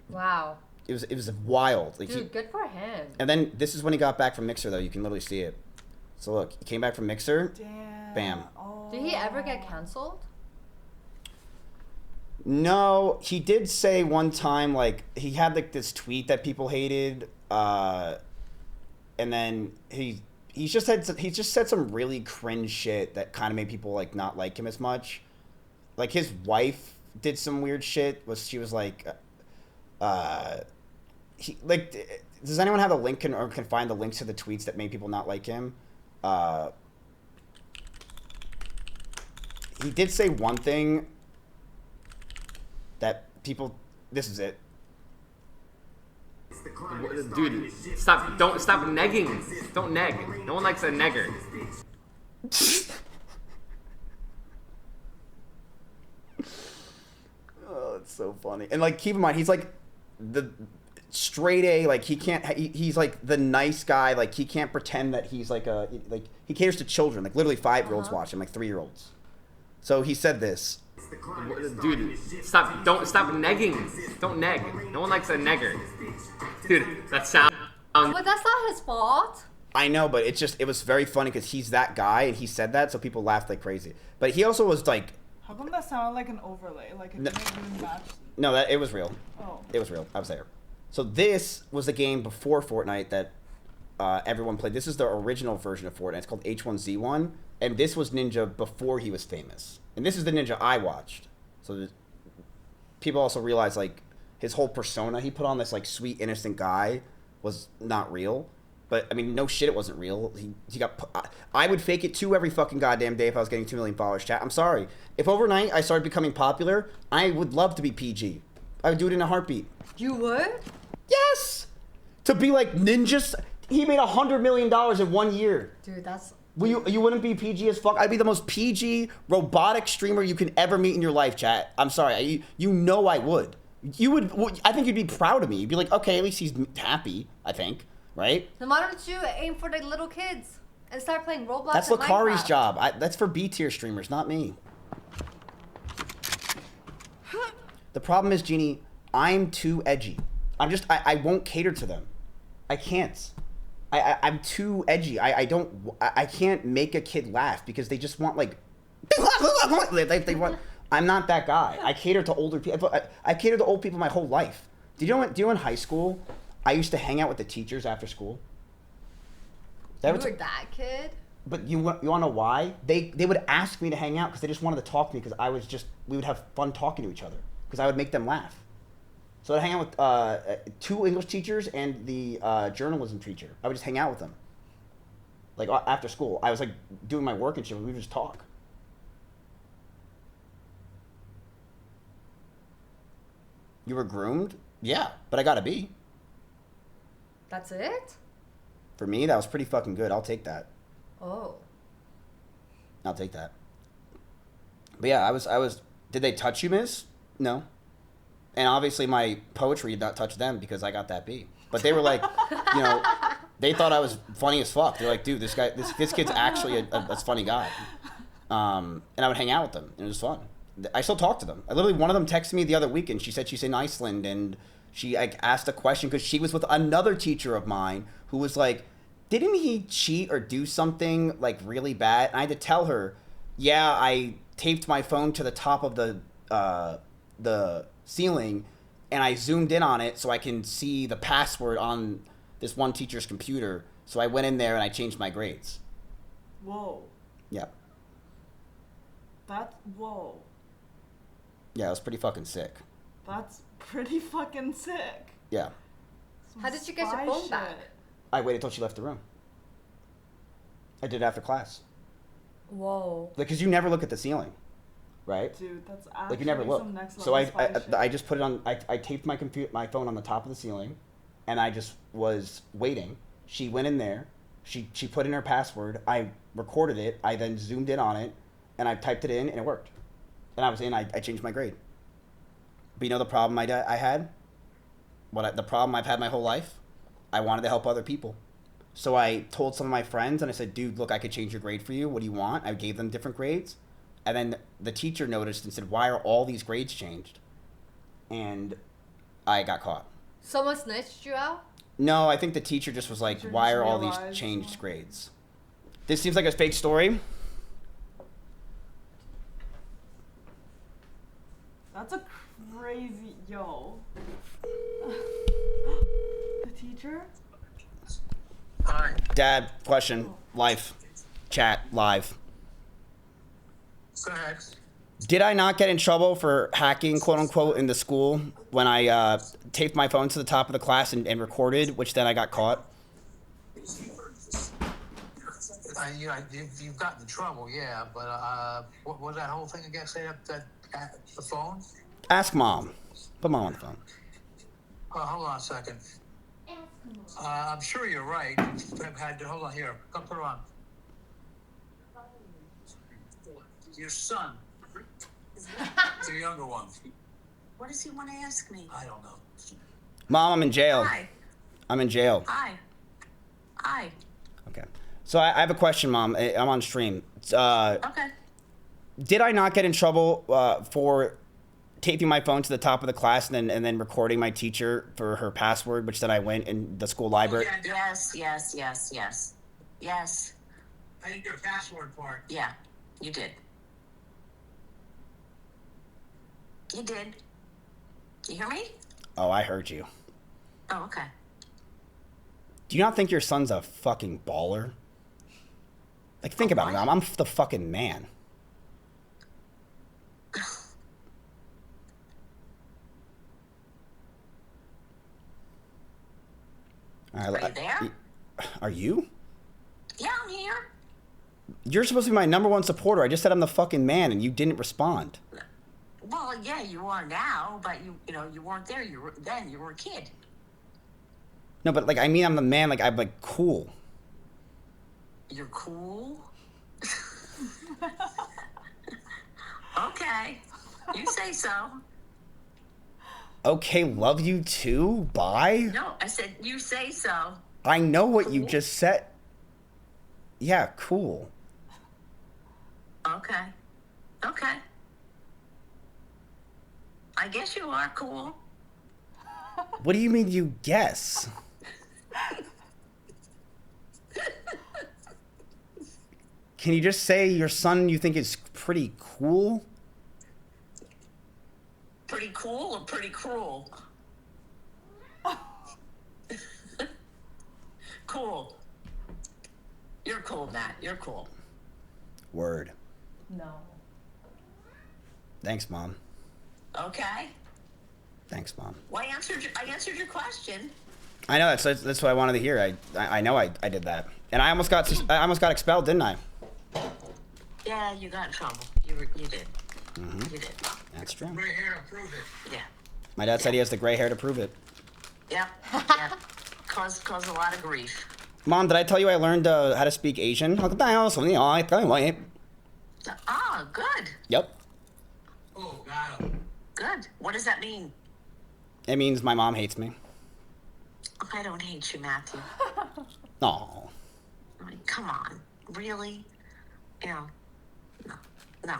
Wow. It was wild. Like, Dude, good for him. And then this is when he got back from Mixer, though. You can literally see it. So look, he came back from Mixer. Damn. Bam. Did he ever get canceled? No, he did say one time, like, he had like this tweet that people hated, and then he just said some really cringe shit that kind of made people like not like him as much. Like, his wife did some weird shit. She was like, he like, does anyone have the link or can find the links to the tweets that made people not like him? He did say one thing that people. This is it. Dude, stop negging. Don't neg. No one likes a negger. Oh, it's so funny. And like, keep in mind, he's like the straight A. Like, he can't. He's like the nice guy. Like, he can't pretend that he's like he caters to children. Like, literally 5-year-olds watch him, like 3-year-olds. So he said this. Dude, stop negging. Don't neg. No one likes a negger. Dude, that sound. But that's not his fault. I know, but it was very funny because he's that guy and he said that, so people laughed like crazy. But he also was like, How come that sounded like an overlay? Like it didn't even match. no, it was real. Oh. It was real. I was there. So this was the game before Fortnite that everyone played. This is the original version of Fortnite. It's called H1Z1, and this was Ninja before he was famous. And this is the Ninja I watched. So people also realize, like, his whole persona he put on, this like sweet innocent guy, was not real. But I mean, no shit, it wasn't real. He got. I would fake it too every fucking goddamn day if I was getting 2 million followers. Chat. I'm sorry. If overnight I started becoming popular, I would love to be PG. I would do it in a heartbeat. You would? Yes. To be like Ninja. He made $100 million in 1 year. Dude, that's. You wouldn't be PG as fuck. I'd be the most PG robotic streamer you can ever meet in your life, chat. I'm sorry. You know I would. You would. I think you'd be proud of me. You'd be like, okay, at least he's happy. I think, right? Then why don't you aim for the little kids and start playing Roblox? That's and Lakari's Minecraft? job. That's for B tier streamers, not me. The problem is, Jeannie, I'm too edgy. I won't cater to them. I can't. I'm too edgy. I can't make a kid laugh because they just want like they want. I'm not that guy. I cater to older people. I cater to old people my whole life. Do you know in high school I used to hang out with the teachers after school? You were that kid? But you want to know why? They would ask me to hang out because they just wanted to talk to me because we would have fun talking to each other because I would make them laugh. So I'd hang out with 2 English teachers and the journalism teacher. I would just hang out with them. Like, after school. I was, like, doing my work and shit, we would just talk. You were groomed? Yeah, but I gotta be. That's it? For me, that was pretty fucking good. I'll take that. Oh. I'll take that. But yeah, I was... Did they touch you, miss? No. And obviously my poetry did not touch them because I got that B. But they were like, you know, they thought I was funny as fuck. They're like, dude, this kid's actually a funny guy. And I would hang out with them, and it was fun. I still talk to them. I literally, one of them texted me the other week, and she said she's in Iceland, and she like asked a question because she was with another teacher of mine who was like, didn't he cheat or do something like really bad? And I had to tell her, yeah, I taped my phone to the top of the ceiling, and I zoomed in on it so I can see the password on this one teacher's computer. So I went in there and I changed my grades. Whoa. Yeah. Whoa. Yeah, it was pretty fucking sick. That's pretty fucking sick. Yeah. How did you get your phone back? I waited till she left the room. I did it after class. Whoa. Like, cause you never look at the ceiling, right? Dude, that's actually like you never look. some next So level spy shit. I just put it on. I taped my phone on the top of the ceiling, and I just was waiting. She went in there. She put in her password. I recorded it. I then zoomed in on it, and I typed it in, and it worked. And I was in. I changed my grade. But you know the problem I had? The problem I've had my whole life? I wanted to help other people. So I told some of my friends, and I said, dude, look, I could change your grade for you. What do you want? I gave them different grades. And then the teacher noticed and said, why are all these grades changed? And I got caught. Someone snitched you out? No, I think the teacher just was like, why are all these changed grades? This seems like a fake story. That's a crazy, yo. The teacher? Dad, question, live, chat, live. Go ahead. Did I not get in trouble for hacking, quote unquote, in the school when I taped my phone to the top of the class and recorded, which then I got caught? You've gotten in trouble, yeah, but what was that whole thing again? Say that the phone? Ask mom. Put mom on the phone. Hold on a second. I'm sure you're right. Hold on here. Come put her on. Your son. The younger one. What does he want to ask me? I don't know. Mom, I'm in jail. Hi. I'm in jail. Hi. Hi. Okay. So I have a question, Mom. I'm on stream. Okay. Did I not get in trouble for taping my phone to the top of the class and then recording my teacher for her password, which then I went in the school library? Yes. Yes. I think your password part. Yeah, you did. You did. You hear me? Oh, I heard you. Oh, okay. Do you not think your son's a fucking baller? Like, think about it, Mom. I'm the fucking man. Are you there? Are you? Yeah, I'm here. You're supposed to be my #1 supporter. I just said I'm the fucking man, and you didn't respond. Well, yeah, you are now, but you weren't there. You were a kid. No, but like I mean, I'm the man. Like I'm like cool. You're cool. Okay, you say so. Okay, love you too. Bye. No, I said you say so. I know what you just said. Yeah, cool. Okay. Okay. I guess you are cool. What do you mean you guess? Can you just say your son you think is pretty cool? Pretty cool or pretty cruel? Cool. You're cool, Matt. You're cool. Word. No. Thanks, Mom. Okay. Thanks, Mom. Well, I answered your question. I know that's what I wanted to hear. I know I did that, and I almost got expelled, didn't I? Yeah, you got in trouble. You did. Mm-hmm. You did. That's true. Gray hair to prove it. Yeah. My dad said he has the gray hair to prove it. Yep. Yeah. Caused a lot of grief. Mom, did I tell you I learned how to speak Asian? Ah, good. Yep. Oh, got him. Good. What does that mean? It means my mom hates me. I don't hate you, Matthew. Oh. I mean, come on. Really? You know, No.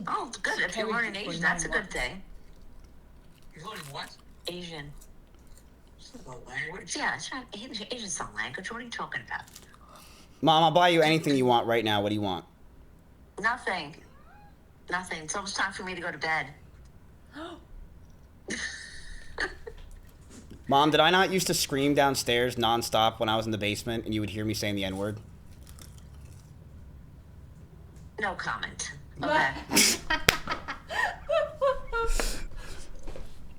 Oh, good. If you're learning Asian, that's a good thing. You're learning what? Asian. Language? Yeah, it's not Asian's not language. What are you talking about? Mom, I'll buy you anything you want right now. What do you want? Nothing. Nothing. It's almost time for me to go to bed. Mom, did I not used to scream downstairs nonstop when I was in the basement and you would hear me saying the N-word? No comment. Okay.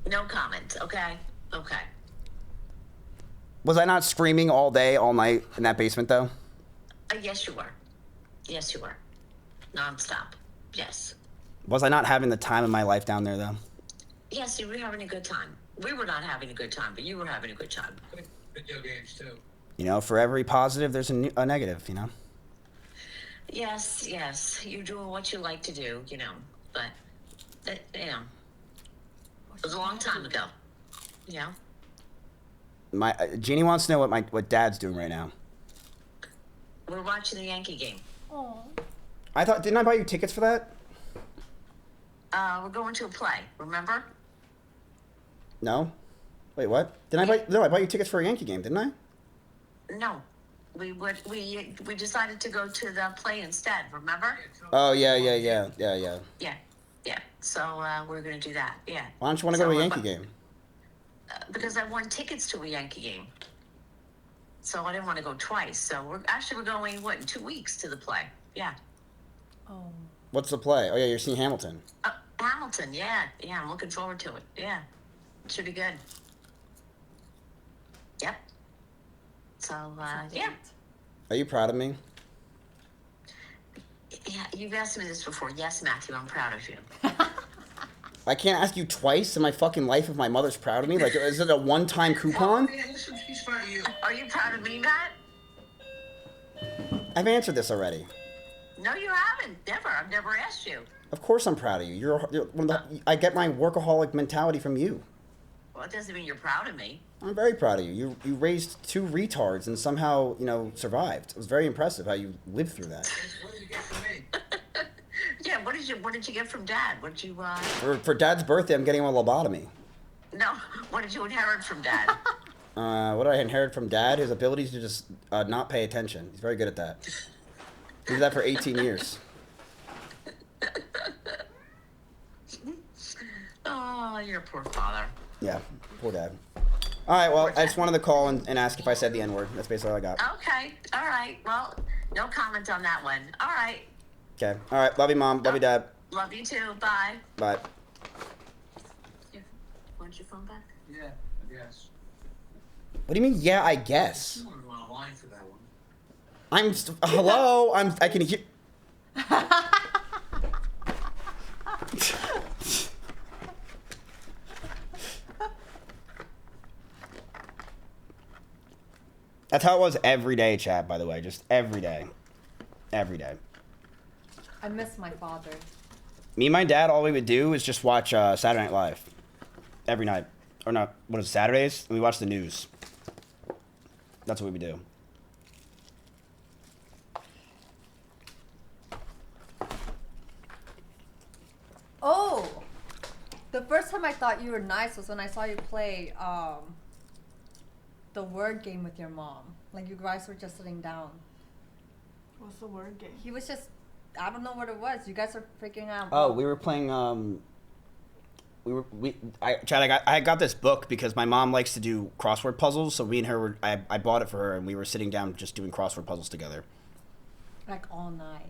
No comment. Okay. Okay. Was I not screaming all day, all night in that basement, though? Yes, you were. Yes, you were. Non-stop. Yes. Was I not having the time of my life down there, though? Yes, you were having a good time. We were not having a good time, but you were having a good time. Video games, too. You know, for every positive, there's a negative, you know? Yes, yes. You're doing what you like to do, you know. But, you know, it was a long time ago. You know? Jeannie wants to know what Dad's doing right now. We're watching the Yankee game. Oh. Didn't I buy you tickets for that? We're going to a play, remember? No? Wait, what? I bought you tickets for a Yankee game, didn't I? No. We decided to go to the play instead, remember? Oh, yeah. Yeah. So, we're going to do that, yeah. Why don't you want to go to a Yankee game? Because I won tickets to a Yankee game. So I didn't want to go twice. So we're going, in 2 weeks to the play. Yeah. Oh. What's the play? Oh, yeah, you're seeing Hamilton. Hamilton, yeah. Yeah, I'm looking forward to it. Yeah. It should be good. Yep. So, yeah. Are you proud of me? Yeah, you've asked me this before. Yes, Matthew, I'm proud of you. I can't ask you twice in my fucking life if my mother's proud of me. Like, is it a one-time coupon? She's proud of you. Are you proud of me, Matt? I've answered this already. No, you haven't. Never. I've never asked you. Of course I'm proud of you. You're one of the, I get my workaholic mentality from you. Well, it doesn't mean you're proud of me. I'm very proud of you. You raised 2 retards and somehow, survived. It was very impressive how you lived through that. What did you get from me? Yeah, what did you get from Dad? What did you, For Dad's birthday, I'm getting him a lobotomy. No, what did you inherit from Dad? What did I inherit from Dad? His ability to just not pay attention. He's very good at that. He did that for 18 years. Oh, your poor father. Yeah, poor Dad. All right, well, I just wanted to call and ask if I said the N-word. That's basically all I got. Okay, all right. Well, no comment on that one. All right. Okay, all right. Love you, Mom. Love you, Dad. Love you too. Bye. Bye. Want your phone back? Yeah, I guess. What do you mean, yeah, I guess? You weren't on line for that one. Hello? I can hear... That's how it was every day, chat, by the way. Just every day. Every day. I miss my father. Me and my dad, all we would do is just watch Saturday Night Live. Every night. Or not, what is it, Saturdays? We watch the news. That's what we would do. Oh! The first time I thought you were nice was when I saw you play the word game with your mom. Like, you guys were just sitting down. What's the word game? He was just, I don't know what it was. You guys were figuring out. Oh, we were playing, I got this book because my mom likes to do crossword puzzles, so me and her I bought it for her, and we were sitting down just doing crossword puzzles together. Like, all night.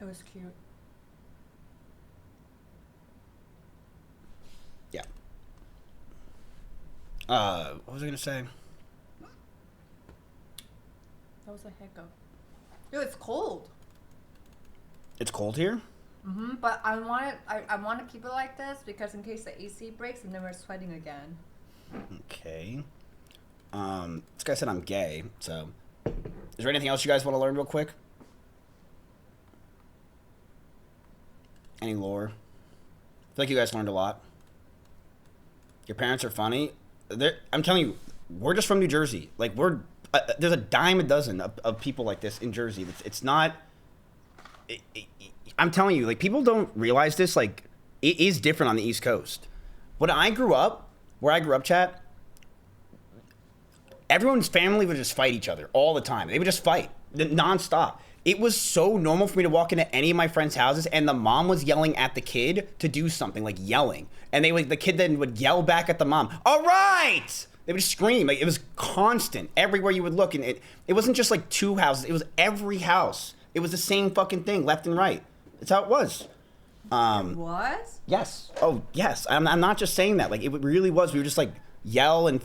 It was cute. Yeah. What was I gonna say? That was a hiccup. Dude, it's cold. It's cold here? But I want to keep it like this because in case the AC breaks and then we're sweating again. Okay. This guy said I'm gay, so... Is there anything else you guys want to learn real quick? Any lore? I feel like you guys learned a lot. Your parents are funny. I'm telling you, we're just from New Jersey. Like, we're there's a dime a dozen of people like this in Jersey. It's not. I'm telling you, like, people don't realize this. Like, it is different on the East Coast. When I grew up, where I grew up, chat, everyone's family would just fight each other all the time. They would just fight nonstop. It was so normal for me to walk into any of my friends' houses and the mom was yelling at the kid to do something, like yelling. And the kid then would yell back at the mom, all right! They would just scream. Like, it was constant everywhere you would look. And it wasn't just like 2 houses. It was every house. It was the same fucking thing, left and right. That's how it was. What? Yes. Oh, yes. I'm not just saying that. Like, it really was. We would just like yell and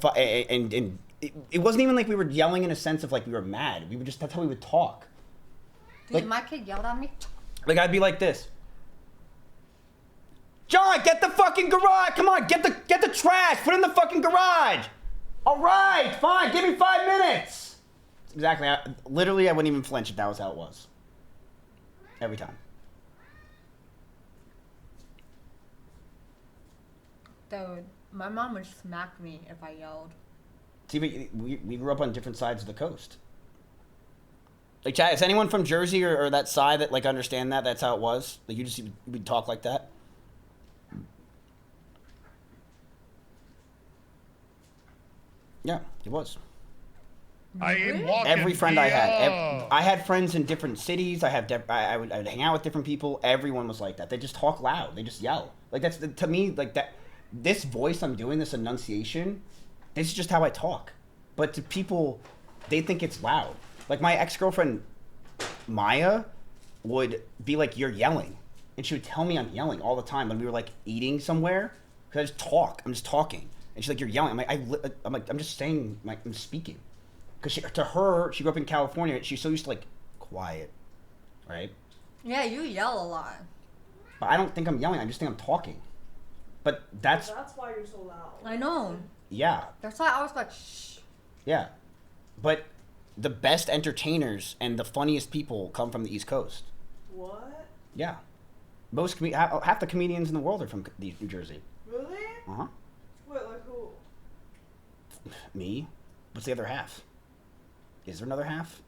it wasn't even like we were yelling in a sense of like we were mad. We would just, that's how we would talk. Dude, like, my kid yelled at me. Like, I'd be like this. John, get the fucking garage. Come on, get the trash. Put it in the fucking garage. All right, fine. Give me 5 minutes. Exactly. Literally, I wouldn't even flinch if that was how it was. Every time. Dude, my mom would smack me if I yelled. See, we grew up on different sides of the coast. Like, chat, is anyone from Jersey or that side that, like, understand that? That's how it was? Like, we'd talk like that? Yeah, it was. Every friend I had. I had friends in different cities. I would hang out with different people. Everyone was like that. They just talk loud. They just yell. Like, that's, to me, like, that. This voice I'm doing, this enunciation, this is just how I talk. But to people, they think it's loud. Like, my ex-girlfriend, Maya, would be like, you're yelling. And she would tell me I'm yelling all the time when we were, like, eating somewhere. Because I just talk. I'm just talking. And she's like, you're yelling. I'm just saying, like, I'm speaking. Because to her, she grew up in California. She's so used to, like, quiet. Right? Yeah, you yell a lot. But I don't think I'm yelling. I just think I'm talking. But that's why you're so loud. I know. Yeah. That's why I was like, shh. Yeah. But the best entertainers and the funniest people come from the East Coast. What? Yeah. Half the comedians in the world are from New Jersey. Really? Uh-huh. Wait, like who? Me? What's the other half? Is there another half?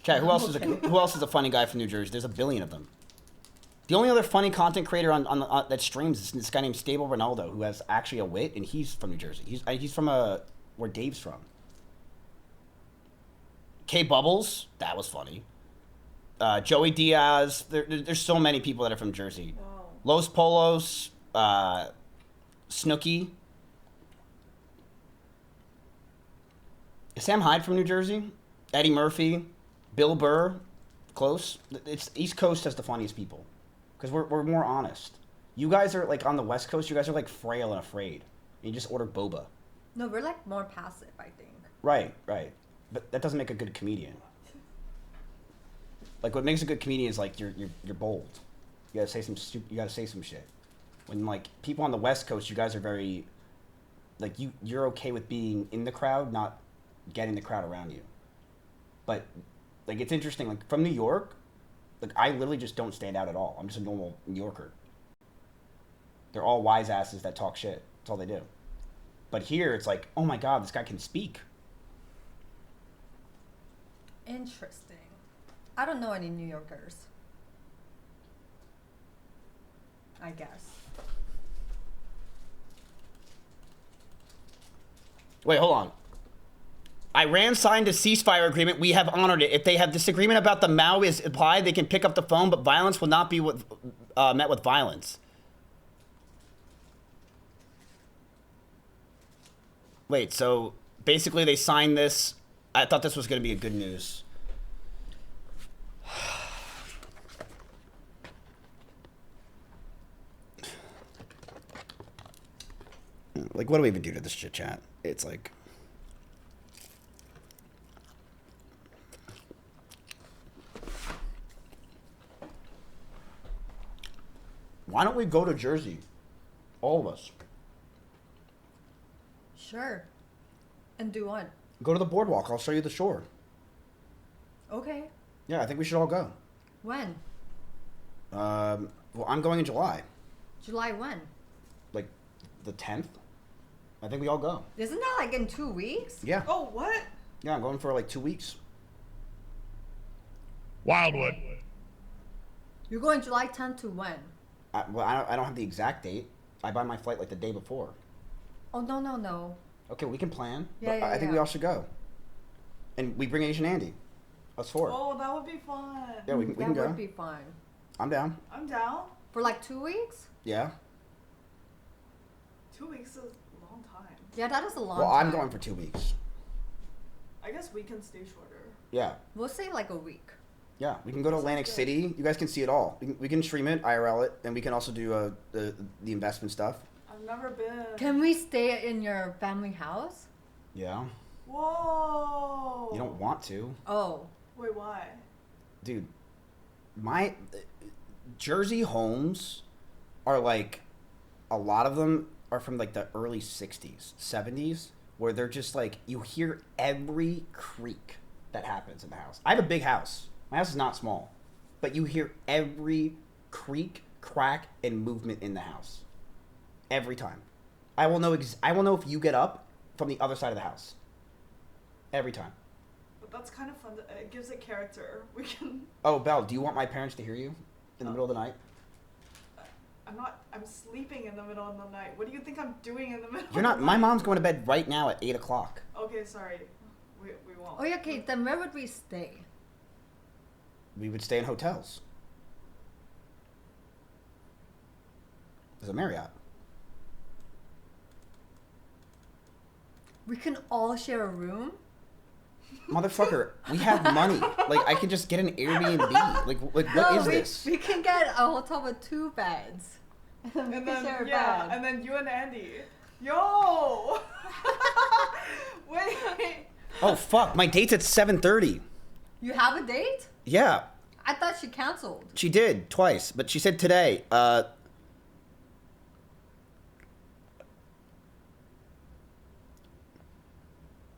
Chat, who else is a funny guy from New Jersey? There's a billion of them. The only other funny content creator on that streams is this guy named Stable Ronaldo, who has actually a wit, and he's from New Jersey. He's from where Dave's from. K Bubbles, that was funny. Joey Diaz, there's so many people that are from Jersey. Wow. Los Polos, Snooki. Is Sam Hyde from New Jersey? Eddie Murphy, Bill Burr, close. It's East Coast has the funniest people. Because we're more honest. You guys are, like, on the West Coast, you guys are, like, frail and afraid. And you just order boba. No, we're, like, more passive, I think. Right. But that doesn't make a good comedian. Like, what makes a good comedian is, like, you're bold. You gotta say some shit. When, like, people on the West Coast, you guys are very, like, you're okay with being in the crowd, not getting the crowd around you. But, like, it's interesting, like, from New York, like, I literally just don't stand out at all. I'm just a normal New Yorker. They're all wise asses that talk shit. That's all they do. But here, it's like, oh my god, this guy can speak. Interesting. I don't know any New Yorkers. I guess. Wait, hold on. Iran signed a ceasefire agreement. We have honored it. If they have disagreement about the Maoist applied, they can pick up the phone, but violence will not be met with violence. Wait, so basically they signed this. I thought this was going to be a good news. Like, what do we even do to this chit chat? It's like... Why don't we go to Jersey? All of us. Sure. And do what? Go to the boardwalk. I'll show you the shore. Okay. Yeah, I think we should all go. When? Well, I'm going in July. July when? Like, the 10th? I think we all go. Isn't that like in 2 weeks? Yeah. Oh, what? Yeah, I'm going for like 2 weeks. Wildwood. You're going July 10th to when? I don't have the exact date. I buy my flight like the day before. Oh, no. Okay, we can plan. Yeah, but I think we all should go. And we bring Asian Andy. Us 4. Oh, that would be fun. Yeah, we can go. That would be fun. I'm down. I'm down. For like 2 weeks? Yeah. 2 weeks is a long time. Yeah, that is a long Well, time. I'm going for 2 weeks. I guess we can stay shorter. Yeah. We'll say like a week. Yeah, we can go to Atlantic City. You guys can see it all. We can stream it, IRL it, and we can also do the investment stuff. I've never been. Can we stay in your family house? Yeah. Whoa. You don't want to. Oh. Wait, why? Dude, my Jersey homes are like, a lot of them are from like the early 60s, 70s, where they're just like, you hear every creak that happens in the house. I have a big house. My house is not small, but you hear every creak, crack, and movement in the house. Every time. I will know if you get up from the other side of the house. Every time. But that's kind of fun. It gives it character. We can. Oh, Belle, do you want my parents to hear you in the middle of the night? I'm sleeping in the middle of the night. What do you think I'm doing in the middle You're not. of the My night? mom's going to bed right now at 8 o'clock. Okay, sorry. We won't. Oh, yeah, okay, then where would we stay? We would stay in hotels. There's a Marriott. We can all share a room? Motherfucker, we have money. Like, I can just get an Airbnb. Like what is this? We can get a hotel with 2 beds. And then we can share a bed. And then you and Andy. Yo! Wait. Oh, fuck. My date's at 7:30. You have a date? Yeah, I thought she canceled. she did twice, but she said today.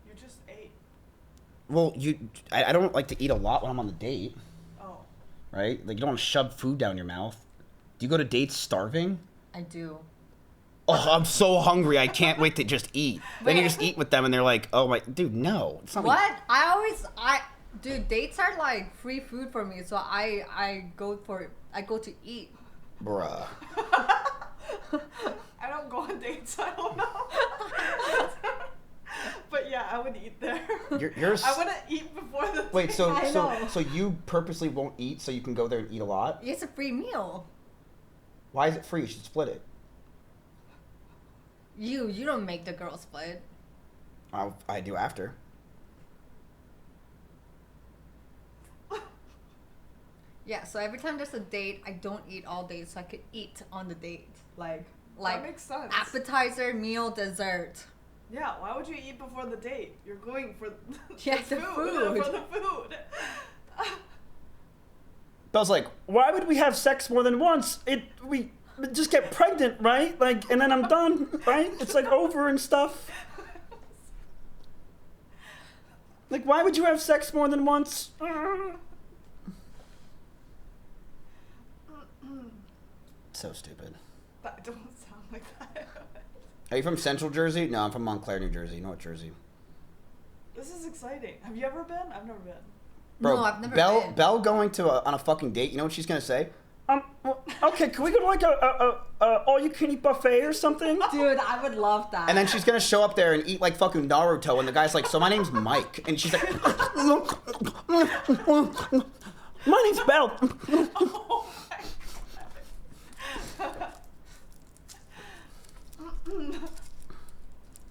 You just ate. Well, I don't like to eat a lot when I'm on the date. Oh. Right? Like, you don't want to shove food down your mouth. Do you go to dates starving? I do. Oh, I'm so hungry. I can't wait to just eat. Then you just eat with them and they're like, oh my, dude, no. It's not What? Like, Dude, dates are like free food for me, so I go to eat. bruh. I don't go on dates. I don't know. But yeah, I would eat there. I want to eat before the. Wait, date. so you purposely won't eat so you can go there and eat a lot? It's a free meal. Why is it free? You should split it. You don't make the girl split. I do after. Yeah, so every time there's a date, I don't eat all day, so I could eat on the date. Like That makes sense. appetizer, meal, dessert. Yeah, why would you eat before the date? You're going for Yeah, the food. For the food. Bell's like, why would we have sex more than once? We just get pregnant, right? Like, and then I'm done, right? It's like over and stuff. Like, why would you have sex more than once? So stupid. That don't sound like that. Are you from Central Jersey? No, I'm from Montclair, New Jersey. North Jersey. This is exciting. Have you ever been? I've never been. Bro, No, I've never Belle, been. Belle going on a fucking date. You know what she's gonna say? Well, okay, can we go to like a all-you-can-eat buffet or something? Dude, I would love that. And then she's gonna show up there and eat like fucking Naruto, and the guy's like, "So my name's Mike," and she's like, "My name's Belle."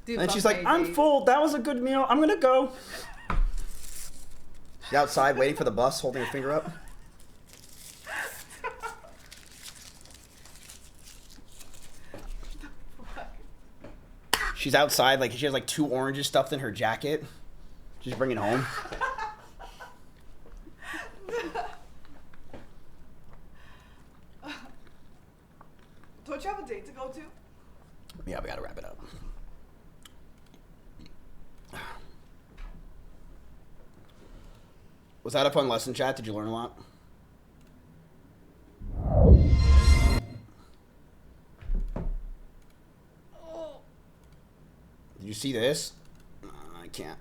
Dude, And she's like, buffet "I'm dates. full. That was a good meal. I'm gonna go." She's outside waiting for the bus, holding her finger up. She's outside, like she has like 2 oranges stuffed in her jacket. She's bringing home. Don't you have a date to go to? Yeah, we gotta wrap it up. Was that a fun lesson, chat? Did you learn a lot? you see this? I can't.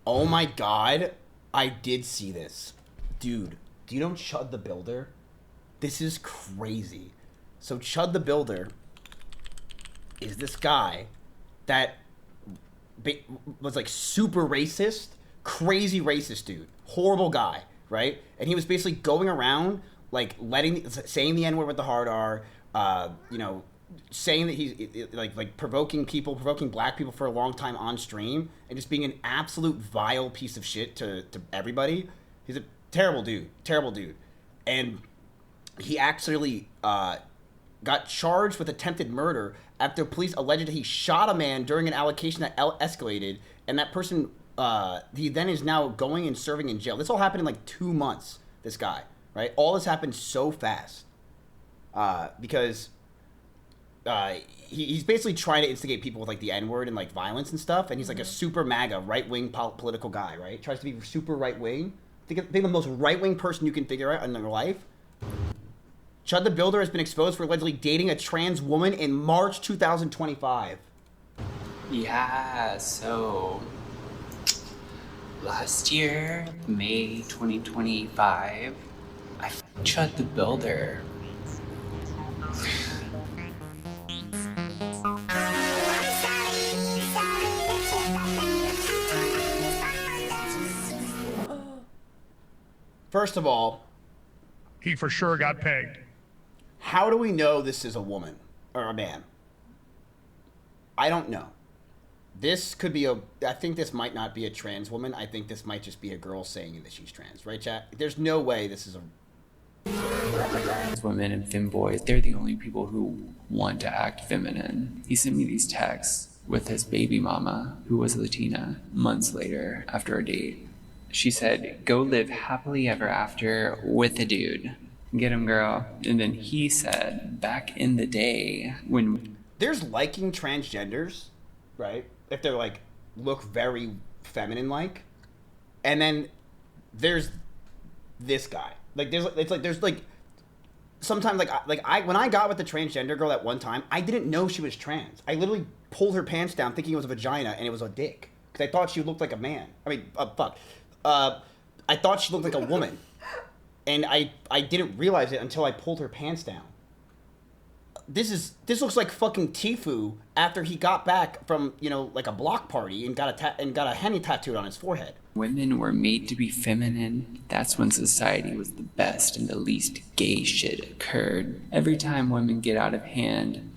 Oh my God, I did see this. Dude, do you know Chud the Builder? This is crazy. So Chud the Builder is this guy that was like super racist, crazy racist dude, horrible guy, right? And he was basically going around like saying the N-word with the hard R, you know, saying that he's like provoking black people for a long time on stream, and just being an absolute vile piece of shit to everybody. He's a terrible dude, and he actually got charged with attempted murder after police alleged that he shot a man during an allocation that escalated, and that person he then is now going and serving in jail. This all happened in like 2 months. This guy, right? All this happened so fast because he's basically trying to instigate people with like the N-word and like violence and stuff, and he's like a super MAGA right-wing political guy, right? Tries to be super right-wing. Think of the most right-wing person you can figure out in your life. Chud the Builder has been exposed for allegedly dating a trans woman in March 2025. Yeah, so last year, May 2025, I Chud the Builder. First of all, he for sure got pegged. How do we know this is a woman or a man? I don't know. This could be I think this might not be a trans woman. I think this might just be a girl saying that she's trans, right, chat? There's no way this is a... Women and femboys, they're the only people who want to act feminine. He sent me these texts with his baby mama, who was Latina, months later after a date. She said, "Go live happily ever after with a dude. Get him, girl." And then he said, back in the day when... There's liking transgenders, right? If they're like, look very feminine-like. And then there's this guy. Like, there's sometimes when I got with the transgender girl at one time, I didn't know she was trans. I literally pulled her pants down thinking it was a vagina and it was a dick. Because I thought she looked like a man. I mean, fuck. I thought she looked like a woman. And I didn't realize it until I pulled her pants down. This looks like fucking Tifu after he got back from, you know, like a block party and got a henny tattooed on his forehead. Women were made to be feminine. That's when society was the best and the least gay shit occurred. Every time women get out of hand,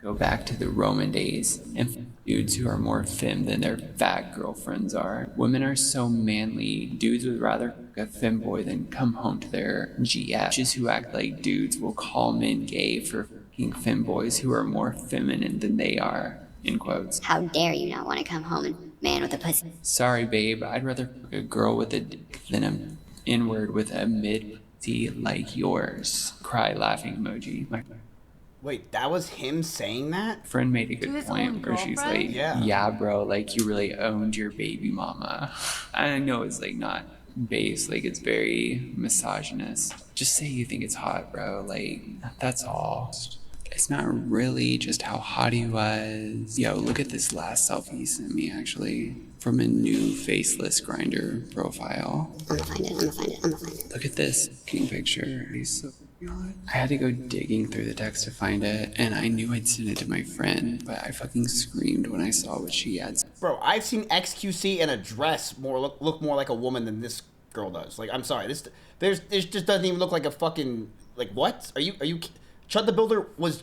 go back to the Roman days and dudes who are more femme than their fat girlfriends are. Women are so manly, dudes would rather fuck a femboy than come home to their GF. Bitches who act like dudes will call men gay for fucking femboys who are more feminine than they are, in quotes. How dare you not want to come home and man with a pussy? Sorry, babe, I'd rather fuck a girl with a dick than an N-word with a mid-T like yours. Cry laughing emoji. Wait, that was him saying that? Friend made a good point where she's like, yeah, bro, like you really owned your baby mama. I know it's like not base, like it's very misogynist. Just say you think it's hot, bro, like that's all. It's not really just how hot he was. Yo, look at this last selfie he sent me actually from a new faceless Grindr profile. I'm gonna find it. Look at this king picture. He's so I had to go digging through the text to find it, and I knew I'd send it to my friend, but I fucking screamed when I saw what she had. Bro, I've seen XQC in a dress look more like a woman than this girl does. Like, I'm sorry, this just doesn't even look like a fucking, like, what? Are you Chud the Builder was,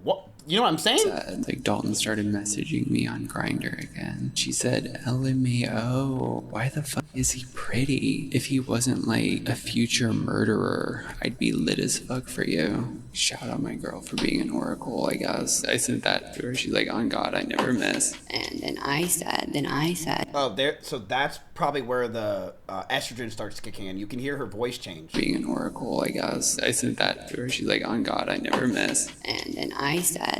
what? You know what I'm saying? Like, Dalton started messaging me on Grindr again. She said, LMAO, why the fuck is he pretty? If he wasn't like a future murderer, I'd be lit as fuck for you. Shout out my girl for being an oracle, I guess. I sent that to her. She's like, on God, I never miss. And then I said. Oh, so that's probably where the estrogen starts kicking in. You can hear her voice change. Being an oracle, I guess. I sent that to her. She's like, on God, I never miss. And then I said.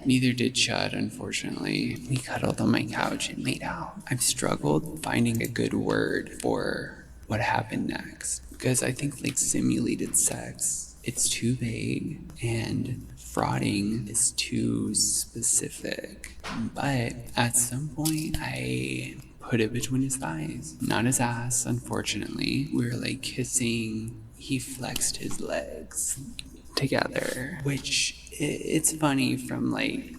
Neither did Chud, unfortunately. We cuddled on my couch and made out. I've struggled finding a good word for what happened next. Because I think like simulated sex it's too vague, and frauding is too specific. But at some point, I put it between his thighs. Not his ass, unfortunately. We were like kissing. He flexed his legs together, which it's funny from like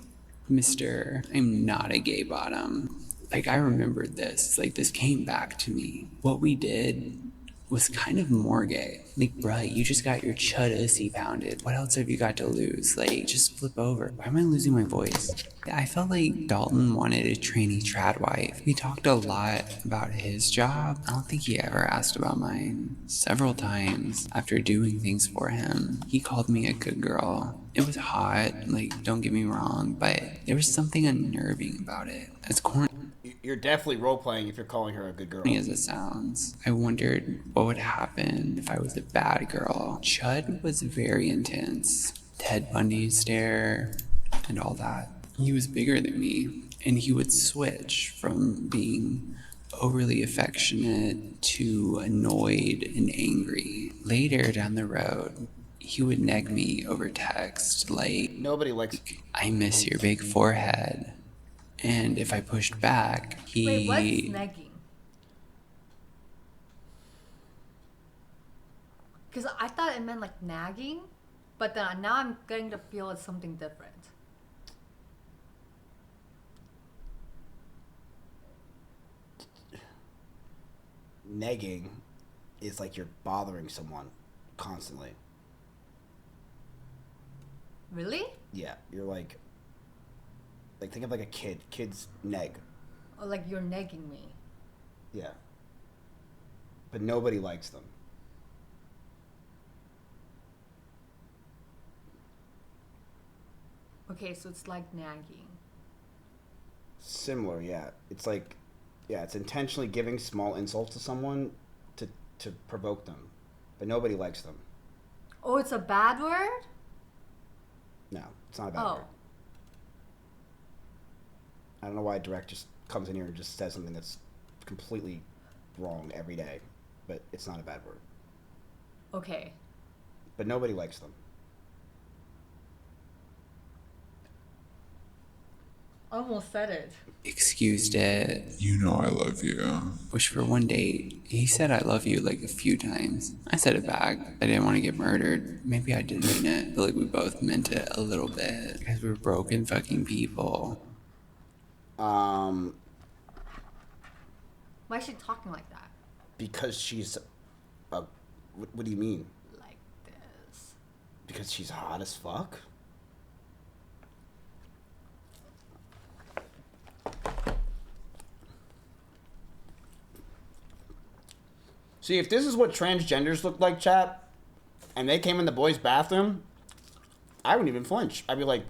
Mr. I'm not a gay bottom. Like, I remembered this. Like, this came back to me. What we did was kind of more gay. Like, bruh, you just got your chud-ussy pounded. What else have you got to lose? Like, just flip over. Why am I losing my voice? I felt like Dalton wanted a trainee trad wife. We talked a lot about his job. I don't think he ever asked about mine. Several times after doing things for him, he called me a good girl. It was hot, like, don't get me wrong, but there was something unnerving about it. As corny You're definitely role-playing if you're calling her a good girl. as it sounds, I wondered what would happen if I was a bad girl. Chud was very intense. Ted Bundy stare and all that. He was bigger than me, and he would switch from being overly affectionate to annoyed and angry. Later down the road, he would neg me over text like, nobody likes, I miss your big forehead. And if I pushed back, he... Wait, what's negging? Because I thought it meant like nagging, but then now I'm getting the feel it's something different. Negging is like you're bothering someone constantly. Really? Yeah, you're like think of like a kid. Kids neg. Or like you're negging me. Yeah. But nobody likes them. Okay, so it's like nagging. Similar, yeah. It's like, yeah, it's intentionally giving small insults to someone to provoke them. But nobody likes them. Oh, it's a bad word? No, it's not a bad word. I don't know why Direct just comes in here and just says something that's completely wrong every day, but it's not a bad word. Okay. But nobody likes them. Almost said it. excused it. You know I love you. Which for one date, he said I love you like a few times. I said it back. I didn't want to get murdered. Maybe I did mean it, but like we both meant it a little bit. Because we're broken fucking people. Why is she talking like that? Because she's what do you mean? Like this. Because she's hot as fuck? See, if this is what transgenders look like, chat, and they came in the boys' bathroom, I wouldn't even flinch. I'd be like,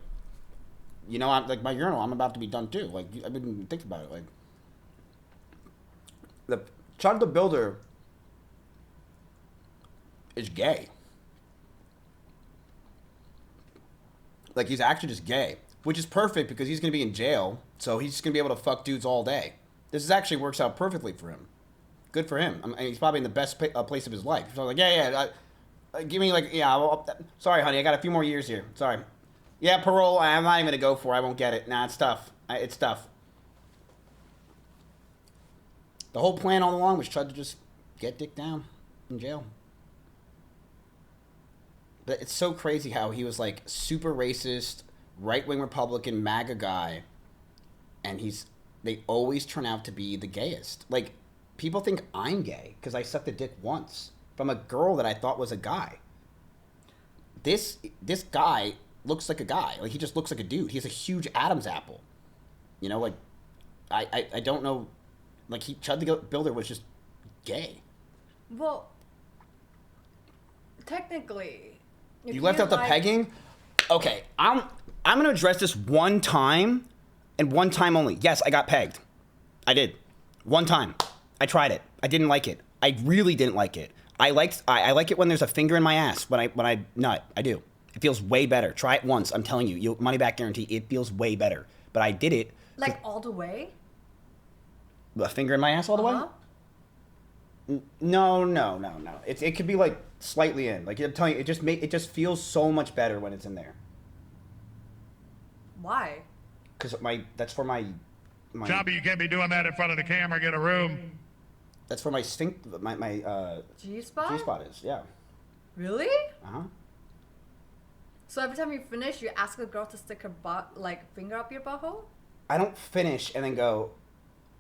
you know, I'm like my urinal, I'm about to be done too. Like, I wouldn't even think about it. Like, the Chad the Builder is gay. Like, he's actually just gay, which is perfect because he's gonna be in jail, so he's just gonna be able to fuck dudes all day. This is actually works out perfectly for him. Good for him. I mean, he's probably in the best place of his life. So like, give me like, sorry, honey, I got a few more years here. Sorry. Yeah, parole, I'm not even gonna go for it. I won't get it. Nah, it's tough. It's tough. The whole plan all along was try to just get Dick down in jail. But it's so crazy how he was like super racist, right-wing Republican, MAGA guy, and they always turn out to be the gayest. Like, people think I'm gay because I sucked a dick once from a girl that I thought was a guy. This guy looks like a guy. Like, he just looks like a dude. He has a huge Adam's apple. You know, like, I don't know. Like, Chad the Builder was just gay. Well, technically, you left out the pegging? Okay, I'm going to address this one time and one time only. Yes, I got pegged. I did. One time. I tried it. I didn't like it. I really didn't like it. I like it when there's a finger in my ass when I nut. I do. It feels way better. Try it once. I'm telling you. Money back guarantee. It feels way better. But I did it. Like all the way? A finger in my ass all the way? No. It could be like slightly in. Like I'm telling you, it just feels so much better when it's in there. Why? Because that's for my Johnny, you can't be doing that in front of the camera. Get a room. That's where my G-spot? G-spot is, yeah. Really? Uh-huh. So every time you finish, you ask a girl to stick her finger up your butthole? I don't finish and then go,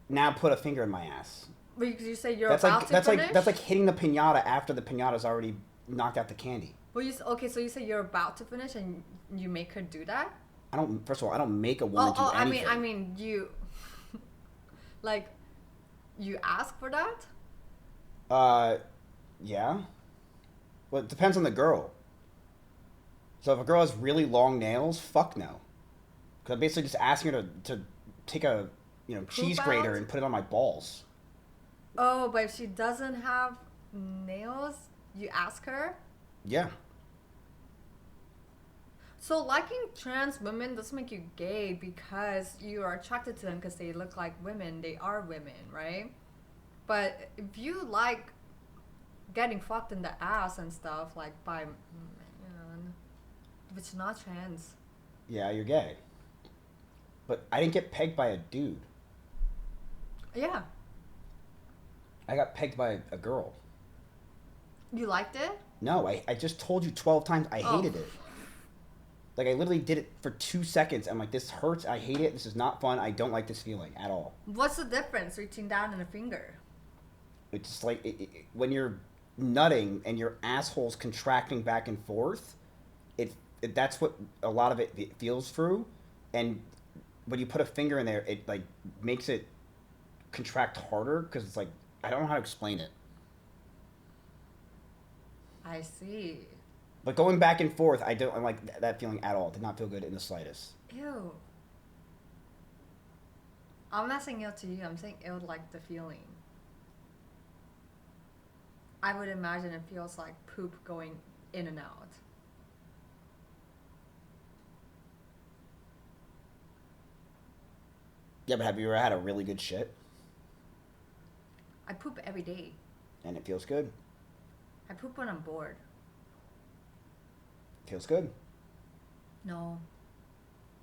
now put a finger in my ass. But you say you're That's about like to finish? that's like hitting the pinata after the pinata's already knocked out the candy. Well, okay, so you say you're about to finish and you make her do that? First of all, I don't make a woman do anything. I mean, you, like, you ask for that? Yeah. Well, it depends on the girl. So if a girl has really long nails, fuck no. Because I'm basically just asking her to take a, cheese grater and put it on my balls. Oh, but if she doesn't have nails, you ask her? Yeah. So liking trans women doesn't make you gay because you are attracted to them because they look like women. They are women, right? But if you like getting fucked in the ass and stuff, like by man, if it's not trans. Yeah, you're gay. But I didn't get pegged by a dude. Yeah. I got pegged by a girl. You liked it? No, I just told you 12 times I hated it. Like, I literally did it for 2 seconds. I'm like, this hurts. I hate it. This is not fun. I don't like this feeling at all. What's the difference reaching down in a finger? It's just like, when you're nutting and your asshole's contracting back and forth, that's what a lot of it feels through. And when you put a finger in there, it, like, makes it contract harder because it's like, I don't know how to explain it. I see. But going back and forth, I don't like that feeling at all. It did not feel good in the slightest. Ew. I'm not saying ew to you. I'm saying ew like the feeling. I would imagine it feels like poop going in and out. Yeah, but have you ever had a really good shit? I poop every day. And it feels good? I poop when I'm bored. Feels good? No.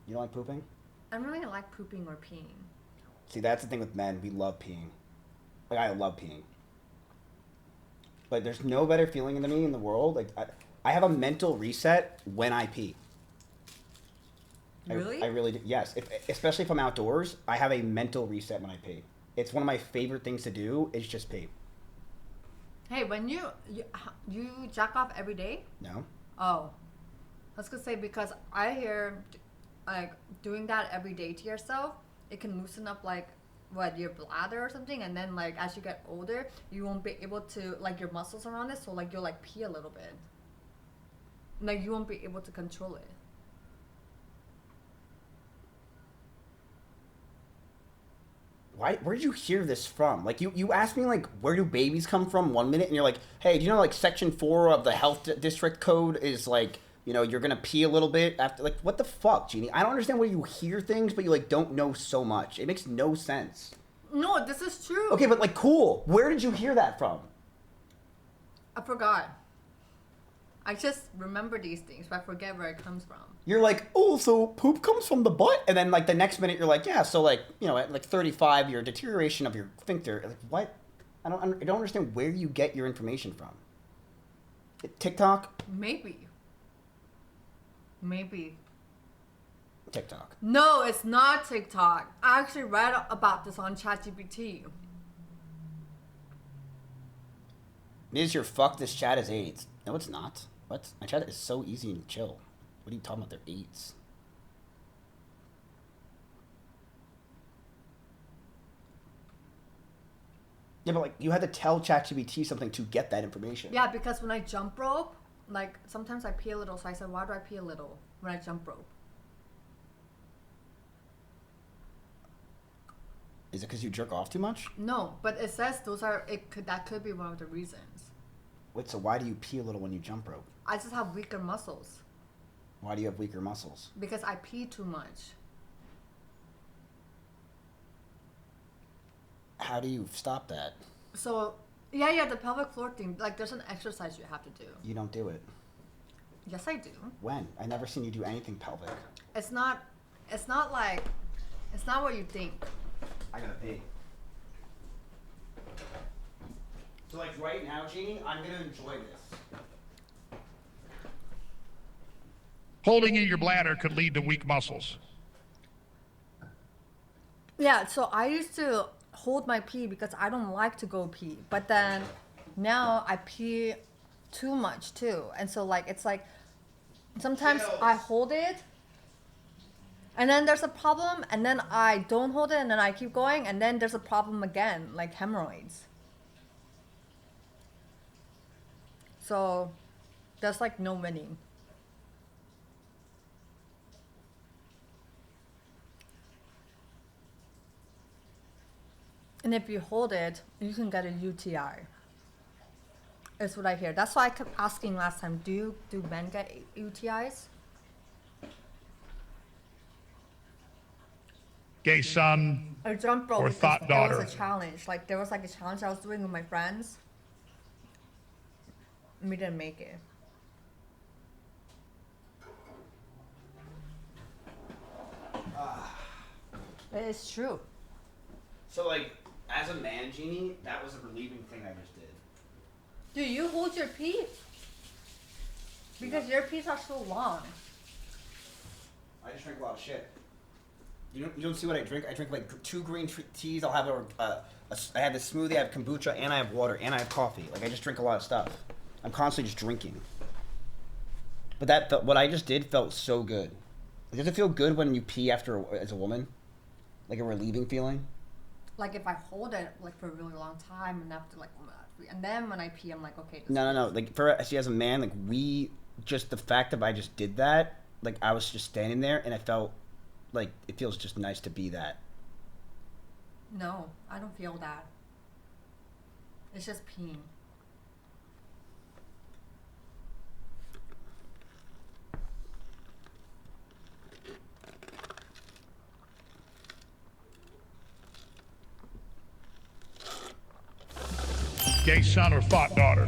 You don't like pooping? I don't really like pooping or peeing. See, that's the thing with men. We love peeing. Like, I love peeing. But there's no better feeling than me in the world. Like, I have a mental reset when I pee. Really? I really do. Yes. Especially if I'm outdoors, I have a mental reset when I pee. It's one of my favorite things to do is just pee. Hey, when you jack off every day? No. Oh. I was gonna say, because I hear, like, doing that every day to yourself, it can loosen up, like, your bladder or something, and then, like, as you get older, you won't be able to, like, your muscles around it, so, like, you'll, like, pee a little bit. Like, you won't be able to control it. Where did you hear this from? Like, you asked me, like, where do babies come from 1 minute, and you're like, hey, do you know, like, Section 4 of the health district code is, like, you're gonna pee a little bit after, like, what the fuck, Jeannie? I don't understand where you hear things, but you, like, don't know so much. It makes no sense. No, this is true. Okay, but, like, cool. Where did you hear that from? I forgot. I just remember these things, but I forget where it comes from. You're like, oh, so poop comes from the butt? And then, like, the next minute, you're like, yeah, so, like, at, like, 35, your deterioration of your sphincter. Like, what? I don't understand where you get your information from. TikTok? Maybe. TikTok. No, it's not TikTok. I actually read about this on ChatGPT. Is your fuck this chat is AIDS? No, it's not. What? My chat is so easy and chill. What are you talking about? They're AIDS. Yeah, but, like, you had to tell ChatGPT something to get that information. Yeah, because when I jump rope, like, sometimes I pee a little, so I said, why do I pee a little when I jump rope? Is it because you jerk off too much? No, but it says that could be one of the reasons. Wait, so why do you pee a little when you jump rope? I just have weaker muscles. Why do you have weaker muscles? Because I pee too much. How do you stop that? So Yeah, the pelvic floor thing. Like, there's an exercise you have to do. You don't do it. Yes, I do. When? I never seen you do anything pelvic. It's not like, it's not what you think. I gotta pee. So like right now, Jeannie, I'm gonna enjoy this. Holding in your bladder could lead to weak muscles. Yeah, so I used to hold my pee because I don't like to go pee. But then now I pee too much too. And so like, it's like, sometimes I hold it and then there's a problem and then I don't hold it and then I keep going and then there's a problem again, like hemorrhoids. So there's like no winning. And if you hold it, you can get a UTI. Is what I hear. That's why I kept asking last time, do men get UTIs? Gay son I jumped rope or because thought daughter. There was a challenge. Like, there was like a challenge I was doing with my friends. And we didn't make it. It's true. So like, as a man, Jeannie, that was a relieving thing I just did. Do you hold your pee? Because your pees are so long. I just drink a lot of shit. You don't see what I drink? I drink like 2 green teas. I'll have I have this smoothie, I have kombucha, and I have water, and I have coffee. Like, I just drink a lot of stuff. I'm constantly just drinking. But what I just did felt so good. Does it feel good when you pee after as a woman? Like a relieving feeling? Like if I hold it like for a really long time and after like, and then when I pee, I'm like, okay. No. Like as a man, like the fact that I just did that, like I was just standing there and I felt like it feels just nice to be that. No, I don't feel that. It's just peeing. Gay son or thought daughter.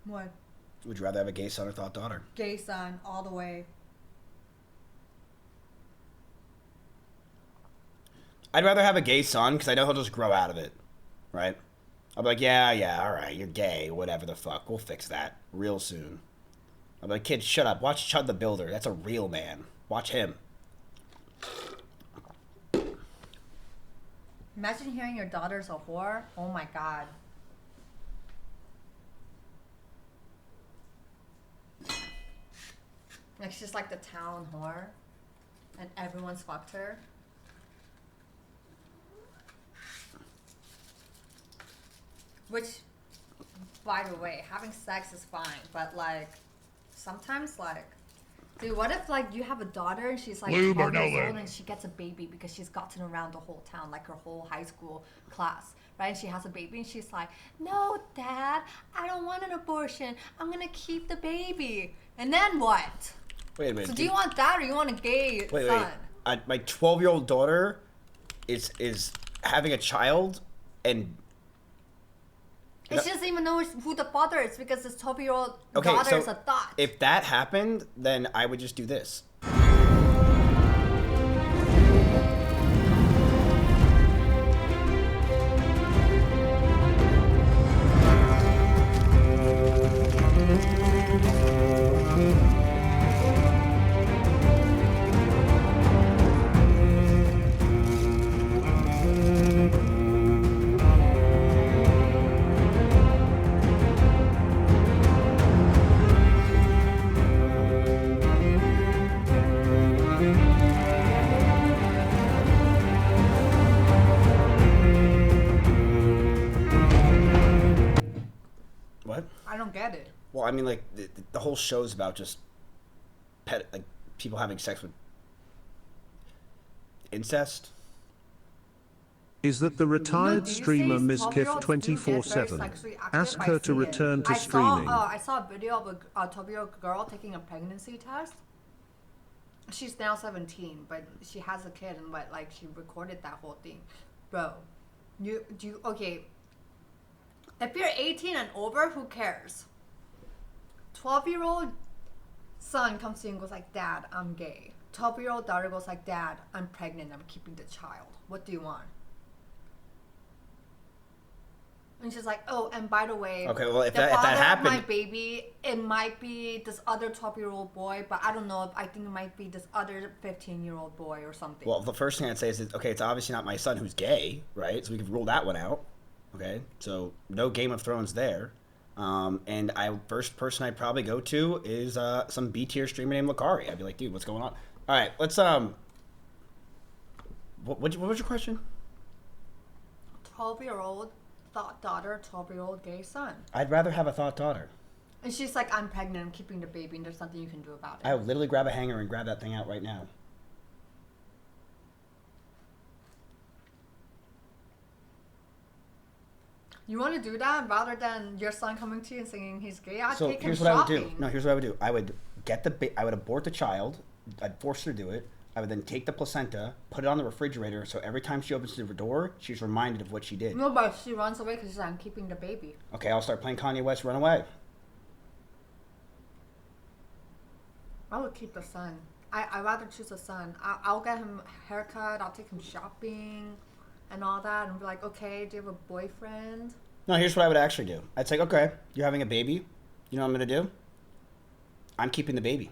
What? Would you rather have a gay son or thought daughter? Gay son, all the way. I'd rather have a gay son because I know he'll just grow out of it, right? I'll be like, yeah, all right, you're gay, whatever the fuck. We'll fix that real soon. I'll be like, kid, shut up. Watch Chud the Builder. That's a real man. Watch him. Imagine hearing your daughter's a whore. Oh my god. Like she's like the town whore. And everyone's fucked her. Which, by the way, having sex is fine. But like, sometimes like, dude, what if like you have a daughter and she's like 12 years old and she gets a baby because she's gotten around the whole town, like her whole high school class, right? And she has a baby and she's like, no, Dad, I don't want an abortion. I'm gonna keep the baby. And then what? Wait a minute. So do you want that or you want a gay son? My 12-year-old daughter is having a child and... And she doesn't even know who the father is because this 12-year-old daughter is a thought. If that happened, then I would just do this. What? I don't get it. Well, I mean, like, the whole show's about just like people having sex with incest. Is that the retired streamer Mizkif 24/7? Ask her to return to streaming. I saw a video of a 12-year-old girl taking a pregnancy test. She's now 17, but she has a kid, and like she recorded that whole thing, bro. Okay? If you're 18 and over, who cares? 12-year-old son comes to you and goes like, "Dad, I'm gay." 12-year-old daughter goes like, "Dad, I'm pregnant. I'm keeping the child. What do you want?" And she's like, "Oh, and by the way, Okay, well, if the that father happened, of my baby, it might be this other 12-year-old boy, but I don't know. I think it might be this other 15-year-old boy or something." well, the first thing I'd say is, okay, it's obviously not my son who's gay, right? So we can rule that one out. Okay, so no Game of Thrones there. And first person I'd probably go to is some B tier streamer named Lakari. I'd be like, dude, what's going on? All right, let's what was your question? 12-year-old thought daughter, 12-year-old gay son. I'd rather have a thought daughter. And she's like, "I'm pregnant. I'm keeping the baby, and there's nothing you can do about it." I would literally grab a hanger and grab that thing out right now. You want to do that rather than your son coming to you and saying he's gay? I'd So take him here's what shopping. I would do. No, here's what I would do. I would I would abort the child. I'd force her to do it. I would then take the placenta, put it on the refrigerator, so every time she opens the door, she's reminded of what she did. No, but she runs away because she's like, "I'm keeping the baby." Okay, I'll start playing Kanye West, Run Away. I would keep the son. I'd rather choose a son. I'll get him a haircut. I'll take him shopping and all that, and be like, "Okay, do you have a boyfriend?" No, here's what I would actually do. I'd say, okay, you're having a baby. You know what I'm going to do? I'm keeping the baby,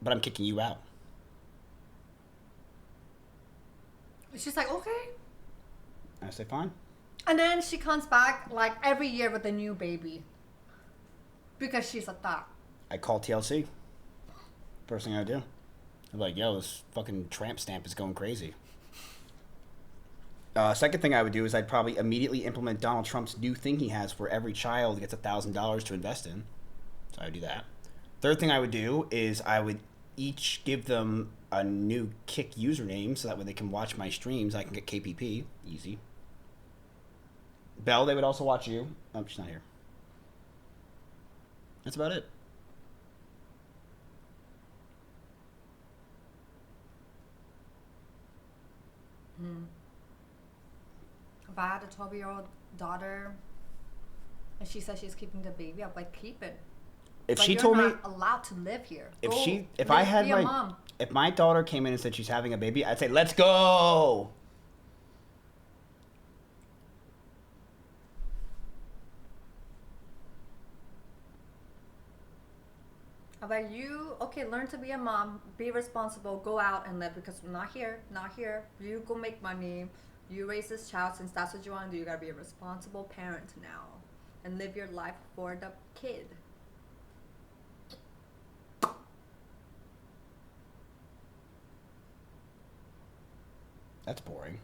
but I'm kicking you out. She's like, "Okay." I say, fine. And then she comes back like every year with a new baby. Because she's a thought. I call TLC. First thing I do. I'm like, yo, this fucking tramp stamp is going crazy. Second thing I would do is I'd probably immediately implement Donald Trump's new thing he has where every child gets $1,000 to invest in. So I would do that. Third thing I would do is I would each give them a new Kick username so that way they can watch my streams. I can get KPP. Easy. Belle, they would also watch you. Oh, she's not here. That's about it. If I had a 12-year-old daughter and she says she's keeping the baby, I'd like, keep it. If but she you're told me not allowed to live here. If my daughter came in and said she's having a baby, I'd say, let's go. How about you? Okay, learn to be a mom. Be responsible. Go out and live because I'm not here. Not here. You go make money. You raise this child. Since that's what you want to do, you gotta be a responsible parent now and live your life for the kid. That's boring.